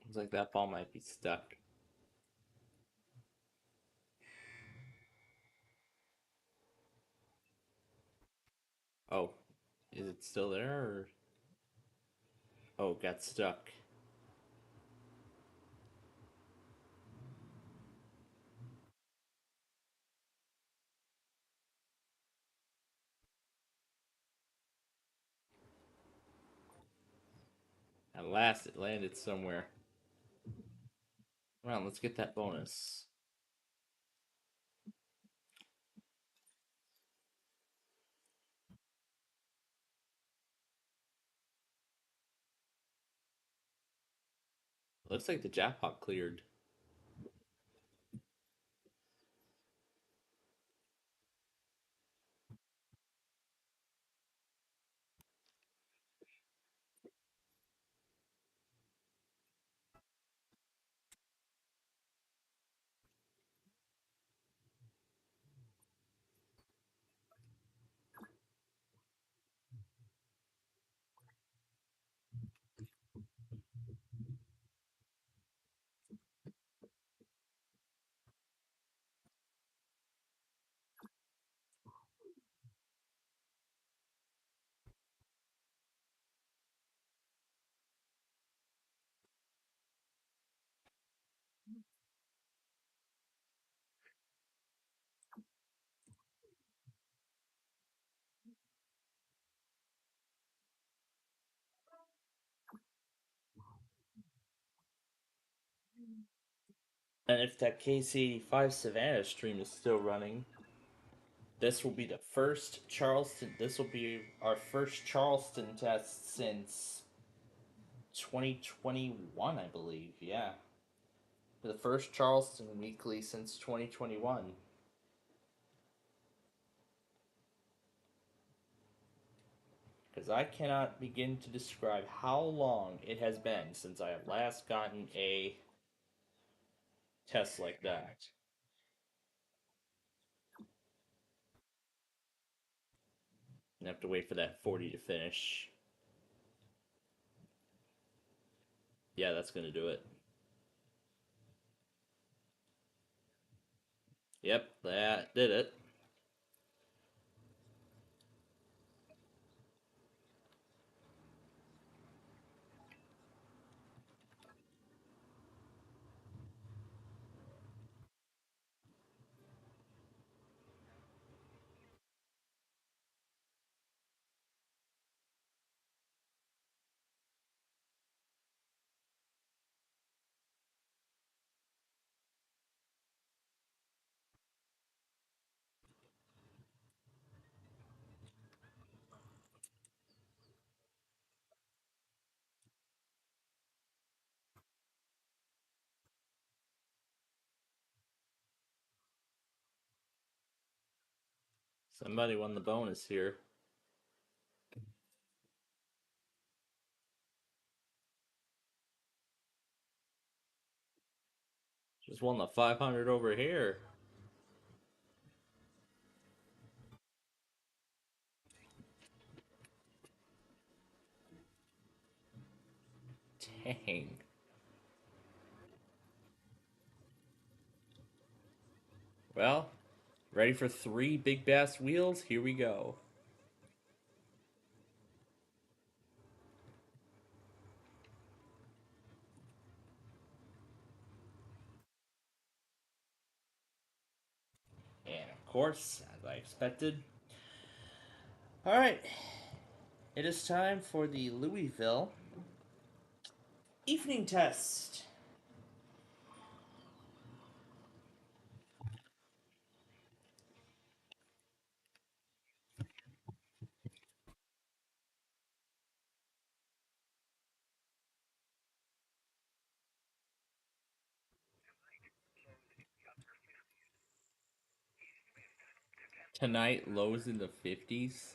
Looks like that ball might be stuck. Oh, is it still there? Or... Oh, got stuck. At last, it landed somewhere. Come on, let's get that bonus. Looks like the jackpot cleared. And if that KC85 Savannah stream is still running, this will be the first Charleston. This will be our first Charleston test since 2021, I believe. Yeah. The first Charleston weekly since 2021. Because I cannot begin to describe how long it has been since I have last gotten a test like that. I have to wait for that 40 to finish. Yeah, that's going to do it. Yep, that did it. Somebody won the bonus here. Just won the 500 over here. Dang. Well, ready for 3 big bass wheels? Here we go. And of course, as I expected. Alright. It is time for the Louisville evening test. Tonight, lows in the 50s. Is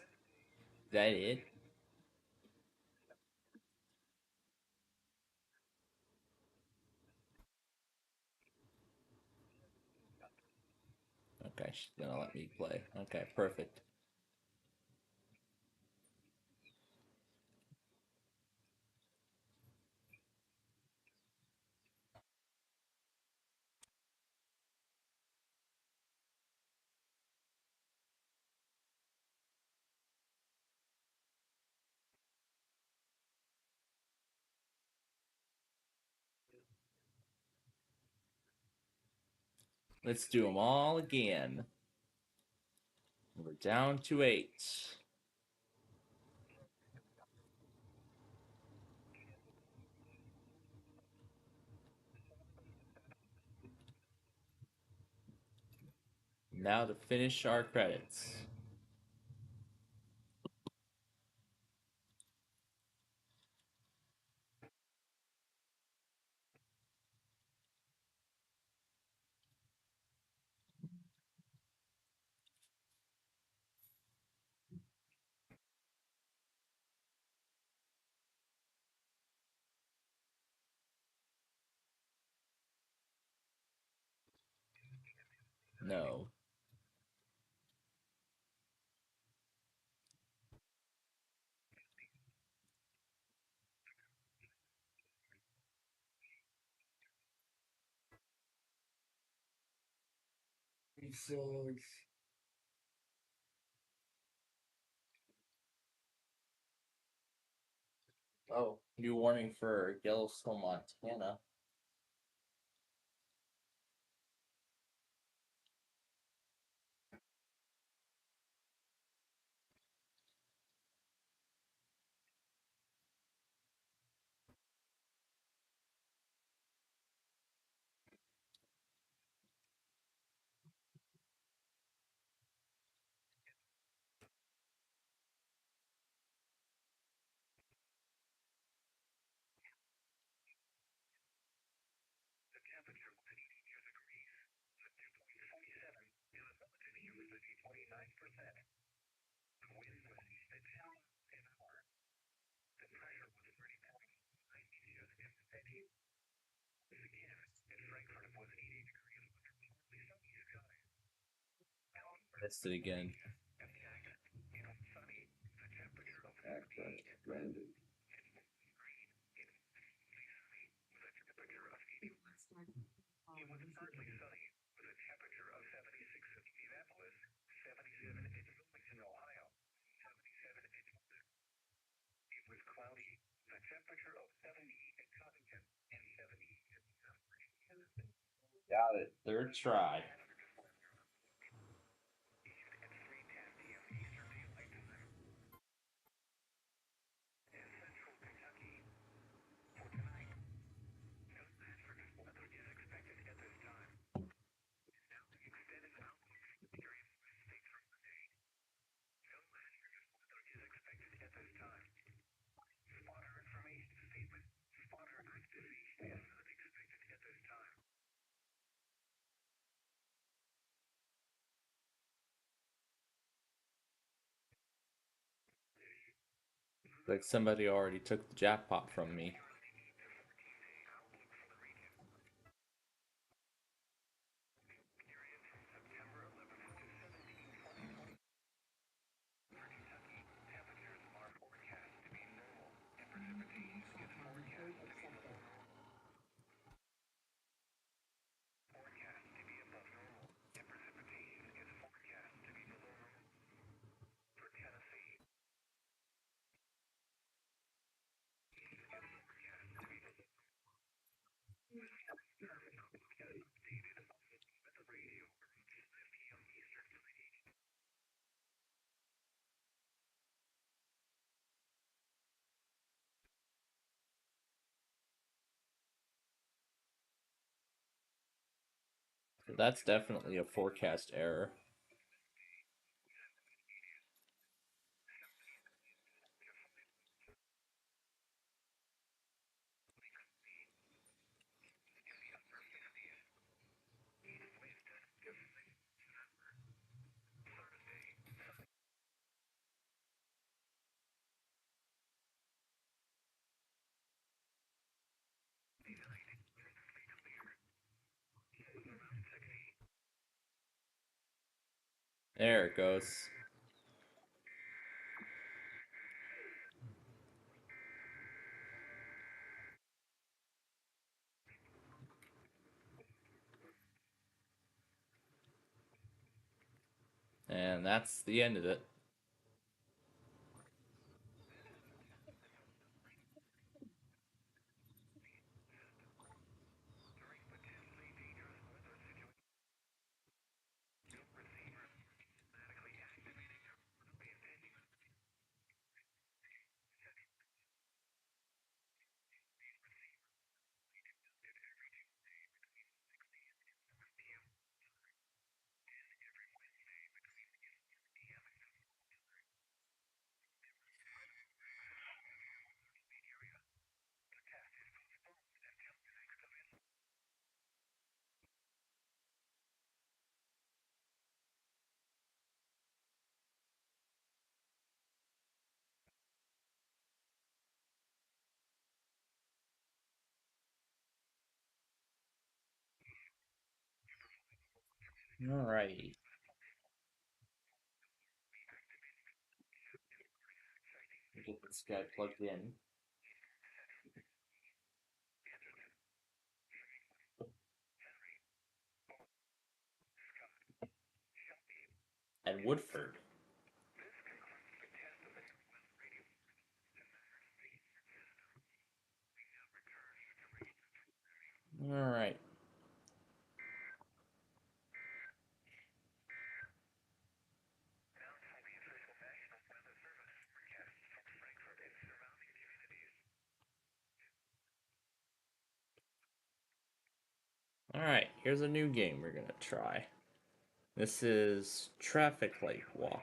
that it? Okay, she's gonna let me play. Okay, perfect. Let's do them all again. We're down to 8. Now to finish our credits. No. Oh, new warning for Yellowstone, Montana. The temperature will be 82 degrees. The dew point 47 and the relative humidity 29%. The wind was east at 10 an hour. The pressure was 30 points, 92 degrees. Once again, in Frankfurt it was 80 degrees with partly sunny skies. Missed it again. At the accent, it was sunny. The temperature of 58. It was partly sunny with a temperature of 76 in Indianapolis, 77 in Wilmington, Ohio, 77 in Columbus. It was cloudy, with a temperature of 70 in Cottington, and 70 in Virginia. Got it. Third try. Like somebody already took the jackpot from me. So that's definitely a forecast error. There it goes. And that's the end of it. Alrighty. Get this guy plugged in. And Woodford. Alright. Alright, here's a new game we're gonna try. This is Traffic Light Walk.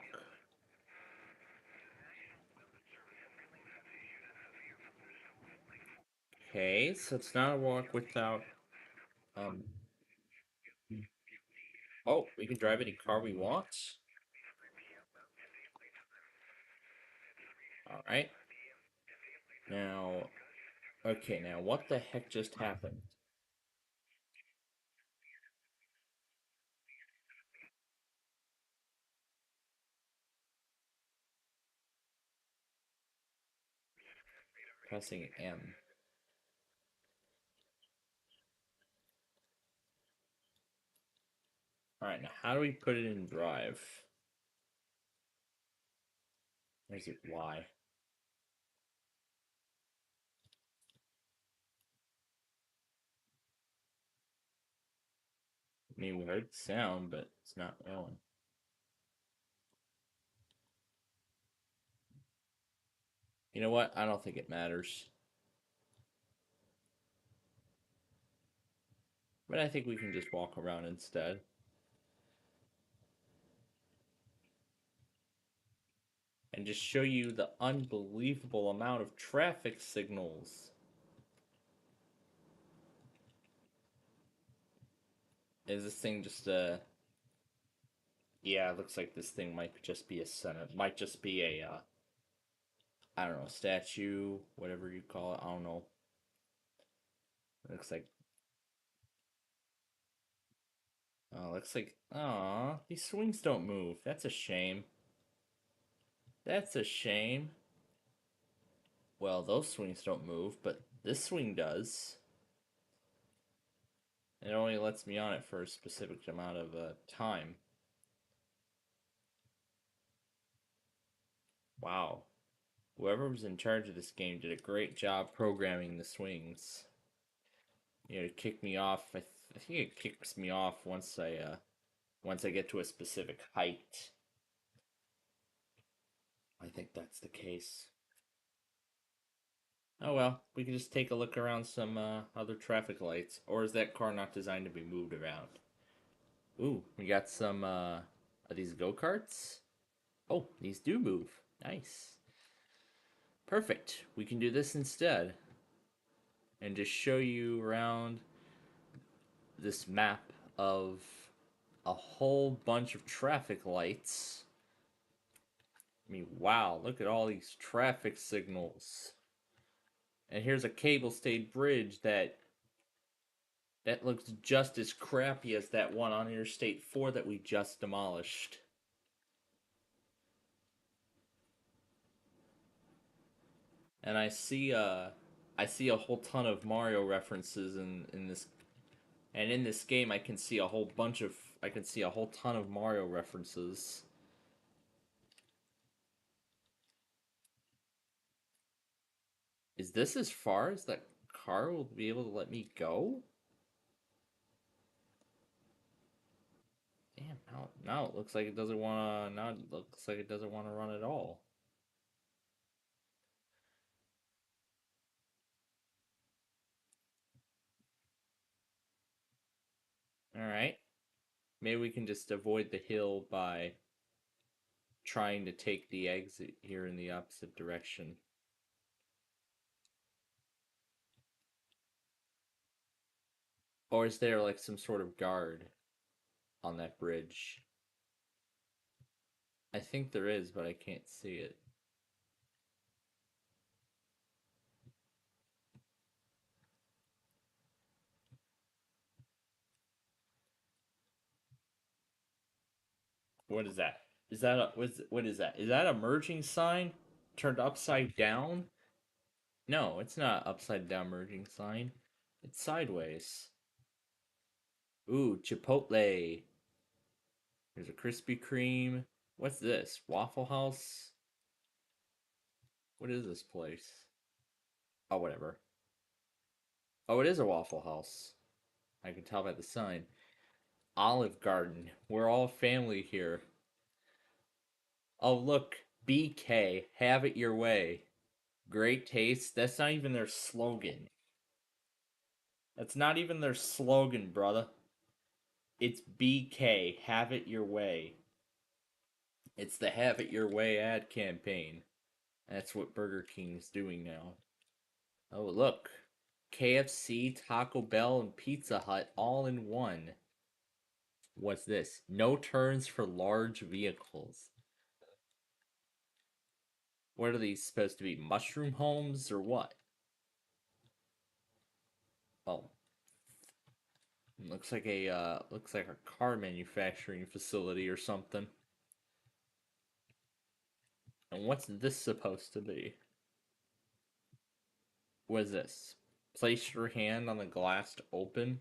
Okay, so it's not a walk without, oh, we can drive any car we want. Alright. Now, okay, now what the heck just happened? Pressing M. Alright, now how do we put it in drive? Or is it Y? I mean, we heard the sound, but it's not going. You know what? I don't think it matters. But I think we can just walk around instead. And just show you the unbelievable amount of traffic signals. Is this thing just yeah, it looks like this thing might just be a Senate. Might just be a, I don't know, statue, whatever you call it. I don't know. It looks like... Oh, looks like... Aw, these swings don't move. That's a shame. That's a shame. Well, those swings don't move, but this swing does. It only lets me on it for a specific amount of time. Wow. Whoever was in charge of this game did a great job programming the swings. You know, to kick me off. I think it kicks me off once I get to a specific height. I think that's the case. Oh well, we can just take a look around some other traffic lights. Or is that car not designed to be moved around? Ooh, we got some, are these go-karts? Oh, these do move. Nice. Perfect. We can do this instead. And just show you around this map of a whole bunch of traffic lights. I mean, wow, look at all these traffic signals. And here's a cable-stayed bridge that looks just as crappy as that one on Interstate 4 that we just demolished. And I see a whole ton of Mario references in this, and in this game I can see a whole ton of Mario references. Is this as far as that car will be able to let me go? Damn, now it looks like it doesn't want to. Now it looks like it doesn't want to run at all. All right, maybe we can just avoid the hill by trying to take the exit here in the opposite direction. Or is there like some sort of guard on that bridge? I think there is, but I can't see it. What is that? Is that a what is that? Is that a merging sign turned upside down? No, it's not upside down merging sign. It's sideways. Ooh, Chipotle. There's a Krispy Kreme. What's this? Waffle House? What is this place? Oh, whatever. Oh, it is a Waffle House. I can tell by the sign. Olive Garden. We're all family here. Oh, look. BK. Have it your way. Great taste. That's not even their slogan. That's not even their slogan, brother. It's BK. Have it your way. It's the Have It Your Way ad campaign. That's what Burger King's doing now. Oh, look. KFC, Taco Bell, and Pizza Hut all in one. What's this? No turns for large vehicles. What are these supposed to be? Mushroom homes or what? Oh. Looks like a car manufacturing facility or something. And what's this supposed to be? What is this? Place your hand on the glass to open.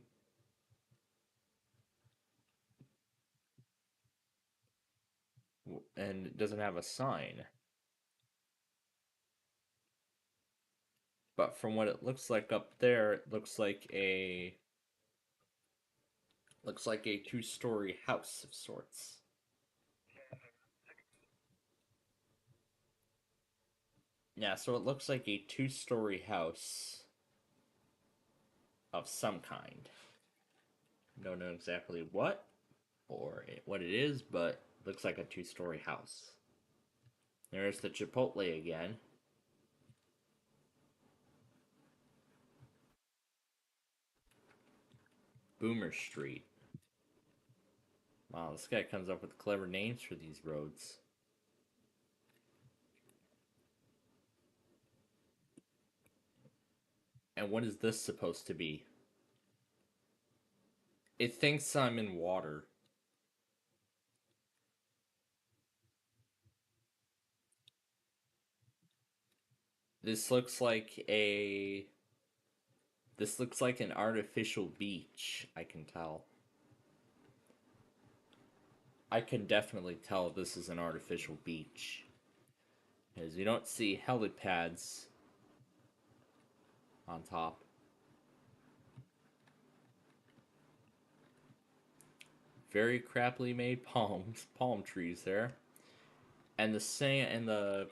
And it doesn't have a sign. But from what it looks like up there, it looks like a two-story house of sorts. Yeah, so it looks like a two-story house of some kind. Don't know exactly what what it is, but looks like a two-story house. There's the Chipotle again. Boomer Street. Wow, this guy comes up with clever names for these roads. And what is this supposed to be? It thinks I'm in water. This looks like an artificial beach, I can tell. I can definitely tell this is an artificial beach. Because you don't see helipads on top. Very crappily made palm trees there. And the sand and the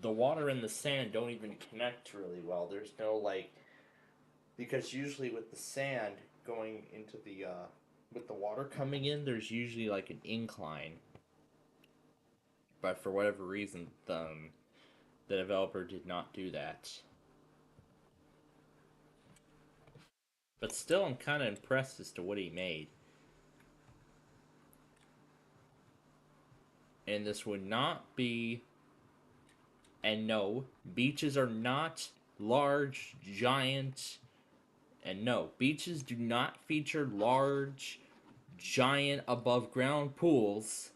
water and the sand don't even connect really well. There's no because usually with the sand going into the with the water coming in, there's usually like an incline. But for whatever reason, the developer did not do that. But still, I'm kind of impressed as to what he made. And this would not be... And no, beaches are not large, giant... And no, beaches do not feature large, giant, above-ground pools.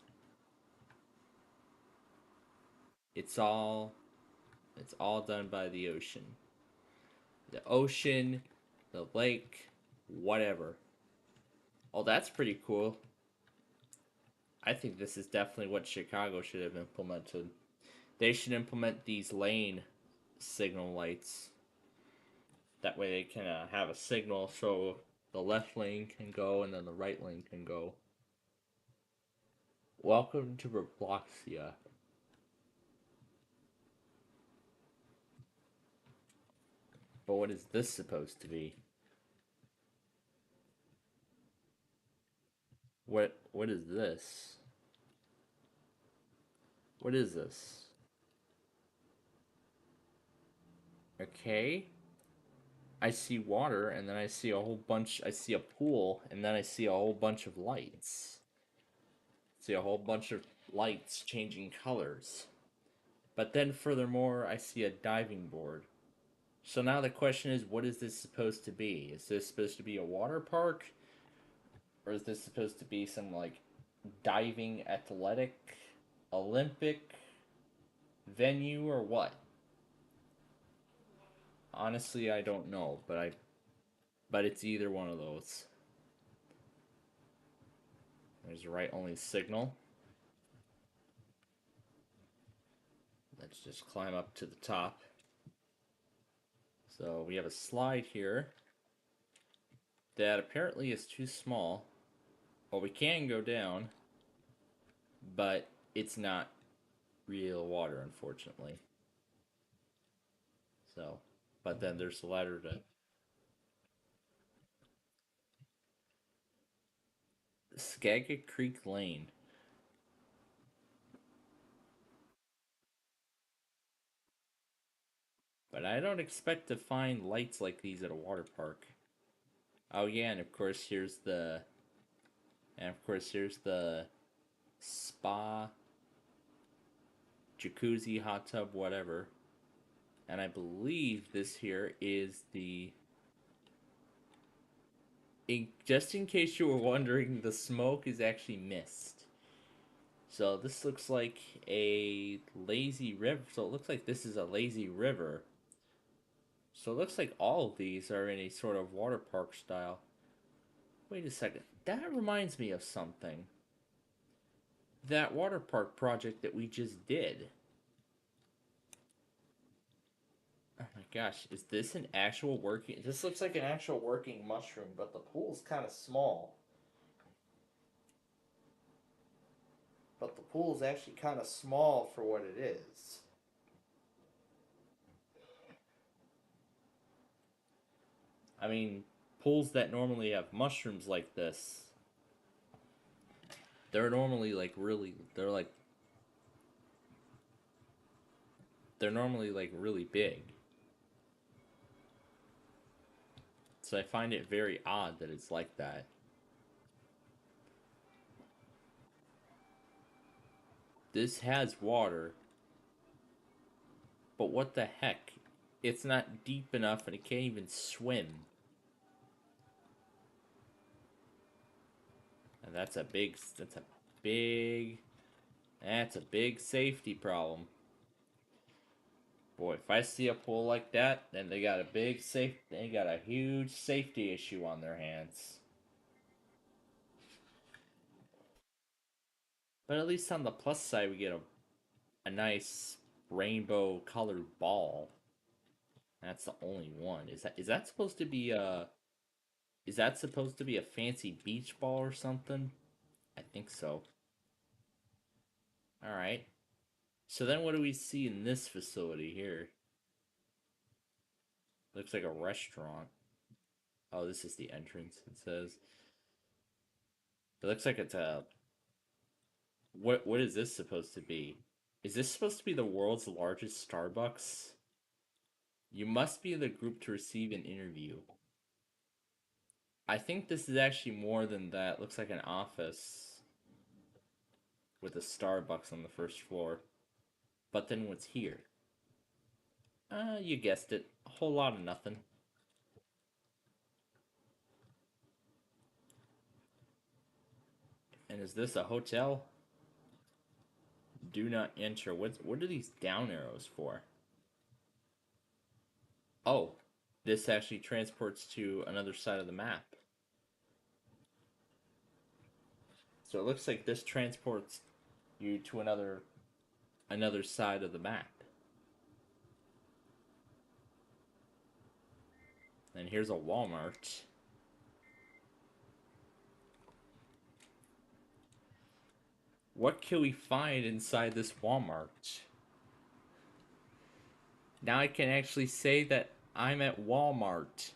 It's all done by the ocean. The ocean, the lake, whatever. Oh, that's pretty cool. I think this is definitely what Chicago should have implemented. They should implement these lane signal lights. That way they can have a signal so the left lane can go and then the right lane can go. Welcome to Robloxia. But what is this supposed to be? What is this? What is this? Okay. I see water and then I see a pool and then I see a whole bunch of lights. See a whole bunch of lights changing colors. But then furthermore, I see a diving board. So now the question is, what is this supposed to be? Is this supposed to be a water park? Or is this supposed to be some, diving athletic Olympic venue or what? Honestly, I don't know, but it's either one of those. There's a right only signal. Let's just climb up to the top. So we have a slide here that apparently is too small. Well, we can go down, but it's not real water, unfortunately. So, but then there's the ladder to Skagit Creek Lane. But I don't expect to find lights like these at a water park. Oh yeah, and of course here's the spa, jacuzzi, hot tub, whatever. And I believe this here is just in case you were wondering, the smoke is actually mist. So this looks like a lazy river. So it looks like this is a lazy river. So it looks like all of these are in a sort of water park style. Wait a second. That reminds me of something. That water park project that we just did. Oh my gosh, is this an actual working... This looks like an actual working mushroom, but the pool's kind of small. But the pool's actually kind of small for what it is. I mean, pools that normally have mushrooms like this, they're normally really big. So I find it very odd that it's like that. This has water, but what the heck? It's not deep enough and it can't even swim. And that's a big safety problem. Boy, if I see a pool like that, then they got a huge safety issue on their hands. But at least on the plus side, we get a nice rainbow colored ball. That's the only one. Is that supposed to be a fancy beach ball or something? I think so. All right. So then what do we see in this facility here? Looks like a restaurant. Oh, this is the entrance, it says. It looks like it's a... What is this supposed to be? Is this supposed to be the world's largest Starbucks? You must be in the group to receive an interview. I think this is actually more than that. It looks like an office with a Starbucks on the first floor. But then what's here? You guessed it. A whole lot of nothing. And is this a hotel? Do not enter. What are these down arrows for? Oh, this actually transports to another side of the map. So it looks like this transports you to another side of the map. And here's a Walmart. What can we find inside this Walmart? Now I can actually say that I'm at Walmart.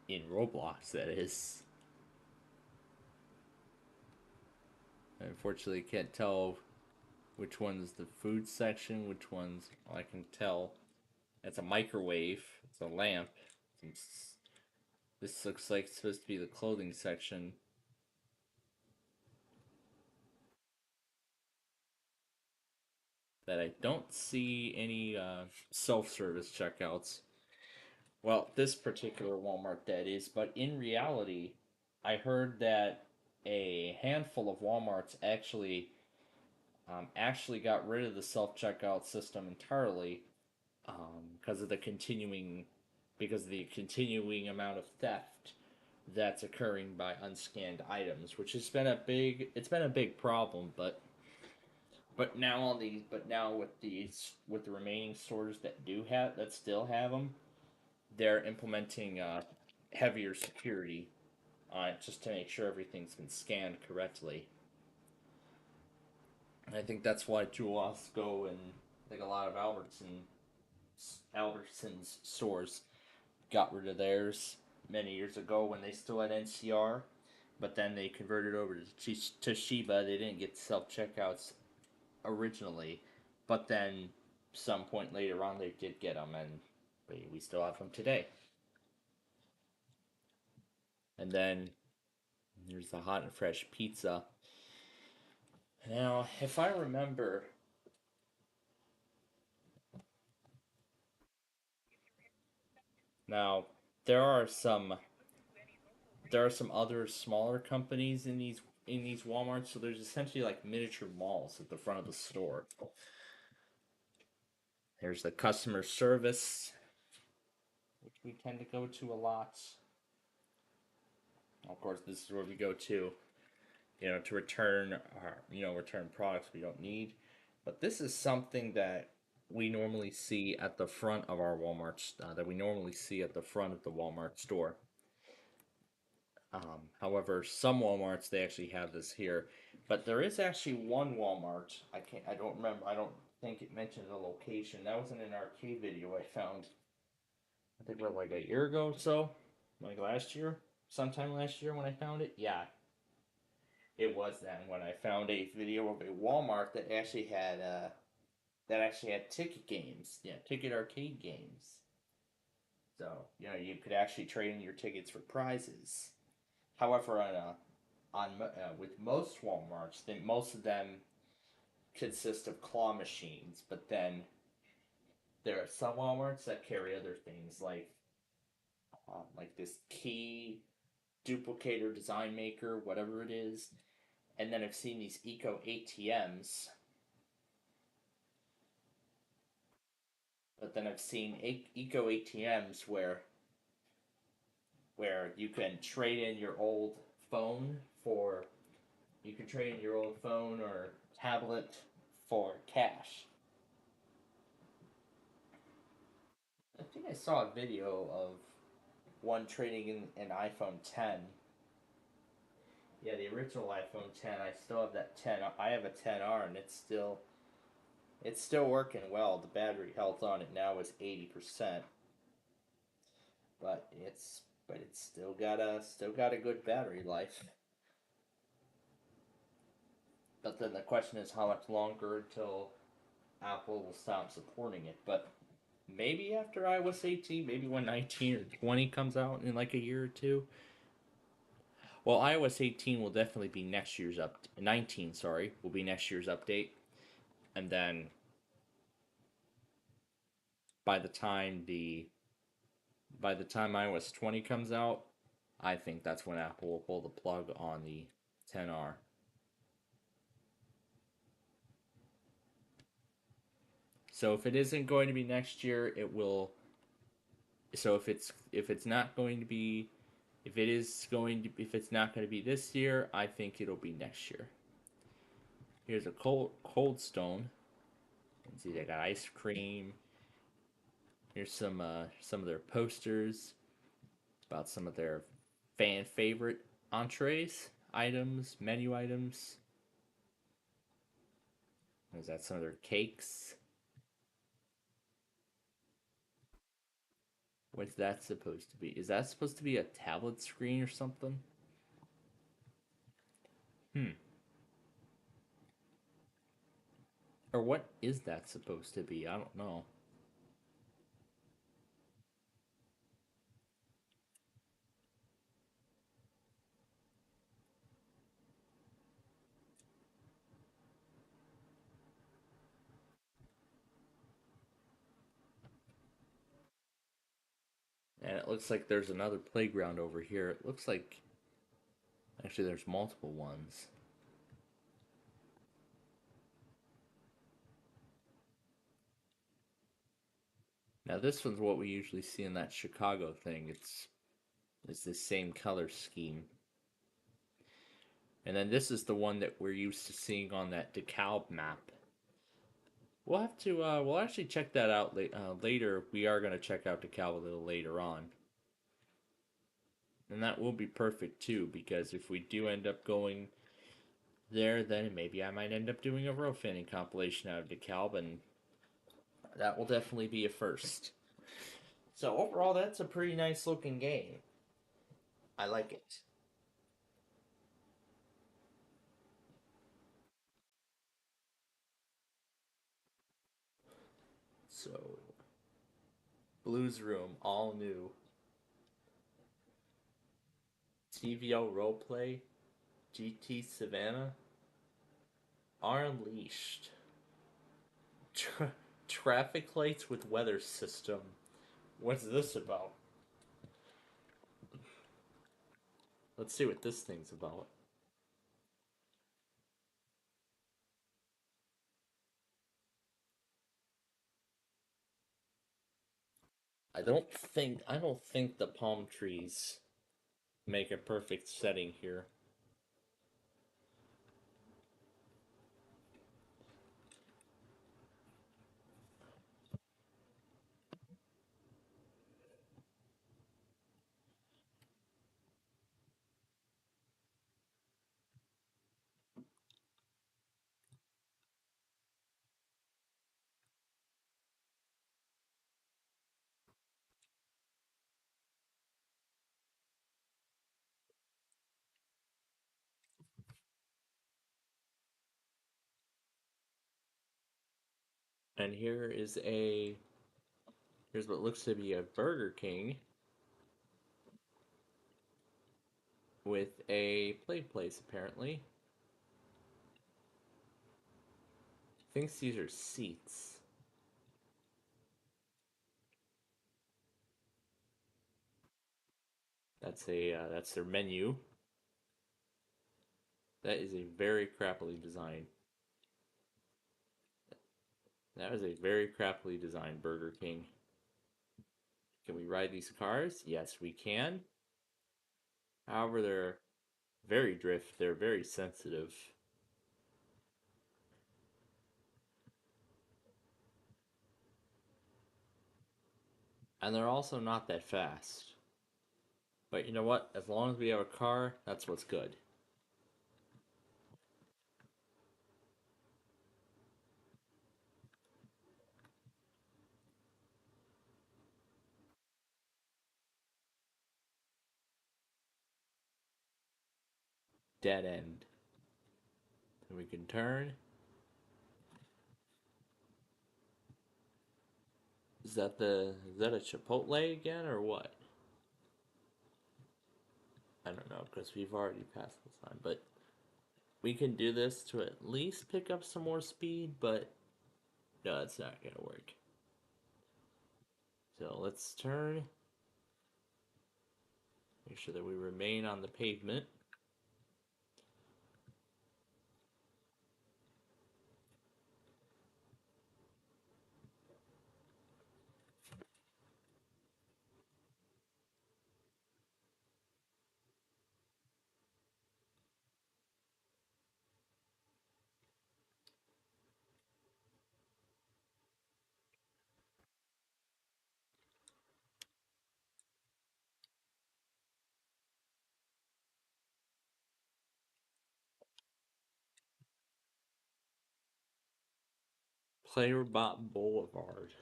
In Roblox, that is. Unfortunately, I can't tell which one's the food section, which one's... Well, I can tell. It's a microwave. It's a lamp. This looks like it's supposed to be the clothing section. That I don't see any self-service checkouts. Well, this particular Walmart that is, but in reality, I heard that a handful of WalMarts actually got rid of the self-checkout system entirely because of the continuing amount of theft that's occurring by unscanned items, which has been a big problem. But now with the remaining stores that still have them, they're implementing heavier security on it just to make sure everything's been scanned correctly. And I think that's why Jewel-Osco and I think a lot of Albertsons stores got rid of theirs many years ago when they still had NCR, but then they converted over to Toshiba. They didn't get self checkouts originally, but then some point later on they did get them, and we still have them today. And then there's the hot and fresh pizza. Now, if I remember, now there are some other smaller companies in these Walmarts, so there's essentially like miniature malls at the front of the store. There's the customer service, which we tend to go to a lot. Of course, this is where we go to, to return products we don't need. But this is something that we normally see at the front of our Walmart, that we normally see at the front of the Walmart store. However, some Walmarts they actually have this here, but there is actually one Walmart. I don't remember. I don't think it mentioned the location. That was in an arcade video I found. I think like a year ago or so, like last year, sometime last year when I found it. Yeah, it was then when I found a video of a Walmart that actually had ticket games. Yeah, ticket arcade games. So you could actually trade in your tickets for prizes. However, with most WalMarts, then most of them consist of claw machines. But then there are some WalMarts that carry other things like this key duplicator design maker, whatever it is. And then I've seen these eco ATMs. But then I've seen eco ATMs where you can trade in your old phone or tablet for cash. I think I saw a video of one trading in an iPhone 10. Yeah, the original iPhone 10. I still have that 10. I have a 10R, and it's still working well. The battery health on it now is 80%, but it's still got a good battery life. But then the question is how much longer until Apple will stop supporting it. But maybe after iOS 18, maybe when 19 or 20 comes out in like a year or two. Well, iOS 18 will definitely be next year's 19, sorry, will be next year's update. And then by the time iOS 20 comes out, I think that's when Apple will pull the plug on the 10R. So if it isn't going to be next year, it will. So if it's not going to be, if it's not going to be this year, I think it'll be next year. Here's a Cold Stone. You can see they got ice cream. Here's some of their posters about some of their fan favorite entrees, menu items. Is that some of their cakes? What's that supposed to be? Is that supposed to be a tablet screen or something? Or what is that supposed to be? I don't know. And it looks like there's another playground over here. It looks like Actually, there's multiple ones. Now this one's what we usually see in that Chicago thing. It's the same color scheme. And then this is the one that we're used to seeing on that DeKalb map. We'll have to, we'll actually check that out later. We are going to check out DeKalb a little later on. And that will be perfect too, because if we do end up going there, then maybe I might end up doing a row fanning compilation out of DeKalb, and that will definitely be a first. So overall, that's a pretty nice looking game. I like it. So, Blues Room, all new. TVO Roleplay, GT Savannah, are unleashed. Traffic lights with weather system. What's this about? Let's see what this thing's about. I don't think the palm trees make a perfect setting here. And here's what looks to be a Burger King with a play place apparently. Thinks these are seats. That's their menu. That is a very crappily designed. That is a very crappily designed Burger King. Can we ride these cars? Yes, we can. However, they're very drift. They're very sensitive. And they're also not that fast. But you know what? As long as we have a car, that's what's good. Dead end. And we can turn. Is that a Chipotle again or what? I don't know, because we've already passed this time, but we can do this to at least pick up some more speed, but no, it's not gonna work. So let's turn. Make sure that we remain on the pavement. Playerbot Boulevard.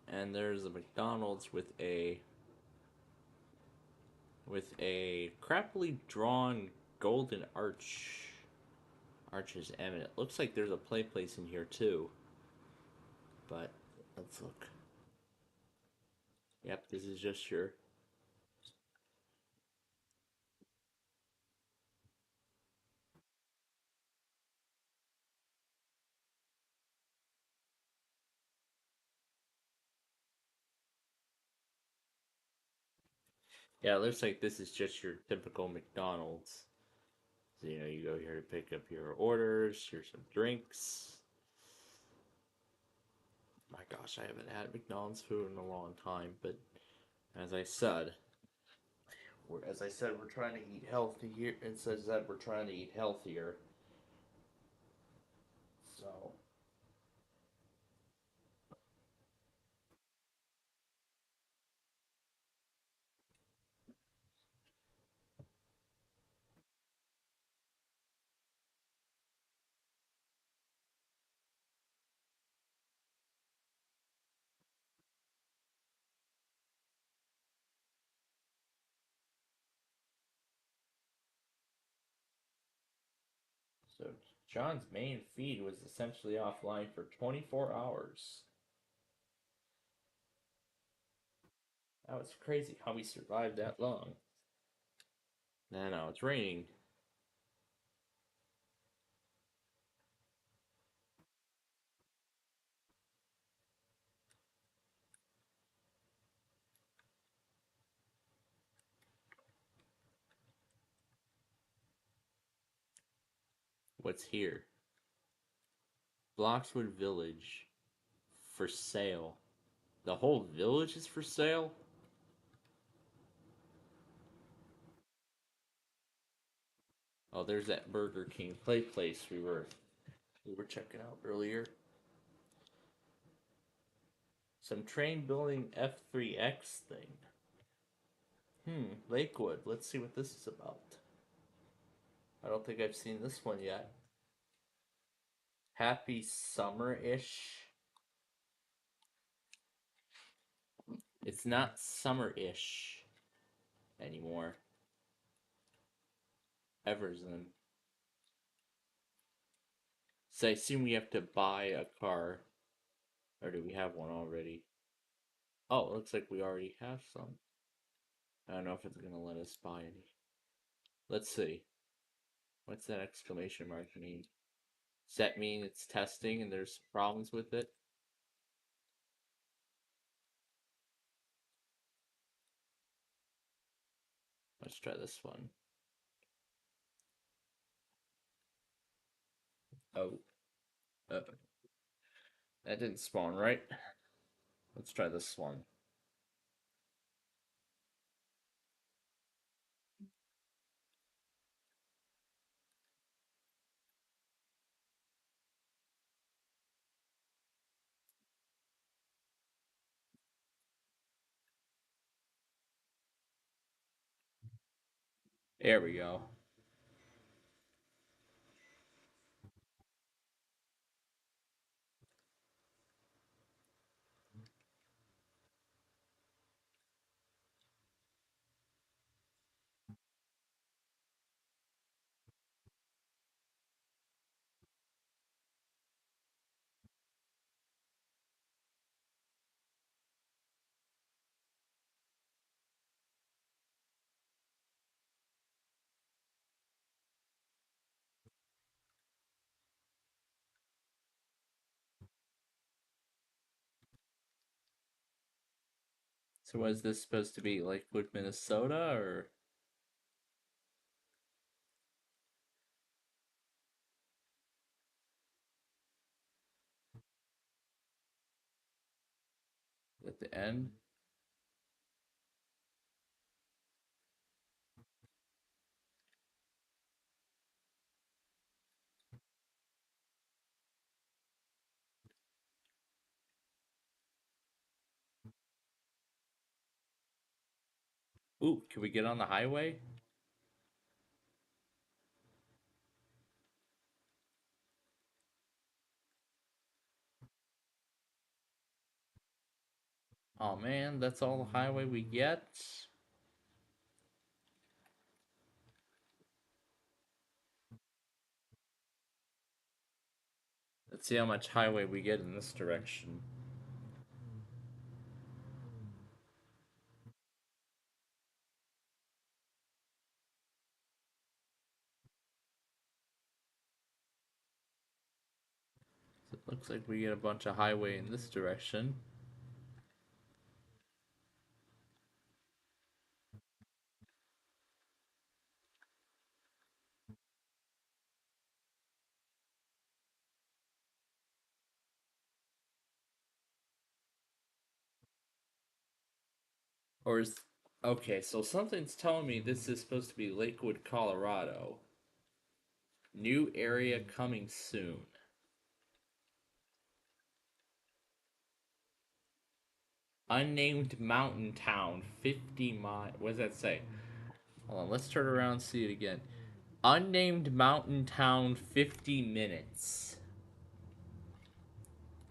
And there's a McDonald's with a crappily drawn golden arches M, and it looks like there's a play place in here too. But let's look. Yep, this is just your Yeah, it looks like this is just your typical McDonald's. So, you go here to pick up your orders, here's some drinks. My gosh, I haven't had McDonald's food in a long time, but as I said, we're trying to eat healthy here. It says that we're trying to eat healthier. So, John's main feed was essentially offline for 24 hours. That was crazy how we survived that long. Now it's raining. What's here? Bloxwood Village. For sale. The whole village is for sale? Oh, there's that Burger King play place we were checking out earlier. Some train building F3X thing. Lakewood. Let's see what this is about. I don't think I've seen this one yet. Happy summer-ish. It's not summer-ish anymore. Everson. So I assume we have to buy a car. Or do we have one already? Oh, it looks like we already have some. I don't know if it's going to let us buy any. Let's see. What's that exclamation mark mean? Does that mean it's testing and there's problems with it? Let's try this one. Oh. That didn't spawn, right? Let's try this one. There we go. So was this supposed to be Lakewood, Minnesota, or? At the end? Ooh, can we get on the highway? Oh man, that's all the highway we get? Let's see how much highway we get in this direction. So it looks like we get a bunch of highway in this direction. Or is... Okay, so something's telling me this is supposed to be Lakewood, Colorado. New area coming soon. Unnamed mountain town, 50 miles. What does that say? Hold on, let's turn around and see it again. Unnamed mountain town, 50 minutes.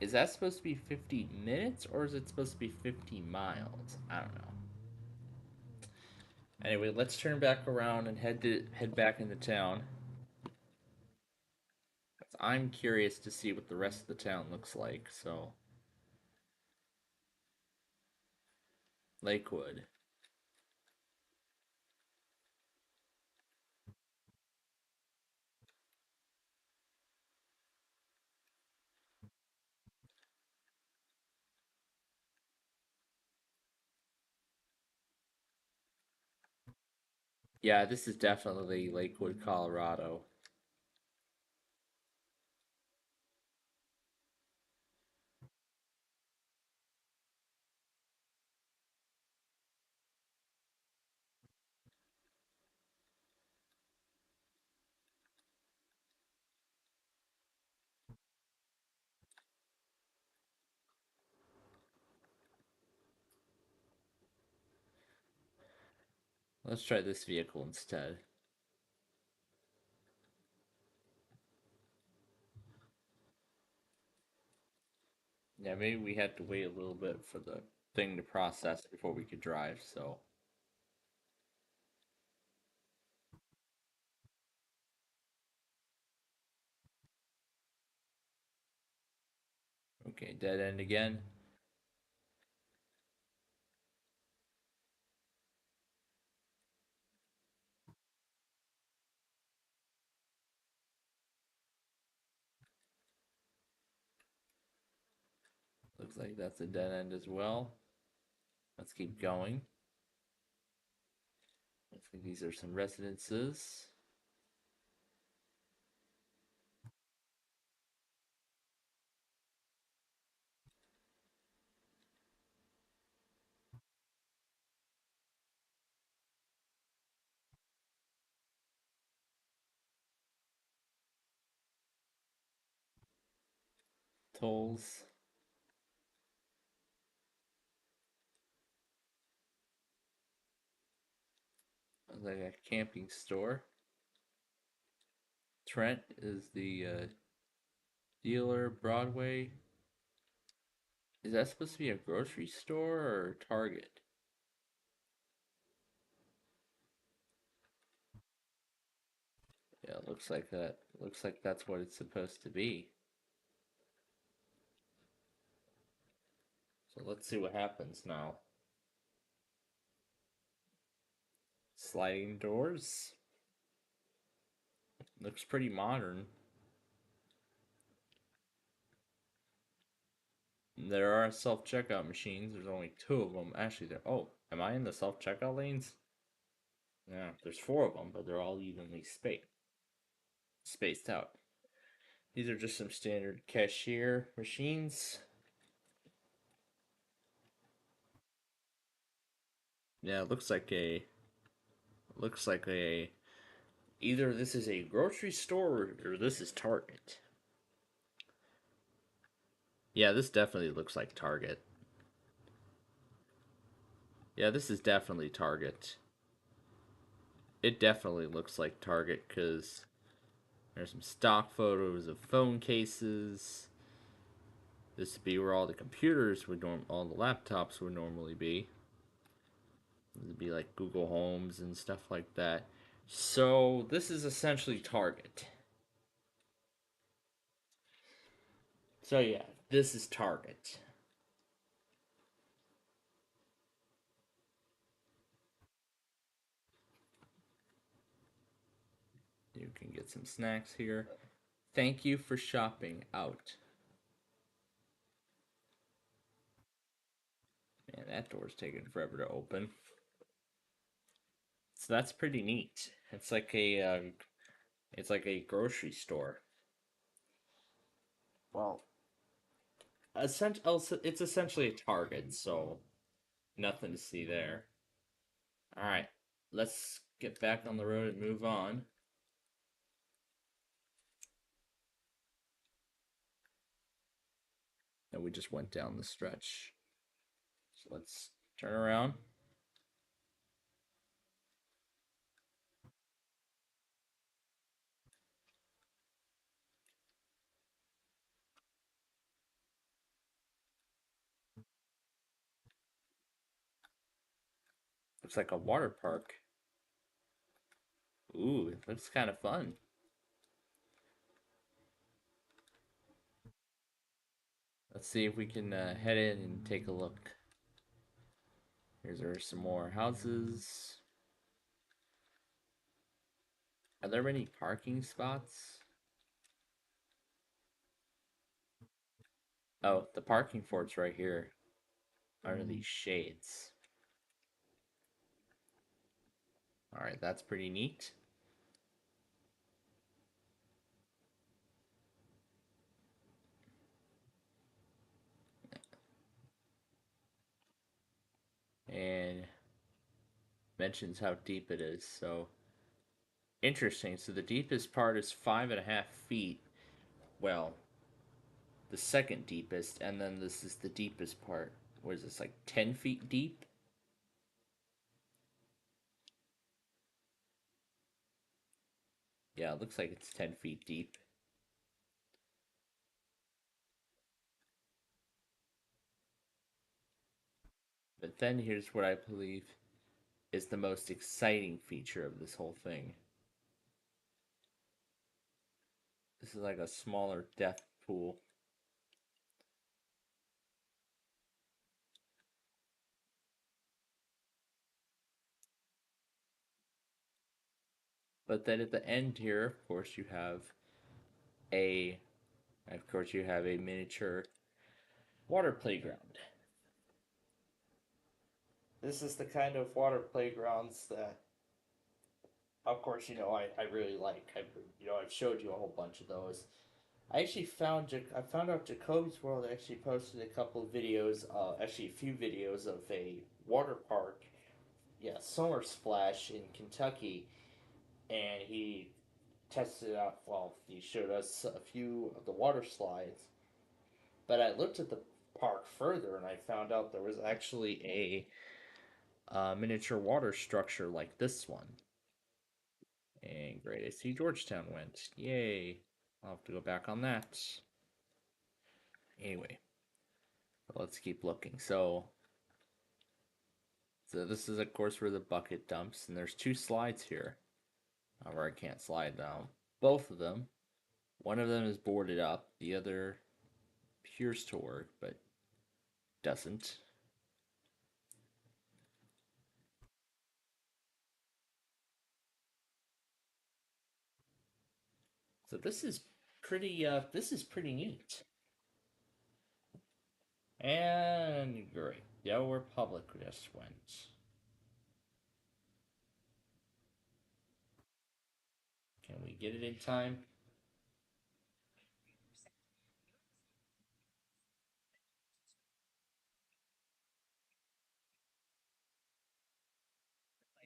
Is that supposed to be 50 minutes, or is it supposed to be 50 miles? I don't know. Anyway, let's turn back around and head back into town. I'm curious to see what the rest of the town looks like, so... Lakewood. Yeah, this is definitely Lakewood, Colorado. Let's try this vehicle instead. Yeah, maybe we had to wait a little bit for the thing to process before we could drive, so... Okay, dead end again. Looks like that's a dead end as well. Let's keep going. Looks like these are some residences. Tolls. Looks like a camping store. Trent is the dealer. Broadway. Is that supposed to be a grocery store or Target? Yeah, it looks like that. Looks like that's what it's supposed to be. So let's see what happens now. Sliding doors. Looks pretty modern. There are self-checkout machines. There's only 2 of them. Actually, there. Oh, am I in the self-checkout lanes? Yeah, there's 4 of them, but they're all evenly spaced out. These are just some standard cashier machines. Yeah, it looks like a either this is a grocery store or this is Target. Yeah, this definitely looks like Target. Yeah, this is definitely Target. It definitely looks like Target because there's some stock photos of phone cases. This would be where all the computers would all the laptops would normally be. This would be like Google Homes and stuff like that. So this is essentially Target. So yeah, this is Target. You can get some snacks here. Thank you for shopping out. Man, that door's taking forever to open. So that's pretty neat. It's like a grocery store. Well, it's essentially a Target, so Nothing to see there. Alright, let's get back on the road and move on. And we just went down the stretch. So let's turn around. Looks like a water park. Ooh, it looks kind of fun. Let's see if we can head in and take a look. Here's some more houses. Are there many parking spots? Oh, the parking fort's right here. Under these shades. Alright, that's pretty neat. And mentions how deep it is, so interesting. So the deepest part is 5.5 feet. Well, the second deepest, and then this is the deepest part. What is this, like 10 feet deep? Yeah, it looks like it's 10 feet deep. But then here's what I believe is the most exciting feature of this whole thing. This is like a smaller depth pool. But then at the end here, of course, you have a miniature water playground. This is the kind of water playgrounds that, of course, I really like. I've showed you a whole bunch of those. I found out Jacoby's World actually posted a couple of videos, actually a few videos of a water park, Summer Splash in Kentucky, and he tested out. Well, he showed us a few of the water slides, but I looked at the park further and I found out there was actually a miniature water structure like this one. And great, I see Georgetown went. Yay! I'll have to go back on that. Anyway, let's keep looking. So this is of course where the bucket dumps, and there's 2 slides here. Where I can't slide down. Both of them. One of them is boarded up. The other appears to work, but doesn't. So this is pretty neat. And great. Delaware Public just went. Can we get it in time?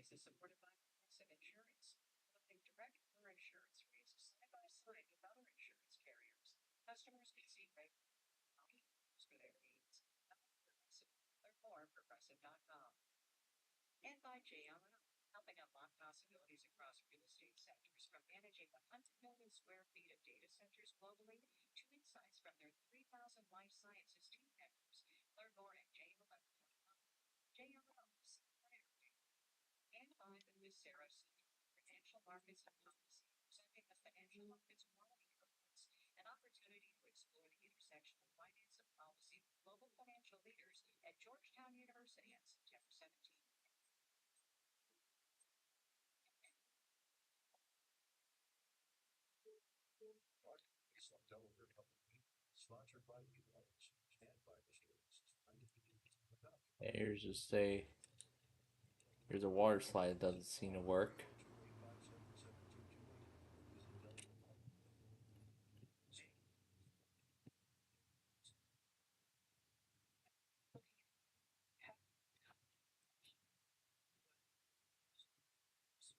Is supported by Progressive Insurance, providing direct car insurance rates side by side with other insurance carriers. Customers can see rate for their needs. Progressive. Learn more at progressive.com. And by JLL, helping unlock possibilities across real estate sectors, from managing 100 million square feet of data centers globally to insights from their 3,000 life sciences team members. Learn more at JLL.com. JLL. And by the Lucero Center for Financial Markets and Policy, presenting the Financial Markets Quality Reports, an opportunity to explore the intersection of finance and policy with global financial leaders at Georgetown University on September 17th. Delaware Public, sponsored by Wells and by Mr. Here's a water slide that doesn't seem to work.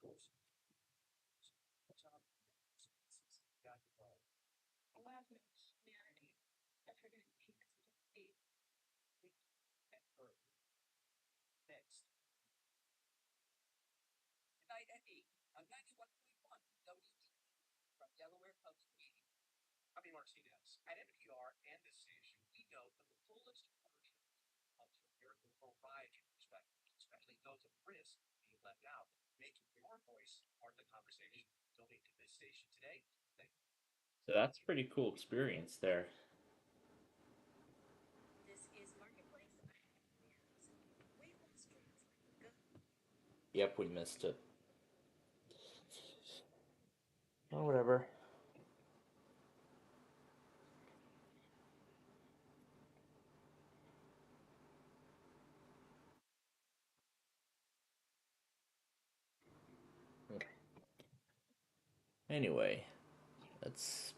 Next. Tonight at 8 on 91.1 WTV from Delaware Public Media. I'm Marcy Ness. At NPR and this station, we know that the fullest version comes from your variety of perspectives, especially those at risk of being left out. Make your voice part of the conversation. Donate to this station today. Thank you. So that's a pretty cool experience there. This is Marketplace. We lost trains like good. Yep, we missed it. Oh, whatever. Anyway, that's...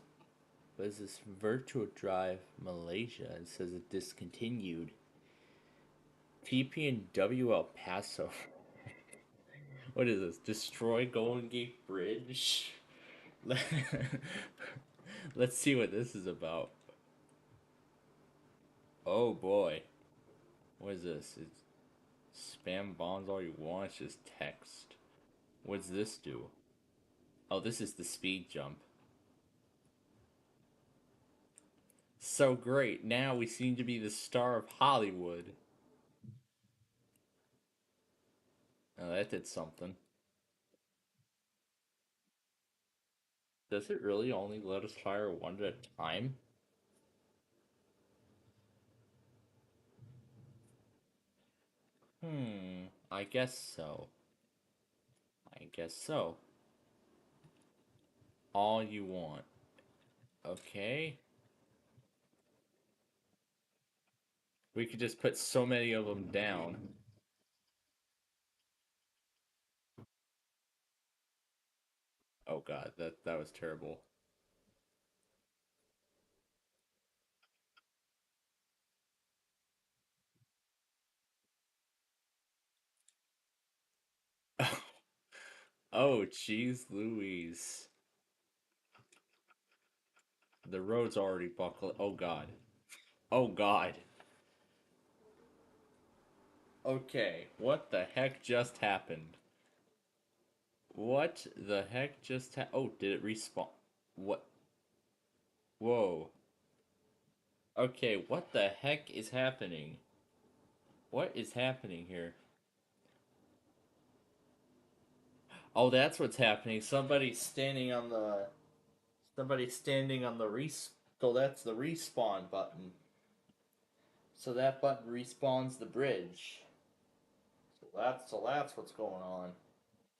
What is this? Virtual Drive Malaysia. It says it discontinued. TP and W El Paso. What is this? Destroy Golden Gate Bridge? Let's see what this is about. Oh boy. What is this? It's spam bombs all you want. It's just text. What does this do? Oh, this is the speed jump. So great. Now we seem to be the star of Hollywood. Oh, that did something. Does it really only let us fire one at a time? I guess so. I guess so. All you want. Okay. We could just put so many of them down. Oh god, that was terrible. Oh, jeez Louise. The road's already buckled. Oh god. Oh god. Okay, what the heck just happened? What the heck just Oh, did it respawn? What? Whoa. Okay, what the heck is happening? What is happening here? Oh, that's what's happening. Somebody's standing on the... Somebody's standing on the So that's the respawn button. So that button respawns the bridge. So that's what's going on.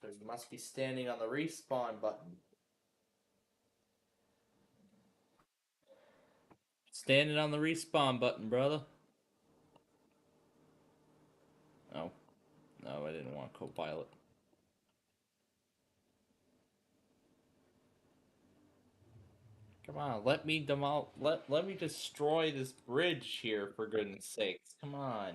There must be standing on the respawn button. Standing on the respawn button, brother. Oh. No, I didn't want co-pilot. Come on, let me let me destroy this bridge here, for goodness sakes. Come on.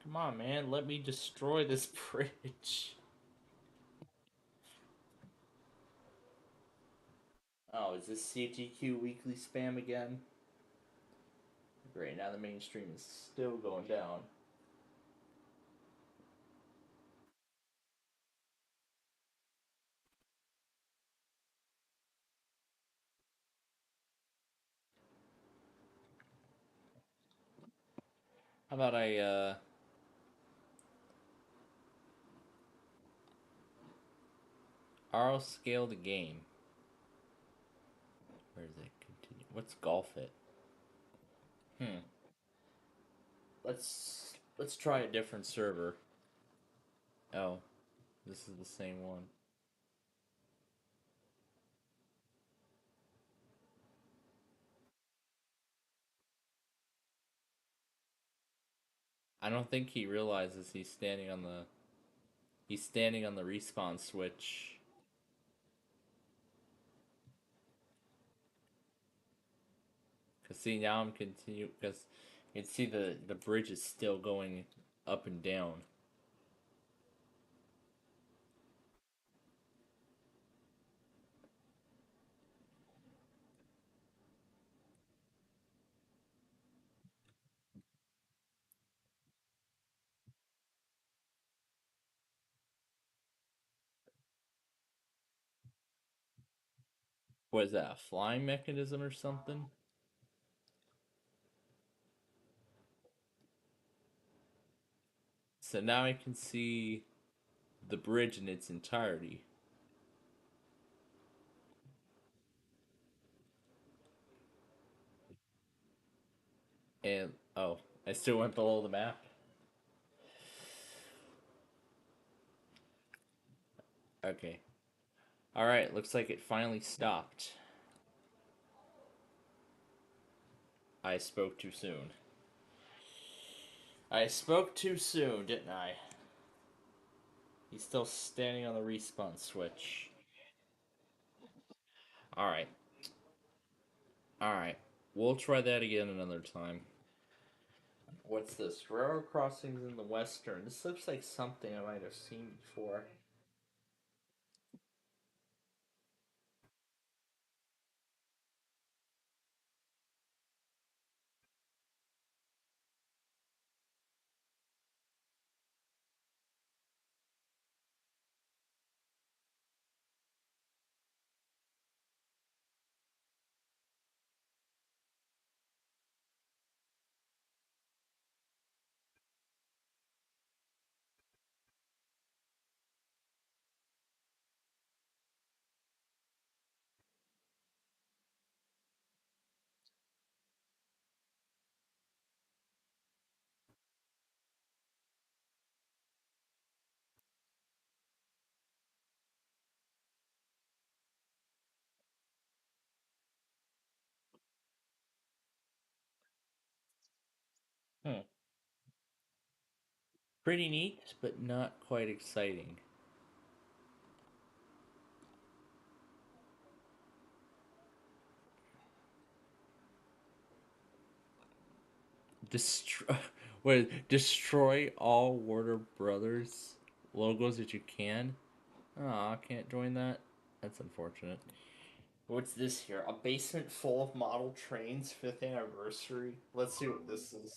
Come on, man, let me destroy this bridge. Oh, is this CTQ weekly spam again? Great, now the mainstream is still going down. How about I, I'll scale the game. Where does it continue? What's golf it? Let's try a different server. Oh, this is the same one. I don't think he realizes he's standing on the respawn switch. Cause see, now I'm because you can see the bridge is still going up and down. What is that, a flying mechanism or something? So now I can see the bridge in its entirety. And, oh, I still went below the map? Okay. Alright, looks like it finally stopped. I spoke too soon. I spoke too soon, didn't I? He's still standing on the respawn switch. Alright. Alright. We'll try that again another time. What's this? Railroad crossings in the western. This looks like something I might have seen before. Pretty neat, but not quite exciting. Destroy all Warner Brothers logos that you can? Aw, can't join that? That's unfortunate. What's this here? A basement full of model trains, 5th anniversary? Let's see what this is.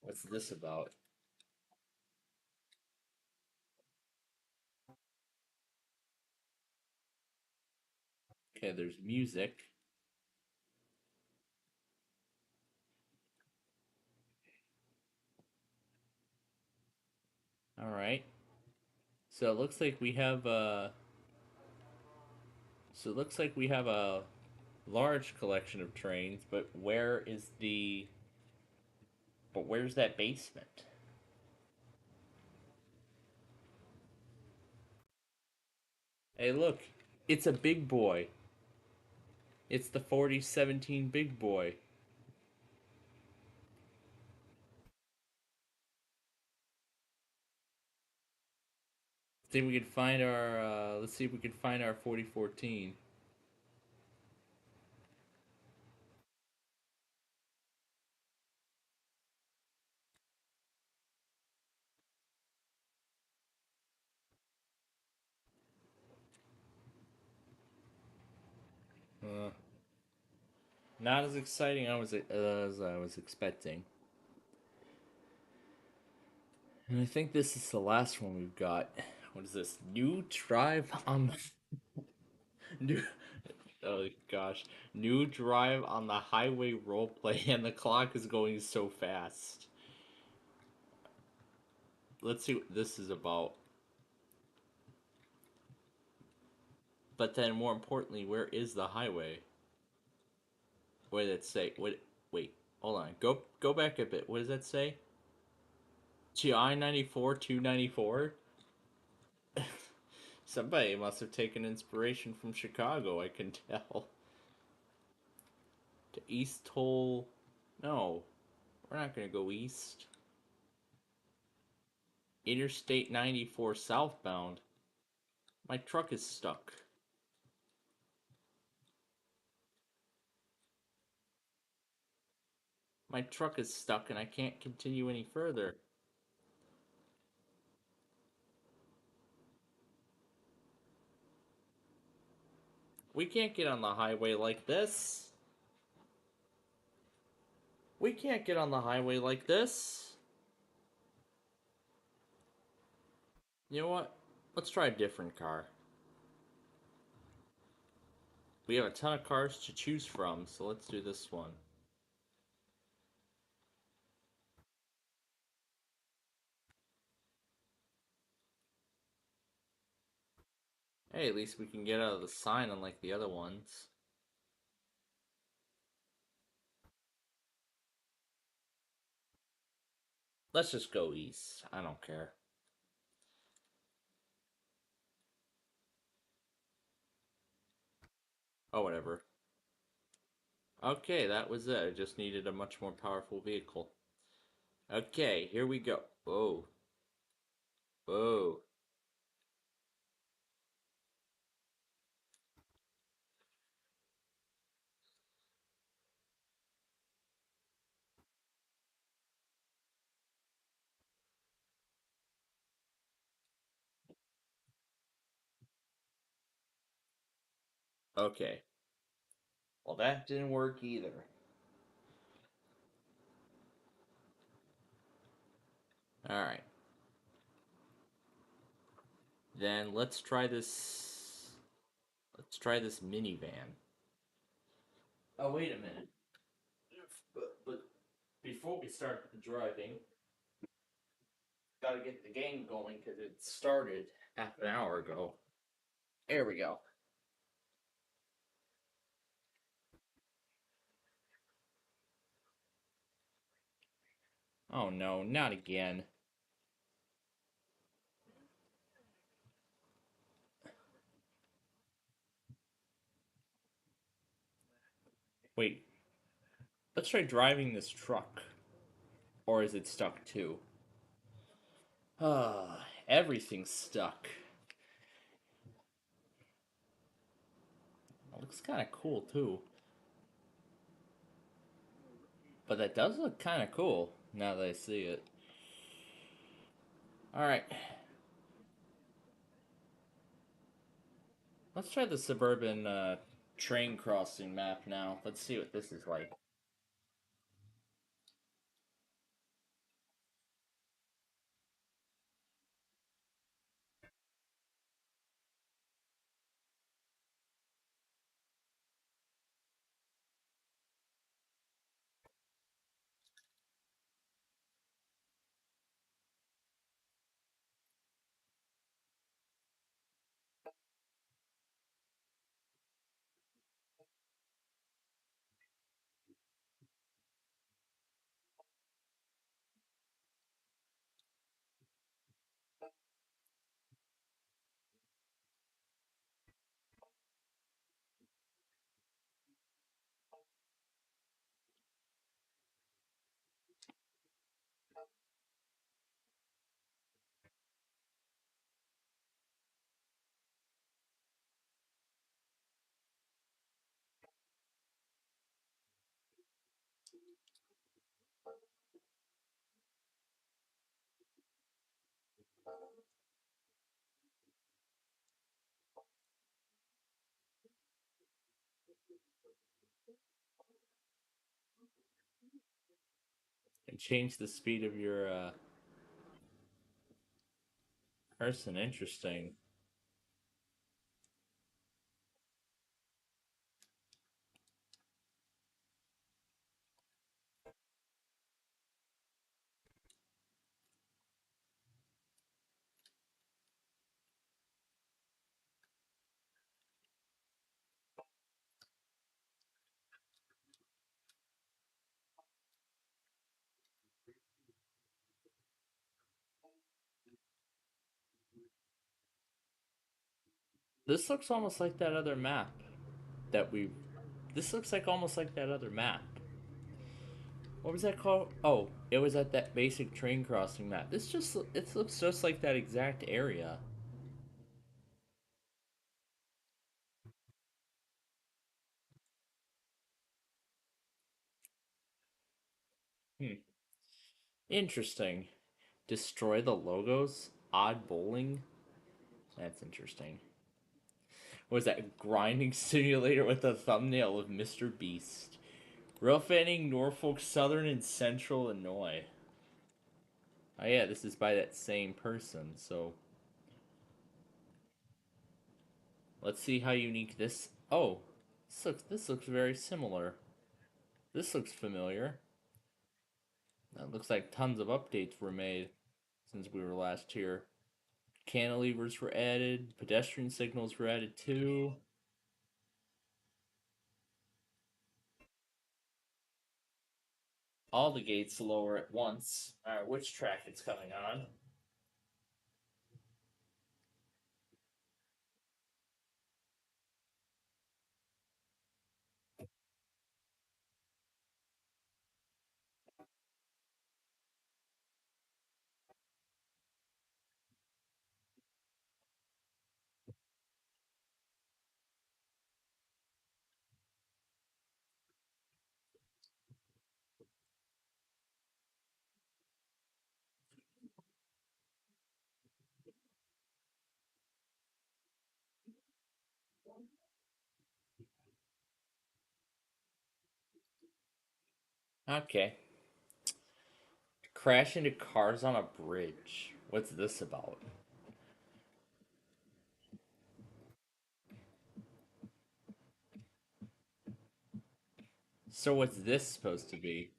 What's this about? Okay, there's music. Alright. So it looks like we have a... So it looks like we have a large collection of trains, but where is the... But where's that basement? Hey, look. It's a big boy. It's the 4017 big boy. See if we can find our, let's see if we can find our 4014. Not as exciting as I was expecting. And I think this is the last one we've got. What is this? New drive on the... New... Oh gosh. New drive on the highway roleplay, and the clock is going so fast. Let's see what this is about. But then, more importantly, where is the highway? What did it say? Wait, hold on. Go back a bit. What does that say? To I-94, 294? Somebody must have taken inspiration from Chicago, I can tell. To East Toll... No, we're not gonna go east. Interstate 94 southbound. My truck is stuck. My truck is stuck and I can't continue any further. We can't get on the highway like this. We can't get on the highway like this. You know what? Let's try a different car. We have a ton of cars to choose from, so let's do this one. Hey, at least we can get out of the sign unlike the other ones. Let's just go east. I don't care. Oh, whatever. Okay, that was it. I just needed a much more powerful vehicle. Okay, here we go. Whoa. Whoa. Okay. Well, that didn't work either. Alright. Then let's try this... Let's try this minivan. Oh, wait a minute. But before we start the driving, gotta get the game going because it started half an hour ago. There we go. Oh no, not again. Wait, let's try driving this truck. Or is it stuck too? Ah, everything's stuck. It looks kind of cool too. But that does look kind of cool now that I see it. Alright. Let's try the suburban train crossing map now. Let's see what this is like. And change the speed of your person. Interesting. This looks almost like that other map that we... This looks like almost like that other map. What was that called? Oh, it was at that basic train crossing map. It looks just like that exact area. Hmm. Interesting. Destroy the logos? Odd bowling? That's interesting. What was that? Grinding simulator with a thumbnail of Mr. Beast. Rough-ending Norfolk Southern and Central Illinois. Oh yeah, this is by that same person, so... Let's see how unique this... Oh! This looks very similar. This looks familiar. That looks like tons of updates were made since we were last here. Cantilevers were added, pedestrian signals were added too. All the gates lower at once. Alright, which track it's coming on? Okay. Crash into cars on a bridge. What's this about? So what's this supposed to be?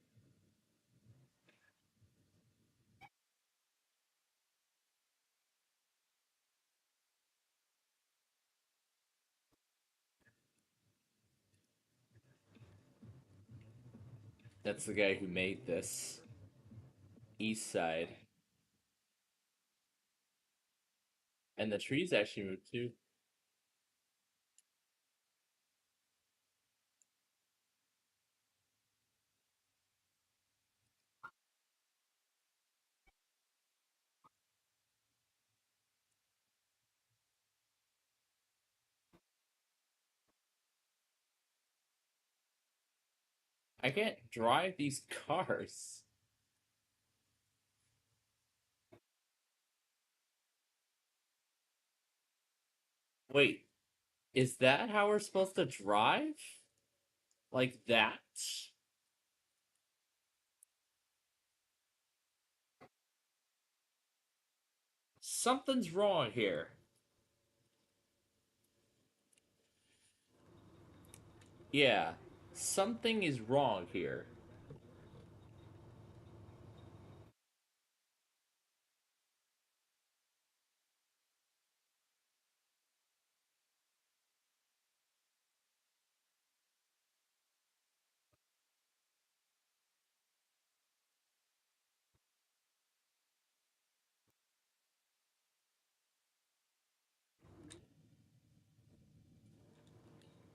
That's the guy who made this. East side. And the trees actually moved too. I can't drive these cars. Wait, is that how we're supposed to drive? Like that? Something's wrong here. Yeah, something is wrong here.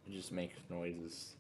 It just makes noises.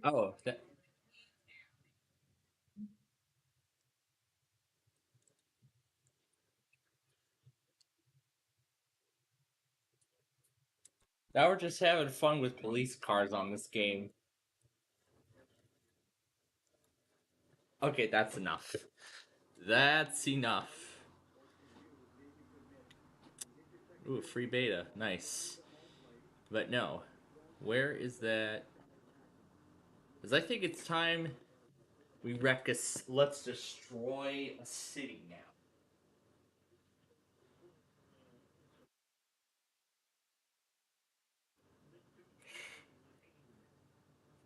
Oh, now we're just having fun with police cars on this game. Okay, that's enough. That's enough. Ooh, free beta. Nice. But no. Where is that? Because I think it's time we wreck a... Let's destroy a city now.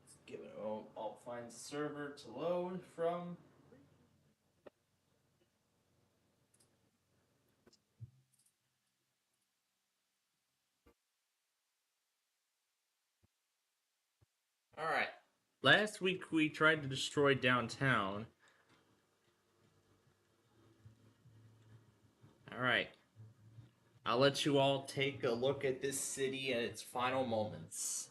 Let's give it... Oh, I'll find the server to load from. Alright. Last week we tried to destroy downtown. Alright. I'll let you all take a look at this city and its final moments.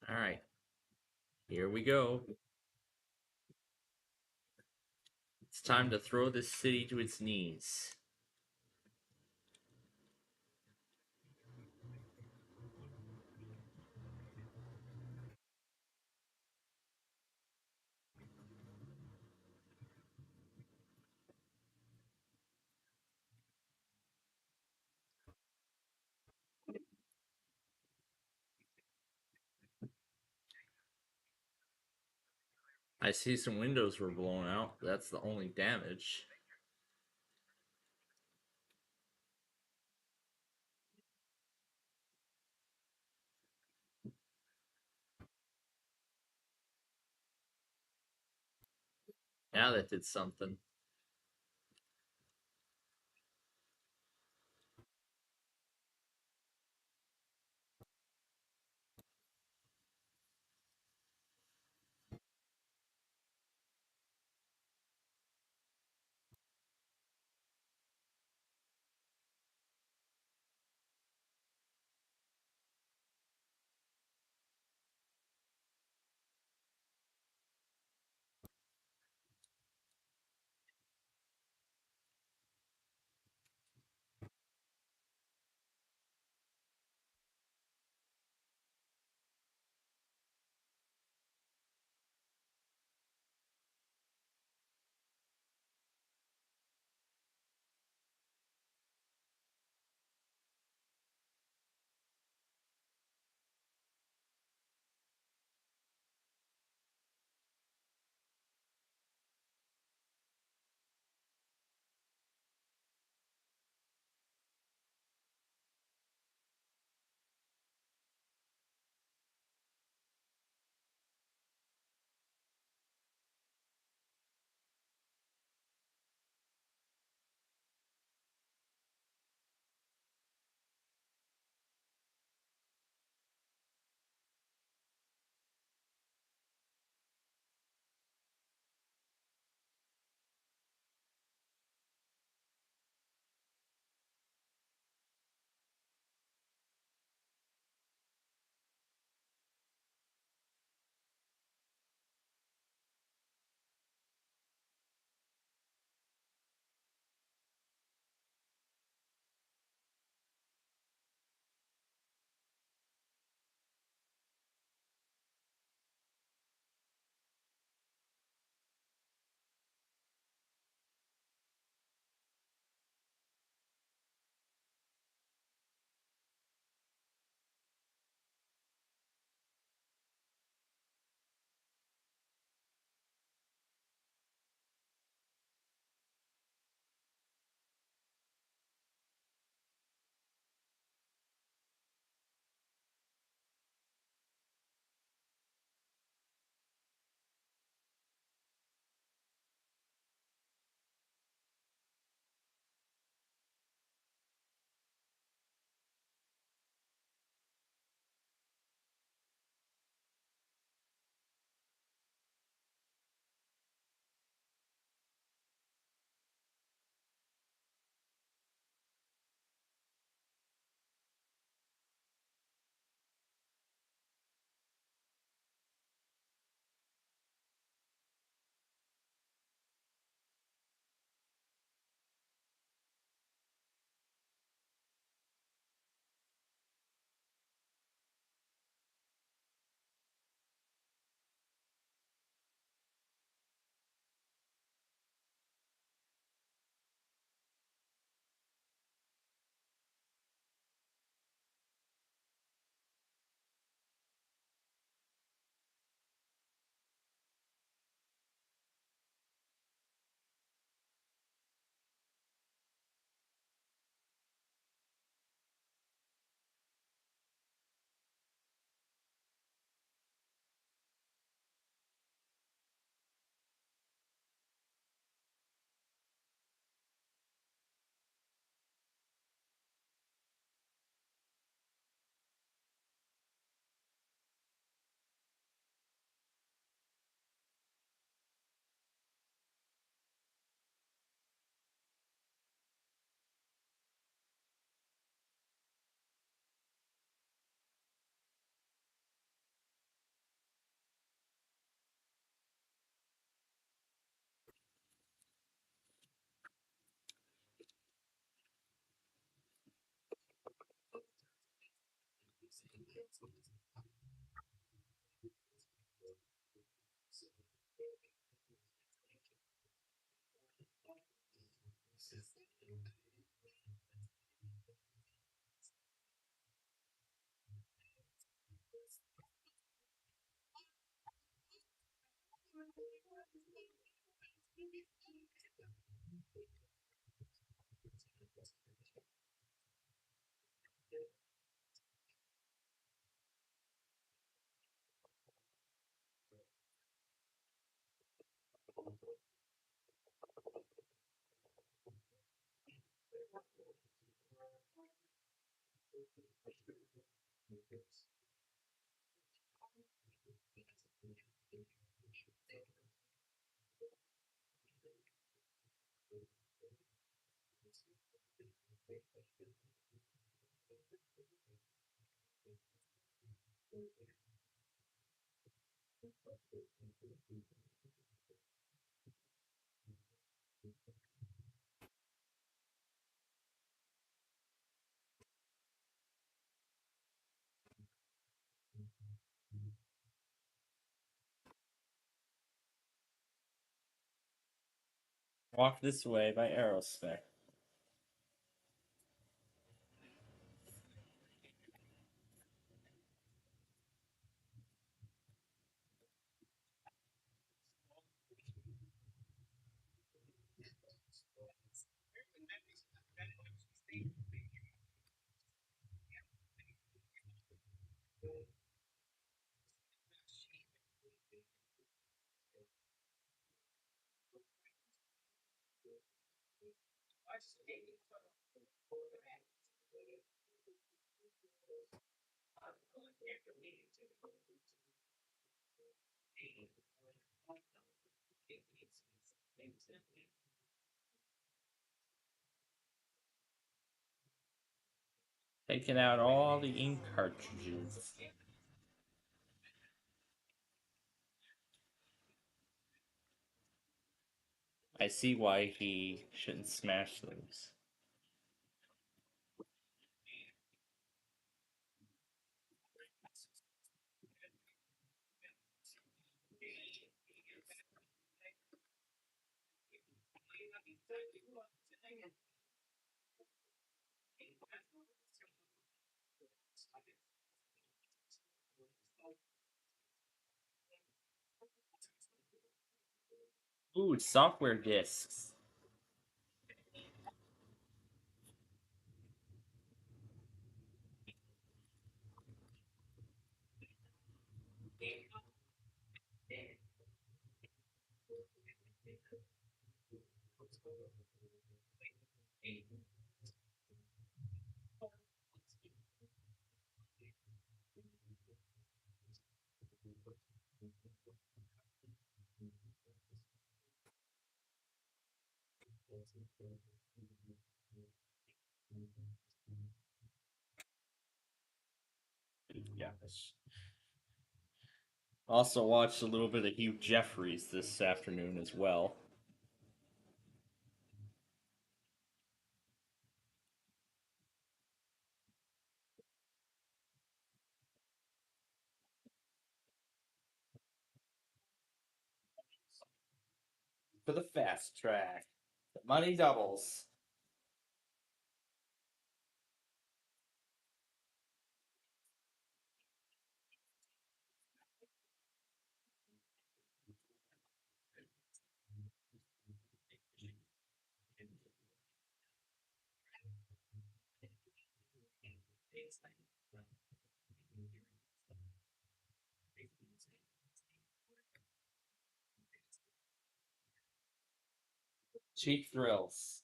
Alright. Here we go. It's time to throw this city to its knees. I see some windows were blown out. That's the only damage. Now that did something. Walk This Way by Aerosmith. Taking out all the ink cartridges. I see why he shouldn't smash those. Ooh, software discs. Yes. Also watched a little bit of Hugh Jeffries this afternoon as well. For the fast track. The money doubles. Cheap thrills.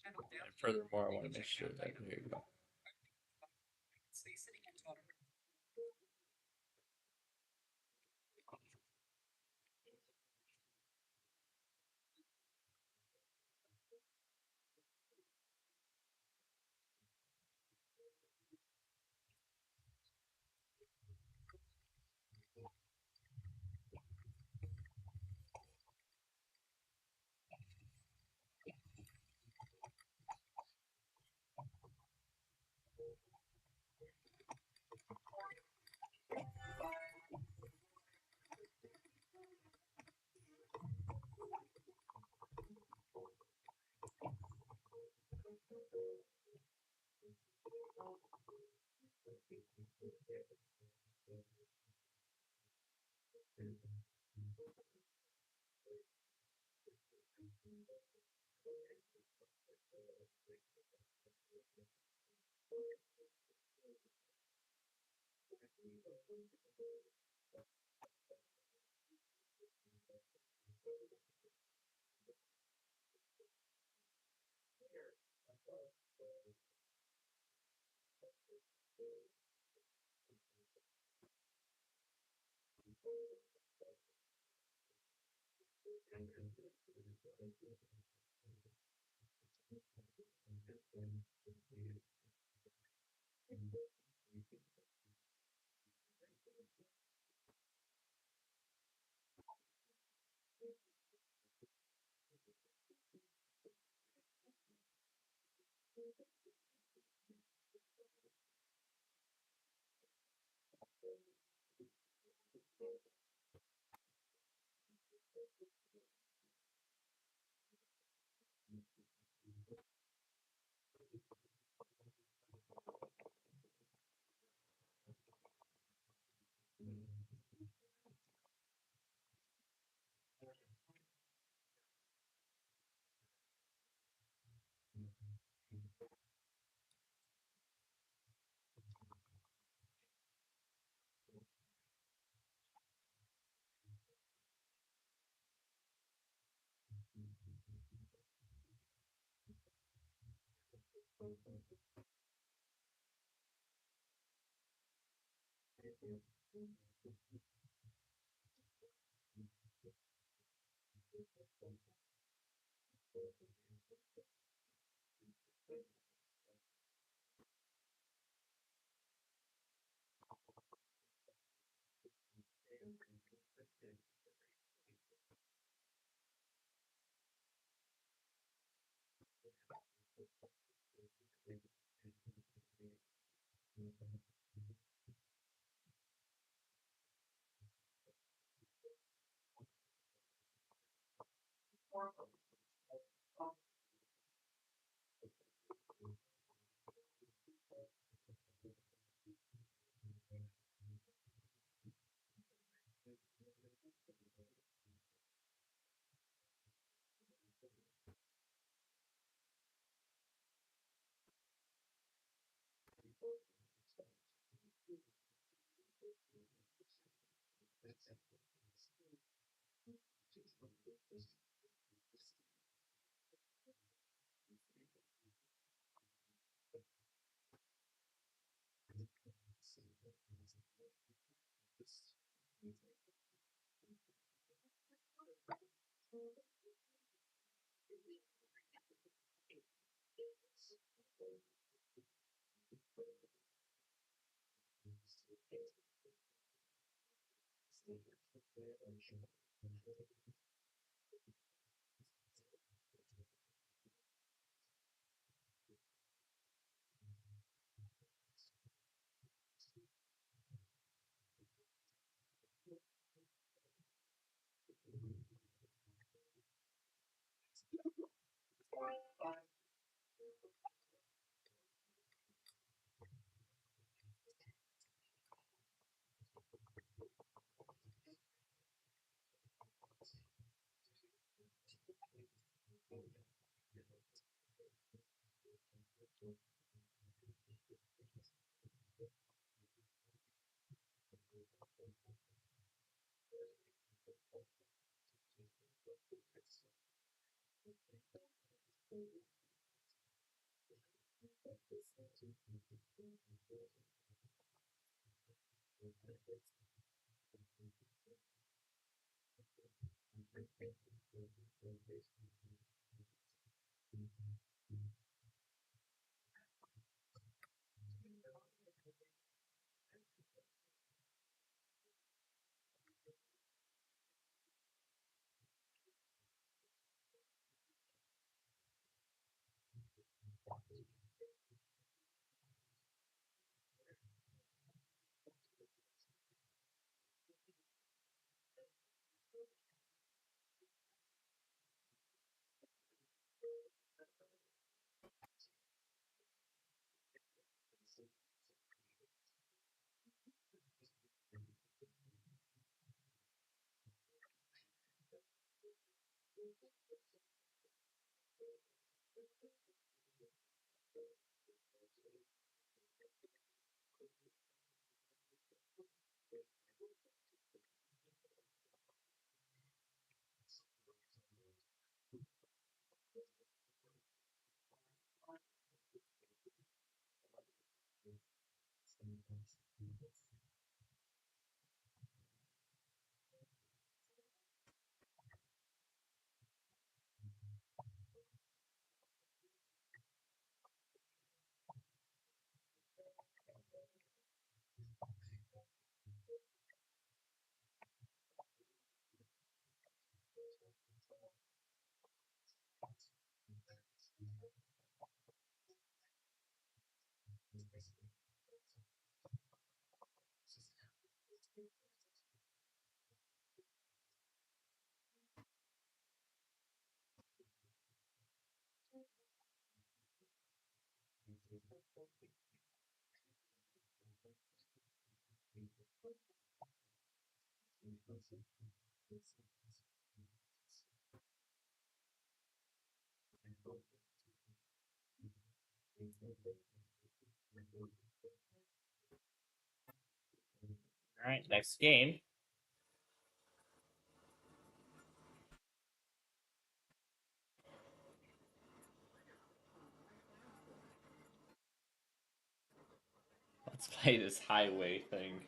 And furthermore, I want to make sure that there you go. Alright, next game. Let's play this highway thing.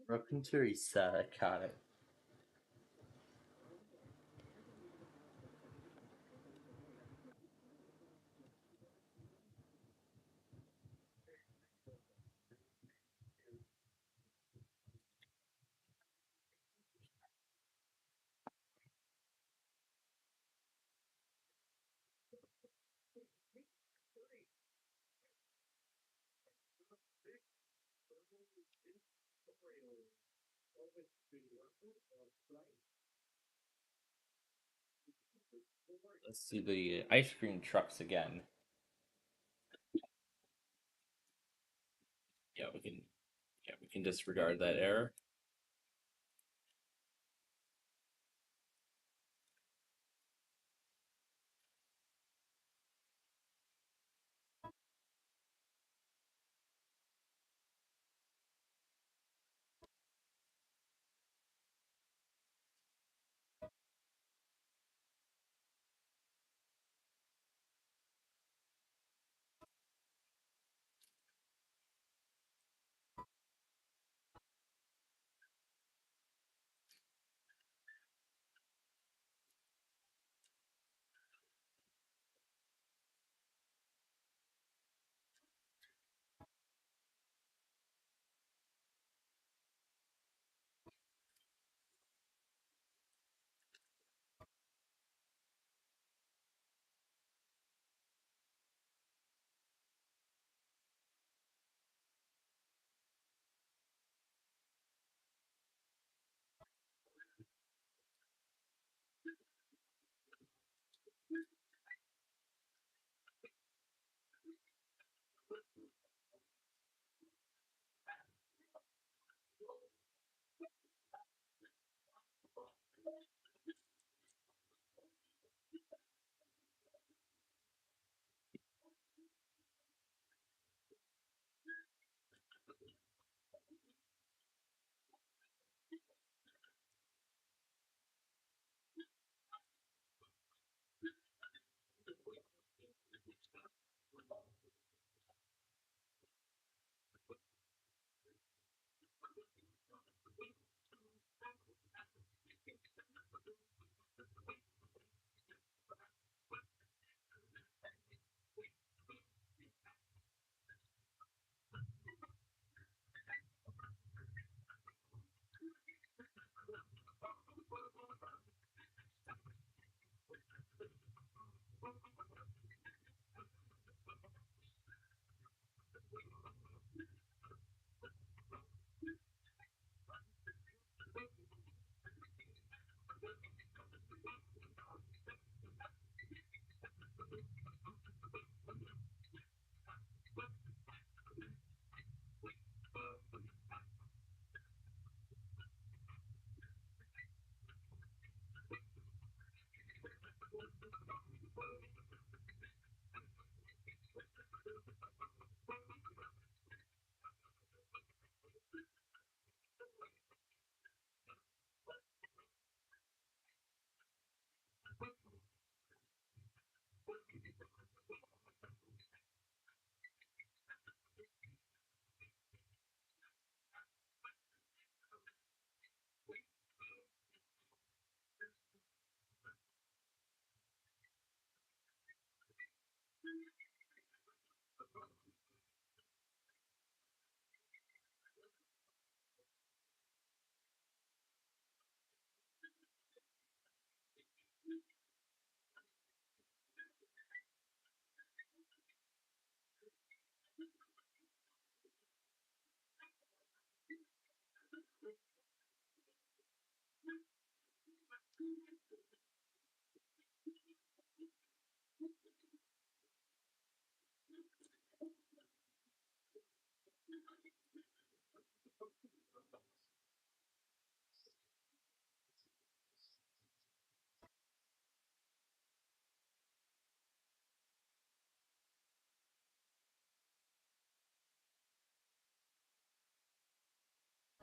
Welcome to reset, got it. Let's see the ice cream trucks again. Yeah, we can disregard that error.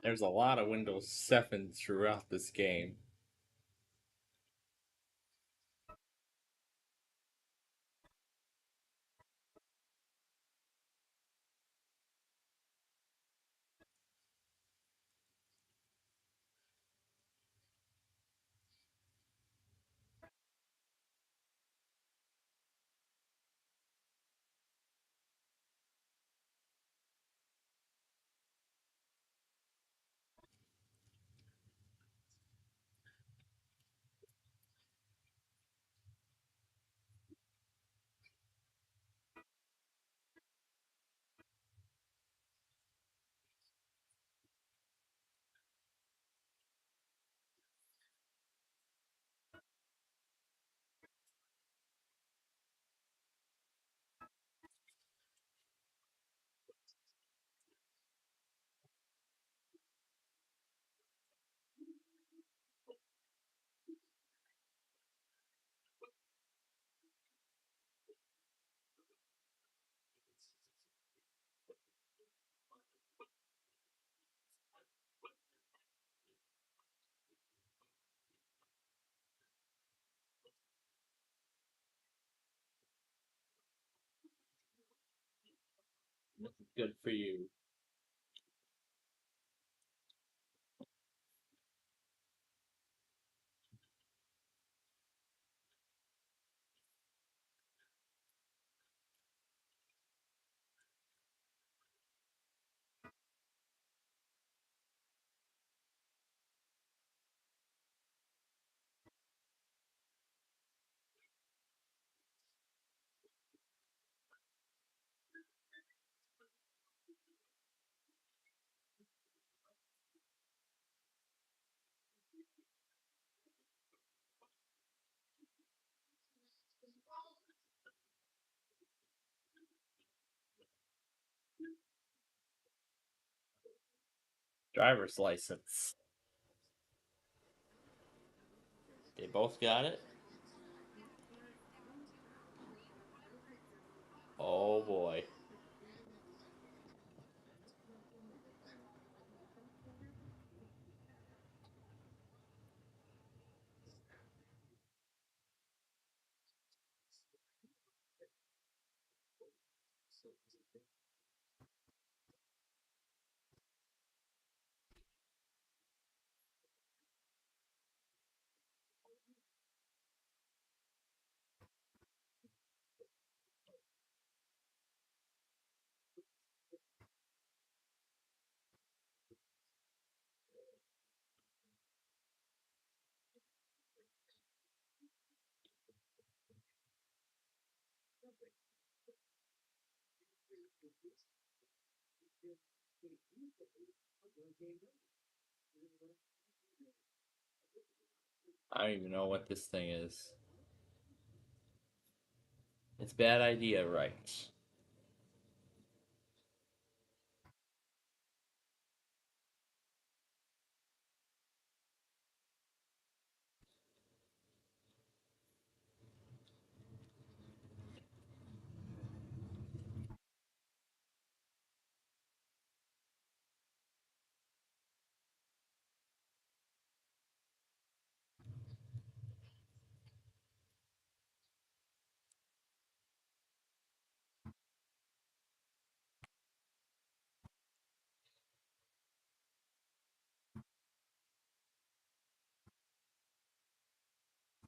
There's a lot of Windows 7 throughout this game. Good for you. Driver's license. They both got it? Oh boy. I don't even know what this thing is. It's bad idea, right?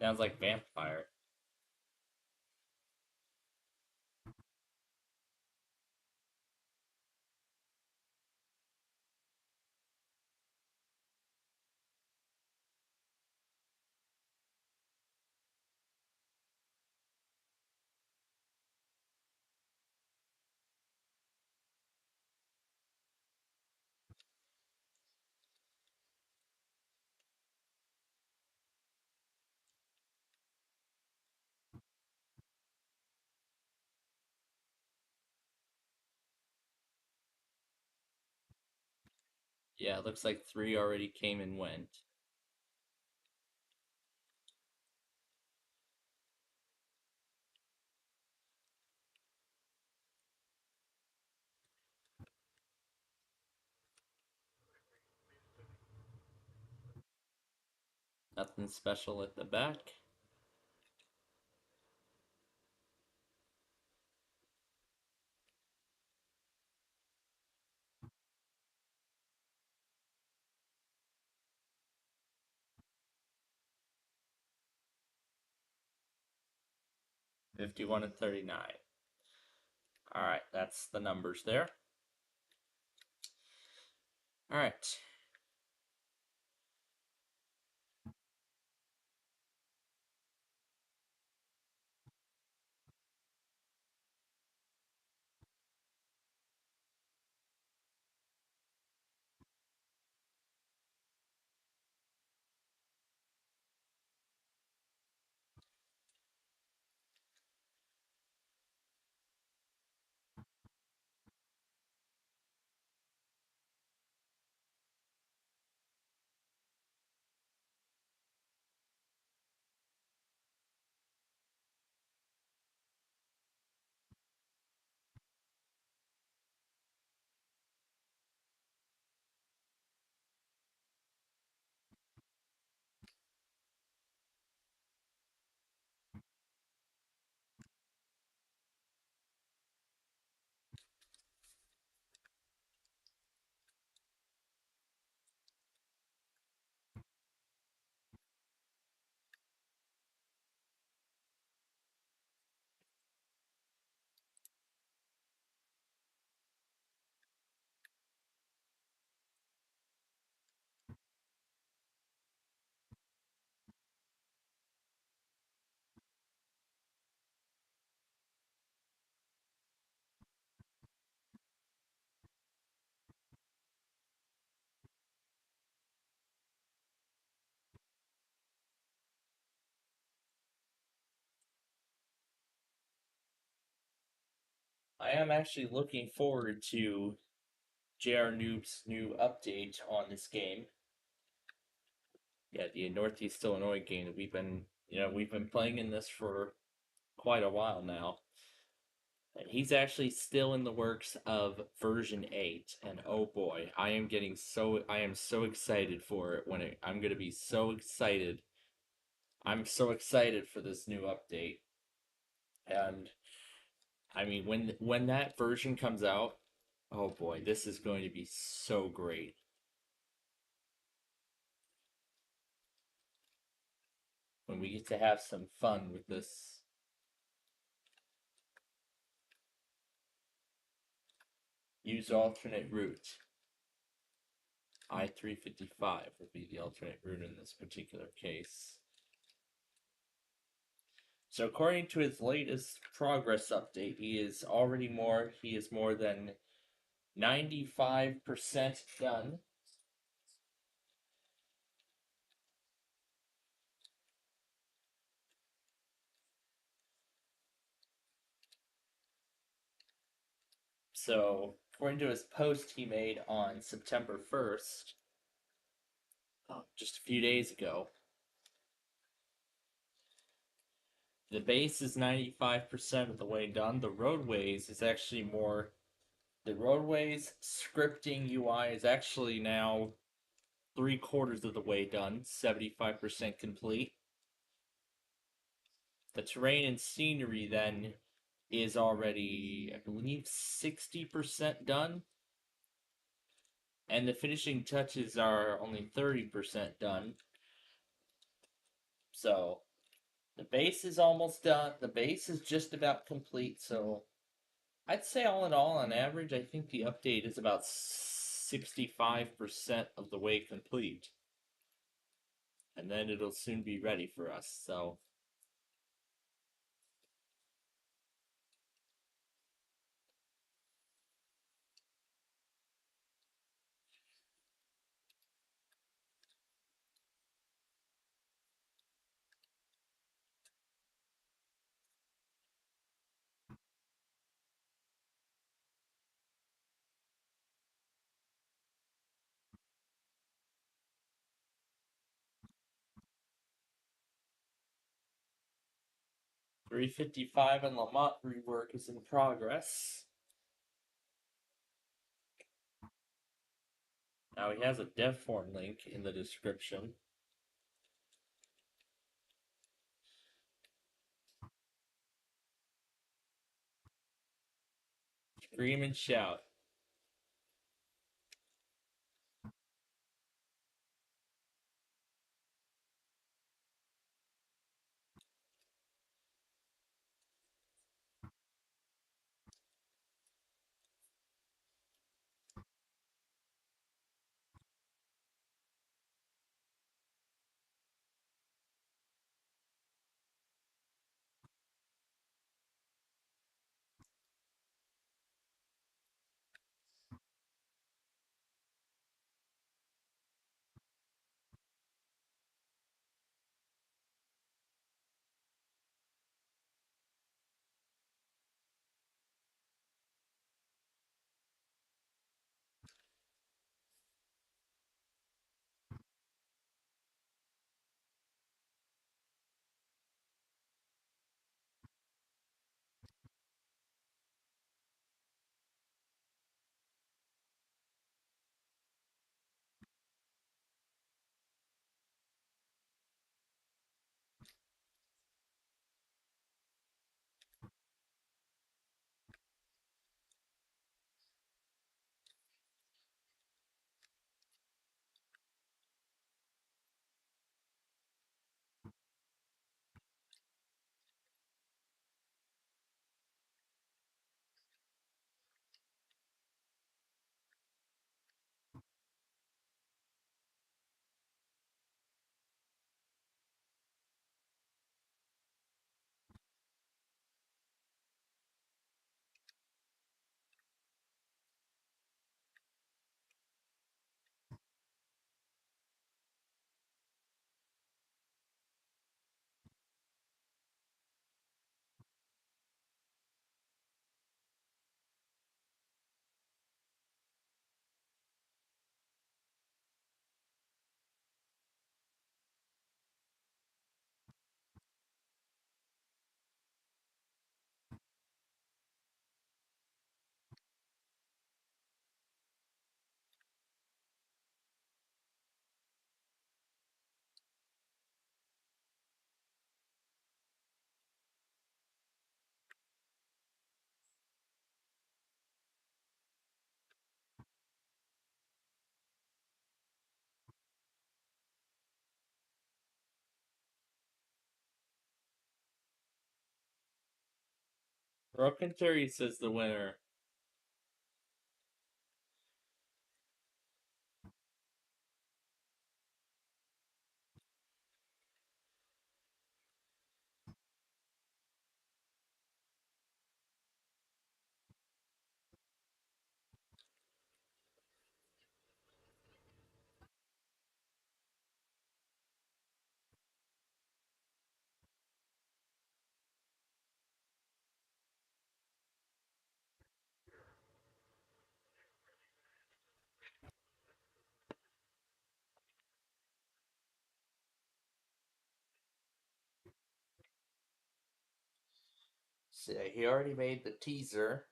Sounds like vampire. Yeah, it looks like 3 already came and went. Nothing special at the back. $51 and $39. Alright, that's the numbers there. Alright. I am actually looking forward to JR Noob's new update on this game. Yeah, the Northeast Illinois game that we've been playing in this for quite a while now. And he's actually still in the works of version 8, and oh boy, I am so excited for it I'm gonna be so excited. I'm so excited for this new update. And I mean, when that version comes out, oh boy, this is going to be so great. When we get to have some fun with this. Use alternate route. I-355 would be the alternate route in this particular case. So according to his latest progress update, he is more than 95% done. So, according to his post he made on September 1st, just a few days ago, the base is 95% of the way done. The roadways scripting UI is actually now 3/4 of the way done, 75% complete. The terrain and scenery then is already, I believe, 60% done. And the finishing touches are only 30% done. So, the base is almost done. The base is just about complete, so I'd say all in all, on average, I think the update is about 65% of the way complete. And then it'll soon be ready for us, so... 355 and Lamont rework is in progress. Now he has a dev form link in the description. Scream and shout. Broken Terry says the winner. So he already made the teaser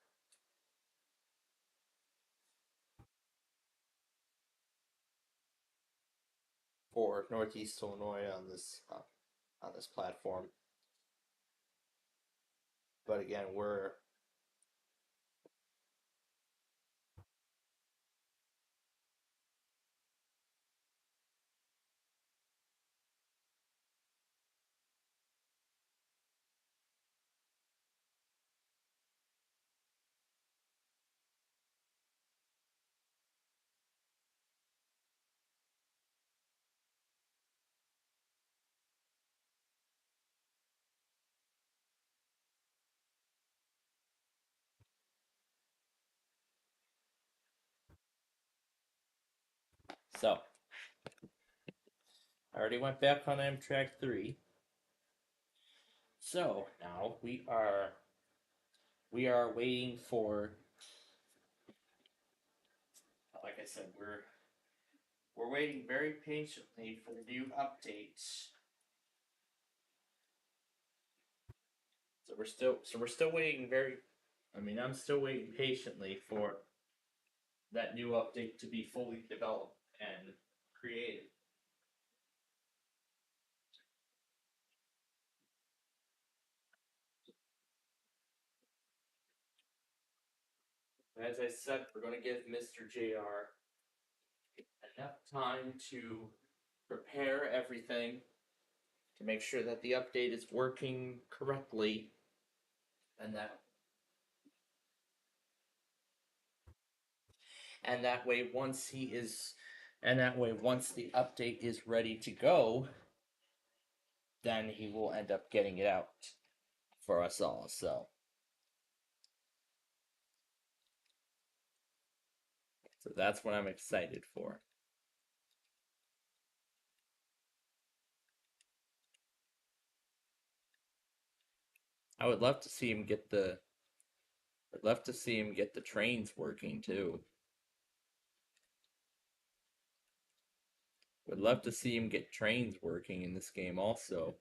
for Northeast Illinois on this platform. But again, we're so I already went back on Amtrak 3. So now we are waiting for, like I said, we're waiting very patiently for the new updates. So we're still waiting I'm still waiting patiently for that new update to be fully developed and created. As I said, we're going to give Mr. JR enough time to prepare everything to make sure that the update is working correctly and that way once the update is ready to go, then he will end up getting it out for us all. So that's what I'm excited for. I would love to see him get the trains working too. Would love to see him get trains working in this game also.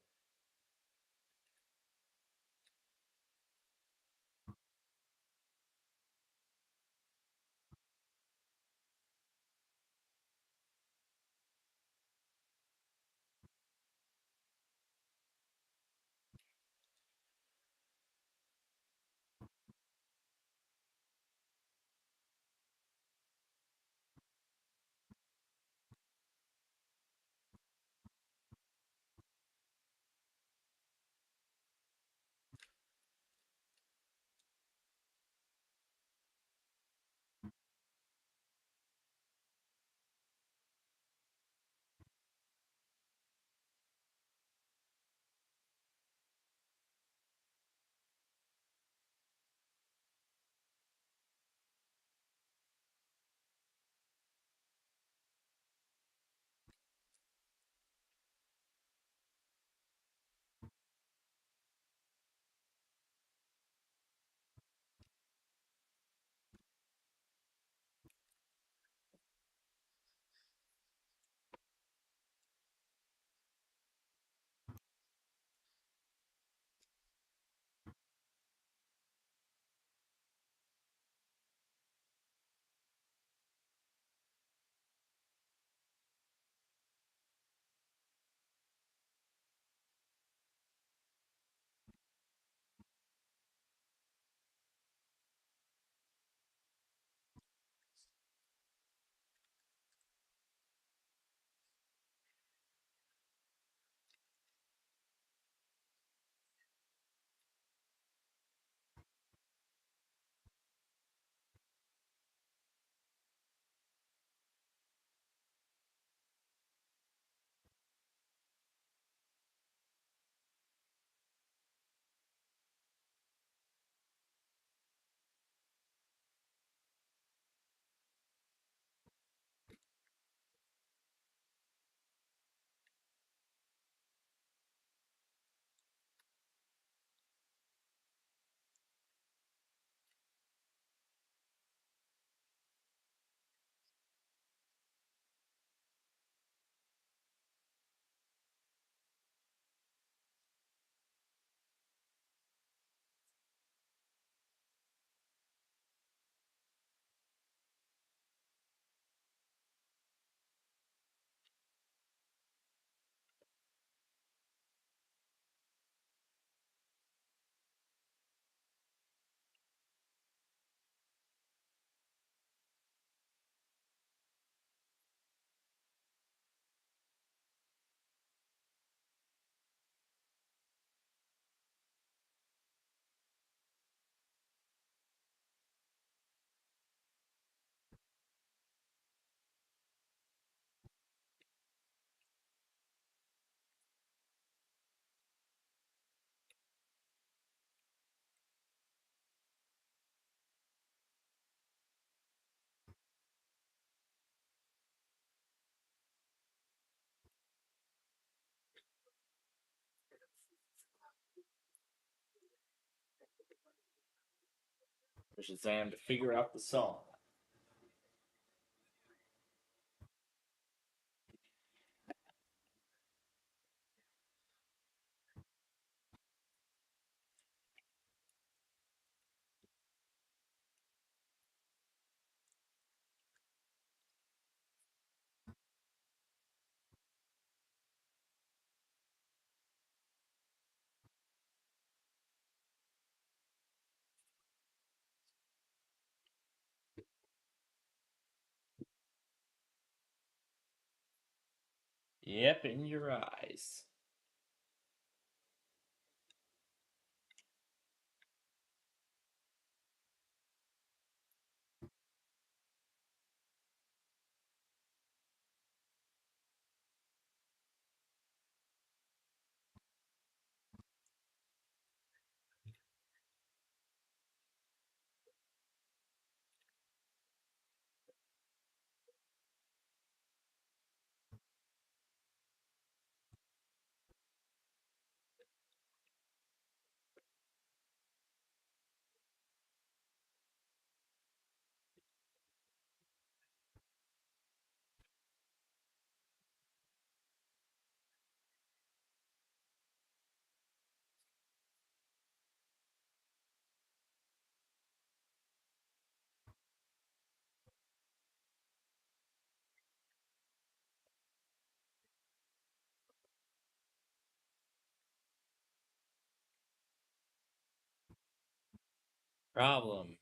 For Shazam to figure out the song. Yep, in your eyes. Problem.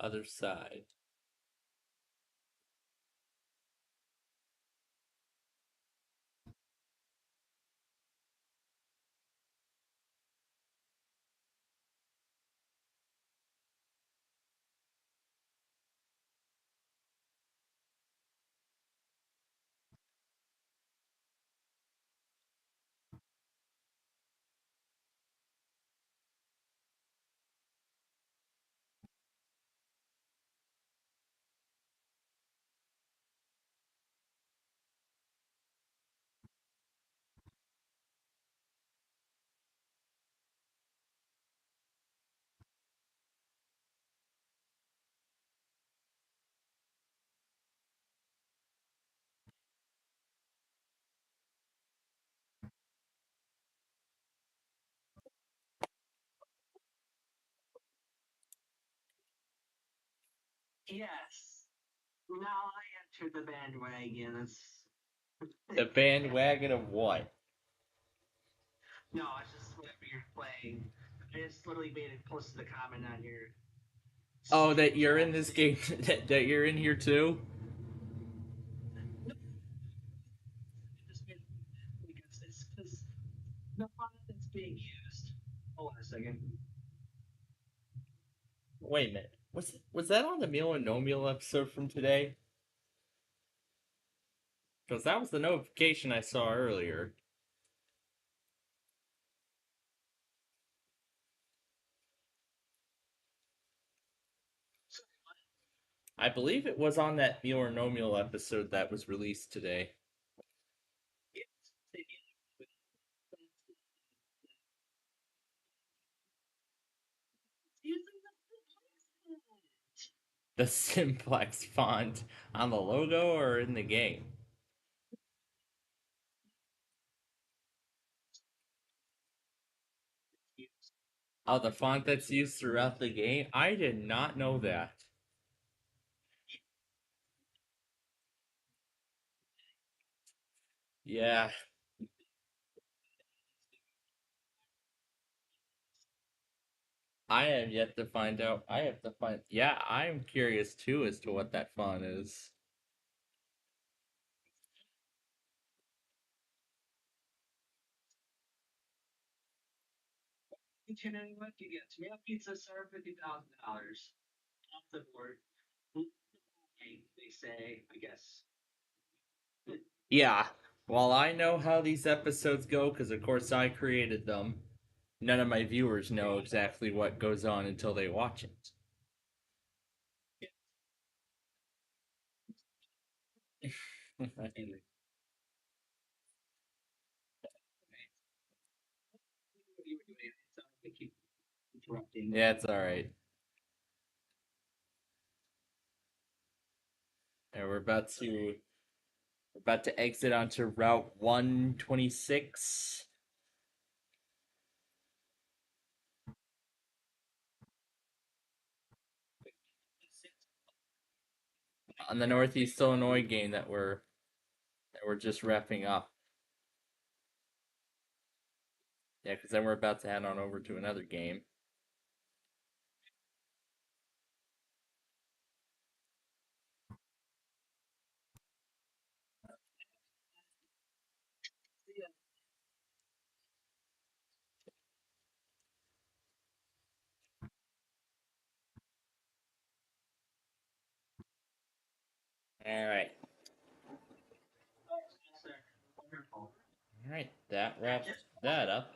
Other side. Yes. Now I entered the bandwagon. The bandwagon of what? No, it's just whatever you're playing. I just literally made it posted the comment on your. Oh, that you're in this game? that you're in here too? Just made it because it's the font that's being used. Hold on a second. Wait a minute. Was that on the Meal and No Meal episode from today? Because that was the notification I saw earlier. I believe it was on that Meal or No Meal episode that was released today. The Simplex font on the logo or in the game? Oh, the font that's used throughout the game? I did not know that. Yeah. I have yet to find out. I have to find. Yeah, I'm curious too as to what that font is. Continuing what you get tomato pizza served $50,000 off the board. They say, I guess. Yeah. While I know how these episodes go, because of course I created them, none of my viewers know exactly what goes on until they watch it. Yeah, it's alright. And we're about to exit onto Route 126. On the Northeast Illinois game that we're just wrapping up. Yeah, because then we're about to head on over to another game. Alright. Alright, that wraps that up.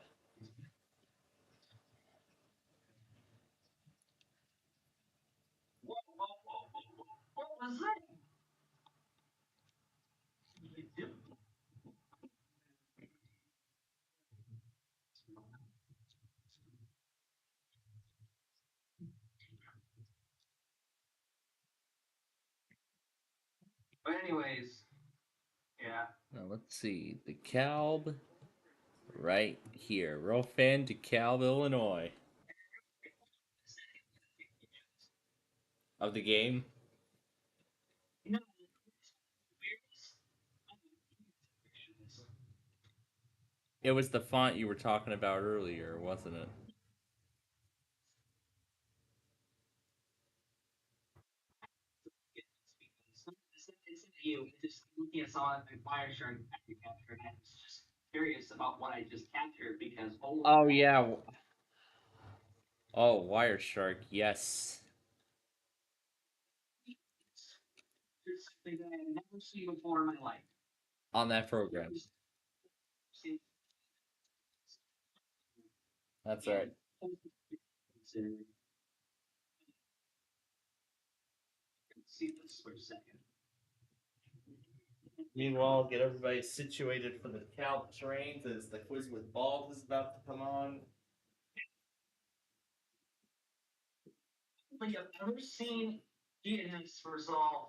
What was that? But anyways, yeah. Now let's see. DeKalb right here. Rofan, DeKalb, Illinois. Of the game? No. It was the font you were talking about earlier, wasn't it? It's you. Just looking at someone like Wireshark after capture, and I was just curious about what I just captured because Oh yeah. Oh, Wireshark, yes. there's something that I've never seen before in my life. On that program. That's right. See this for a second. Meanwhile, get everybody situated for the DeKalb trains as the quiz with balls is about to come on. Like I've never seen DNS resolve.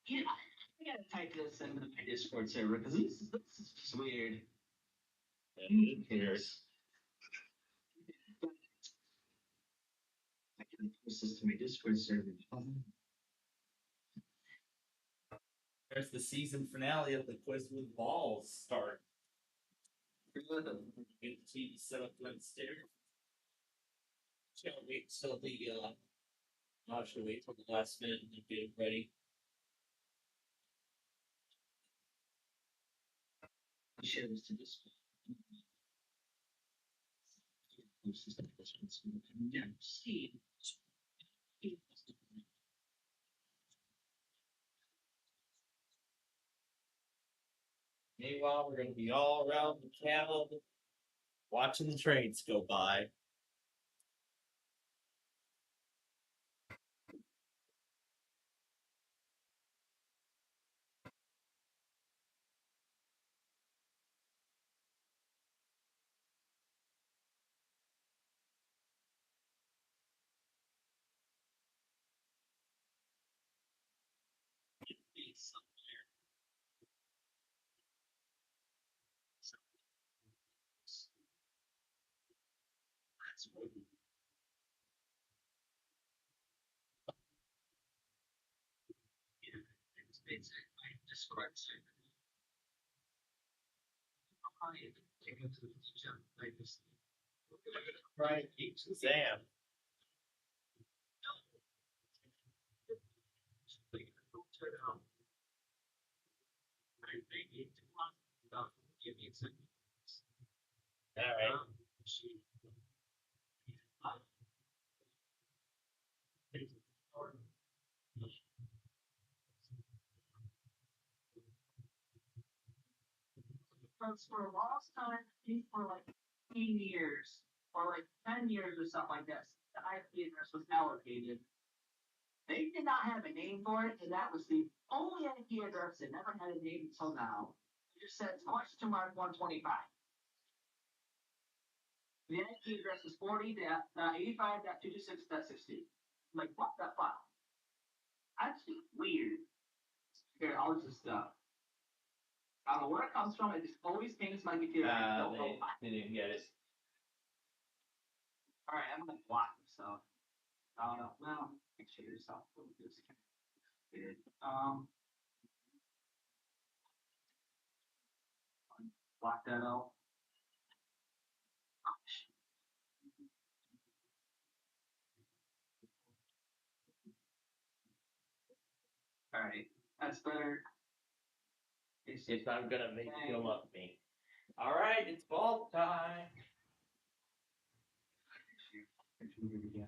Yeah, I gotta type this into my Discord server because this is just weird. Who cares? I can post this to my Discord server. There's the season finale of the quiz with balls start. Get the TV set up downstairs. Just gotta wait till the I'll actually wait till the last minute and get it ready. Share this to Discord. Yeah, see. Meanwhile, we're gonna be all around the cattle watching the trains go by. It's my Discord server. I take it to the future. Like this. Brian keeps Shazam. Turn on. I need to give me a second. Alright. because for a long time, I think for like 15 years or like 10 years or something like that, the IP address was allocated. They did not have a name for it, and that was the only IP address that never had a name until now. It just said question mark 125. The IP address is 40.85.226.60. Like, what the fuck? That's just weird. Here, I'll just, I don't know where it comes from. It just always pings my computer. I don't know why. They didn't get it. Alright, I'm gonna block them, so. I don't know. Well, make sure yourself. Weird. Block that out. Alright, that's better. If I'm gonna make you come up me. Alright, it's ball time. Again.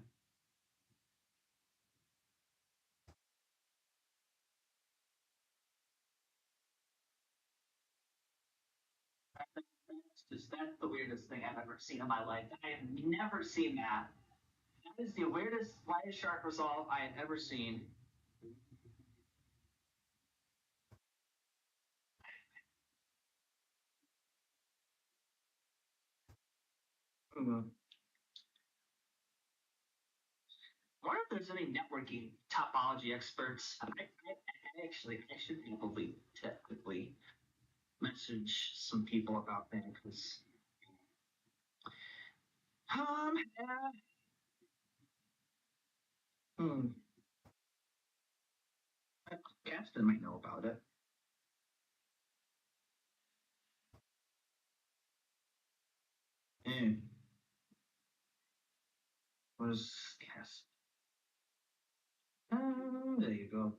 That's the weirdest thing I've ever seen in my life. I have never seen that. That is the weirdest Wireshark resolve I have ever seen. I wonder if there's any networking topology experts. I should probably technically message some people about that because yeah. Capstan might know about it. What is yes? There you go.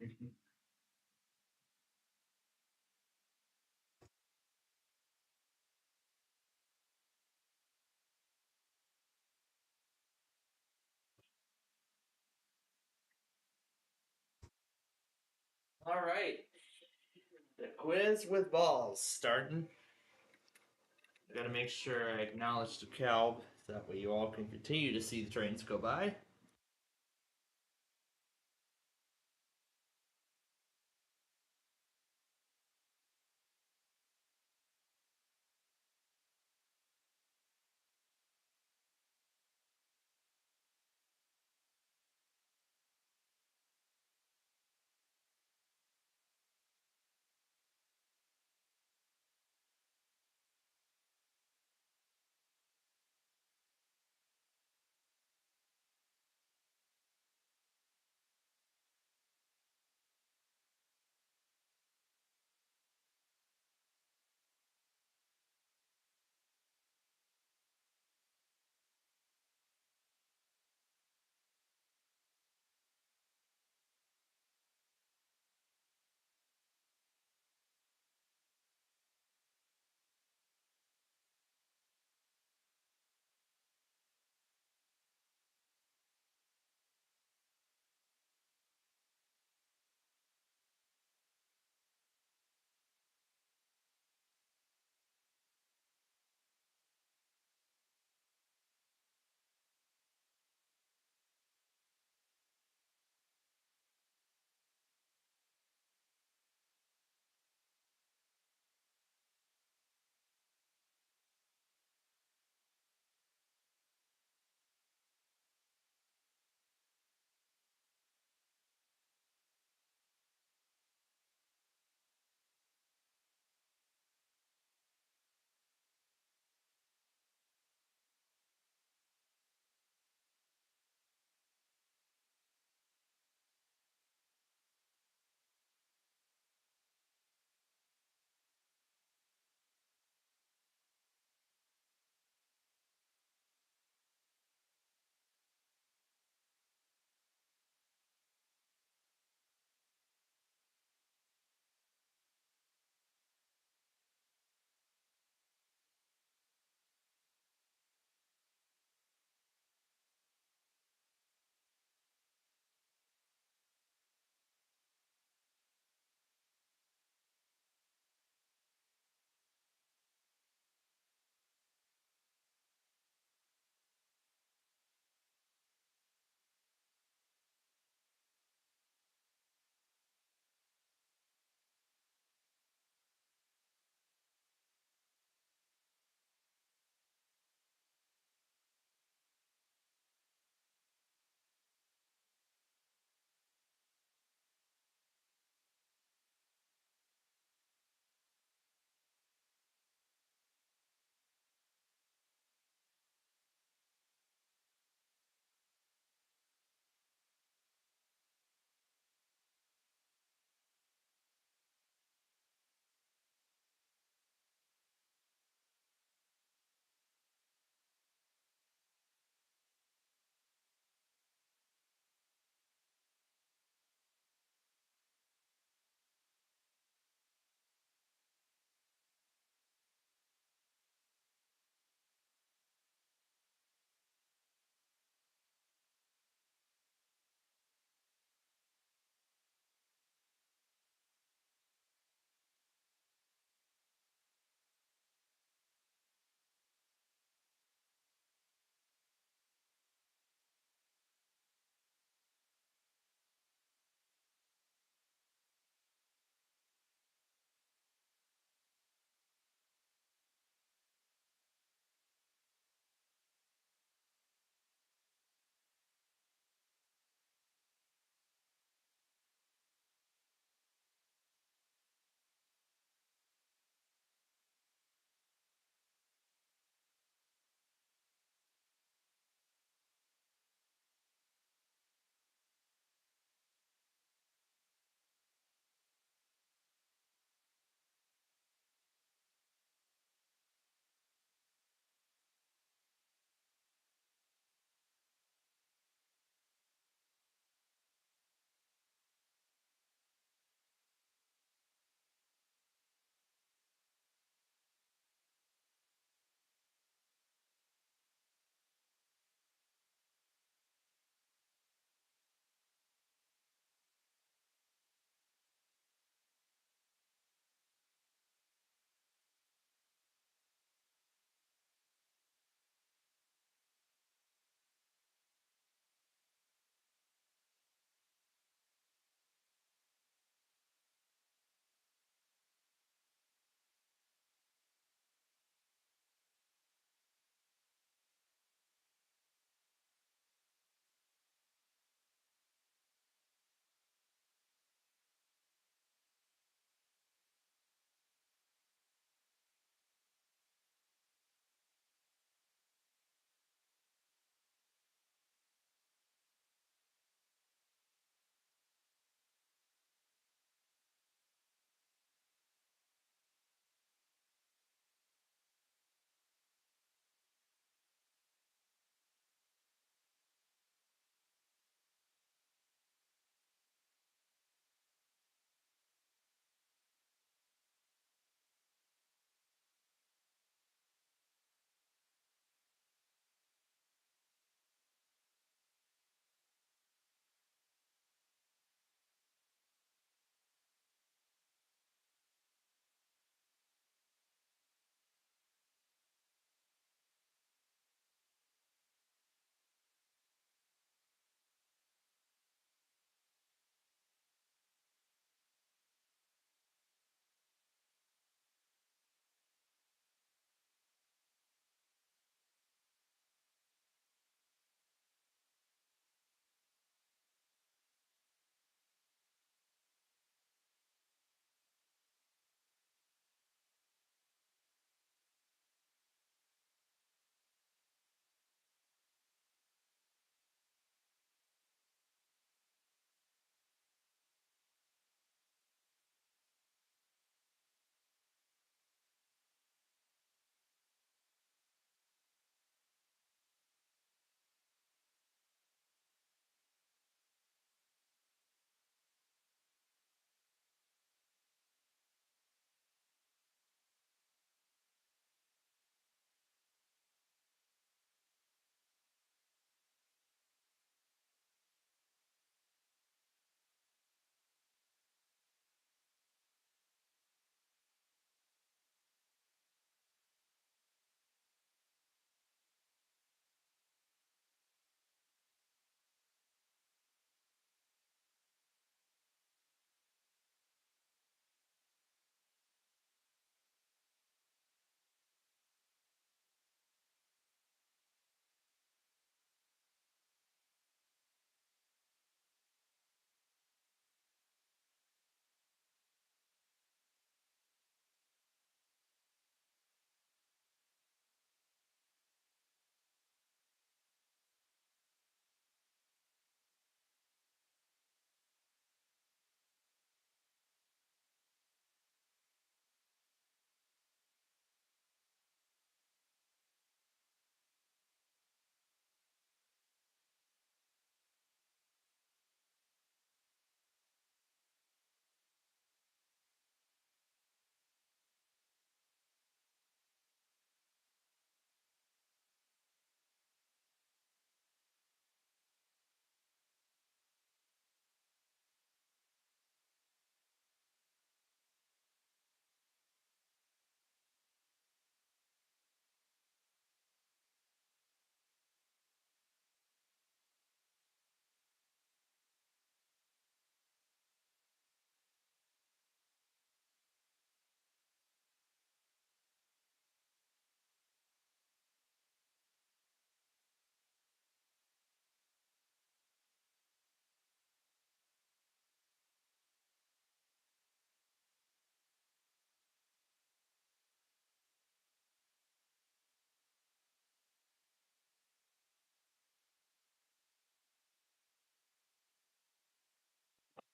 Alright. The quiz with balls starting. I gotta make sure I acknowledge the Calb, so that way you all can continue to see the trains go by.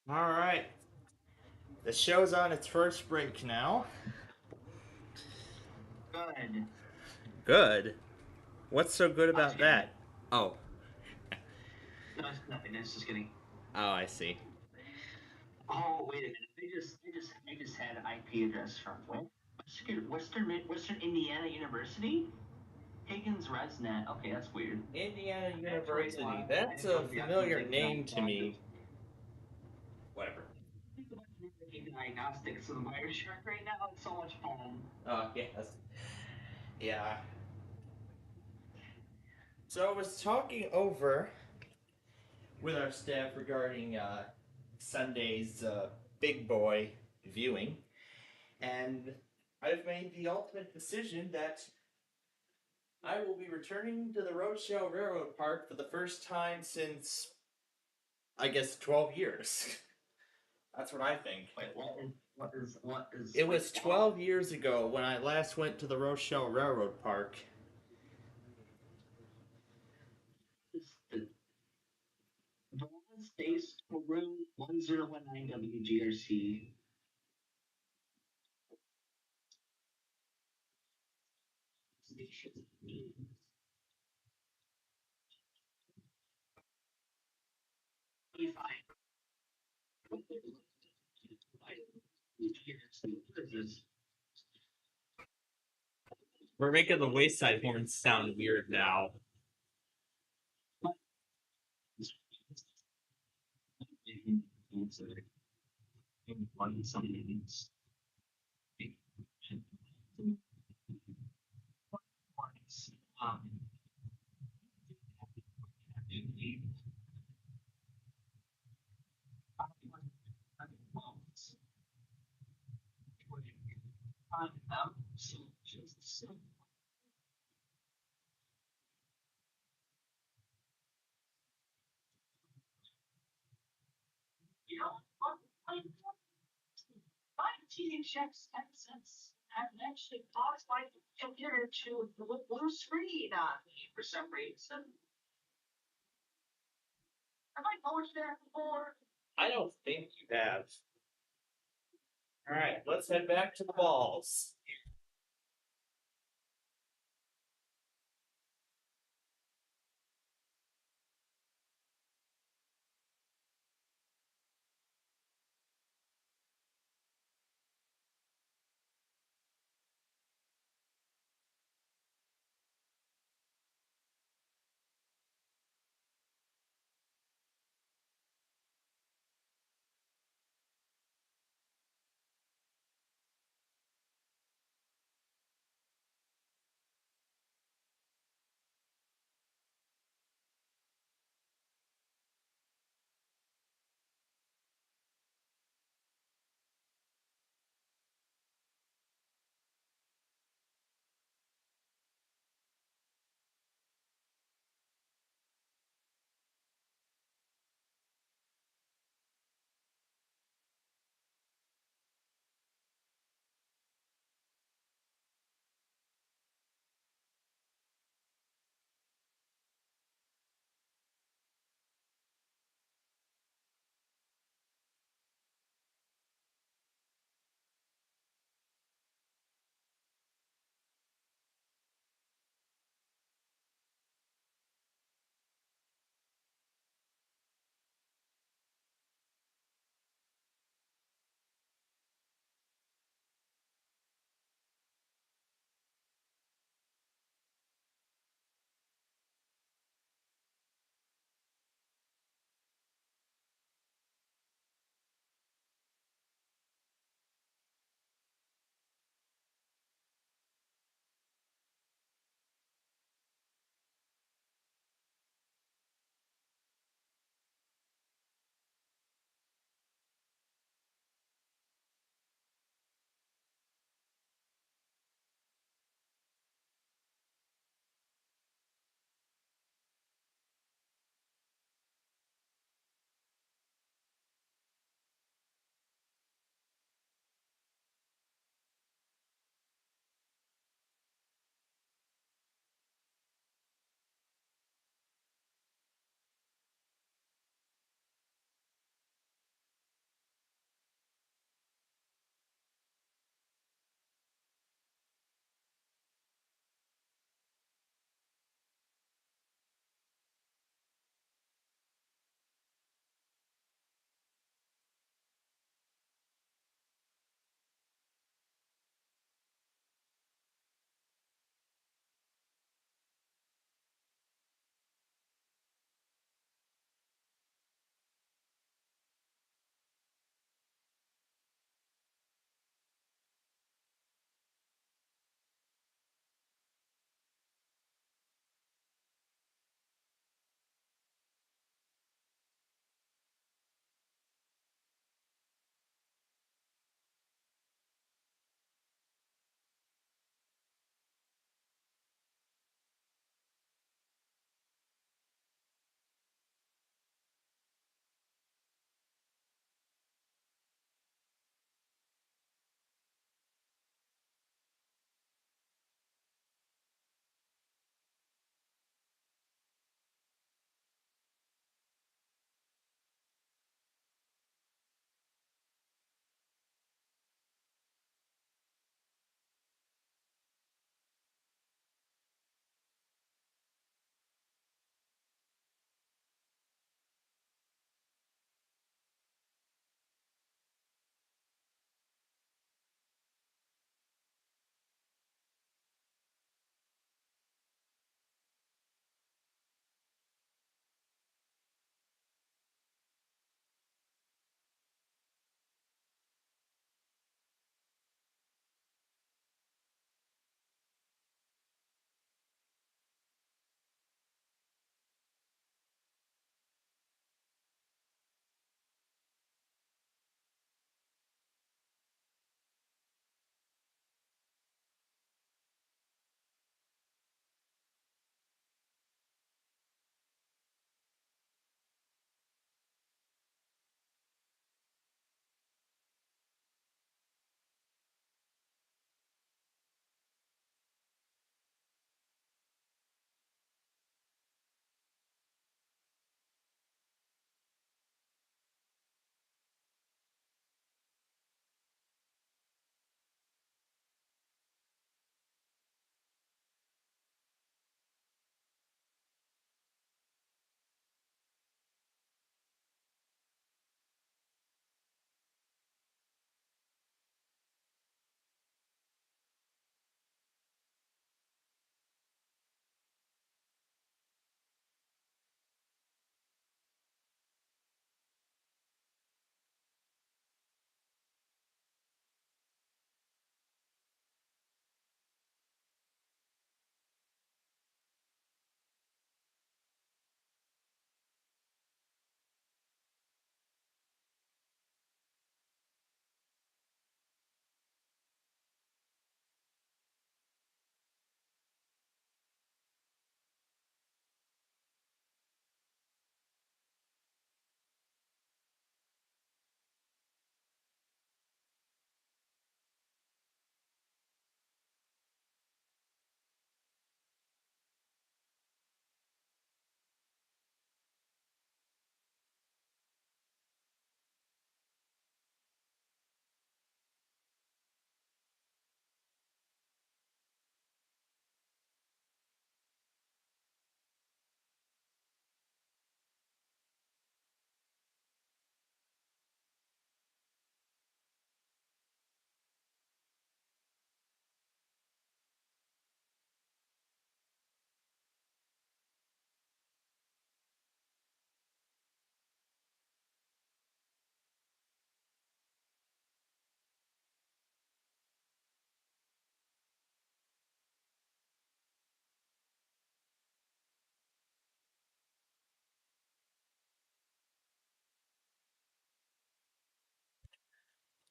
All right. The show's on its first break now. Good. Good. What's so good about that? Oh. No, it's nothing. That's just kidding. Oh, I see. Oh, wait a minute. I just had an IP address from Western Indiana University. Higgins ResNet. Okay, that's weird. Indiana University. That's a familiar name to me. Whatever. Diagnostics of the virus shark right now. It's so much fun. Oh, yes. Yeah. So I was talking over with our staff regarding Sunday's big boy viewing, and I've made the ultimate decision that I will be returning to the Roadshell Railroad Park for the first time since, I guess, 12 years. That's what I think. Wait, what is? It was 12 years ago when I last went to the Rochelle Railroad Park. Dawn Space Room 1019 WGRC. We're making the wayside horns sound weird now. My THX accents have actually caused my computer to blue screen on me for some reason. Have I told you that before? I don't think you have. Alright, let's head back to the balls.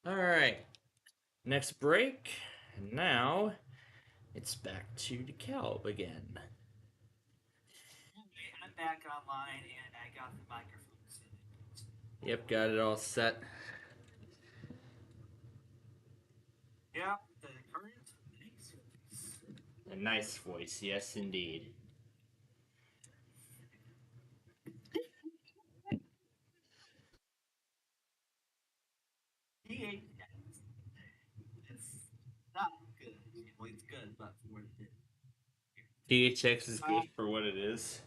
Alright. Next break. And now it's back to DeKalb again. I'm back online and I got the microphones. Yep, got it all set. Yeah, the current nice voice. A nice voice, yes indeed. He ain't. It's not good. Well, it's good, but for what it is. DHX is good for what it is.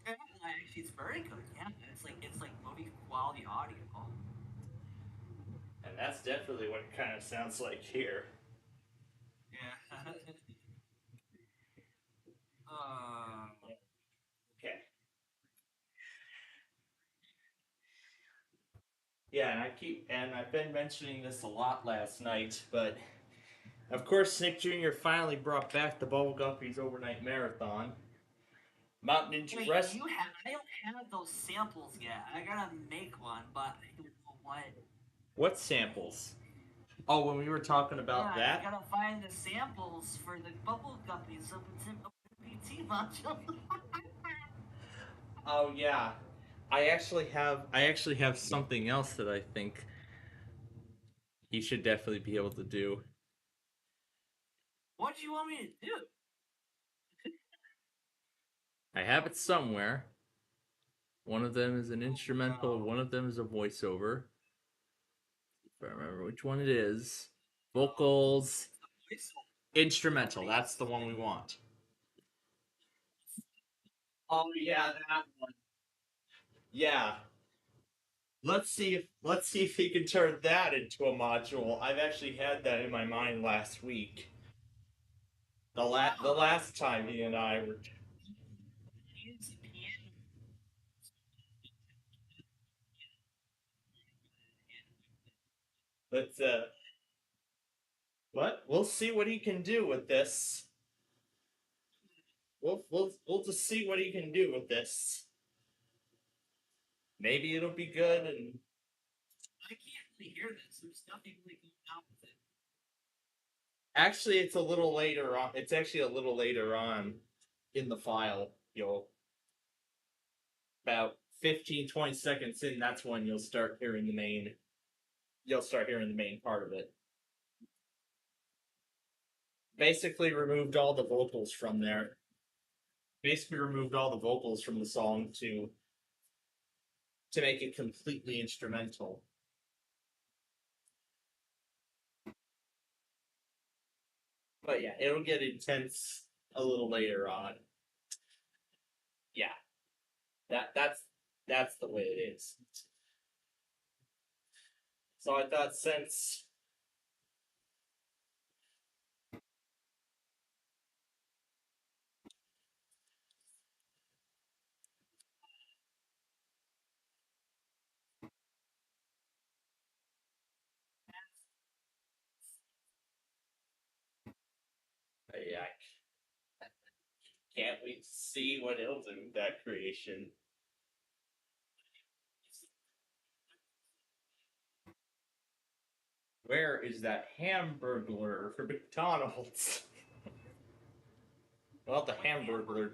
Yeah, actually, it's very good. Yeah, it's like movie quality audio. And that's definitely what it kind of sounds like here. Yeah. Okay. Yeah, and I've been mentioning this a lot last night, but of course Nick Jr. finally brought back the Bubble Guppies Overnight Marathon. Mountain Ninja Wait, Rest. I don't have those samples yet. I gotta make one, but I don't know what. What samples? Oh, when we were talking about Yeah, that? I gotta find the samples for the bubble guppies of the BT module. Oh yeah. I actually have something else that I think you should definitely be able to do. What do you want me to do? I have it somewhere. One of them is an instrumental, one of them is a voiceover. If I remember which one it is. Vocals. Instrumental, that's the one we want. Oh yeah, that one. Yeah. Let's see if he can turn that into a module. I've actually had that in my mind last week. The last time he and I were. Let's what? We'll see what he can do with this. We'll just see what he can do with this. Maybe it'll be good and I can't really hear this. There's nothing really going on with it. actually it's a little later on. It's actually a little later on in the file. You'll about 15-20 seconds in, that's when you'll start hearing the main part of it. Basically removed all the vocals from there. Basically removed all the vocals from the song to make it completely instrumental. But yeah, it'll get intense a little later on. Yeah. That's the way it is. So I thought since yeah, I can't wait to see what he'll do with that creation. Where is that Hamburglar for McDonald's? Well, the Hamburglar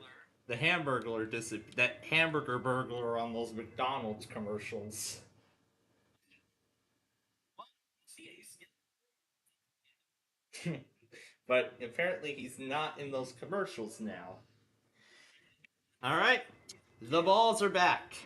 that hamburger burglar on those McDonald's commercials. But apparently he's not in those commercials now. All right, the balls are back.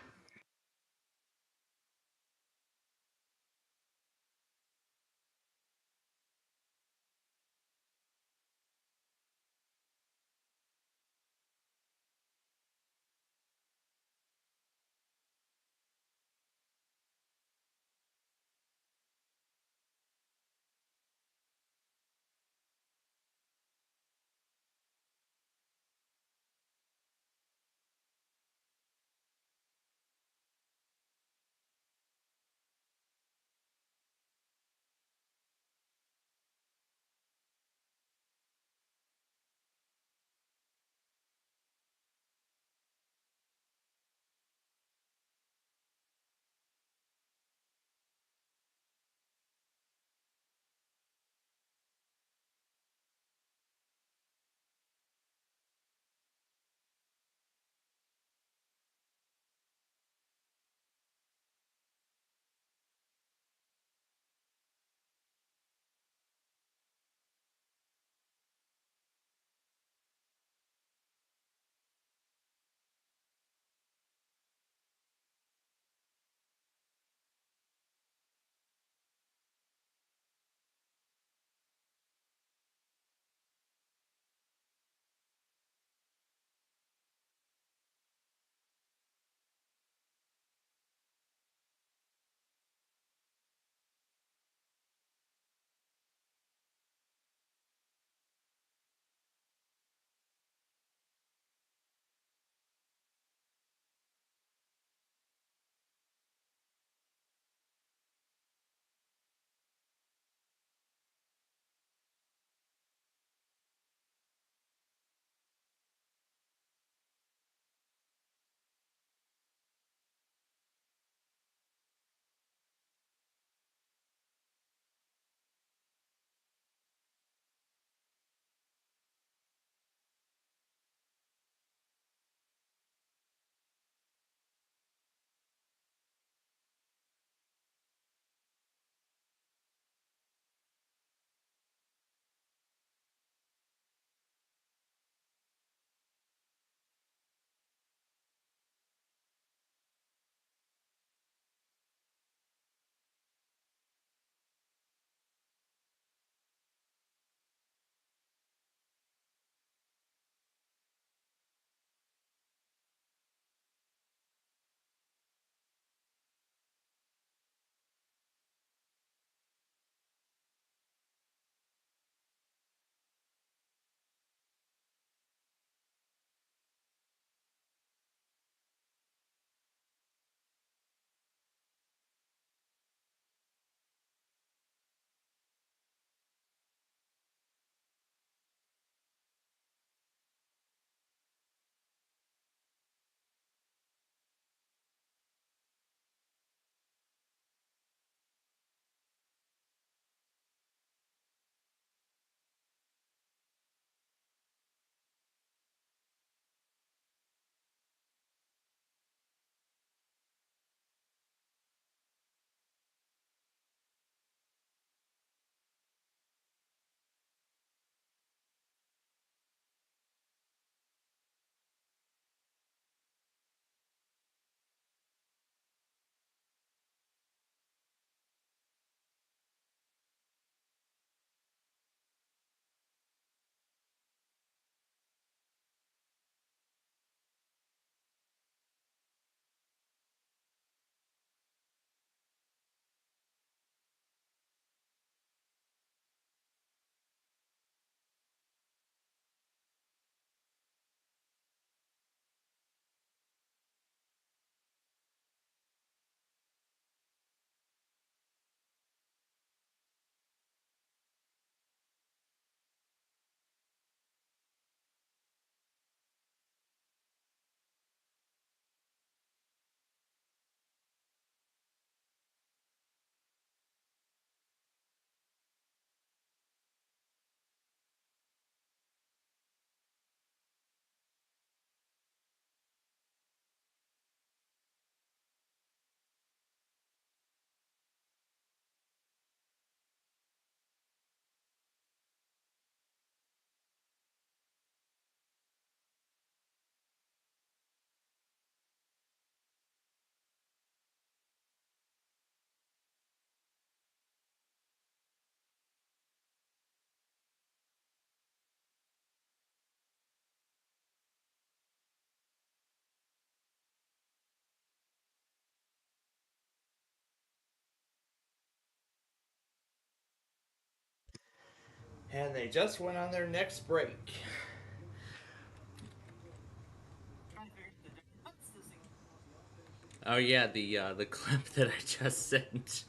And they just went on their next break. Oh yeah, the clip that I just sent.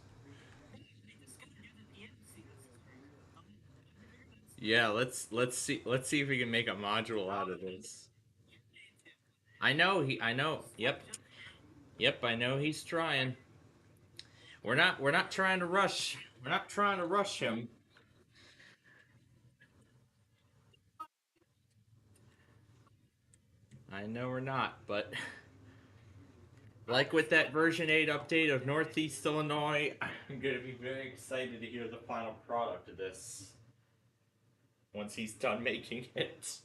Yeah, let's see if we can make a module out of this. I know. Yep, I know he's trying. We're not trying to rush. We're not trying to rush him. I know we're not, but like with that version 8 update of Northeast Illinois, I'm gonna be very excited to hear the final product of this once he's done making it.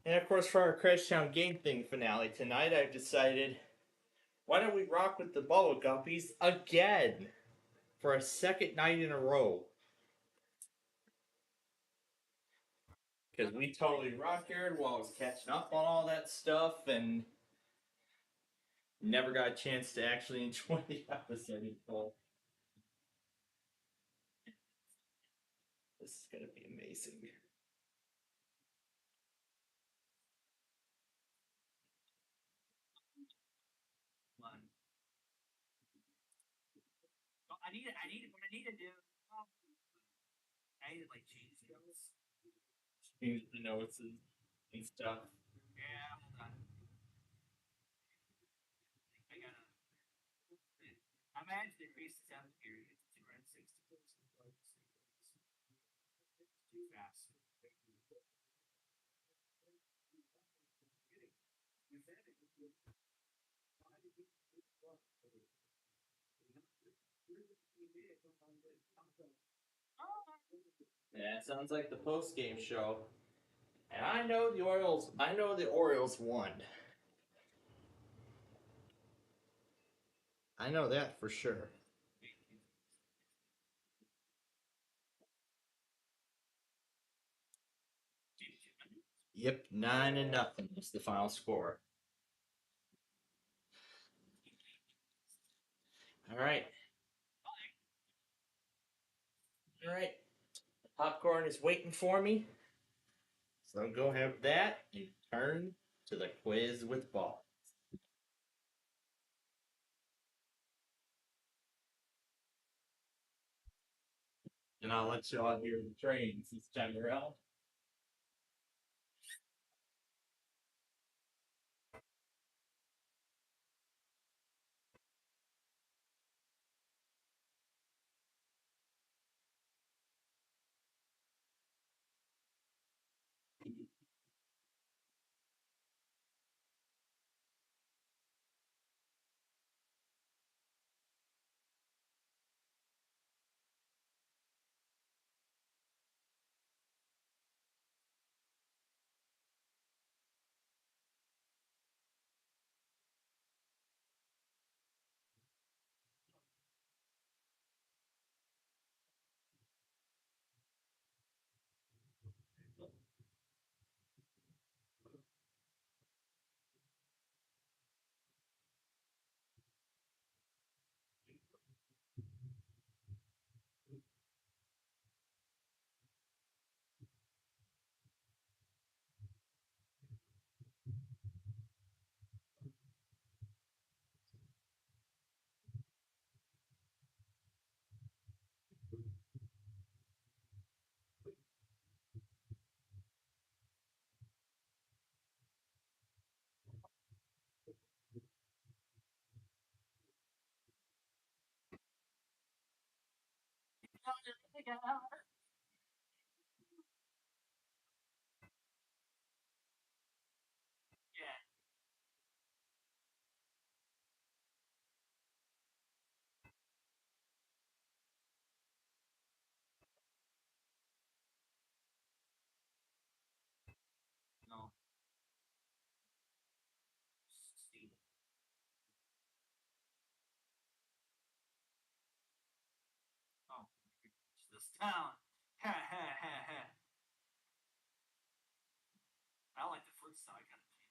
And of course, for our Crashtown Game Thing finale tonight, I've decided, why don't we rock with the Bubble Guppies again for a second night in a row? Because we totally rocked here while I was catching up on all that stuff and never got a chance to actually enjoy the episode in full. This is going to be amazing. I need what I need to do. I need to like change those. Change the notes and stuff. Yeah, hold on. I gotta. I'm gonna have to decrease the time period to 260. Too fast. Yeah, it sounds like the post game show. And I know the Orioles won. I know that for sure. Yep, 9-0 is the final score. All right. All right. The popcorn is waiting for me. So go have that and turn to the quiz with ball. And I'll let you all hear the trains this time around. Yeah. No. Steve. Oh, it's this town. Ha ha ha ha. I like the foot style kind of thing.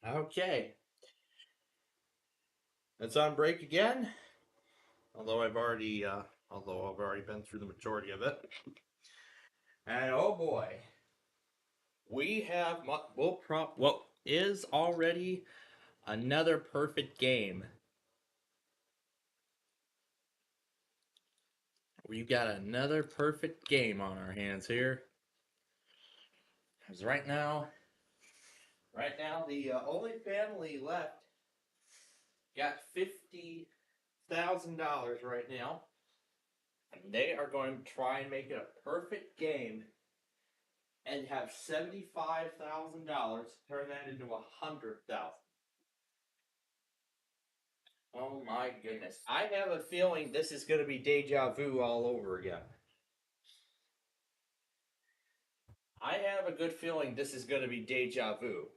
Okay. It's on break again. Although I've already been through the majority of it. And oh boy, we have what is already another perfect game. We've got another perfect game on our hands here. Because right now, the only family left got $50,000 right now. And they are going to try and make it a perfect game and have $75,000 turn that into $100,000. Oh my goodness. I have a feeling this is going to be deja vu all over again. I have a good feeling this is going to be deja vu.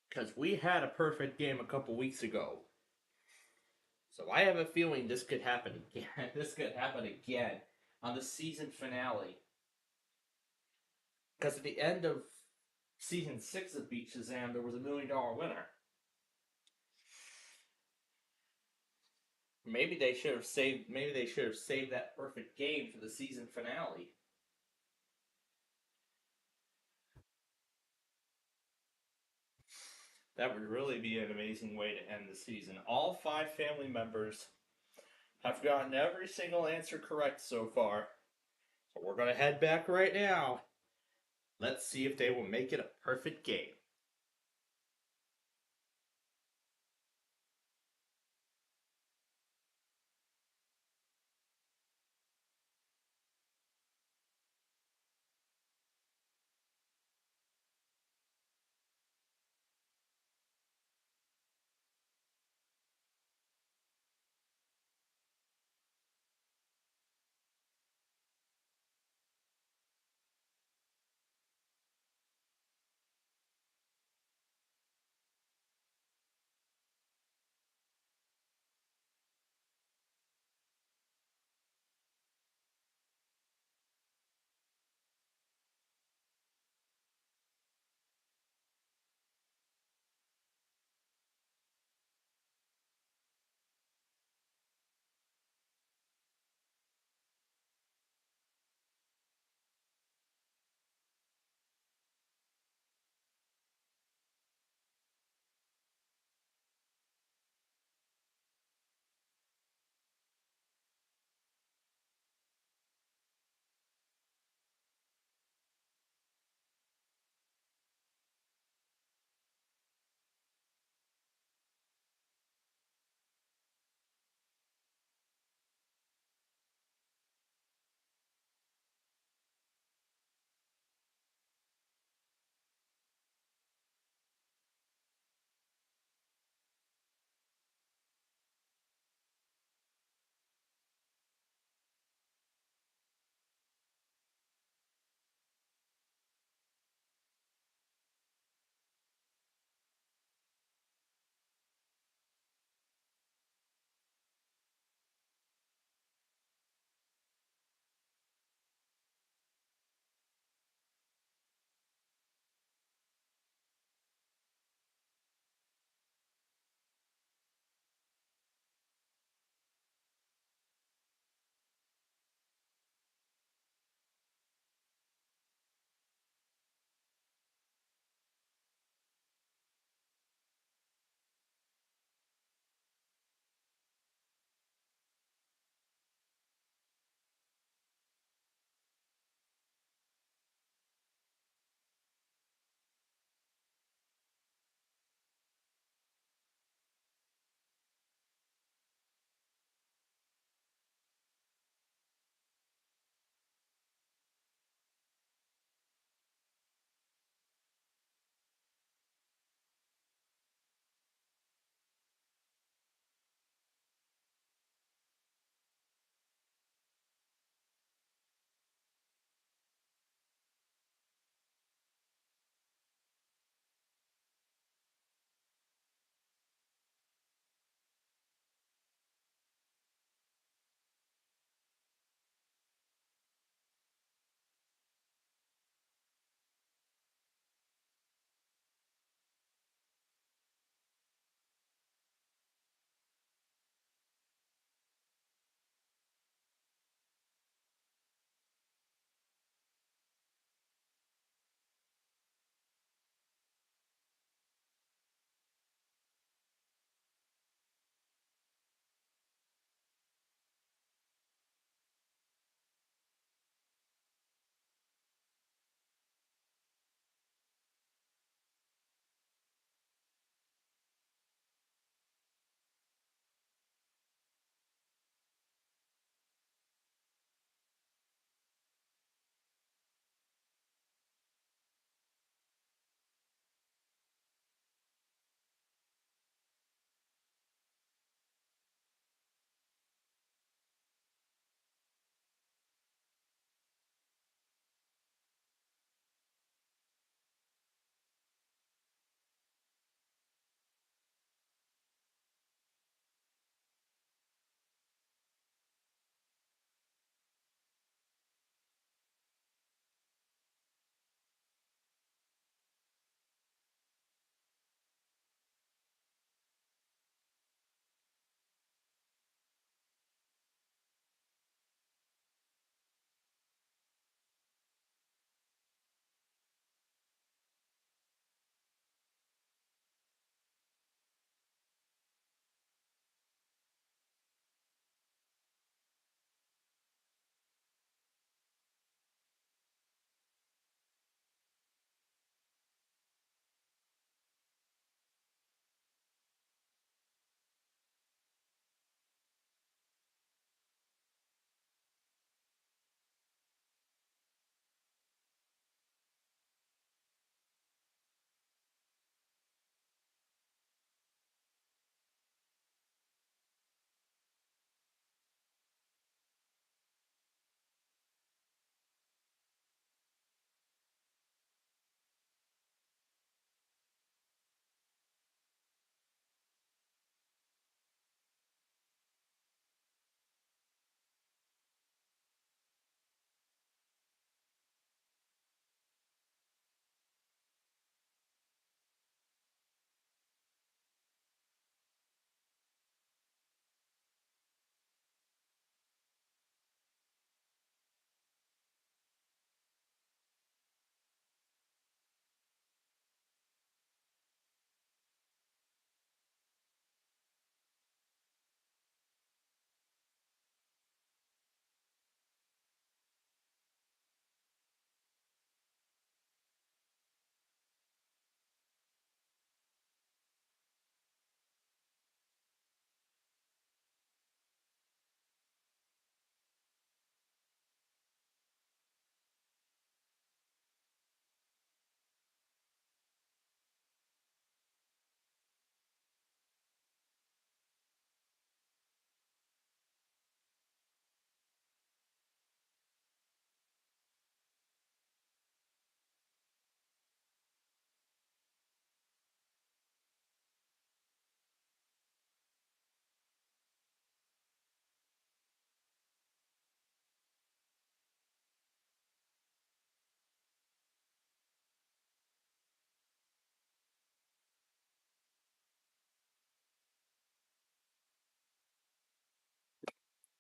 Because we had a perfect game a couple weeks ago. So I have a feeling this could happen again. This could happen again on the season finale. Because at the end of season 6 of Beat Shazam, there was $1 million winner. Maybe they should have saved that perfect game for the season finale. That would really be an amazing way to end the season. All 5 family members have gotten every single answer correct so far. So we're going to head back right now. Let's see if they will make it a perfect game.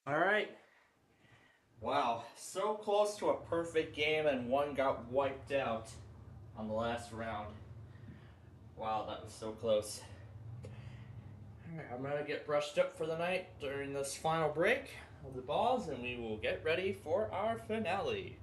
Alright. Wow, so close to a perfect game and one got wiped out on the last round. Wow, that was so close. Alright, I'm gonna get brushed up for the night during this final break of the balls and we will get ready for our finale.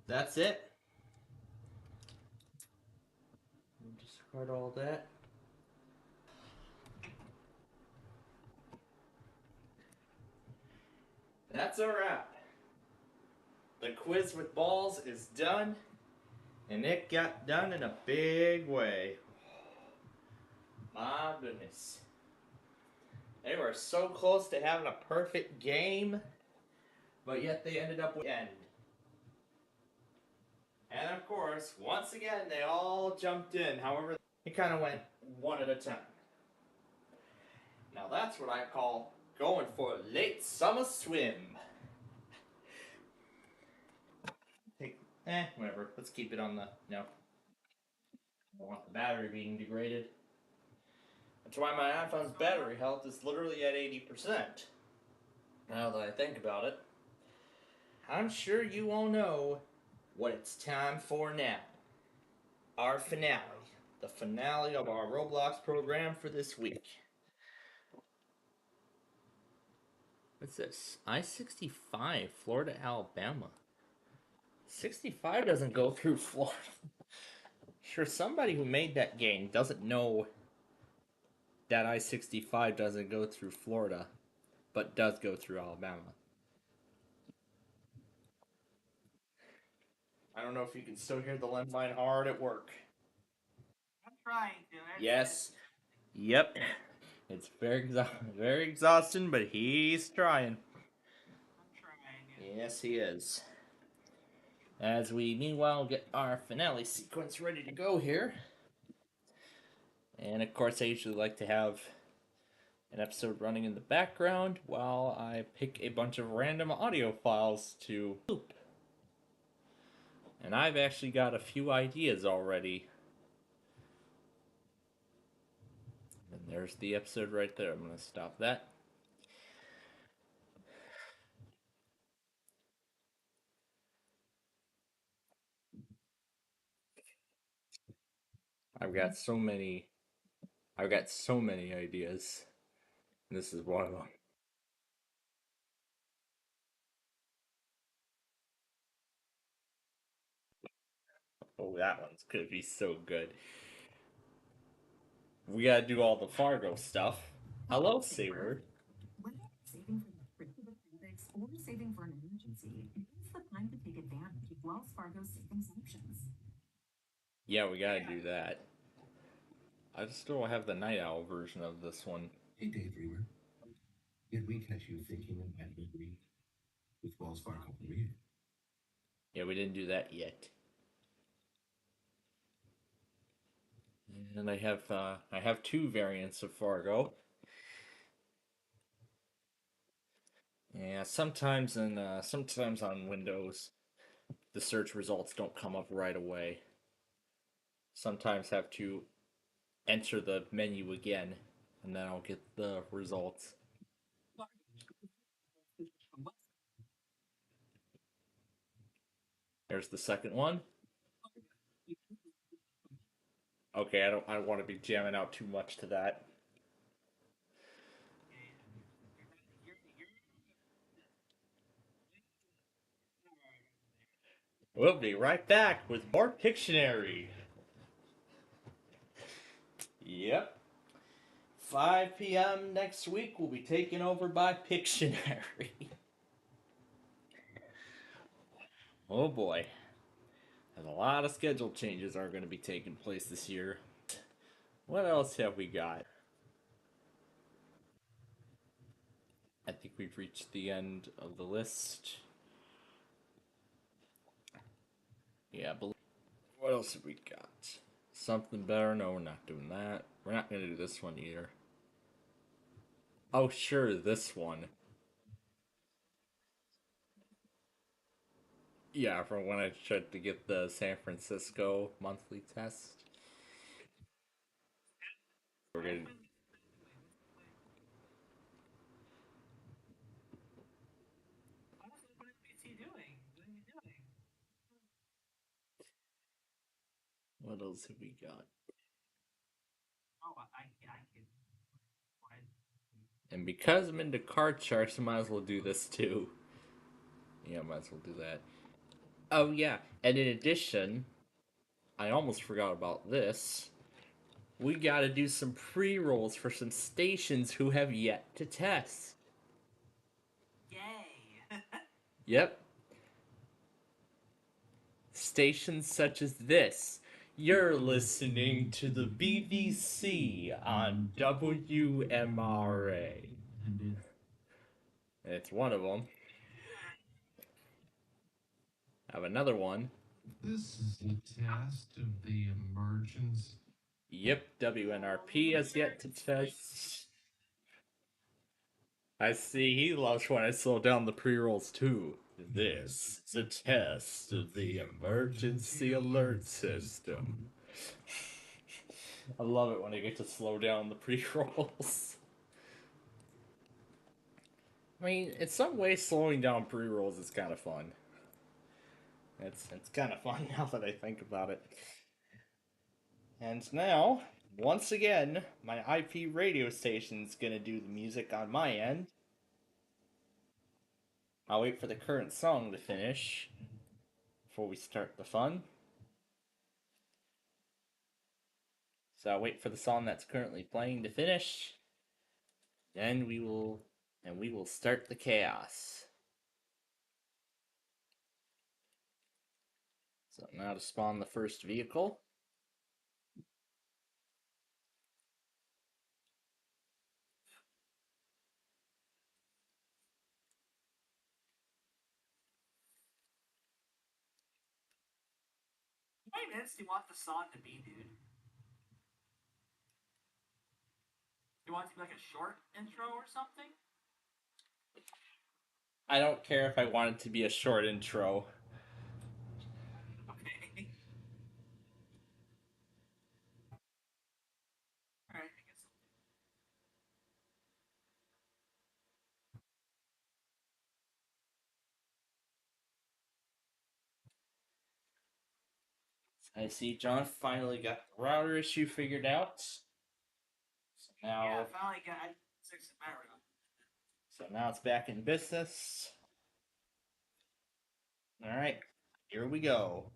That's it. Discard all that. That's a wrap. The quiz with balls is done, and it got done in a big way. My goodness. They were so close to having a perfect game, but yet they ended up with the end. And of course, once again, they all jumped in. However, it kind of went one at a time. Now that's what I call going for a late summer swim. Whatever. Let's keep it on the... No. I don't want the battery being degraded. That's why my iPhone's battery health is literally at 80%. Now that I think about it, I'm sure you all know what it's time for now. Our finale. The finale of our Roblox program for this week. What's this? I-65, Florida, Alabama. 65 doesn't go through Florida. Sure, somebody who made that game doesn't know that I-65 doesn't go through Florida, but does go through Alabama. I don't know if you can still hear the landline hard at work. I'm trying to. Yes. Yep. It's very exhausting, but he's trying. I'm trying. Yes, he is. As we meanwhile get our finale sequence ready to go here. And of course, I usually like to have an episode running in the background while I pick a bunch of random audio files to loop. And I've actually got a few ideas already. And there's the episode right there. I'm going to stop that. I've got so many ideas. This is one of them. Oh, that one's gonna be so good. We gotta do all the Fargo stuff. Hello, Saber. Saving for the trip to the Olympics or saving for an emergency, it's the time to take advantage of Wells Fargo's savings options. Yeah, we gotta do that. I just don't have the Night Owl version of this one. Hey, Daydreamer. Did we catch you thinking about your agree with Wells Fargo? Yeah, we didn't do that yet. And I have two variants of Fargo. Yeah, sometimes on Windows, the search results don't come up right away. Sometimes have to enter the menu again, and then I'll get the results. There's the second one. Okay, I don't want to be jamming out too much to that. We'll be right back with more Pictionary. Yep. 5 p.m. next week, we'll be taken over by Pictionary. Oh boy. And a lot of schedule changes are going to be taking place this year. What else have we got? I think we've reached the end of the list. Yeah, what else have we got? Something better? No, we're not doing that. We're not going to do this one either. Oh, sure, this one. Yeah, from when I tried to get the San Francisco monthly test. We're gonna... What else have we got? Oh, I can. And because I'm into card charts, I might as well do this too. Yeah, might as well do that. Oh yeah, And in addition, I almost forgot about this. We gotta do some pre-rolls for some stations who have yet to test. Yay! Yep. Stations such as this. You're listening to the BBC on WMRA. It's one of them. I have another one. This is the test of the emergency. Yep, WNRP has yet to test. I see he loves when I slow down the pre-rolls too. This is a test of the emergency alert system. I love it when I get to slow down the pre-rolls. I mean, in some ways, slowing down pre-rolls is kind of fun. It's kind of fun now that I think about it. And now, once again, my IP radio station's gonna do the music on my end. I'll wait for the current song to finish before we start the fun. So I'll wait for the song that's currently playing to finish. Then we will start the chaos. So now to spawn the first vehicle. How many minutes do you want the song to be, dude? You want it to be like a short intro or something? I don't care if I want it to be a short intro. Okay. Alright, I guess. I see John finally got the router issue figured out. So now, Yeah, I finally got 6 in my room. So now it's back in business. Alright, here we go.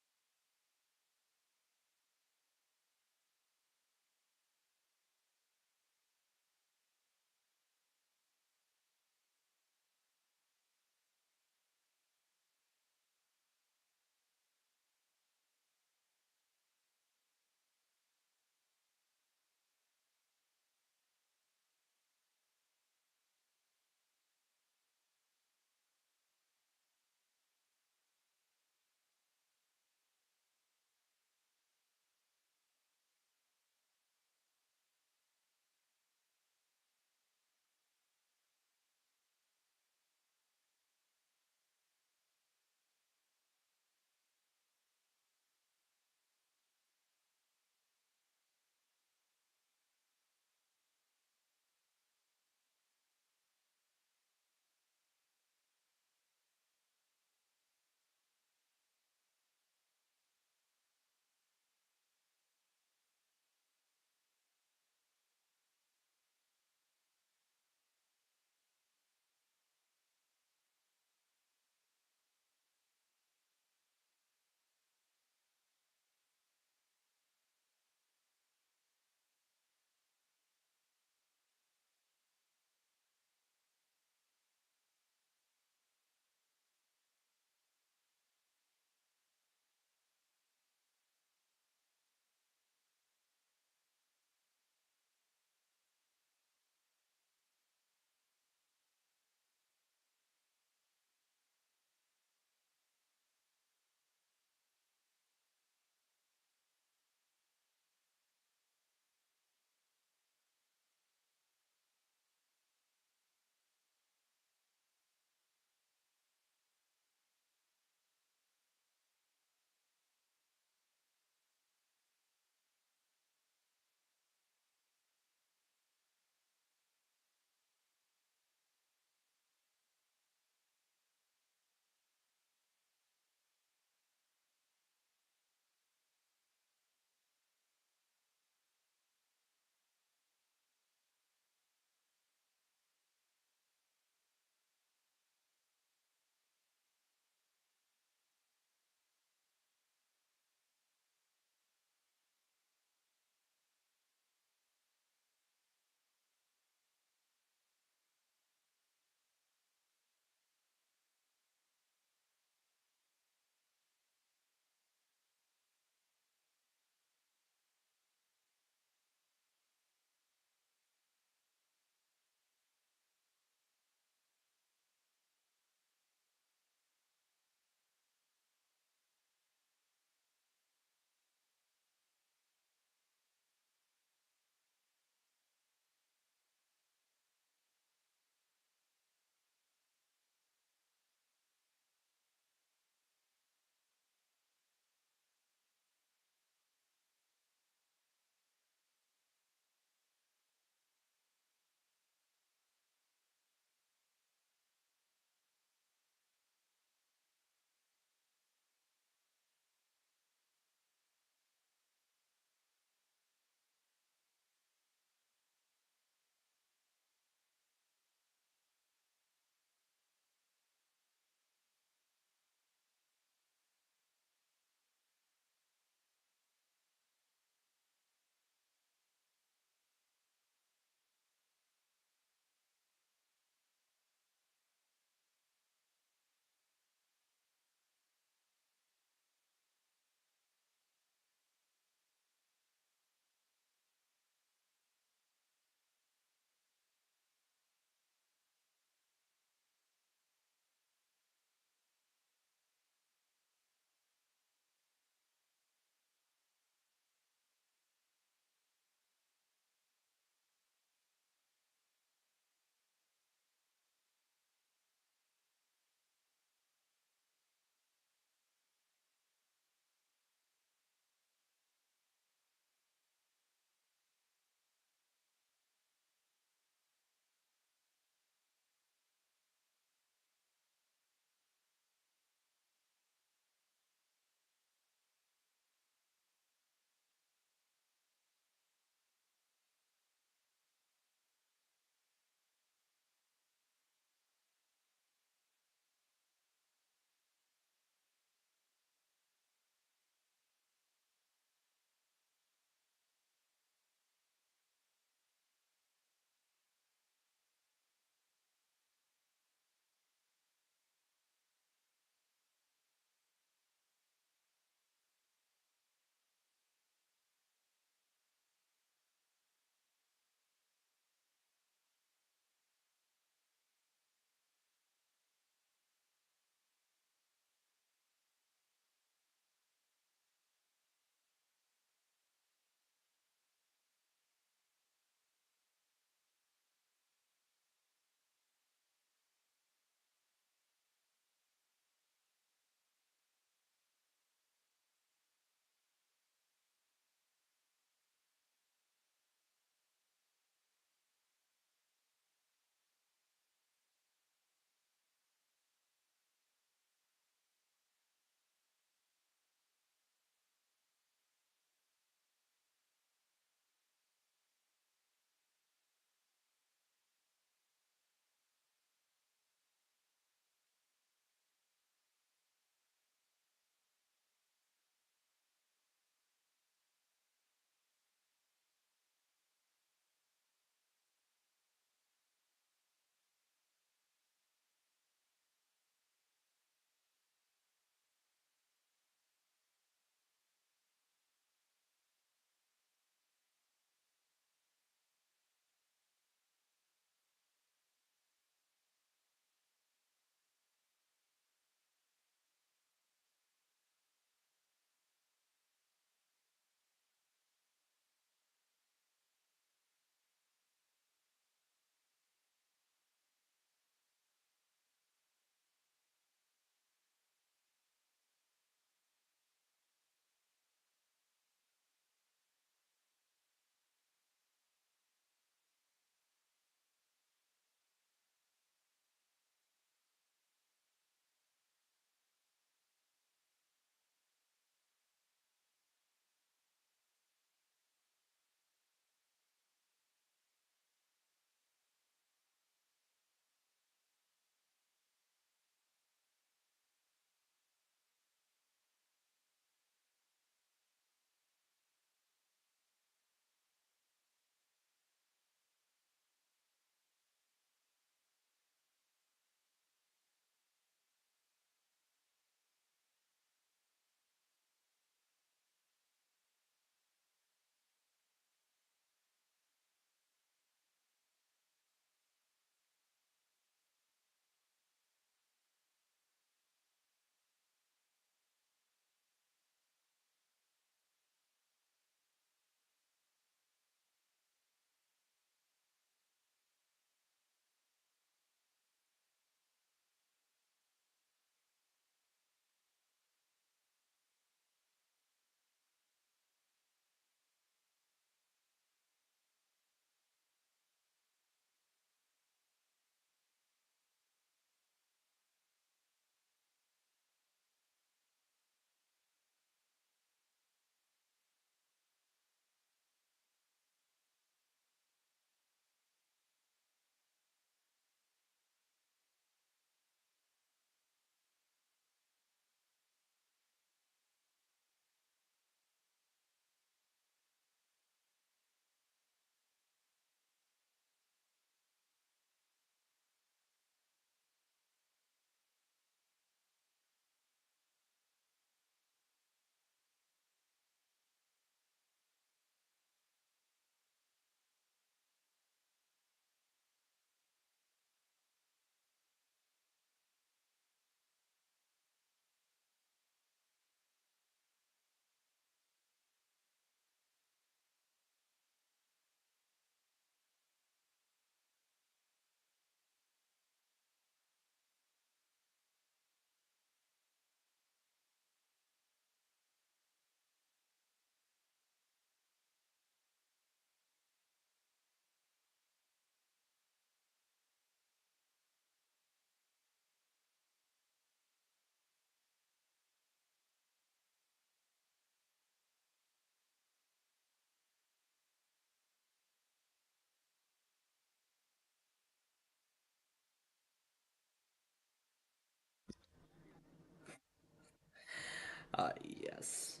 Yes.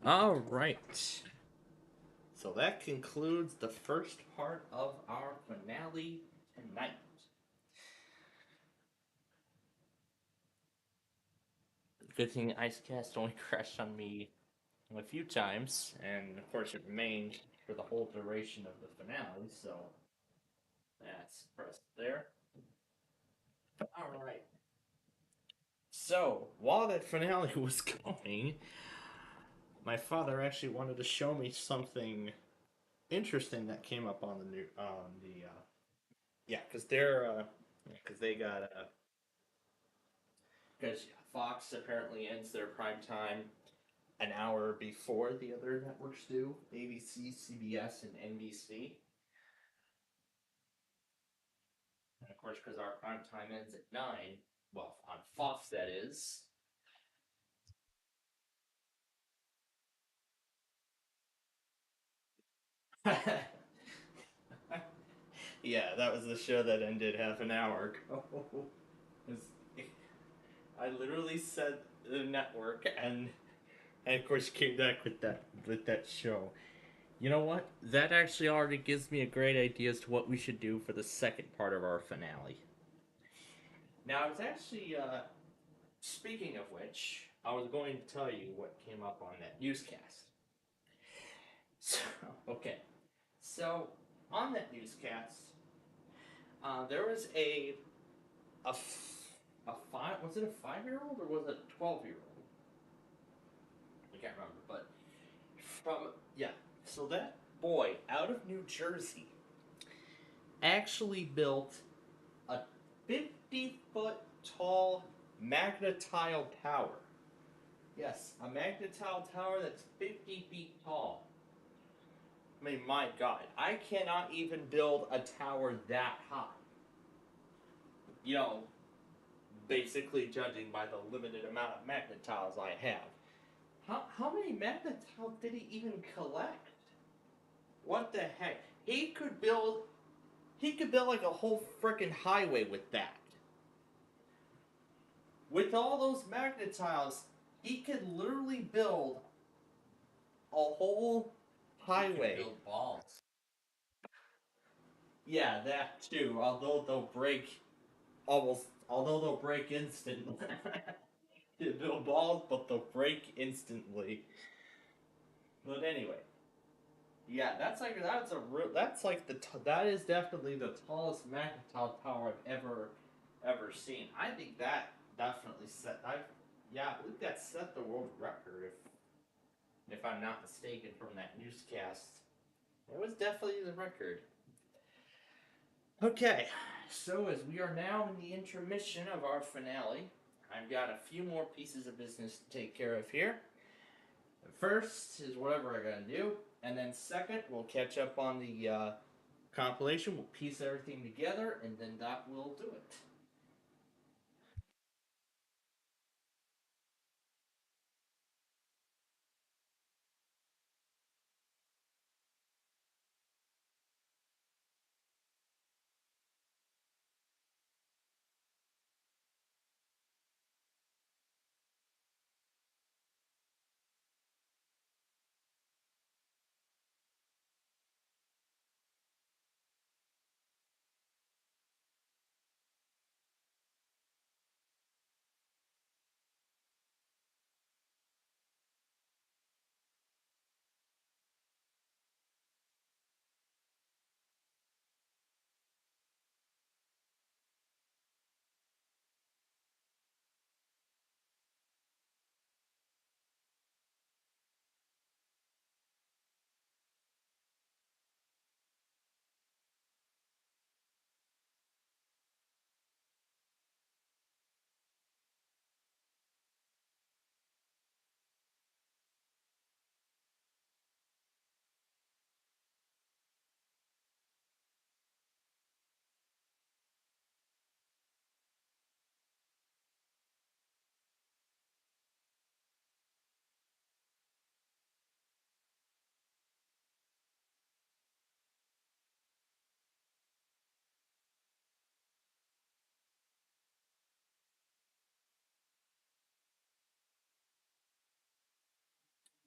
Alright. So that concludes the first part of our finale tonight. Good thing Icecast only crashed on me a few times, and of course it remained for the whole duration of the finale, so that's pressed there. Alright. So, while that finale was going, my father actually wanted to show me something interesting that came up on yeah, because they got, because Fox apparently ends their prime time an hour before the other networks do, ABC, CBS, and NBC. And of course, because our prime time ends at 9, well, on Fox that is. Yeah, that was the show that ended half an hour ago. I literally said the network, and of course came back with that show. You know what? That actually already gives me a great idea as to what we should do for the second part of our finale. Now, I was actually, speaking of which, I was going to tell you what came up on that newscast. So, okay. So, on that newscast, there was was it a 5-year-old or was it a 12-year-old? I can't remember, but so that boy out of New Jersey actually built a 50-foot tall magnetile tower. Yes, a magnetile tower that's 50 feet tall. I mean, my God, I cannot even build a tower that high. You know, basically judging by the limited amount of magnetiles I have. How many magnetiles did he even collect? What the heck? He could build like a whole frickin' highway with that. With all those magnetiles, he could literally build a whole highway. He could build balls. Yeah, that too. Although they'll break instantly. They build balls, but they'll break instantly. But anyway, yeah, that is definitely the tallest magnetile tower I've ever seen. I think that definitely I believe that set the world record if I'm not mistaken from that newscast. It was definitely the record. Okay, so as we are now in the intermission of our finale, I've got a few more pieces of business to take care of here. First is whatever I gotta do, and then second, we'll catch up on the compilation, we'll piece everything together, and then that will do it.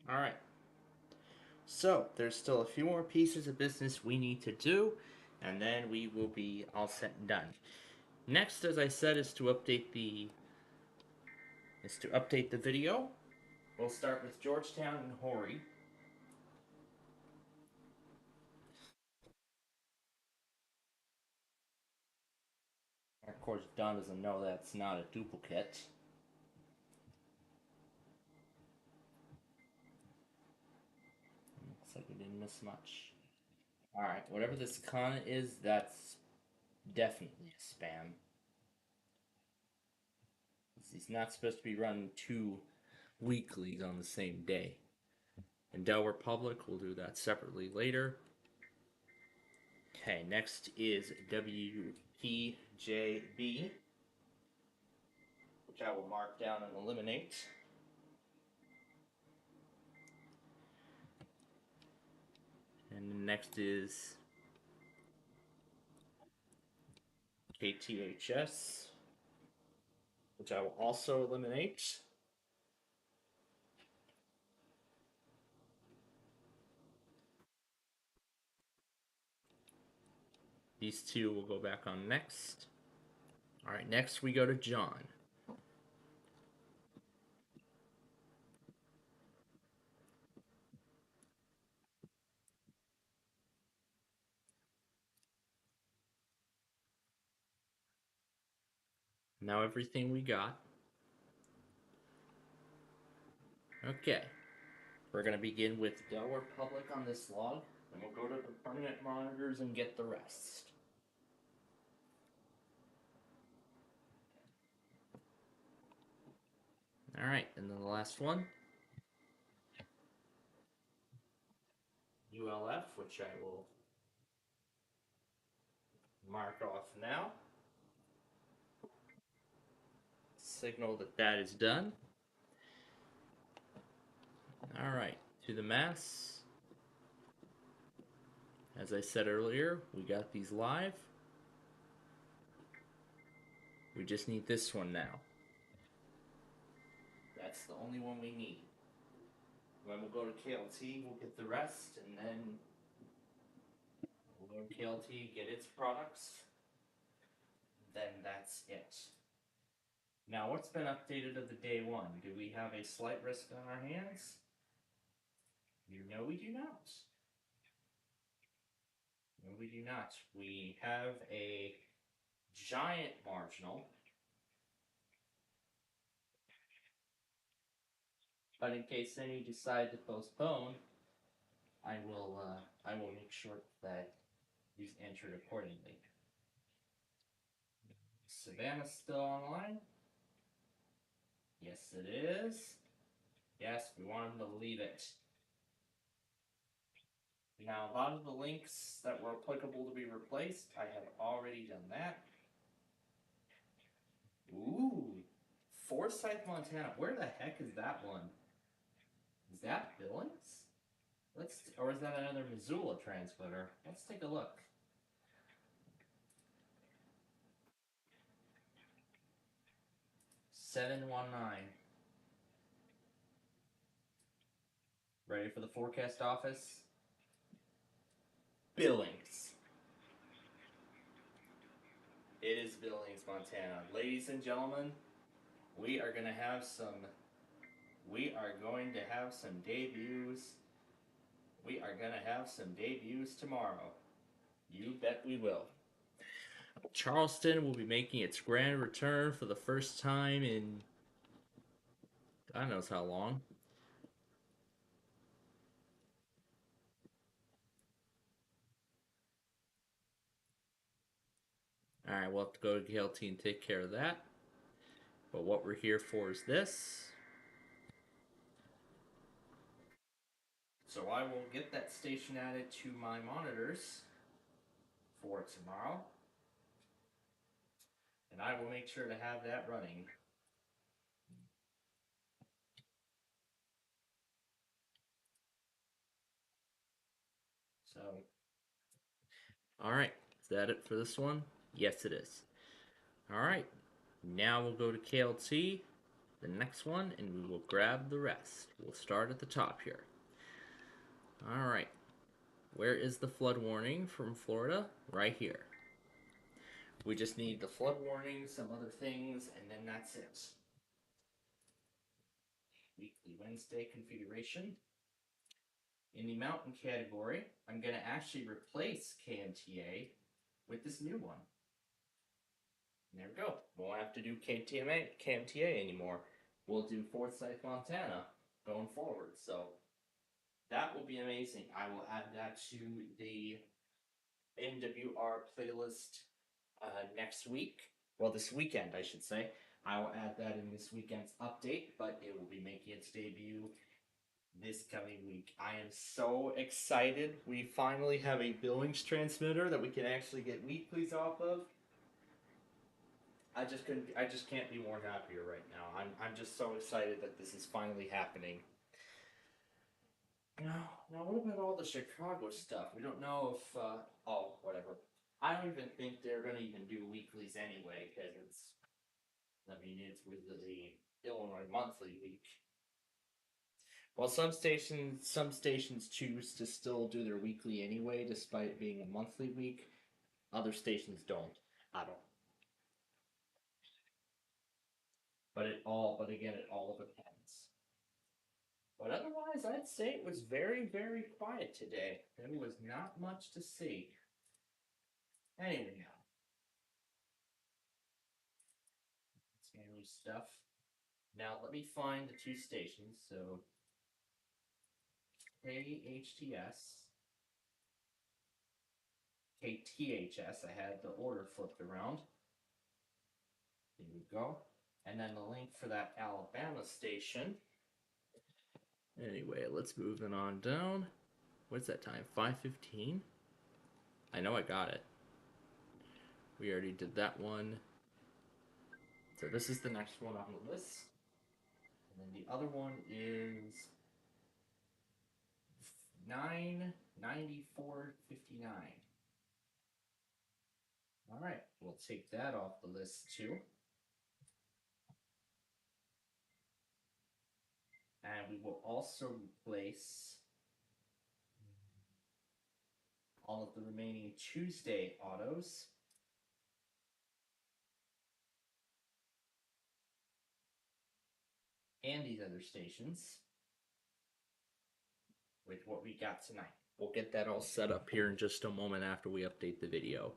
Alright. So, there's still a few more pieces of business we need to do, and then we will be all set and done. Next, as I said, is to update the video. We'll start with Georgetown and Horry. Of course, Don doesn't know that's not a duplicate. Looks like we didn't miss much. Alright, whatever this con is, that's definitely a spam. He's not supposed to be running 2 weeklies on the same day. In Delaware Public, we'll do that separately later. Okay, next is WPJB, which I will mark down and eliminate. And next is KTHS, which I will also eliminate. These two will go back on next. Alright, next we go to John. Now everything we got. Okay. We're going to begin with Delaware Public on this log, and we'll go to the permanent monitors and get the rest. Alright, and then the last one. ULF, which I will mark off now. Signal that that is done. Alright, to the mass. As I said earlier, we got these live. We just need this one now. That's the only one we need. When we'll go to KLT, we'll get the rest, and then we'll go to KLT, get its products. Then that's it. Now, what's been updated of the day one? Do we have a slight risk on our hands? No, we do not. No, we do not. We have a giant marginal. But in case any decide to postpone, I will make sure that he's entered accordingly. Savannah's still online? Yes, it is. Yes, we want him to leave it. Now, a lot of the links that were applicable to be replaced, I have already done that. Ooh, Forsyth, Montana. Where the heck is that one? Is that Billings? Or is that another Missoula transmitter? Let's take a look. $719. Ready for the forecast office? Billings. It is Billings, Montana. Ladies and gentlemen, we are going to have some debuts. We are going to have some debuts tomorrow. You bet we will. Charleston will be making its grand return for the first time in God knows how long. Alright, we'll have to go to KLT and take care of that. But what we're here for is this. So I will get that station added to my monitors for tomorrow. And I will make sure to have that running. So, alright, is that it for this one? Yes, it is. Alright, now we'll go to KLT the next one, and we will grab the rest. We'll start at the top here. Alright. Where is the flood warning from Florida? Right here. We just need the flood warning, some other things, and then that's it. Weekly Wednesday configuration. In the mountain category, I'm going to actually replace KMTA with this new one. And there we go. Won't have to do KMTA anymore. We'll do Forsyth, Montana going forward. So that will be amazing. I will add that to the NWR playlist next week. Well, this weekend, I should say. I will add that in this weekend's update, but it will be making its debut this coming week. I am so excited. We finally have a Billings transmitter that we can actually get weeklies off of. I just can't be more happier right now. I'm just so excited that this is finally happening. Now what about all the Chicago stuff? We don't know if whatever. I don't even think they're gonna even do weeklies anyway, because it's with the Illinois monthly week. Well, some stations choose to still do their weekly anyway, despite being a monthly week. Other stations don't. I don't. But again, it all depends. But otherwise, I'd say it was very, very quiet today. There was not much to see. Anyway, scary stuff. Now let me find the two stations. So KHTS, KTHS. I had the order flipped around. There we go. And then the link for that Alabama station. Anyway, let's move it on down. What's that time? 5:15? I know I got it. We already did that one. So this is the next one on the list. And then the other one is 994.59. All right, we'll take that off the list too. And we will also replace all of the remaining Tuesday autos. And these other stations with what we got tonight. We'll get that all set up here in just a moment after we update the video.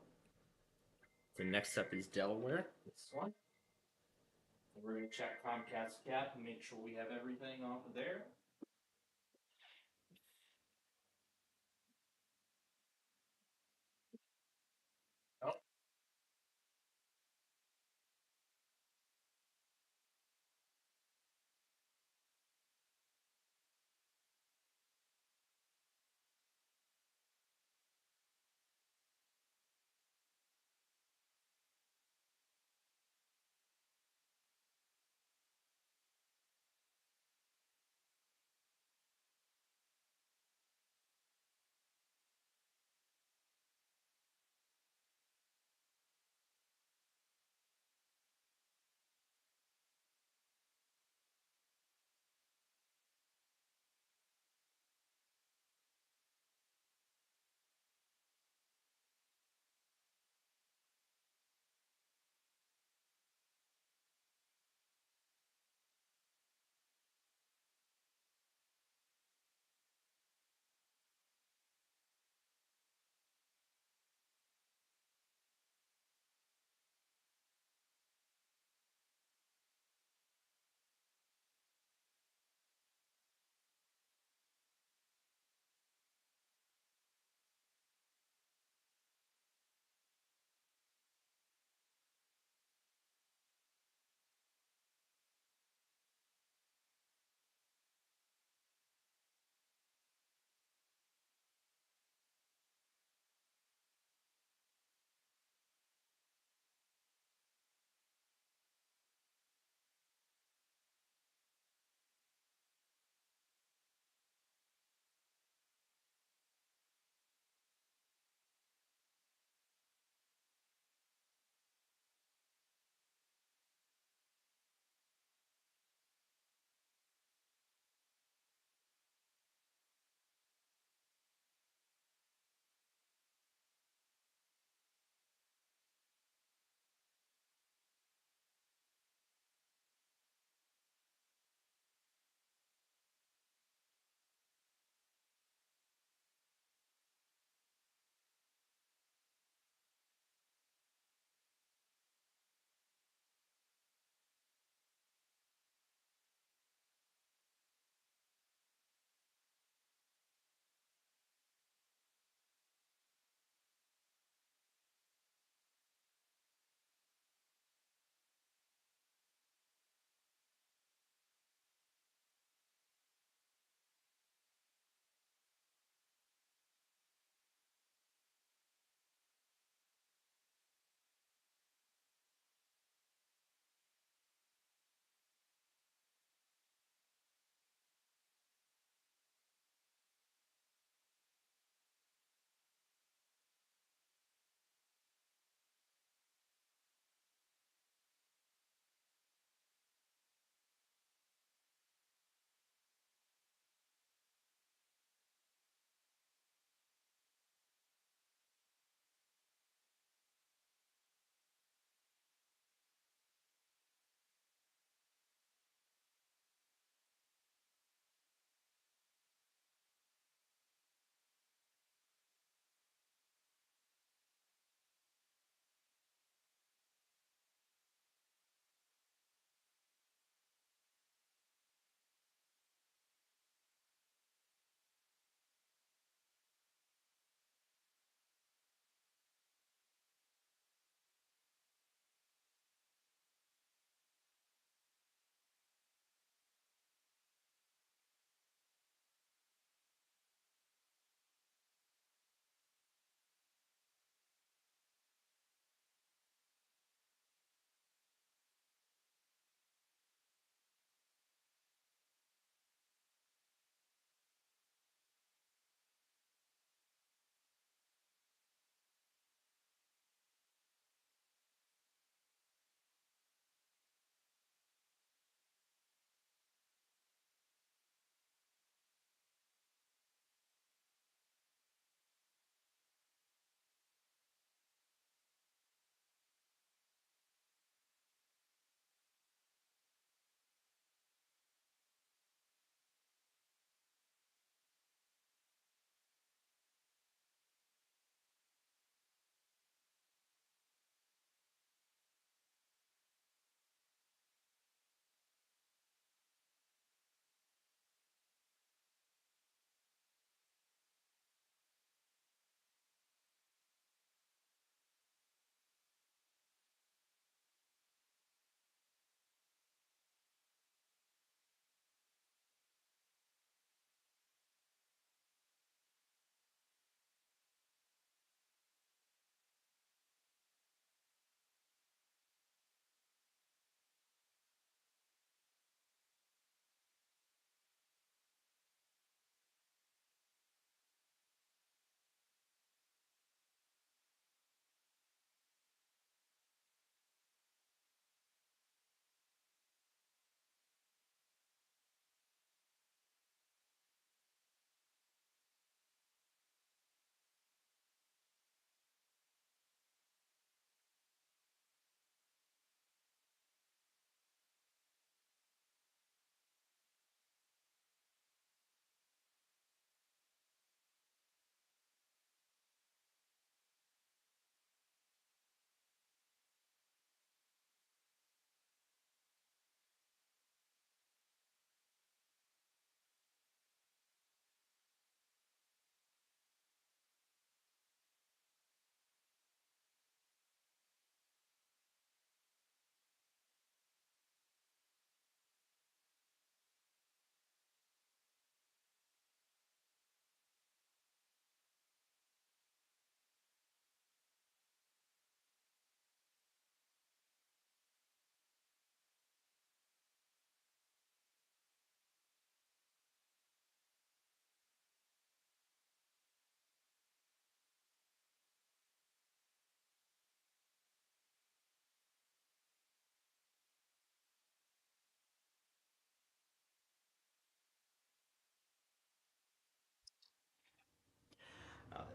So next up is Delaware, this one. And we're going to check Comcast cap and make sure we have everything off of there. Oh.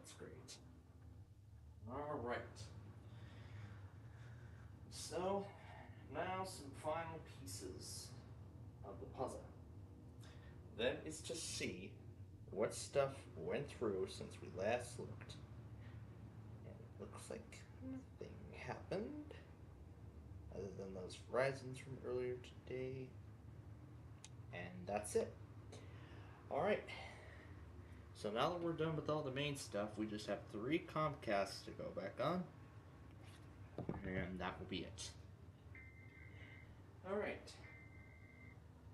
That's great. Alright. So, now some final pieces of the puzzle. That is to see what stuff went through since we last looked. And it looks like nothing happened, other than those horizons from earlier today. And that's it. Alright. So now that we're done with all the main stuff, we just have 3 Comcasts to go back on. And that will be it. Alright.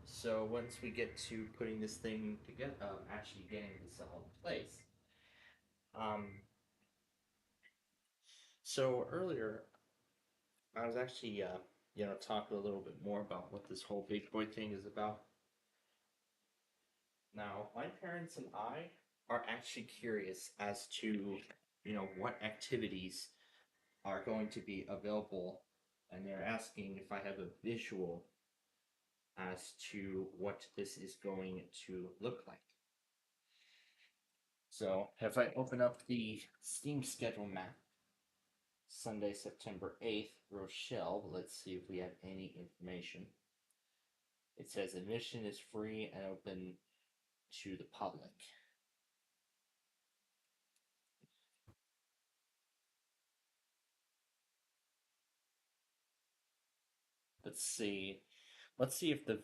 So once we get to putting this thing together, actually getting this all in place. So earlier, I was actually, talking a little bit more about what this whole big boy thing is about. Now, my parents and I are actually curious as to, what activities are going to be available, and they're asking if I have a visual as to what this is going to look like. So, if I open up the Steam schedule map, Sunday, September 8th, Rochelle, let's see if we have any information. It says admission is free and open to the public. Let's see. Let's see if the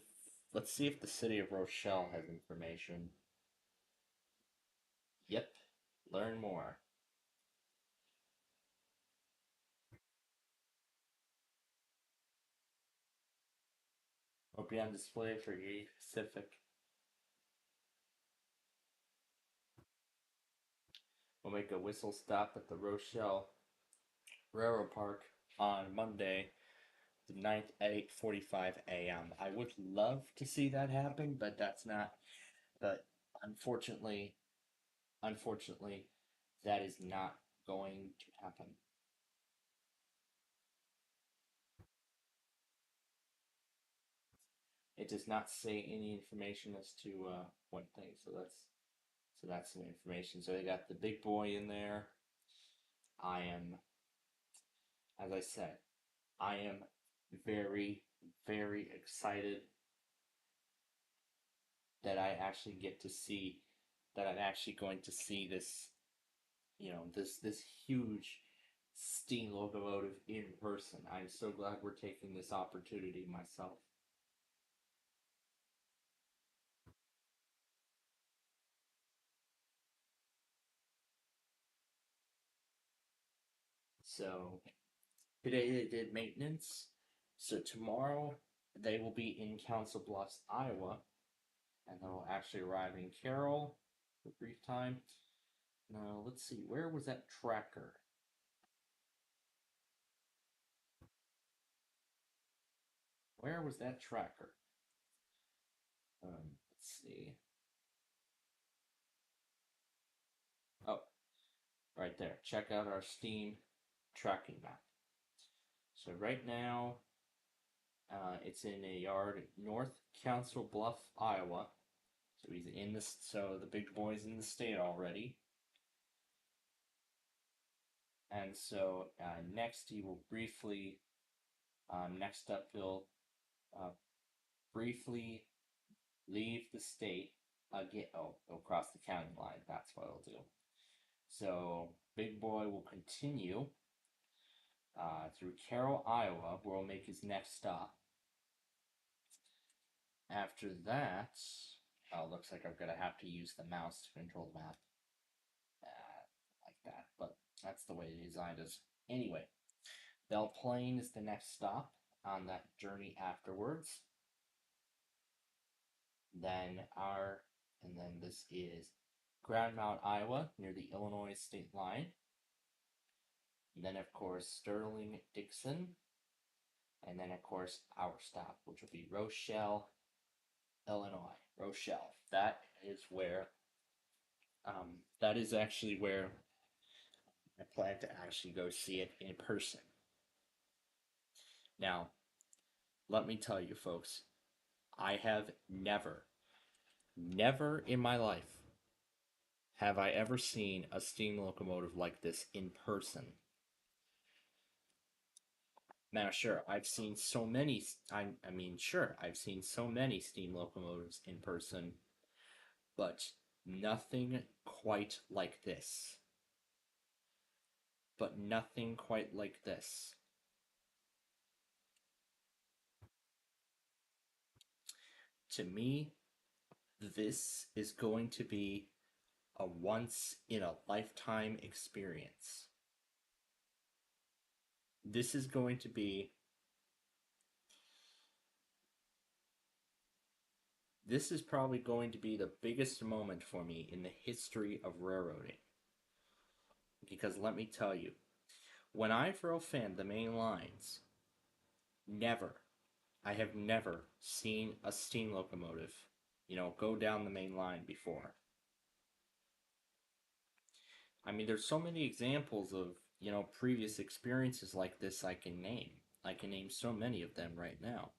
city of Rochelle has information. Yep. Learn more. Will be on display for Union Pacific. We'll make a whistle stop at the Rochelle Railroad Park on Monday, the 9th at 8:45 a.m. I would love to see that happen, but that's not. But unfortunately, that is not going to happen. It does not say any information as to what thing. So that's some information. So they got the big boy in there. I am, as I said, I am very, very excited that I actually get to see, that I'm actually going to see this, this huge steam locomotive in person. I'm so glad we're taking this opportunity myself. So today they did maintenance. So tomorrow they will be in Council Bluffs, Iowa, and they'll actually arrive in Carroll for a brief time. Now let's see, where was that tracker? Where was that tracker? Let's see. Oh, right there. Check out our Steam tracking map. So right now, it's in a yard North Council Bluff, Iowa. So he's in this. So the big boy's in the state already. And so next he will briefly. Next up, he'll briefly leave the state. He'll cross the county line. That's what he'll do. So big boy will continue through Carroll, Iowa, where he'll make his next stop. After that, looks like I'm going to have to use the mouse to control the map. Like that, but that's the way they designed it. Anyway, Belle Plaine is the next stop on that journey afterwards. Then this is Grand Mount, Iowa, near the Illinois state line. And then, of course, Sterling, Dixon. And then, of course, our stop, which will be Rochelle, Illinois. Rochelle. That is actually where I plan to actually go see it in person. Now, let me tell you, folks, I have never in my life have I ever seen a steam locomotive like this in person. Now, sure, I've seen so many. I've seen so many steam locomotives in person, but nothing quite like this. But nothing quite like this. To me, this is going to be a once-in-a-lifetime experience. This is going to be... This is probably going to be the biggest moment for me in the history of railroading. Because let me tell you, when I've rail fanned the main lines, I have never seen a steam locomotive, go down the main line before. I mean, there's so many examples of, previous experiences like this I can name. I can name so many of them right now.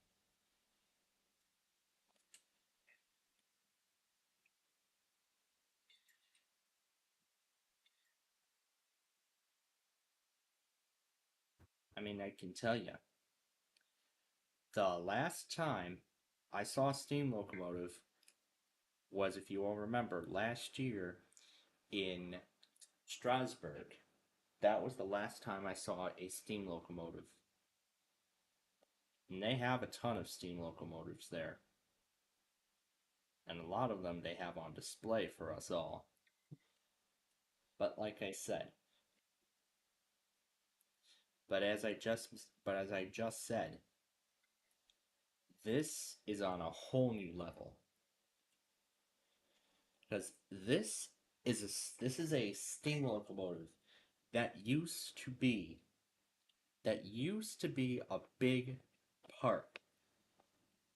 I mean, I can tell you, the last time I saw a steam locomotive was, if you all remember, last year in Strasbourg. That was the last time I saw a steam locomotive. And they have a ton of steam locomotives there. And a lot of them they have on display for us all. But like I said, as I just said, this is on a whole new level. Because this is a steam locomotive that used to be a big part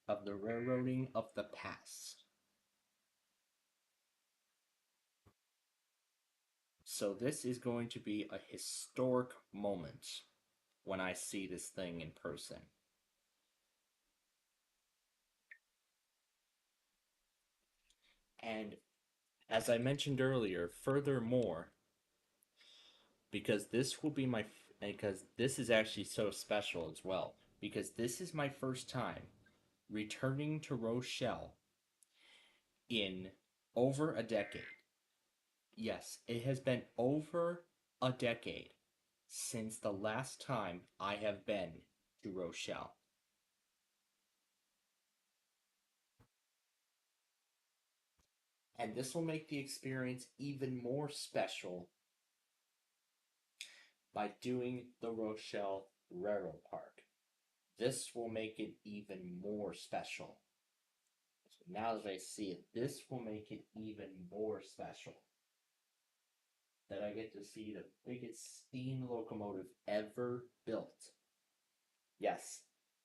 of the railroading of the past. So this is going to be a historic moment when I see this thing in person. And as I mentioned earlier, furthermore, because this is actually so special as well, because this is my first time returning to Rochelle in over a decade. Yes, it has been over a decade since the last time I have been to Rochelle. And this will make the experience even more special by doing the Rochelle Railroad Park. This will make it even more special. So now that I see it, this will make it even more special. That I get to see the biggest steam locomotive ever built. Yes,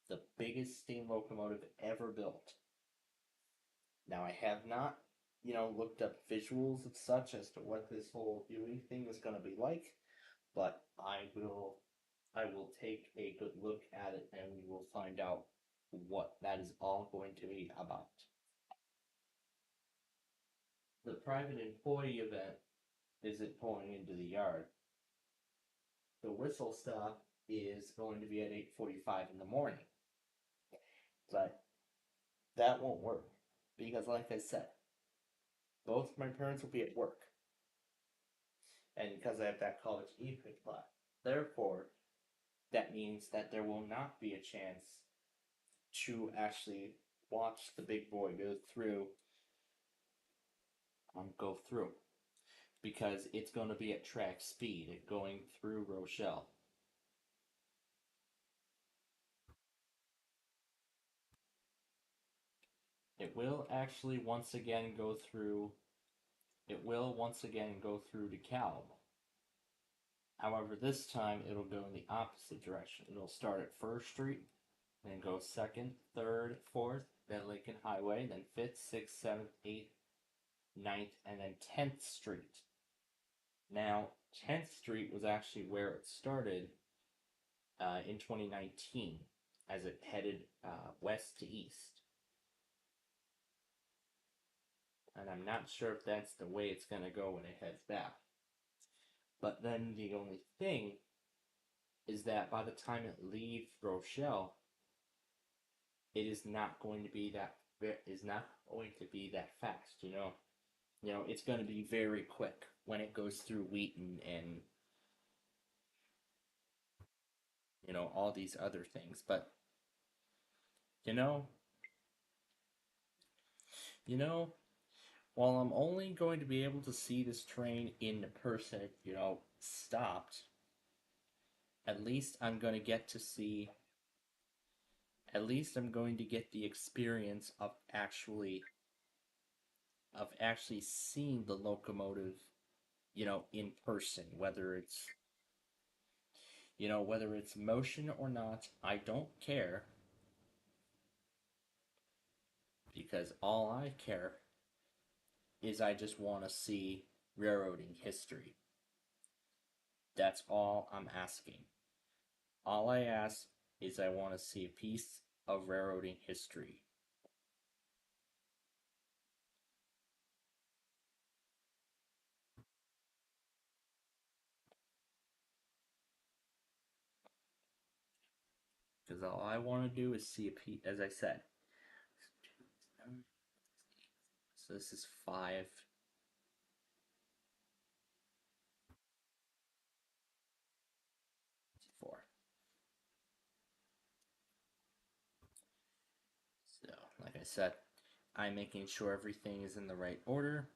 the biggest steam locomotive ever built. Now I have not, looked up visuals of such as to what this whole viewing thing is going to be like, but I will take a good look at it and we will find out what that is all going to be about. The private employee event isn't pulling into the yard. The whistle stop is going to be at 8:45 in the morning. But that won't work because, like I said, both my parents will be at work. And because I have that college evening class. Therefore, that means that there will not be a chance to actually watch the big boy go through. Because it's going to be at track speed going through Rochelle. It will actually once again go through DeKalb. However, this time it'll go in the opposite direction. It'll start at 1st Street, then go 2nd, 3rd, 4th, then Lincoln Highway, then 5th, 6th, 7th, 8th, 9th, and then 10th Street. Now, 10th Street was actually where it started in 2019, as it headed west to east. And I'm not sure if that's the way it's going to go when it heads back. But then the only thing is that by the time it leaves Rochelle, it is not going to be that fast, you know. You know, it's going to be very quick when it goes through Wheaton and, you know, all these other things. But, you know, while I'm only going to be able to see this train in person, you know, stopped, at least I'm going to get the experience of actually seeing the locomotive, you know, in person, whether it's motion or not, I don't care, because all I care is I just want to see railroading history. That's all I'm asking. All I ask is I want to see a piece of railroading history. Because all I want to do is see a piece, as I said. So this is 5. So, like I said, I'm making sure everything is in the right order.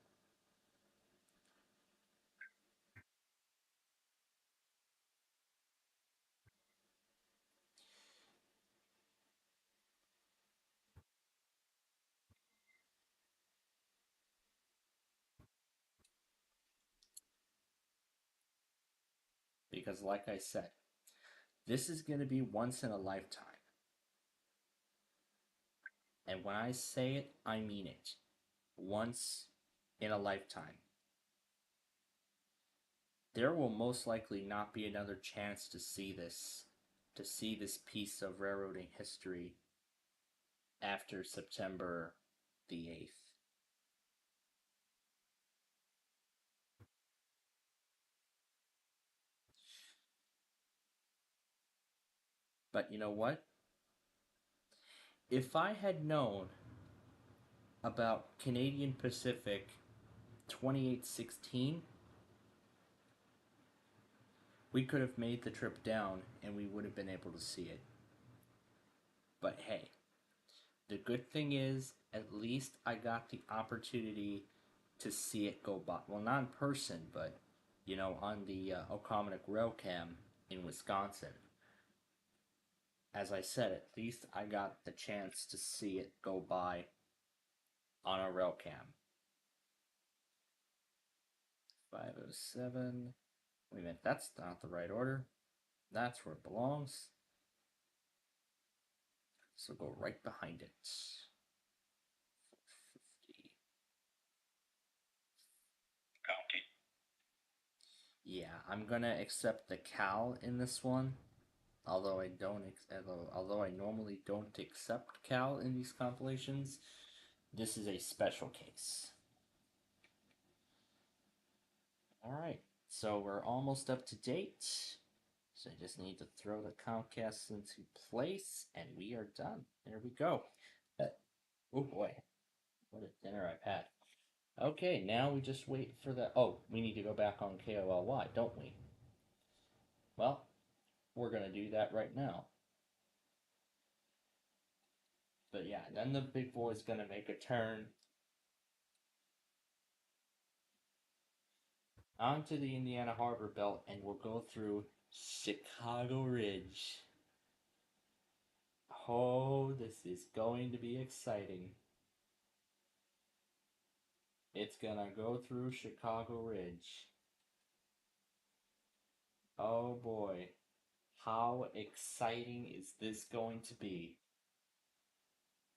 Because, like I said, this is going to be once in a lifetime. And when I say it, I mean it. Once in a lifetime. There will most likely not be another chance to see this piece of railroading history after September the 8th. But you know what? If I had known about Canadian Pacific 2816, we could have made the trip down and we would have been able to see it. But hey, the good thing is, at least I got the opportunity to see it go by. Well, not in person, but, you know, on the Okomotic Rail Cam in Wisconsin. As I said, at least I got the chance to see it go by on a rail cam. 507. Wait a minute, that's not the right order. That's where it belongs. So go right behind it. 450. Okay. Yeah, I'm gonna accept the Cal in this one. Although I normally don't accept Cal in these compilations, this is a special case. Alright, so we're almost up to date. So I just need to throw the Comcast into place, and we are done. There we go. Oh boy, what a dinner I've had. Okay, now we just wait for the... Oh, we need to go back on KOLY, don't we? Well, we're going to do that right now. But yeah, then the big boy's going to make a turn onto the Indiana Harbor Belt, and we'll go through Chicago Ridge. Oh, this is going to be exciting. It's gonna go through Chicago Ridge. Oh boy. How exciting is this going to be?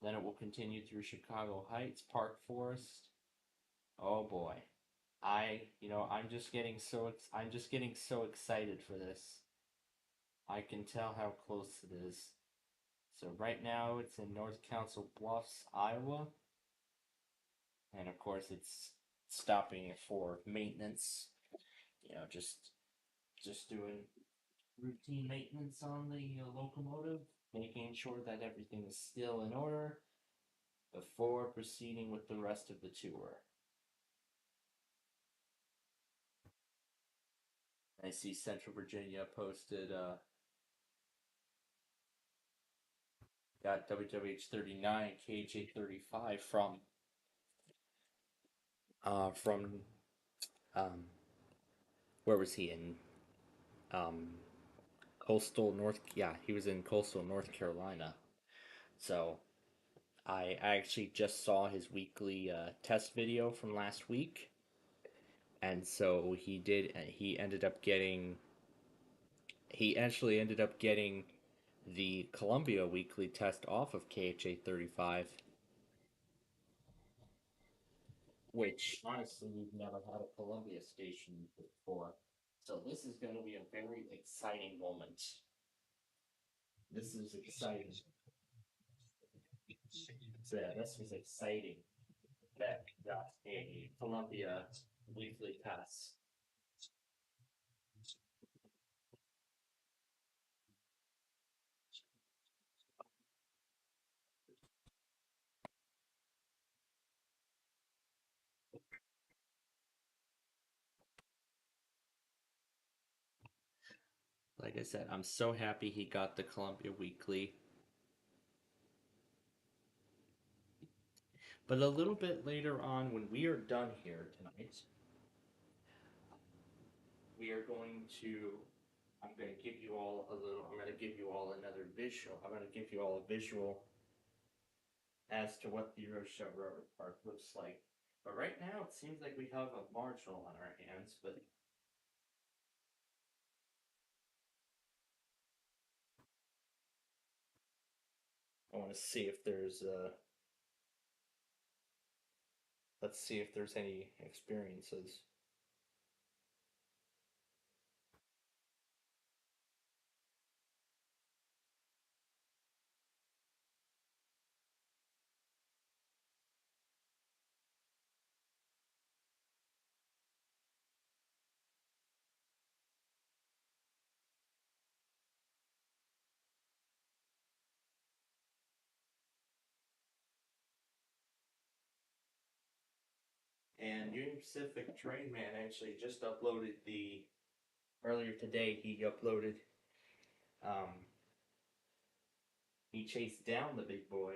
Then it will continue through Chicago Heights, Park Forest. Oh boy. I'm just getting so excited for this. I can tell how close it is. So right now it's in North Council Bluffs, Iowa. and of course it's stopping for maintenance. You know, just doing routine maintenance on the locomotive, making sure that everything is still in order before proceeding with the rest of the tour. I see Central Virginia posted got WWH 39, KJ 35 from where was he in coastal North? Yeah, he was in coastal North Carolina. So I actually just saw his weekly test video from last week, and so he ended up getting. He actually ended up getting the Columbia weekly test off of KHA 35, which honestly we've never had a Columbia station before. So this is going to be a very exciting moment. This is exciting. So yeah, this was exciting that got a Columbia weekly pass. Like I said, I'm so happy he got the Columbia Weekly. But a little bit later on, when we are done here tonight, we are going to. I'm going to give you all a little. I'm going to give you all another visual. I'm going to give you all a visual as to what the Rochelle Railroad Park looks like. But right now, it seems like we have a marginal on our hands. But I want to see if there's. Let's see if there's any experiences. And Union Pacific Train Man actually just uploaded earlier today. He uploaded. He chased down the big boy.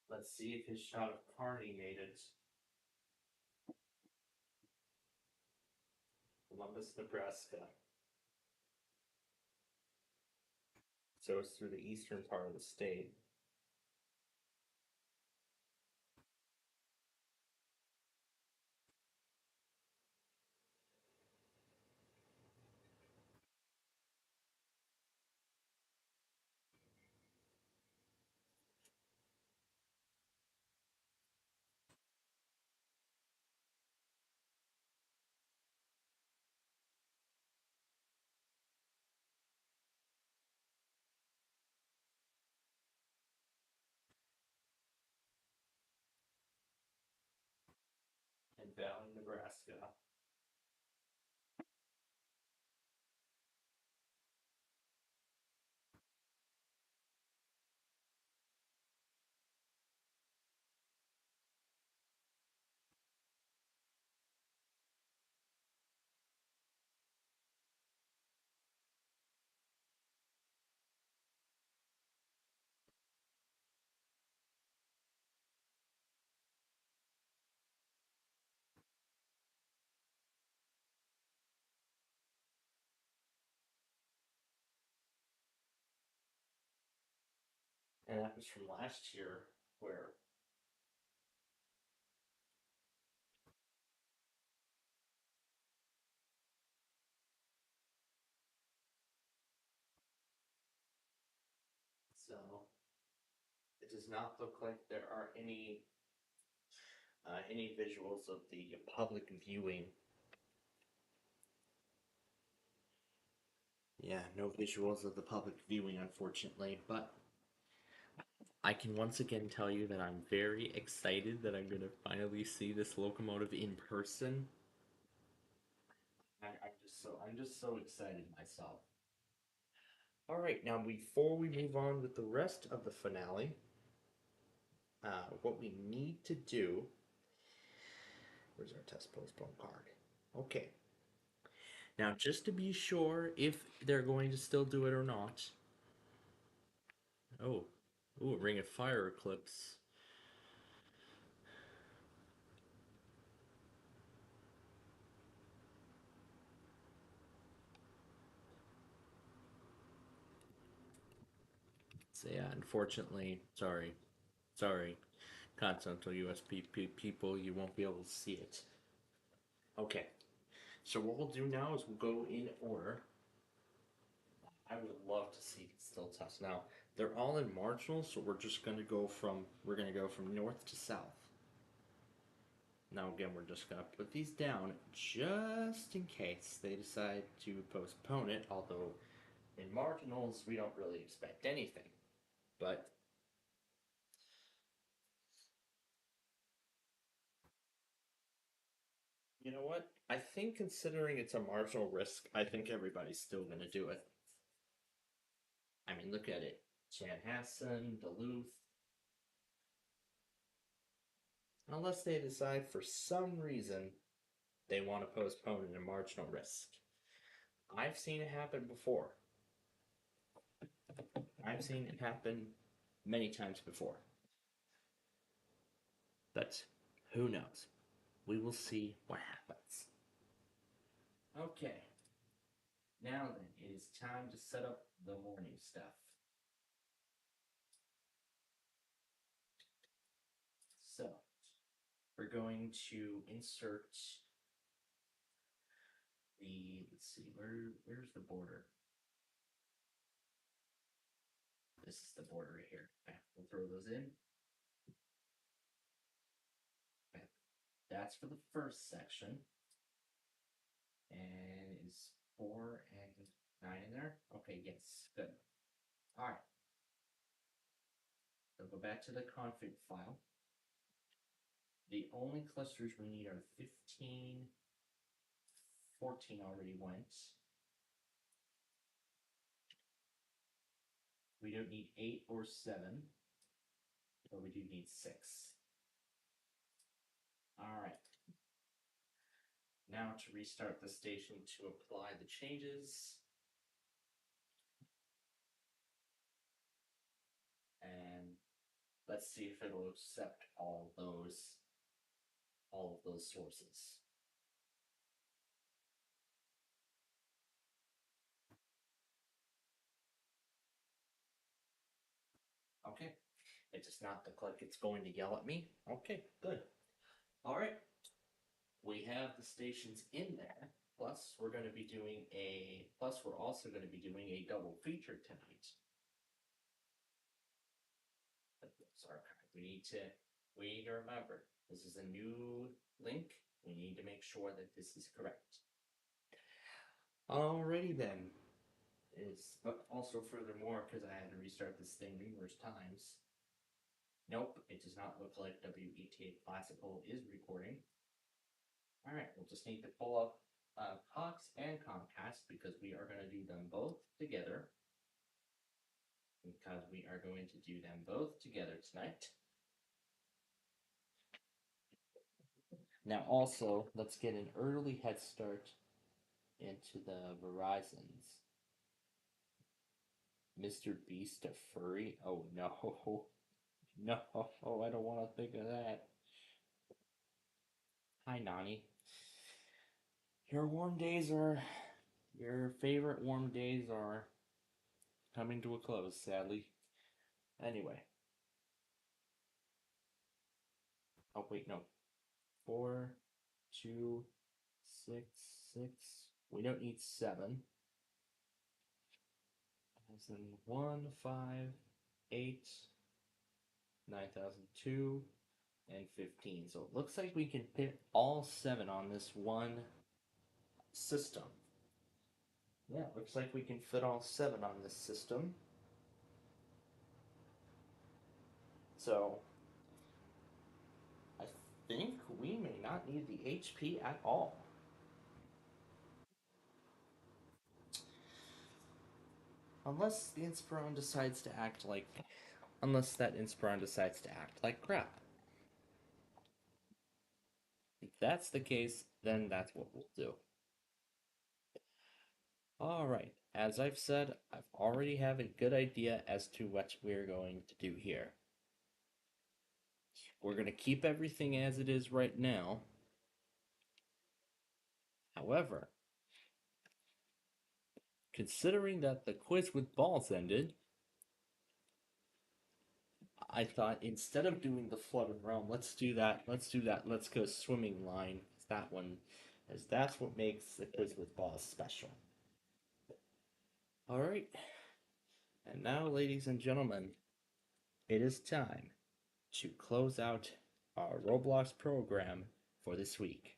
Let's see if his shot of Kearney made it. Columbus, Nebraska. So it's through the eastern part of the state. In Valley, Nebraska. And that was from last year, where It does not look like there are any visuals of the public viewing. Yeah, no visuals of the public viewing, unfortunately, but I can once again tell you that I'm very excited that I'm going to finally see this locomotive in person. I'm just so excited myself. All right, now before we move on with the rest of the finale, what we need to do. Where's our test postpone card? Okay. Now, just to be sure if they're going to still do it or not. Oh, ooh, a Ring of Fire eclipse. So yeah, unfortunately, sorry, continental US people, you won't be able to see it. Okay, so what we'll do now is we'll go in order. I would love to see it still test. Now, they're all in marginal, so we're gonna go from north to south. Now again, we're just gonna put these down just in case they decide to postpone it, although in marginals we don't really expect anything. But you know what? I think considering it's a marginal risk, I think everybody's still gonna do it. I mean, look at it. Chanhassen, Duluth. Unless they decide for some reason they want to postpone it a marginal risk. I've seen it happen before. I've seen it happen many times before. But who knows? We will see what happens. Okay. Now then, it is time to set up the morning stuff. So, we're going to insert let's see, where's the border? This is the border right here. Okay, we'll throw those in. Okay. That's for the first section. And is 4 and 9 in there? Okay, yes, good. All right. So go back to the config file. The only clusters we need are 15, 14 already went. We don't need 8 or 7, but we do need 6. All right. Now to restart the station to apply the changes. And let's see if it'll accept all of those sources. Okay, it does not look like it's going to yell at me. Okay, good. All right, we have the stations in there. Plus, we're also going to be doing a double feature tonight. Sorry, we need to remember this is a new link. We need to make sure that this is correct. Alrighty then. But also furthermore, because I had to restart this thing numerous times. Nope, it does not look like WETA Classical is recording. Alright, we'll just need to pull up Cox and Comcast because we are going to do them both together. Tonight. Now also, let's get an early head start into the Verizons. Mr. Beast a furry? Oh no. No, I don't want to think of that. Hi, Nani. Your favorite warm days are coming to a close, sadly. Anyway. Oh, wait, no. 4, 2, 6, 6. We don't need 7. As in 1, 5, 8, 9,002, and 15. So it looks like we can fit all 7 on this one system. Yeah, looks like we can fit all 7 on this system. So I think we may not need the HP at all. Unless the Inspiron decides to act like... Unless that Inspiron decides to act like crap. If that's the case, then that's what we'll do. Alright, as I've said, I've already have a good idea as to what we're going to do here. We're going to keep everything as it is right now. However, considering that the quiz with balls ended, I thought instead of doing the flooded realm, let's do that. Let's go swimming line. That one, as that's what makes the quiz with balls special. Alright. And now, ladies and gentlemen, it is time to close out our Roblox program for this week.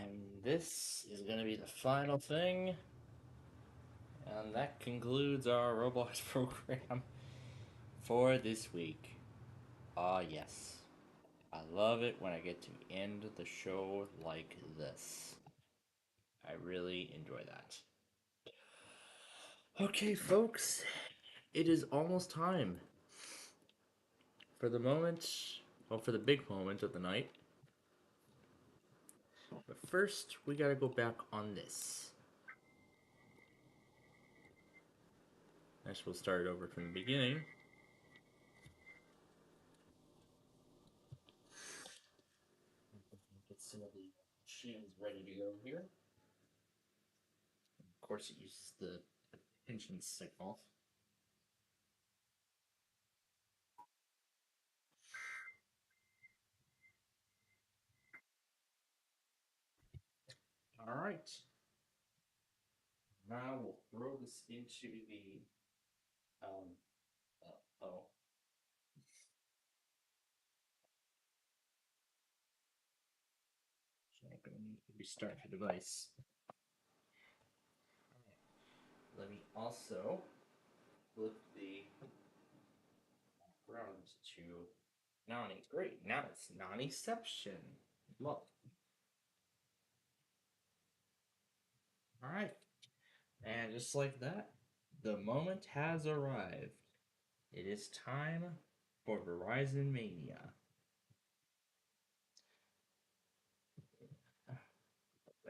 And this is going to be the final thing. And that concludes our Roblox program for this week. Ah, yes. I love it when I get to end the show like this. I really enjoy that. Okay, folks. It is almost time for the moment, well, for the big moment of the night. But first, we gotta go back on this. Next, we'll start over from the beginning. Get some of the machines ready to go here. Of course, it uses the attention signal. All right. Now we'll throw this into the oh. So I'm gonna need to restart the device. All right. Let me also flip the background to non. Great. Now it's non-exception. Look. All right. And just like that, the moment has arrived. It is time for Verizon Mania.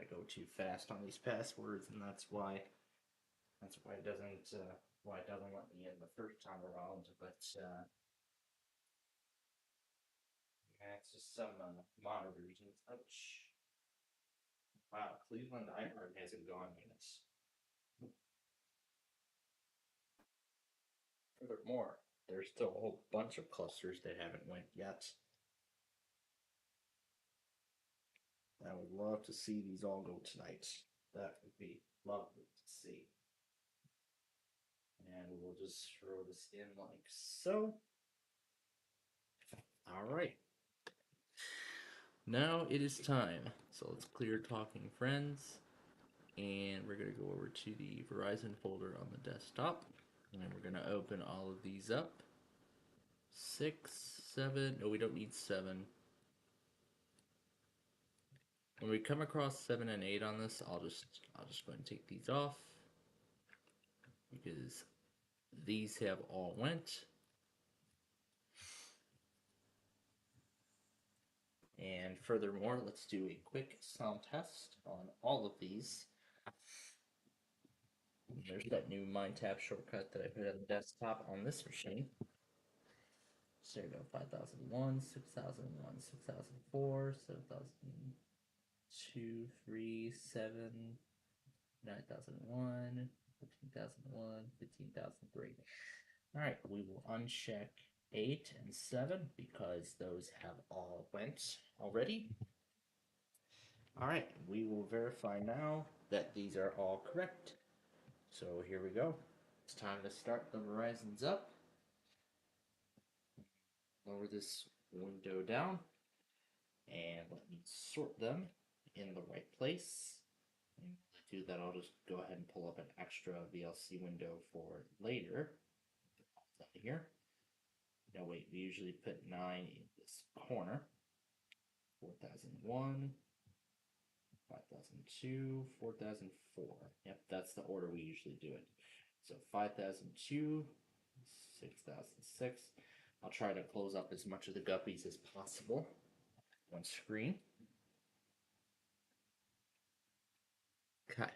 I go too fast on these passwords, and that's why it doesn't let me in the first time around. But yeah, it's just some monitors and such. Wow, Cleveland iHeart hasn't gone yet. Furthermore, there's still a whole bunch of clusters that haven't went yet. I would love to see these all go tonight. That would be lovely to see. And we'll just throw this in like so. All right. Now it is time. So let's clear talking friends. And we're going to go over to the Verizon folder on the desktop. And we're going to open all of these up. 6, 7. No, we don't need 7. When we come across 7 and 8 on this, I'll just go ahead and take these off. Because these have all went. And furthermore, let's do a quick sound test on all of these. There's that new MindTap shortcut that I put on the desktop on this machine. So there we go, 5001, 6001, 6004, 7002, 3, 7, 9001, 15,001, 15,003. Alright, we will uncheck 8 and 7 because those have all went already. Alright, we will verify now that these are all correct. So here we go. It's time to start the Verizons up. Lower this window down. And let me sort them in the right place. And to do that, I'll just go ahead and pull up an extra VLC window for later. Down here. No, wait, we usually put 9 in this corner. 4001. 5002, 4004. Yep, that's the order we usually do it. So 5002, 6006. I'll try to close up as much of the guppies as possible on screen. Okay.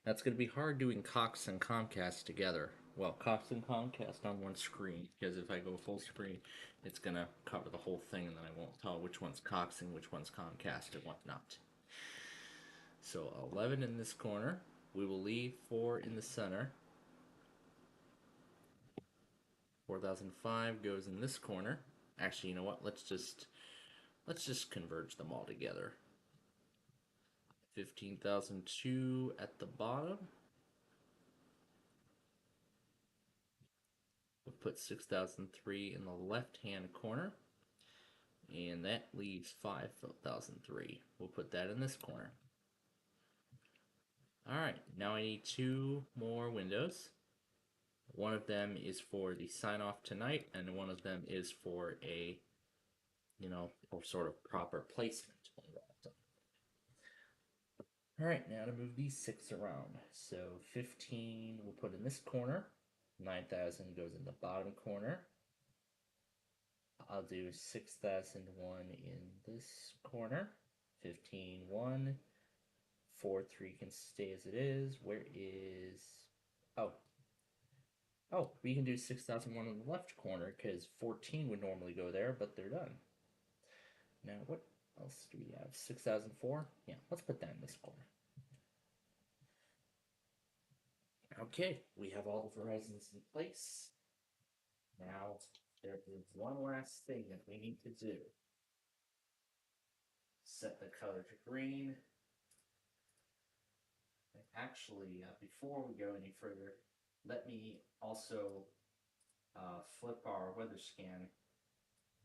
That's going to be hard doing Cox and Comcast together. Well, Cox and Comcast on one screen, because if I go full screen, it's going to cover the whole thing, and then I won't tell which one's Cox and which one's Comcast and whatnot. So 11 in this corner. We will leave 4 in the center. 4005 goes in this corner. Actually, you know what? Let's just converge them all together. 15,002 at the bottom. We'll put 6003 in the left-hand corner. And that leaves 5,003. We'll put that in this corner. Alright, now I need 2 more windows. One of them is for the sign off tonight, and one of them is for a, or sort of proper placement. Alright, now to move these 6 around. So 15 we'll put in this corner. 9,000 goes in the bottom corner. I'll do 6,001 in this corner. 15,1. 4,3 can stay as it is. Where is... Oh, we can do 6,001 in the left corner, because 14 would normally go there, but they're done. Now, what else do we have? 6,004? Yeah, let's put that in this corner. Okay, we have all the horizons in place. Now, there is one last thing that we need to do. Set the color to green. And actually, before we go any further, let me also flip our weather scan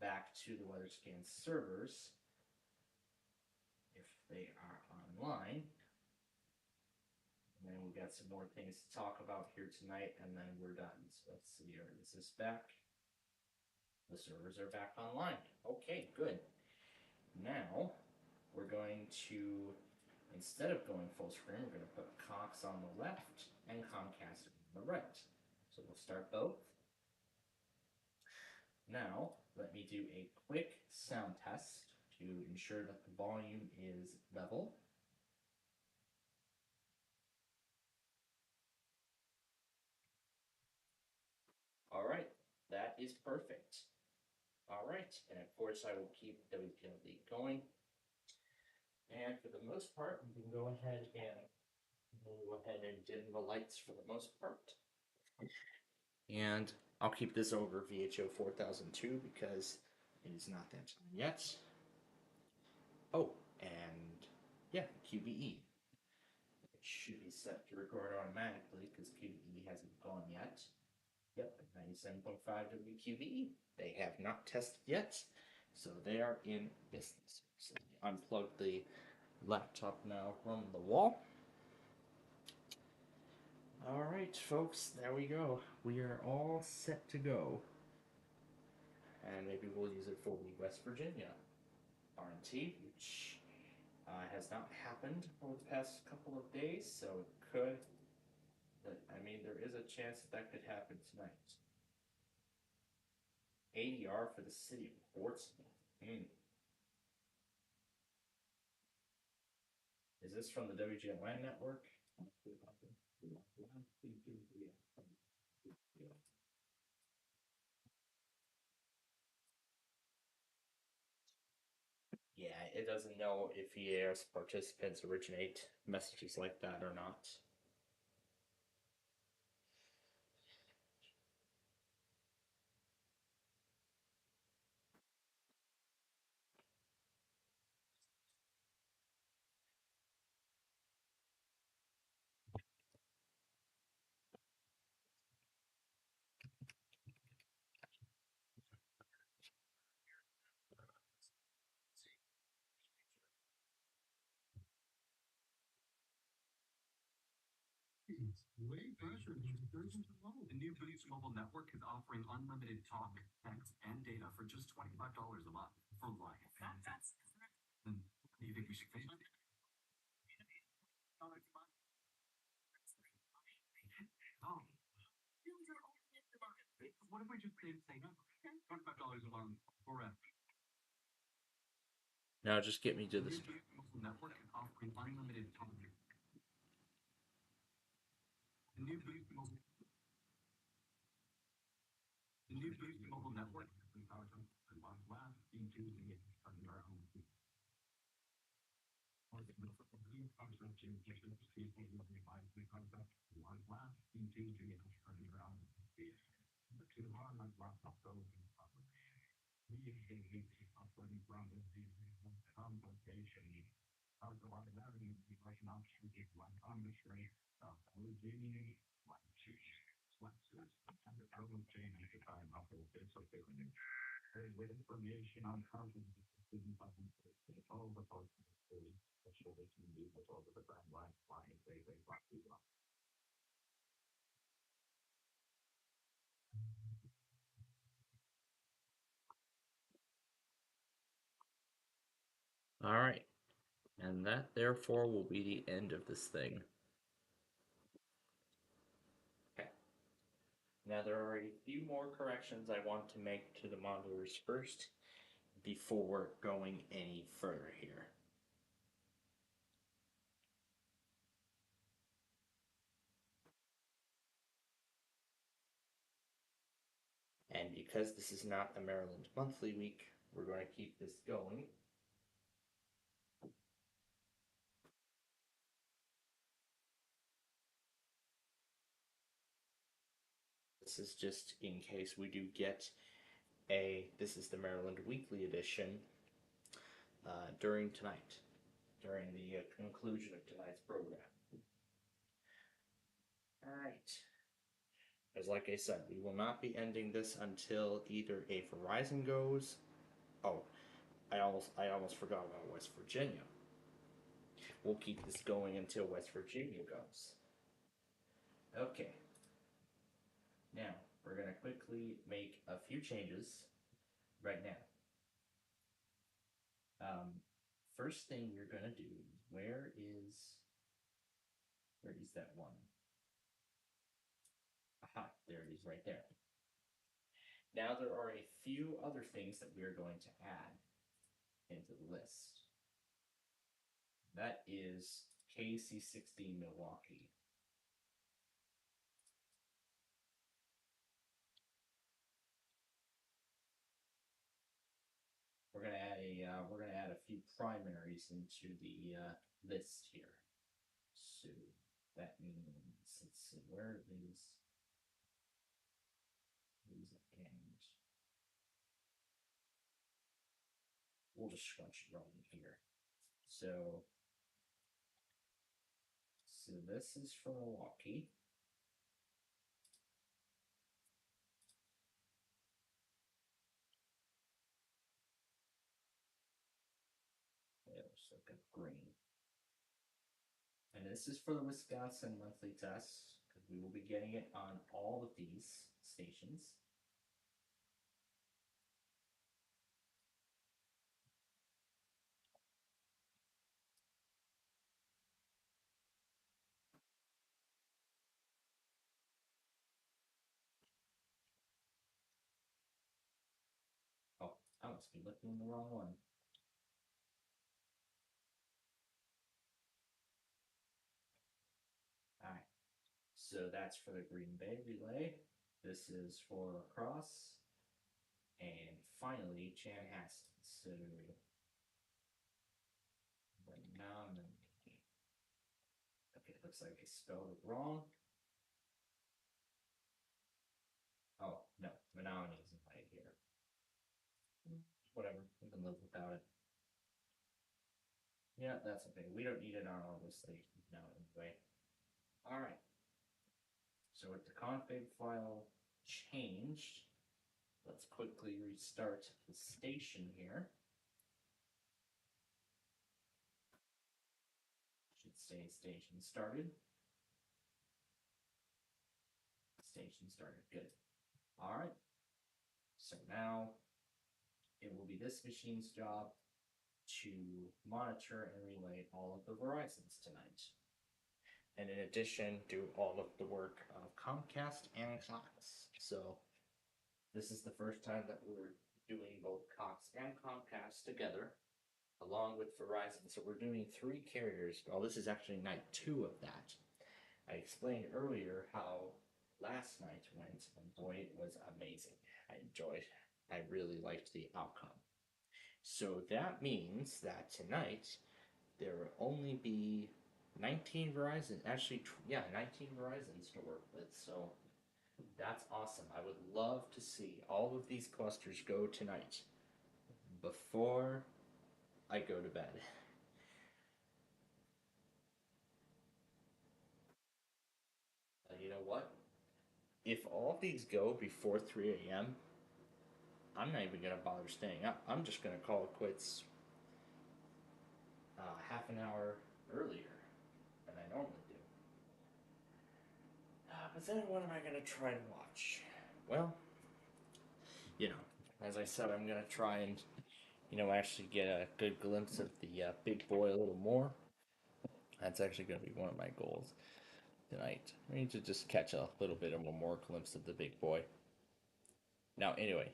back to the weather scan servers, if they are online. And then we've got some more things to talk about here tonight, and then we're done. So let's see here. Is this back? The servers are back online. Okay, good. Now, we're going to, instead of going full screen, we're going to put Cox on the left and Comcast on the right. So we'll start both. Now, let me do a quick sound test to ensure that the volume is level. All right, that is perfect. All right, and of course I will keep WPLD going. And for the most part, we can go ahead and dim the lights for the most part. And I'll keep this over VHO 4002 because it is not that time yet. Oh, and yeah, QBE. It should be set to record automatically because QBE hasn't gone yet. Yep, 97.5 WQBE. They have not tested yet, so they are in business. So unplug the laptop now from the wall. Alright, folks, there we go. We are all set to go. And maybe we'll use it for the West Virginia RNT, which has not happened over the past couple of days, so it could. I mean, there is a chance that could happen tonight. ADR for the city of Portsmouth. Is this from the WGLN network? Yeah, it doesn't know if EAS participants originate messages like that or not. Way faster than the new Boost mobile network is offering unlimited talk, text, and data for just $25 a month for life. That's correct. You think we should pay? Oh, what if we just say $25 a month forever? Now just get me to this. The new Boost network is offering unlimited talk. The new Boost mobile network. With information on content, all the posts, special news, all the timeline, flying, they Alright, and that therefore will be the end of this thing. Okay. Now there are a few more corrections I want to make to the monitors first before going any further here. And because this is not a Maryland monthly week, we're going to keep this going. This is just in case we do get this is the Maryland Weekly Edition during tonight, during the conclusion of tonight's program. Alright. As like I said, we will not be ending this until either a Verizon goes. Oh, I almost forgot about West Virginia. We'll keep this going until West Virginia goes. Okay. Now, we're going to quickly make a few changes right now. First thing you're going to do, where is that one? Aha, there it is right there. Now there are a few other things that we are going to add into the list. That is KC16 Milwaukee. We're gonna add a few primaries into the list here. So that means, let's see, where are these and we'll just scrunch it right in here. So this is for Milwaukee. So got green. And this is for the Wisconsin monthly tests, because we will be getting it on all of these stations. Oh, I must be looking in the wrong one. Alright, so that's for the Green Bay relay. This is for lacrosse. And finally, Chanhassen. So, okay, it looks like I spelled it wrong. Oh, no, Menominee isn't right here. Whatever, we can live without it. Yeah, that's okay. We don't need it on all those stations now anyway. Alright. So with the config file changed, let's quickly restart the station here. Should say station started. Station started, good. Alright. So now it will be this machine's job to monitor and relay all of the Verizons tonight. And in addition, do all of the work of Comcast and Cox. So this is the first time that we're doing both Cox and Comcast together, along with Verizon. So we're doing 3 carriers. Well, this is actually night 2 of that. I explained earlier how last night went, and boy, it was amazing. I really liked the outcome. So that means that tonight there will only be 19 Verizon, actually, yeah, 19 Verizons to work with. So that's awesome. I would love to see all of these clusters go tonight before I go to bed. You know what? If all of these go before 3 a.m., I'm not even gonna bother staying up. I'm just gonna call it quits half an hour earlier than I normally do. But then what am I gonna try to watch? Well, as I said, I'm gonna try and actually get a good glimpse of the big boy a little more. That's actually gonna be one of my goals tonight. I need to just catch a little bit of a more glimpse of the big boy. Now, anyway,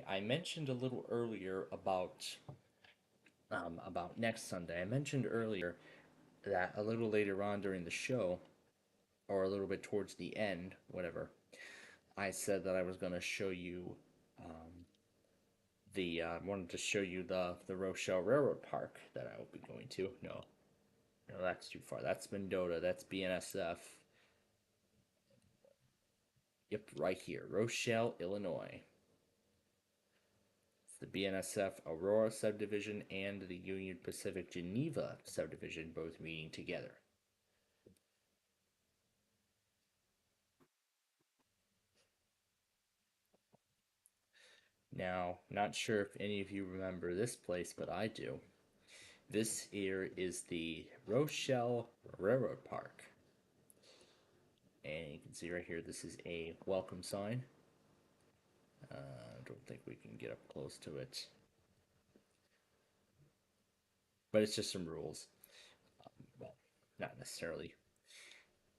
I mentioned a little earlier about next Sunday. I mentioned earlier that a little later on during the show, or a little bit towards the end, whatever, I said that I was going to show you wanted to show you the Rochelle Railroad Park that I will be going to. No, that's too far. That's Mendota. That's BNSF. Yep, right here, Rochelle, Illinois. It's the BNSF Aurora subdivision and the Union Pacific Geneva subdivision both meeting together. Now, not sure if any of you remember this place, but I do. This here is the Rochelle Railroad Park. And you can see right here, this is a welcome sign. I don't think we can get up close to it. But it's just some rules. Well, not necessarily.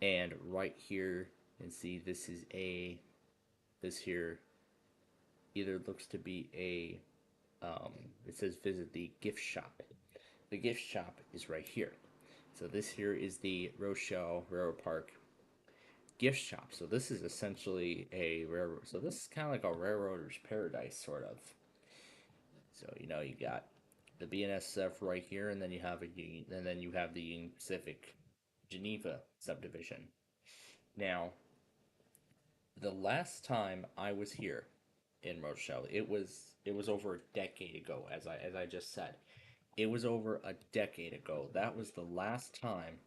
And right here, you can see this here either looks to be it says visit the gift shop. The gift shop is right here. So this here is the Rochelle Railroad Park gift shop. So this is essentially a railroad. So this is kind of like a railroader's paradise, sort of. So you got the BNSF right here, and then you have the Union Pacific Geneva subdivision. Now, the last time I was here in Rochelle, it was over a decade ago, as I just said. It was over a decade ago. That was the last time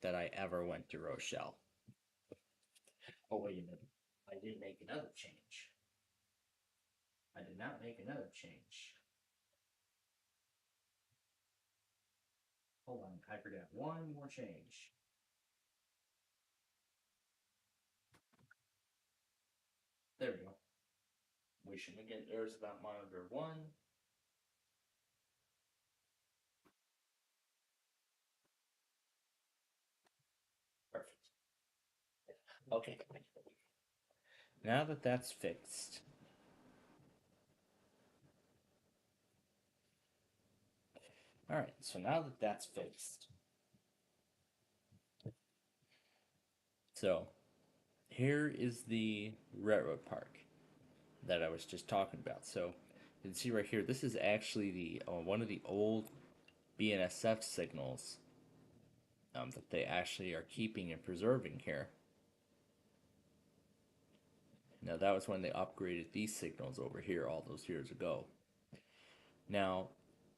that I ever went to Rochelle. Oh, wait a minute. I did make another change. I did not make another change. Hold on, I forgot one more change. There we go. We should get there's about monitor 1. Perfect. Okay. Now that that's fixed, all right. So now that that's fixed, so here is the railroad park that I was just talking about. So you can see right here. This is actually the one of the old BNSF signals that they actually are keeping and preserving here. Now that was when they upgraded these signals over here all those years ago. Now,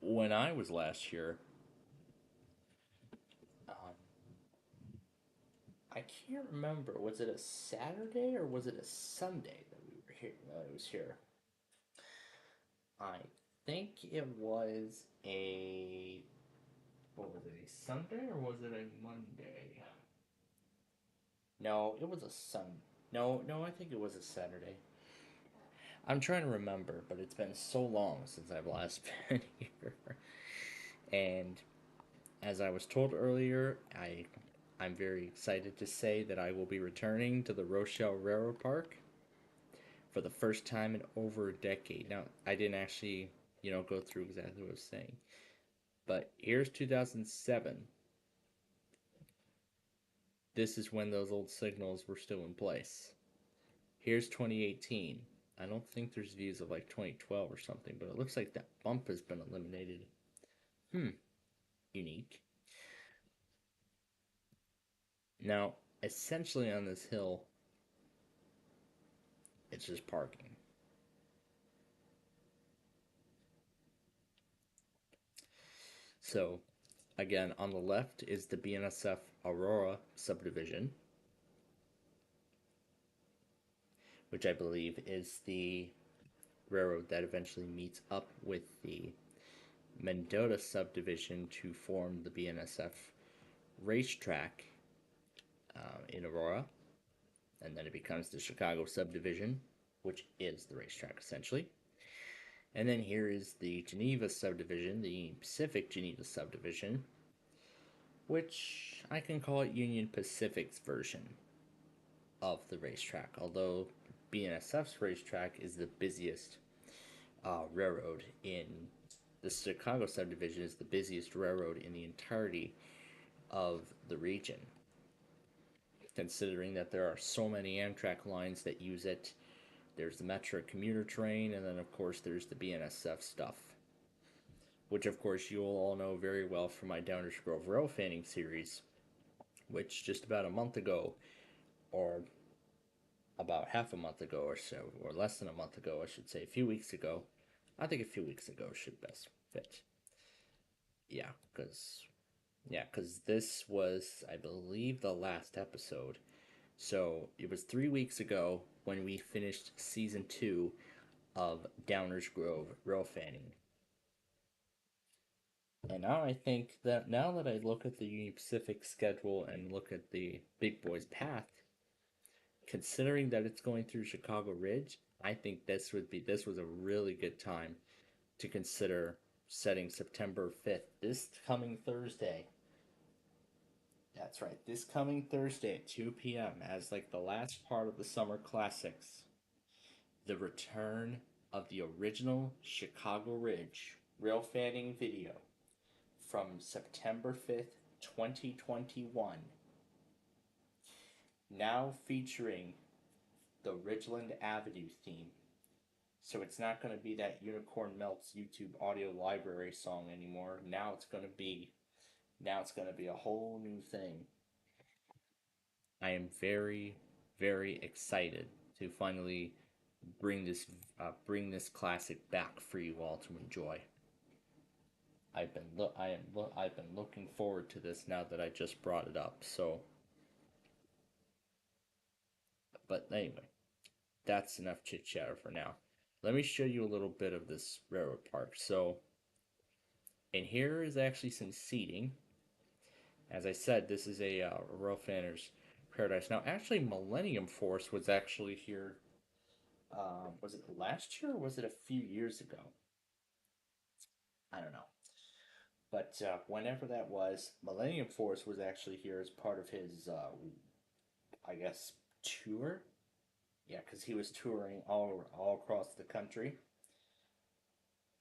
when I was last here, I can't remember. Was it a Saturday or was it a Sunday that we were here? I was here. I think it was a. What was it? A Sunday or was it a Monday? No, it was a Sun. No, I think it was a Saturday. I'm trying to remember, but it's been so long since I've last been here. And as I was told earlier, I'm very excited to say that I will be returning to the Rochelle Railroad Park for the first time in over a decade. Now, I didn't actually, go through exactly what I was saying. But here's 2007. This is when those old signals were still in place. Here's 2018. I don't think there's views of like 2012 or something, but it looks like that bump has been eliminated. Unique. Now, essentially on this hill, it's just parking. So, again, on the left is the BNSF Aurora subdivision. which I believe is the railroad that eventually meets up with the Mendota subdivision to form the BNSF racetrack in Aurora, and then it becomes the Chicago subdivision, which is the racetrack essentially. And then here is the Geneva subdivision, the Pacific Geneva subdivision, which I can call it Union Pacific's version of the racetrack, although BNSF's racetrack is the busiest railroad in the Chicago subdivision is the busiest railroad in the entirety of the region, considering that there are so many Amtrak lines that use it. There's the Metro commuter train, and then of course there's the BNSF stuff, which of course you'll all know very well from my Downers Grove Rail fanning series, which just about a month ago, or about half a month ago or so, or less than a month ago, I should say, a few weeks ago. I think a few weeks ago should best fit. Yeah, because this was, I believe, the last episode. So it was 3 weeks ago when we finished season 2 of Downers Grove Rail fanning. And now I think that now that I look at the Union Pacific schedule and look at the Big Boys path, considering that it's going through Chicago Ridge, I think this was a really good time to consider setting September 5th, this coming Thursday. That's right, this coming Thursday at 2 p.m. as like the last part of the Summer Classics. The return of the original Chicago Ridge rail fanning video from September 5th, 2021. Now featuring the Ridgeland Avenue theme. So it's not going to be that Unicorn Melts YouTube audio library song anymore. Now it's going to be a whole new thing. I am very, very excited to finally bring this classic back for you all to enjoy. I've been looking forward to this now that I just brought it up. So, but anyway, that's enough chit chatter for now. Let me show you a little bit of this railroad park. So, and here is actually some seating. As I said, this is a rail fanner's paradise. Now, actually, Millennium Force was actually here. Was it last year or was it a few years ago? I don't know. But whenever that was, Millennium Force was actually here as part of his, I guess, tour. Yeah, because he was touring all across the country.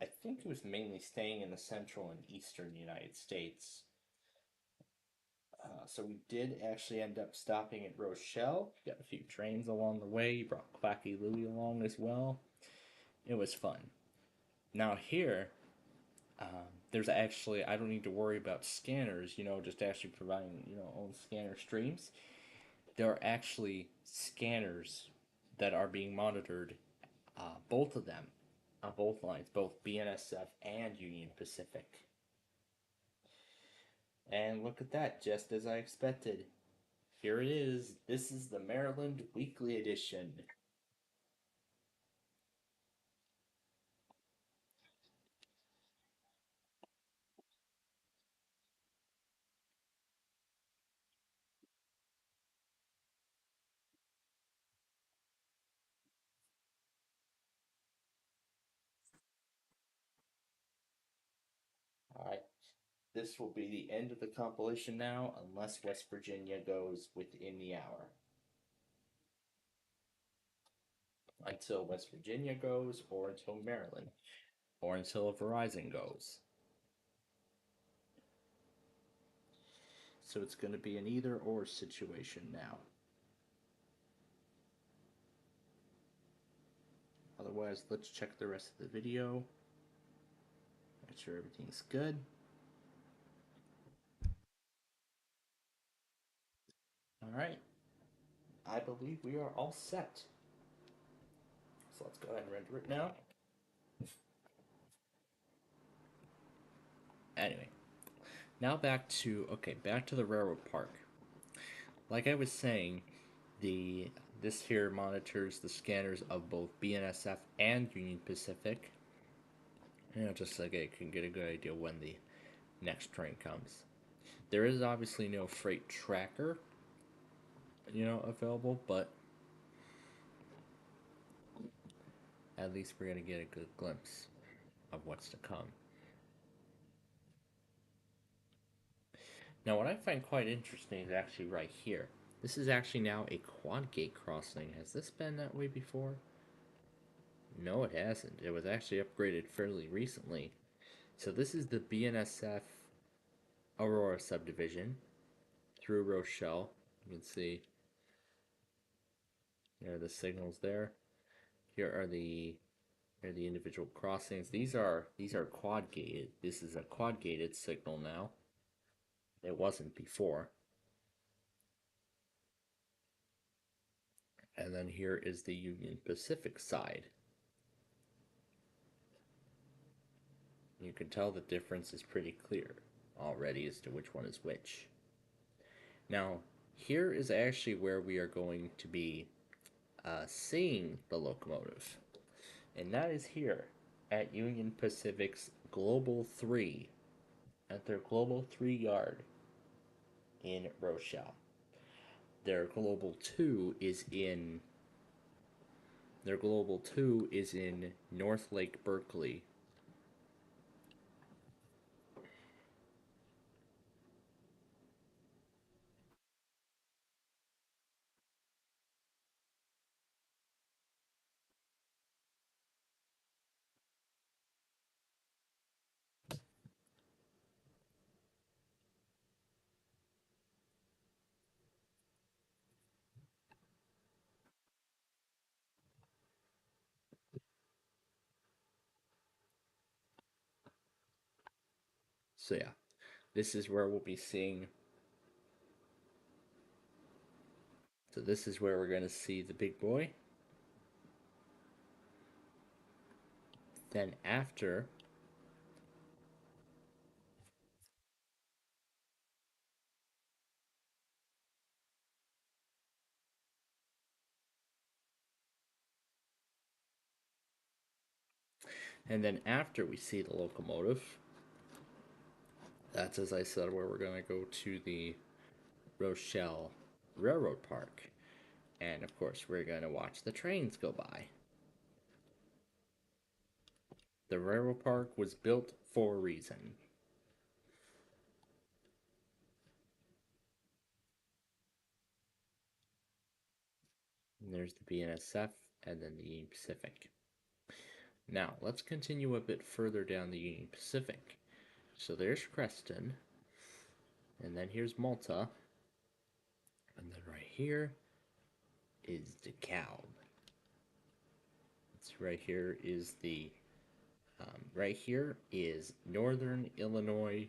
I think he was mainly staying in the central and eastern United States. So we did actually end up stopping at Rochelle. Got a few trains along the way. Brought Quacky Louie along as well. It was fun. Now here, there's actually, I don't need to worry about scanners, just actually providing, own scanner streams. There are actually scanners that are being monitored, both of them, on both lines, both BNSF and Union Pacific. And look at that, just as I expected. Here it is. This is the Maryland Weekly Edition. Alright, this will be the end of the compilation now, unless West Virginia goes within the hour. Until West Virginia goes, or until Maryland, or until Verizon goes. So it's going to be an either or situation now. Otherwise, let's check the rest of the video. Make sure everything's good. Alright. I believe we are all set. So let's go ahead and render it now. Anyway. Now back to the railroad park. Like I was saying, This here monitors the scanners of both BNSF and Union Pacific. Just so I can get a good idea when the next train comes. There is obviously no freight tracker, available, but at least we're gonna get a good glimpse of what's to come. Now, what I find quite interesting is actually right here. This is actually now a quad gate crossing. Has this been that way before? No, it hasn't. It was actually upgraded fairly recently. So this is the BNSF Aurora subdivision through Rochelle. You can see there are the signals there. Here are the individual crossings. These are quad gated. This is a quad gated signal now. It wasn't before. And then here is the Union Pacific side. You can tell the difference is pretty clear already as to which one is which. Now, here is actually where we are going to be seeing the locomotive. And that is here at Union Pacific's Global 3, at their Global 3 yard in Rochelle. Their Global 2 is in North Lake Berkeley. So yeah, this is where we'll be seeing. So this is where we're going to see the big boy. Then after, we see the locomotive, that's, as I said, where we're going to go to the Rochelle Railroad Park. And of course, we're going to watch the trains go by. The railroad park was built for a reason. And there's the BNSF and then the Union Pacific. Now, let's continue a bit further down the Union Pacific. So there's Creston, and then here's Malta, and then right here is DeKalb. It's right here is right here is Northern Illinois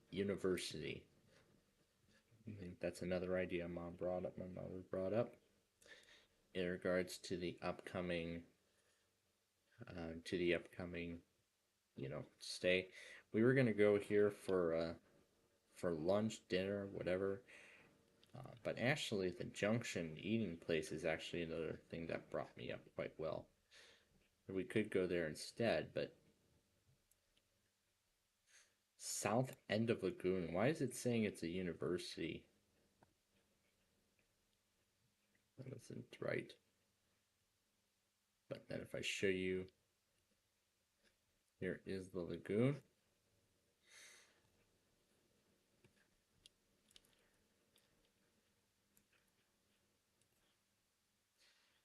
University. I think that's another idea my mother brought up in regards to the upcoming stay. We were gonna go here for lunch, dinner, whatever. But actually, the Junction eating place is actually another thing that brought me up quite well. We could go there instead, but south end of Lagoon. Why is it saying it's a university? That isn't right. But then if I show you, here is the lagoon.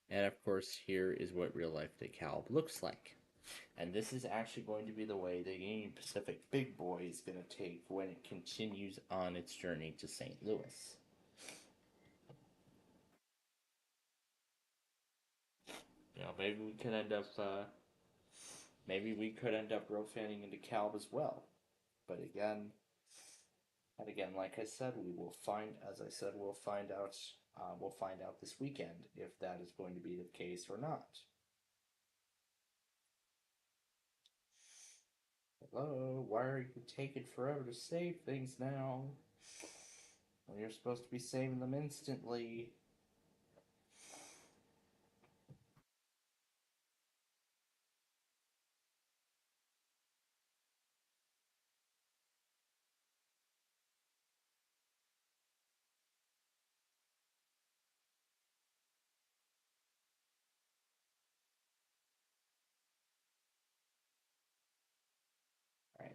And of course, here is what real life DeKalb looks like. And this is actually going to be the way the Union Pacific Big Boy is going to take when it continues on its journey to St. Louis. Maybe we could end up rotating into DeKalb as well. But again, like I said, we'll find out. We'll find out this weekend if that is going to be the case or not. Hello, why are you taking forever to save things now? Well, you're supposed to be saving them instantly.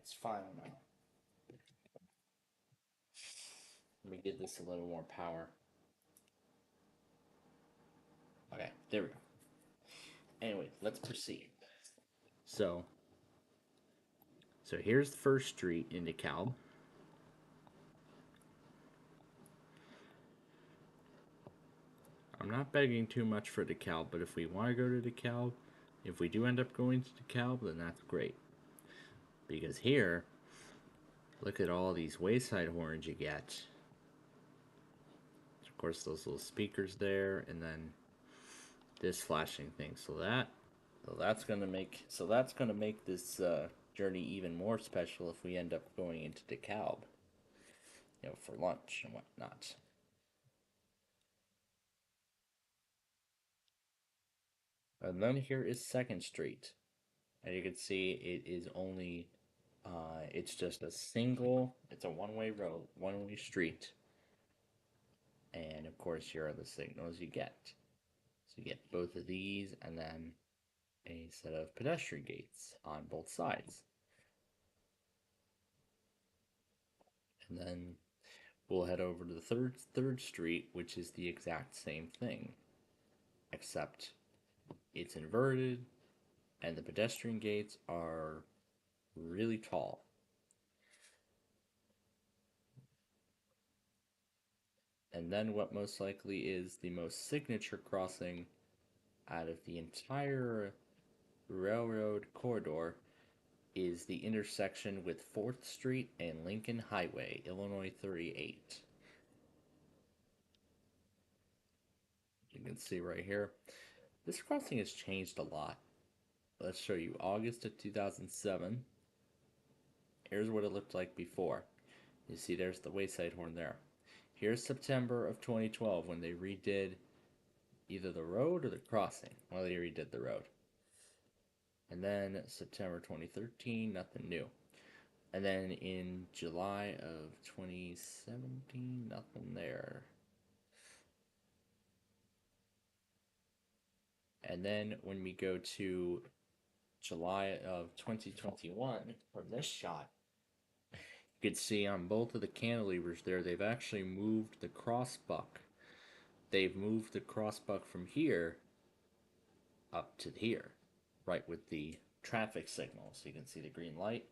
it's final now. Let me give this a little more power. Okay, there we go. Anyway, let's proceed. So here's the first street in DeKalb. I'm not begging too much for DeKalb, but if we want to go to DeKalb, if we do end up going to DeKalb, then that's great. Because here, look at all these wayside horns you get. Of course, those little speakers there, and then this flashing thing. So that's gonna make this journey even more special if we end up going into DeKalb, for lunch and whatnot. And then here is 2nd Street. And you can see it is only, it's just it's a one-way road, one-way street. And of course, here are the signals you get. So you get both of these and then a set of pedestrian gates on both sides. And then we'll head over to the third street, which is the exact same thing, except it's inverted and the pedestrian gates are really tall. And then what most likely is the most signature crossing out of the entire railroad corridor is the intersection with 4th Street and Lincoln Highway, Illinois 38. You can see right here. This crossing has changed a lot. Let's show you August of 2007. Here's what it looked like before. You see there's the wayside horn there. Here's September of 2012 when they redid either the road or the crossing. Well, they redid the road. And then September 2013, nothing new. And then in July of 2017, nothing there. And then when we go to July of 2021 from this shot, you can see on both of the cantilevers there, they've actually moved the crossbuck. They've moved the crossbuck from here up to here, right with the traffic signal. So you can see the green light,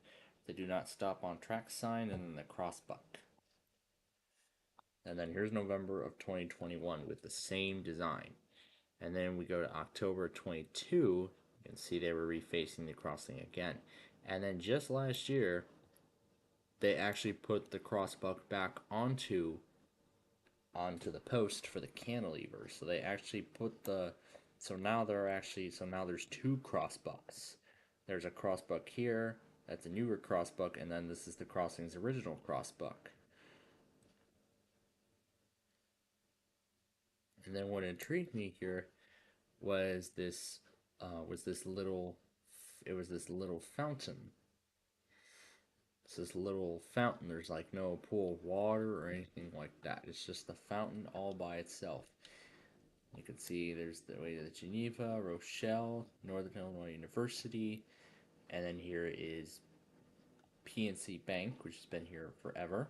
the do not stop on track sign, and then the crossbuck. And then here's November of 2021 with the same design. And then we go to October 22, you can see they were refacing the crossing again. And then just last year, they actually put the crossbuck back onto the post for the cantilever. So they actually put so now there's 2 crossbucks. There's a crossbuck here, that's a newer crossbuck, and then this is the crossing's original crossbuck. And then what intrigued me here was this little fountain. It's this little fountain. There's like no pool of water or anything like that. It's just a fountain all by itself. You can see there's the way to Geneva, Rochelle, Northern Illinois University, and then here is PNC Bank, which has been here forever.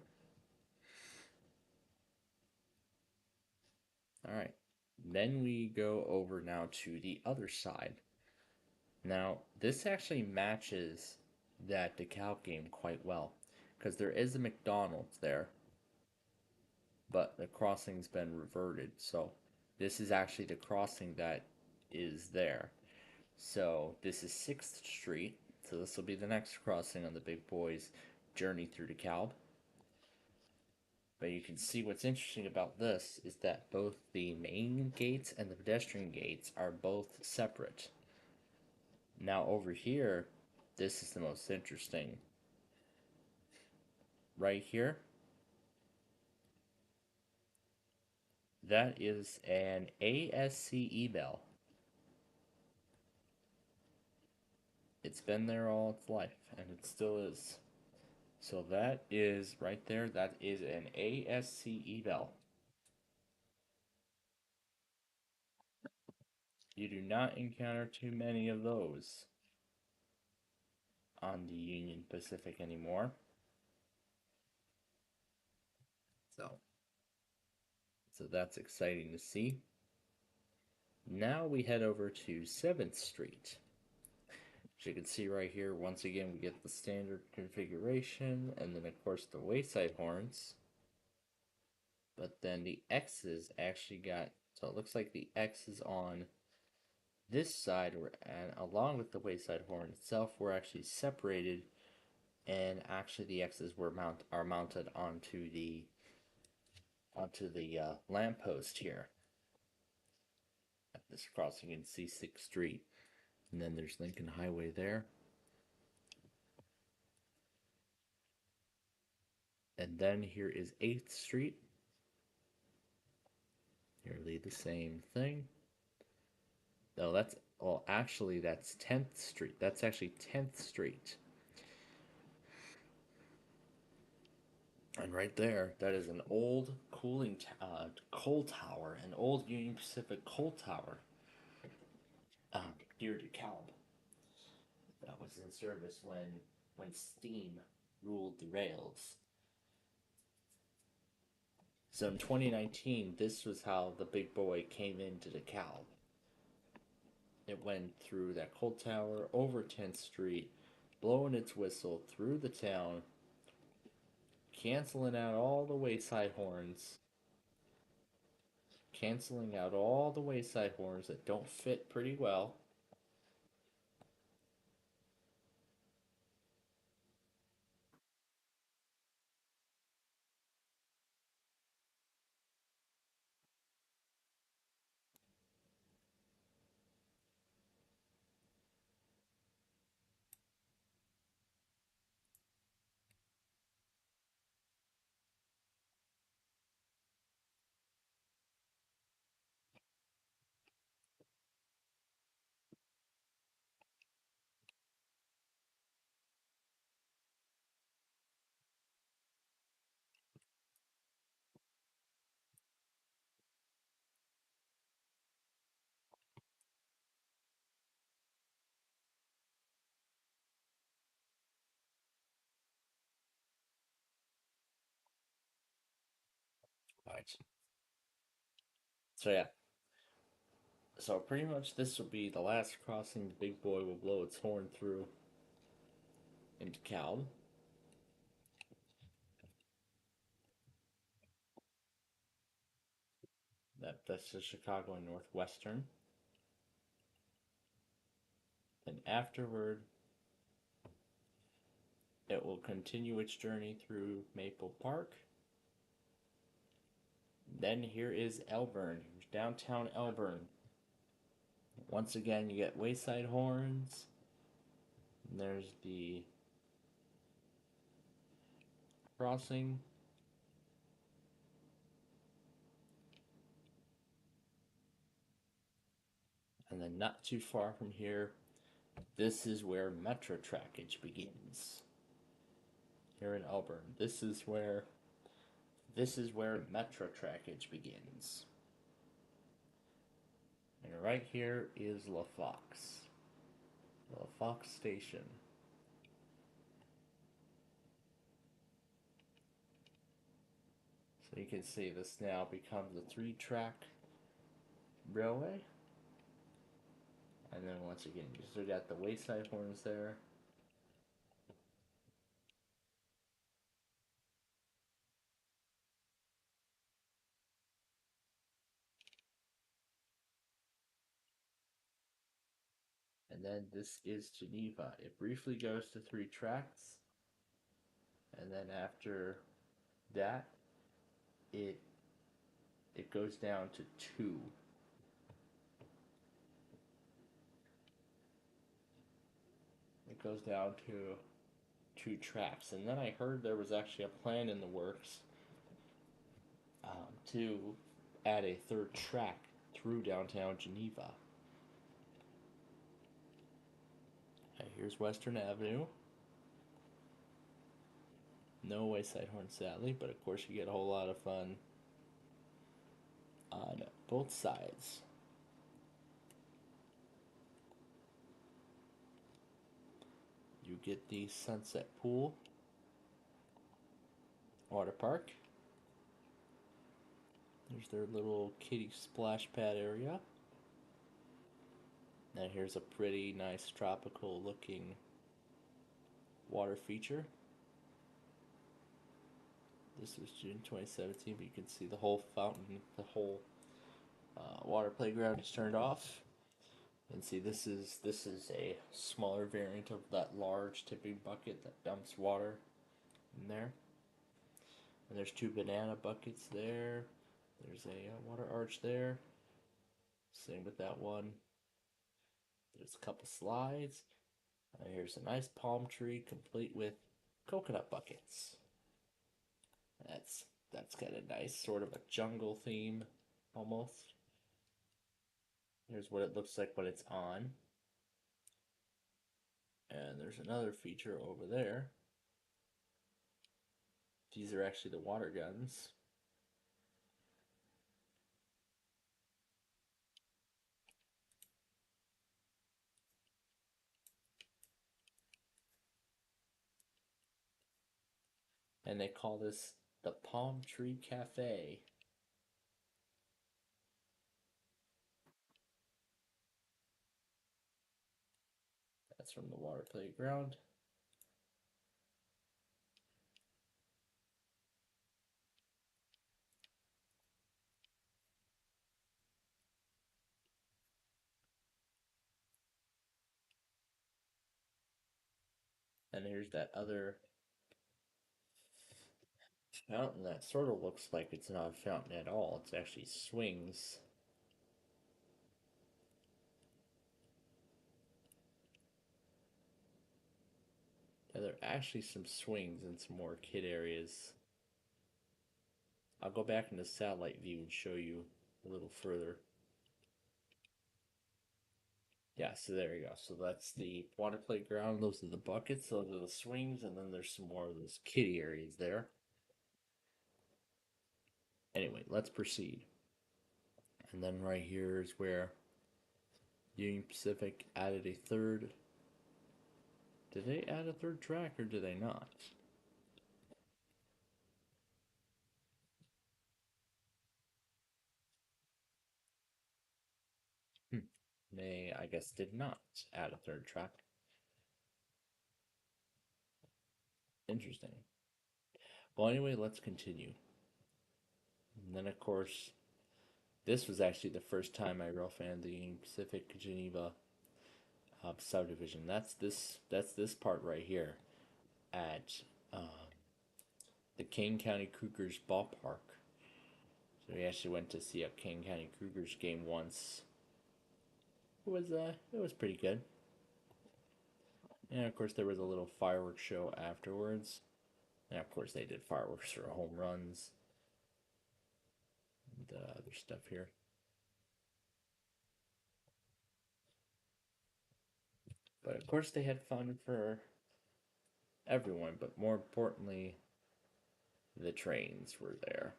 Alright, then we go over now to the other side. Now, this actually matches that DeKalb game quite well, because there is a McDonald's there, but the crossing's been reverted, so this is actually the crossing that is there. So this is 6th Street, so this will be the next crossing on the big boys' journey through DeKalb. But you can see what's interesting about this is that both the main gates and the pedestrian gates are both separate. Now over here, this is the most interesting. Right here, that is an ASCE bell. It's been there all its life, and it still is. So that is right there, that is an ASCE bell. You do not encounter too many of those. on the Union Pacific anymore. So that's exciting to see. Now we head over to 7th Street. As you can see right here, once again we get the standard configuration, and then of course the wayside horns. But then the X's actually got, so it looks like the X is on this side, and along with the wayside horn itself, we're actually separated, and actually the X's are mounted onto the lamppost here at this crossing in C6th Street. And then there's Lincoln Highway there. And then here is 8th Street. Nearly the same thing. No, actually that's 10th Street. That's actually 10th Street. And right there, that is an old coal tower, an old Union Pacific coal tower near DeKalb. That was in service when steam ruled the rails. So in 2019, this was how the big boy came into DeKalb. It went through that coal tower, over 10th Street, blowing its whistle through the town, canceling out all the wayside horns, that don't fit pretty well. Right. So yeah. So pretty much this will be the last crossing the big boy will blow its horn through into DeKalb. That's the Chicago and Northwestern. Then afterward, it will continue its journey through Maple Park. Then here is Elburn, downtown Elburn. Once again, you get wayside horns. And there's the crossing. And then not too far from here, this is where Metro trackage begins. Here in Elburn, this is where Metro trackage begins. And right here is La Fox Station. So you can see this now becomes a 3-track railway. And then once again, you still got the wayside horns there. And then this is Geneva. It briefly goes to 3 tracks. And then after that, it goes down to 2. It goes down to 2 tracks. And then I heard there was actually a plan in the works to add a 3rd track through downtown Geneva. Here's Western Avenue. No wayside horn, sadly, but of course you get a whole lot of fun on both sides. you get the Sunset Pool water park. There's their little kiddie splash pad area. And here's a pretty nice tropical looking water feature. This was June 2017, but you can see the whole fountain, the whole water playground is turned off. And see, this is a smaller variant of that large tipping bucket that dumps water in there. And there's 2 banana buckets there. There's a water arch there. Same with that one. There's a couple slides. Here's a nice palm tree complete with coconut buckets. That's kind of nice, sort of a jungle theme almost. Here's what it looks like when it's on. And there's another feature over there. These are actually the water guns. And they call this the Palm Tree Cafe. That's from the water playground. And here's that other fountain that sort of looks like it's not a fountain at all. It's actually swings. Yeah, there are actually some swings and some more kid areas. I'll go back into satellite view and show you a little further. Yeah, so there you go. So that's the water playground. Those are the buckets. Those are the swings. And then there's some more of those kiddie areas there. Anyway, let's proceed. And then right here is where Union Pacific added a third. Did they add a third track or did they not? They, I guess, did not add a third track. Interesting. Well, anyway, let's continue. And then, of course, this was actually the first time I real fan the Union Pacific Geneva subdivision. That's this part right here at the Kane County Cougars ballpark. So we actually went to see a Kane County Cougars game once. It was pretty good. And of course there was a little fireworks show afterwards. And of course they did fireworks for home runs. And other stuff here. But of course they had fun for everyone, but more importantly, the trains were there.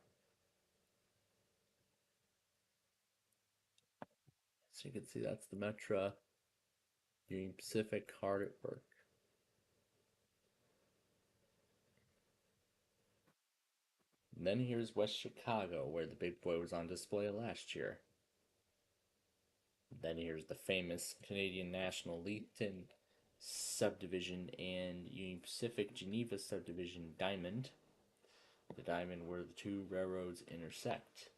So you can see that's the Metra Union Pacific hard at work. And then here's West Chicago, where the big boy was on display last year. Then here's the famous Canadian National Leafton subdivision and Union Pacific Geneva subdivision Diamond. The Diamond where the 2 railroads intersect.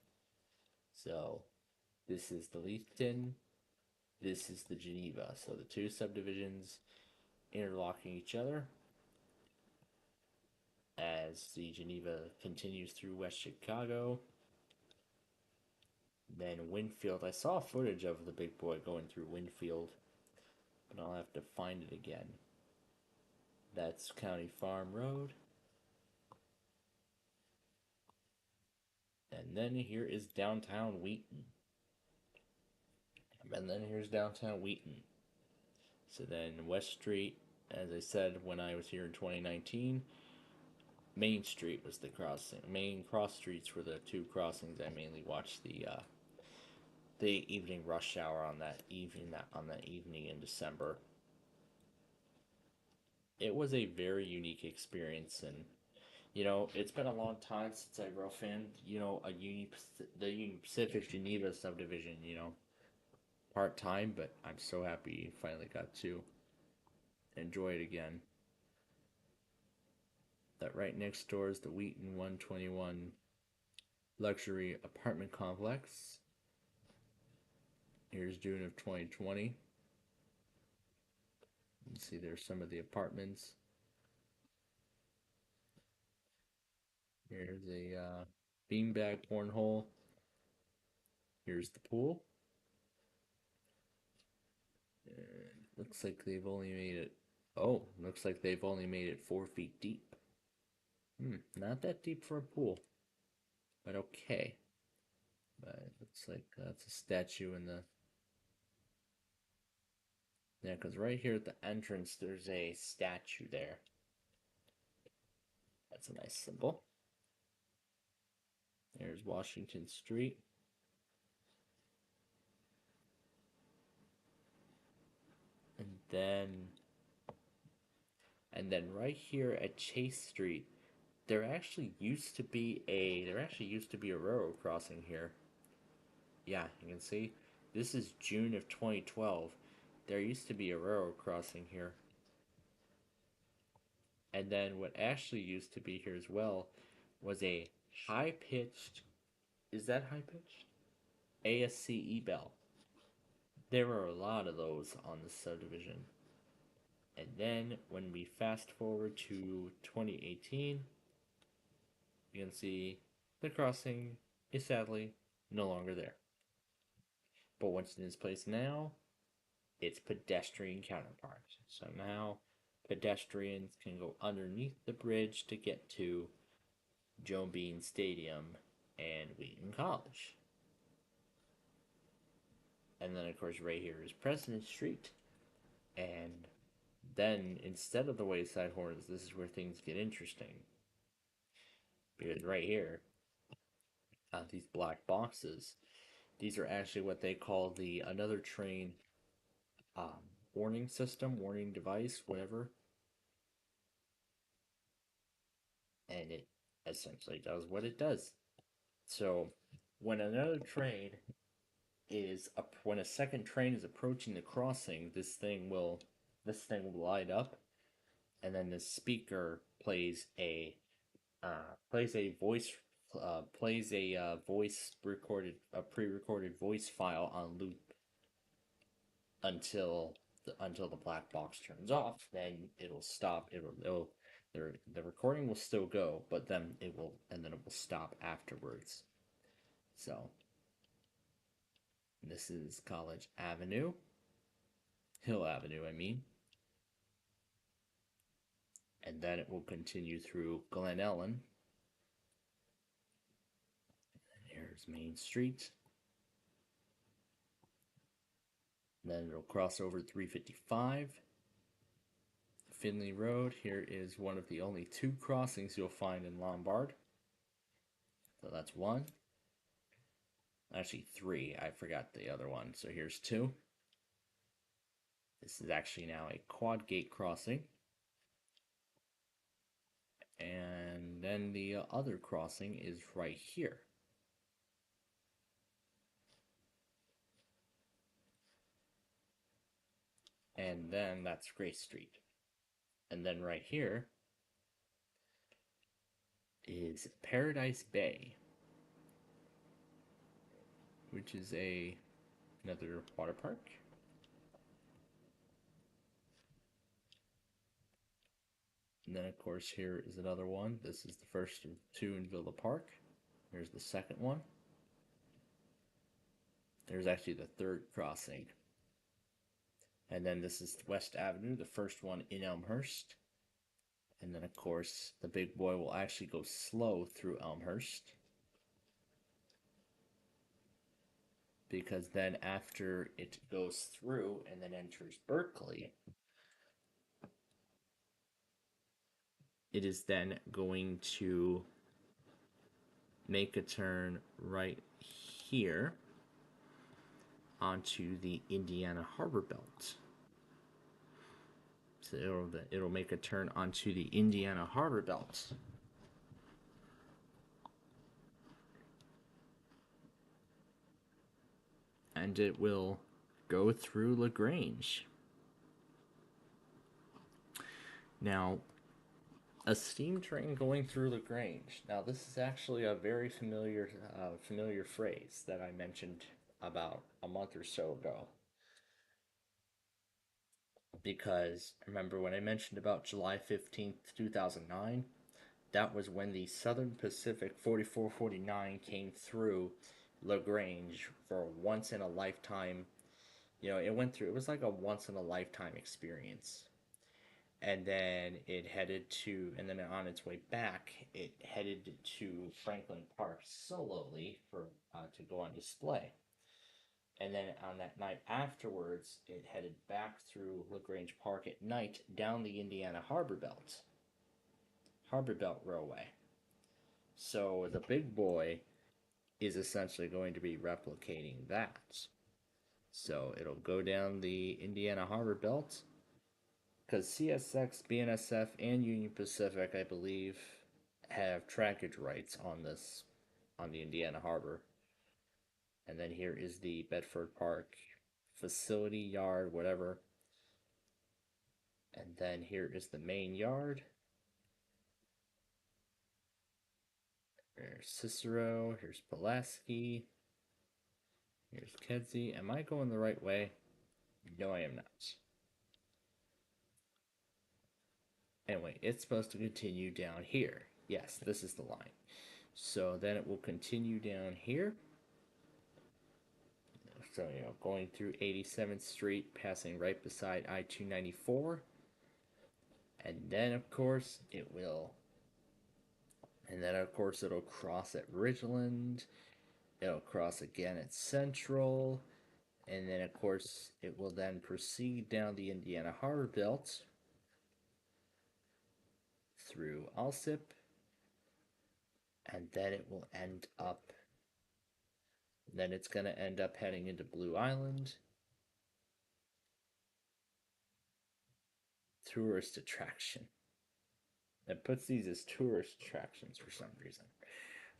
So this is the Leafton, this is the Geneva. So the 2 subdivisions interlocking each other as the Geneva continues through West Chicago. Then Winfield. I saw footage of the big boy going through Winfield, but I'll have to find it again. That's County Farm Road. And then here is downtown Wheaton. And then here's downtown Wheaton. So then West Street, as I said when I was here in 2019, Main Street was the crossing. Main cross streets were the 2 crossings I mainly watched the evening rush hour on that evening in December. it was a very unique experience, and you know, it's been a long time since I rough in, you know, the Union Pacific Geneva subdivision, you know, part time, but I'm so happy you finally got to enjoy it again. That right next door is the Wheaton 121 luxury apartment complex. Here's June of 2020. You can see there's some of the apartments. Here's a beanbag cornhole. Here's the pool. And looks like they've only made it. Oh, looks like they've only made it 4 feet deep. Not that deep for a pool, but okay. But it looks like that's a statue in the. Yeah, because right here at the entrance, there's a statue there. That's a nice symbol. There's Washington Street. And then right here at Chase Street, there actually used to be a railroad crossing here. Yeah, you can see. This is June of 2012. There used to be a railroad crossing here. And then what actually used to be here as well was a high-pitched, is that high-pitched? ASCE bell. There were a lot of those on the subdivision. And then when we fast forward to 2018, you can see the crossing is sadly no longer there. But what's in its place now? Its pedestrian counterpart. So now pedestrians can go underneath the bridge to get to Joe Bean Stadium and Wheaton College. And then, of course, right here is President Street. And then, instead of the wayside horns, this is where things get interesting. Because right here, these black boxes, these are actually what they call the another train warning system, warning device, whatever. And it essentially does what it does. So, when another train when a second train is approaching the crossing, this thing will light up, and then the speaker plays a pre-recorded voice file on loop until the black box turns off. Then it'll stop. The recording will still go, but then it will stop afterwards. So this is College Avenue, Hill Avenue, I mean. And then it will continue through Glen Ellen. And here's Main Street. And then it'll cross over 355. Finley Road. Here is one of the only 2 crossings you'll find in Lombard. So that's 1. Actually 3. I forgot the other one. So here's 2. This is actually now a quad gate crossing. And then the other crossing is right here. And then that's Grace Street. And then right here is Paradise Bay, which is another water park. And then, of course, here is another one. This is the first of 2 in Villa Park. Here's the second one. There's actually the 3rd crossing. And then this is West Avenue, the first one in Elmhurst. And then, of course, the big boy will actually go slow through Elmhurst. Because then after it goes through and then enters Berkeley, it is then going to make a turn right here onto the Indiana Harbor Belt. So it'll make a turn onto the Indiana Harbor Belt. And it will go through LaGrange. Now, a steam train going through LaGrange. Now, this is actually a very familiar phrase that I mentioned about a month or so ago. Because remember when I mentioned about July 15th, 2009? That was when the Southern Pacific 4449 came through LaGrange for a once in a lifetime. It was like a once in a lifetime experience. And then and then on its way back, it headed to Franklin Park solely to go on display. And then on that night afterwards, it headed back through LaGrange Park at night down the Indiana Harbor Belt Railway. So the big boy is essentially going to be replicating that. So it'll go down the Indiana Harbor Belt, because CSX, BNSF, and Union Pacific, I believe, have trackage rights on the Indiana Harbor. And then here is the Bedford Park facility, yard, whatever. And then here is the main yard. There's Cicero, here's Pulaski, here's Kedzie. Am I going the right way? No, I am not. Anyway, it's supposed to continue down here. Yes, this is the line. So then it will continue down here. So, going through 87th Street, passing right beside I-294. And then, of course, it'll cross at Ridgeland. It'll cross again at Central. And then, of course, it will then proceed down the Indiana Harbor Belt through Alsip. And then it will end up, then it's going to end up heading into Blue Island. Tourist attraction. It puts these as tourist attractions for some reason.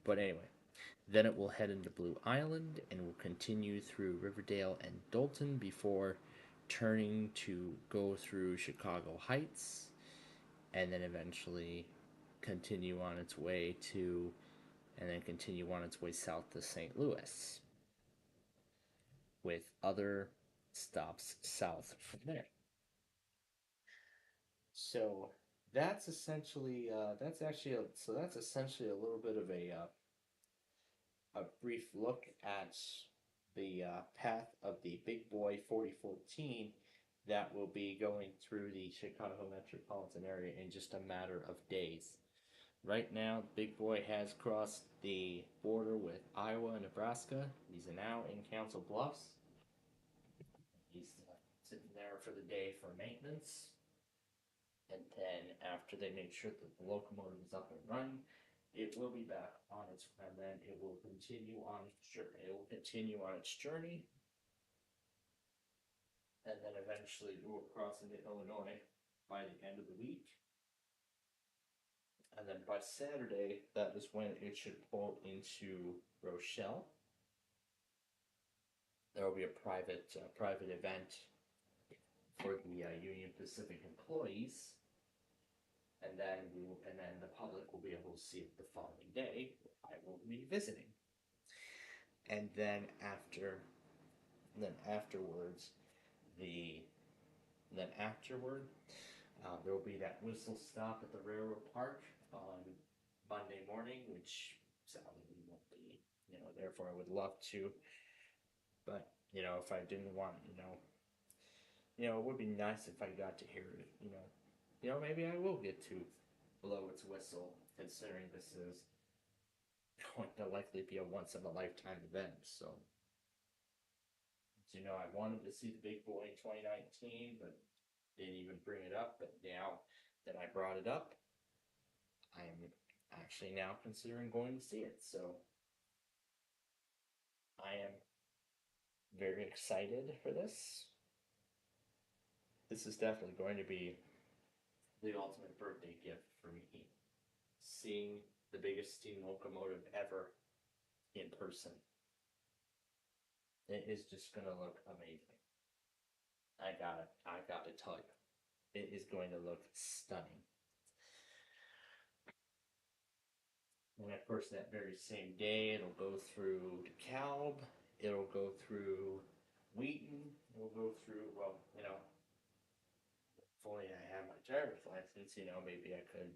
But anyway, then it will head into Blue Island and will continue through Riverdale and Dalton before turning to go through Chicago Heights, and then eventually continue on its way south to St. Louis, with other stops south from there. So that's essentially that's essentially a little bit of a brief look at the path of the Big Boy 4014 that will be going through the Chicago metropolitan area in just a matter of days. Right now, Big Boy has crossed the border with Iowa and Nebraska. He's now in Council Bluffs. He's sitting there for the day for maintenance. And then after they make sure that the locomotive is up and running, it will be back on its, and then it will continue on its journey. It will continue on its journey, and then eventually it will cross into Illinois by the end of the week. And then by Saturday, that is when it should pull into Rochelle. There will be a private event for the Union Pacific employees, and then the public will be able to see it the following day. I will be visiting, and then there will be that whistle stop at the railroad park on Monday morning, which sadly we won't be, therefore I would love to. But, if I didn't want, it would be nice if I got to hear it, maybe I will get to blow its whistle, considering this is going to likely be a once in a lifetime event. So, I wanted to see the Big Boy in 2019, but didn't even bring it up. But now that I brought it up, I am actually now considering going to see it. So I am very excited for this. This is definitely going to be the ultimate birthday gift for me. Seeing the biggest steam locomotive ever in person. It is just gonna look amazing. I gotta tell you. It is going to look stunning. And of course, that very same day, it'll go through DeKalb, it'll go through Wheaton, it'll go through, well, if only I had my driver's license, maybe I could,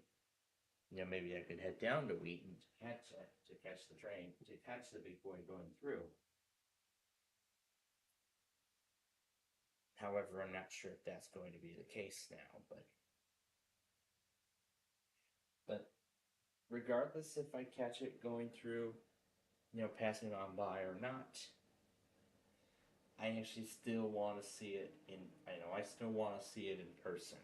maybe I could head down to Wheaton to catch it, to catch the train, to catch the big boy going through. However, I'm not sure if that's going to be the case now, but regardless if I catch it going through, passing on by or not, I actually still want to see it I still want to see it in person.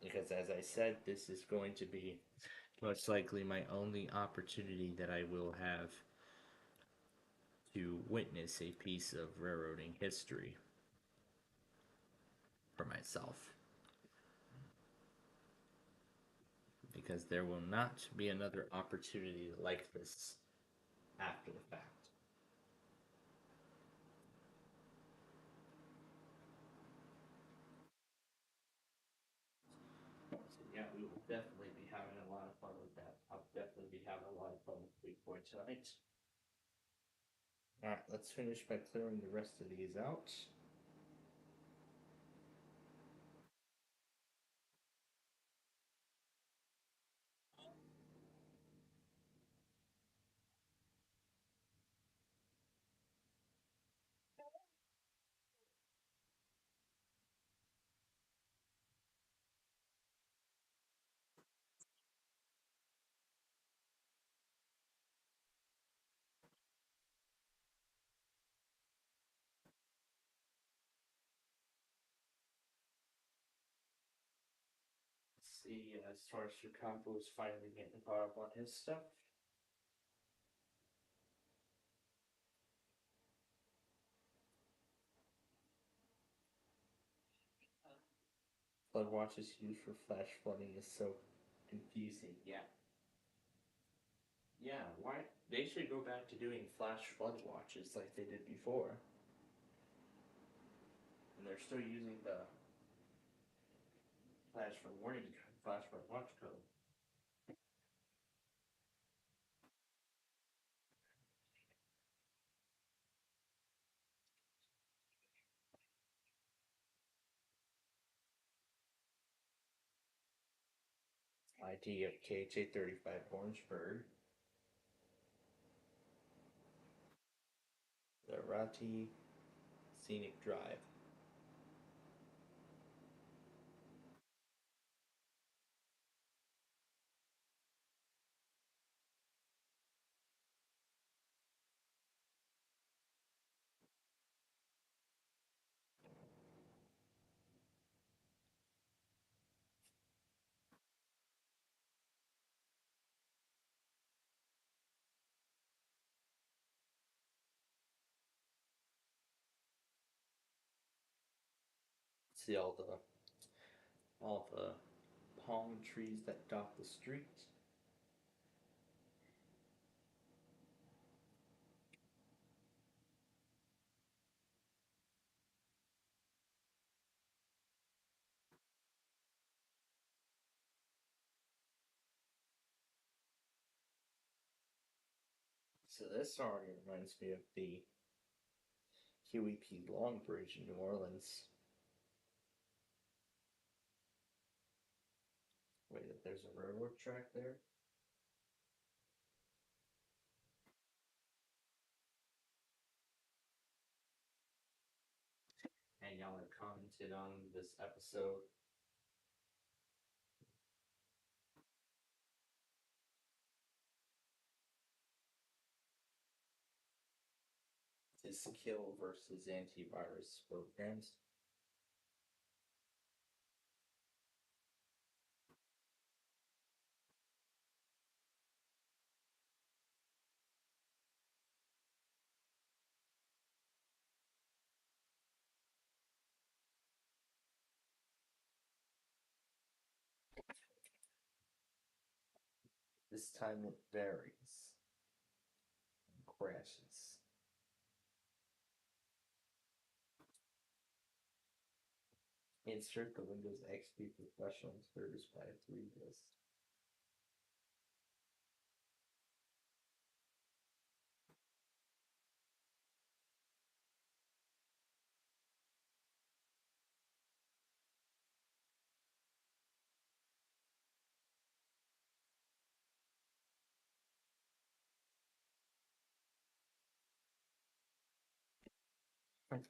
Because as I said, this is going to be most likely my only opportunity that I will have to witness a piece of railroading history for myself. Because there will not be another opportunity like this after the fact. So yeah, we will definitely be having a lot of fun with that. I'll definitely be having a lot of fun with Big Boy tonight. Alright, let's finish by clearing the rest of these out. See, as far as Chicago is finally getting caught up on his stuff. Flood watches used for flash flooding is so confusing. Yeah. Yeah, why? They should go back to doing flash flood watches like they did before. And they're still using the flash flood watch code. ID of KHA 35 Orangeburg. The Rati Scenic Drive. See all the palm trees that dot the street. So this already reminds me of the Huey P. Long Bridge in New Orleans. Wait, there's a railroad track there? And y'all have commented on this episode. Is kill versus antivirus programs. This time it varies and crashes. Insert the Windows XP Professional Service by 3 disk.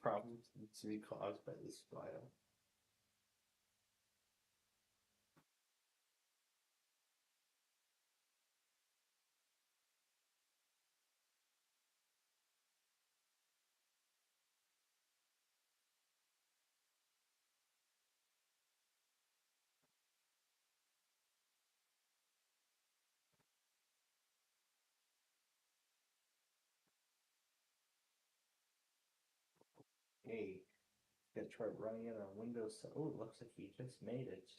Problems need to be caused by this file. Hey, gotta try running it on Windows. Oh, it looks like he just made it.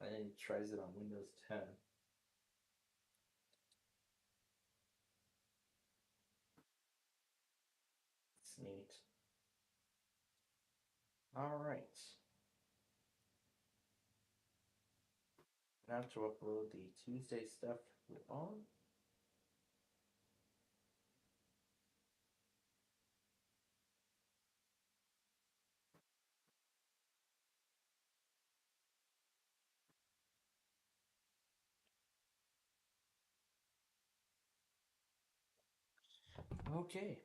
And then he tries it on Windows 10. It's neat. Alright. Now to upload the Tuesday stuff we're on. Okay.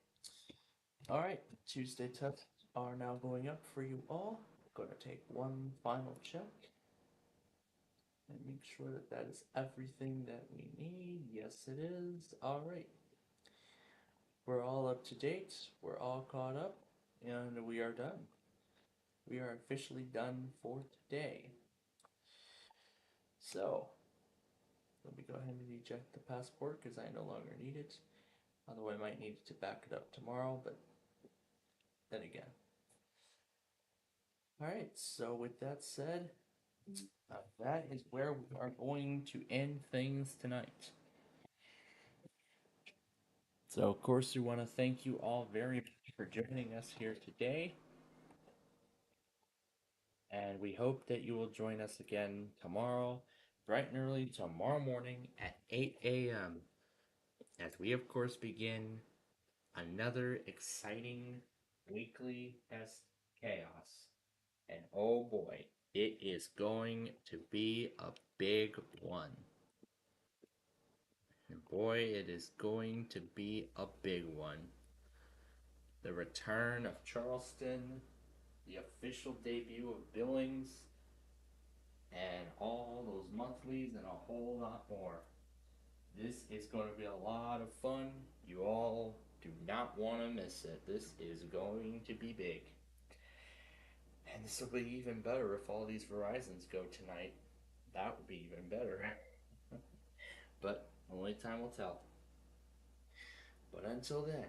Alright, Tuesday tests are now going up for you all. Gonna take one final check and make sure that that is everything that we need. Yes, it is. Alright. We're all up to date, we're all caught up, and we are done. We are officially done for today. So, let me go ahead and eject the passport because I no longer need it. Although I might need to back it up tomorrow, but then again. Alright, so with that said, that is where we are going to end things tonight. So, of course, we want to thank you all very much for joining us here today. And we hope that you will join us again tomorrow, bright and early tomorrow morning at 8 a.m. as we, of course, begin another exciting weekly test chaos. And oh boy, it is going to be a big one. And boy, it is going to be a big one. The return of Charleston, the official debut of Billings, and all those monthlies and a whole lot more. This is going to be a lot of fun. You all do not want to miss it. This is going to be big. And this will be even better if all these Verizons go tonight. That would be even better. But only time will tell. But until then,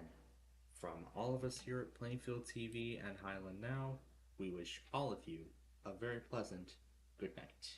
from all of us here at Plainfield TV and Highland Now, we wish all of you a very pleasant good night.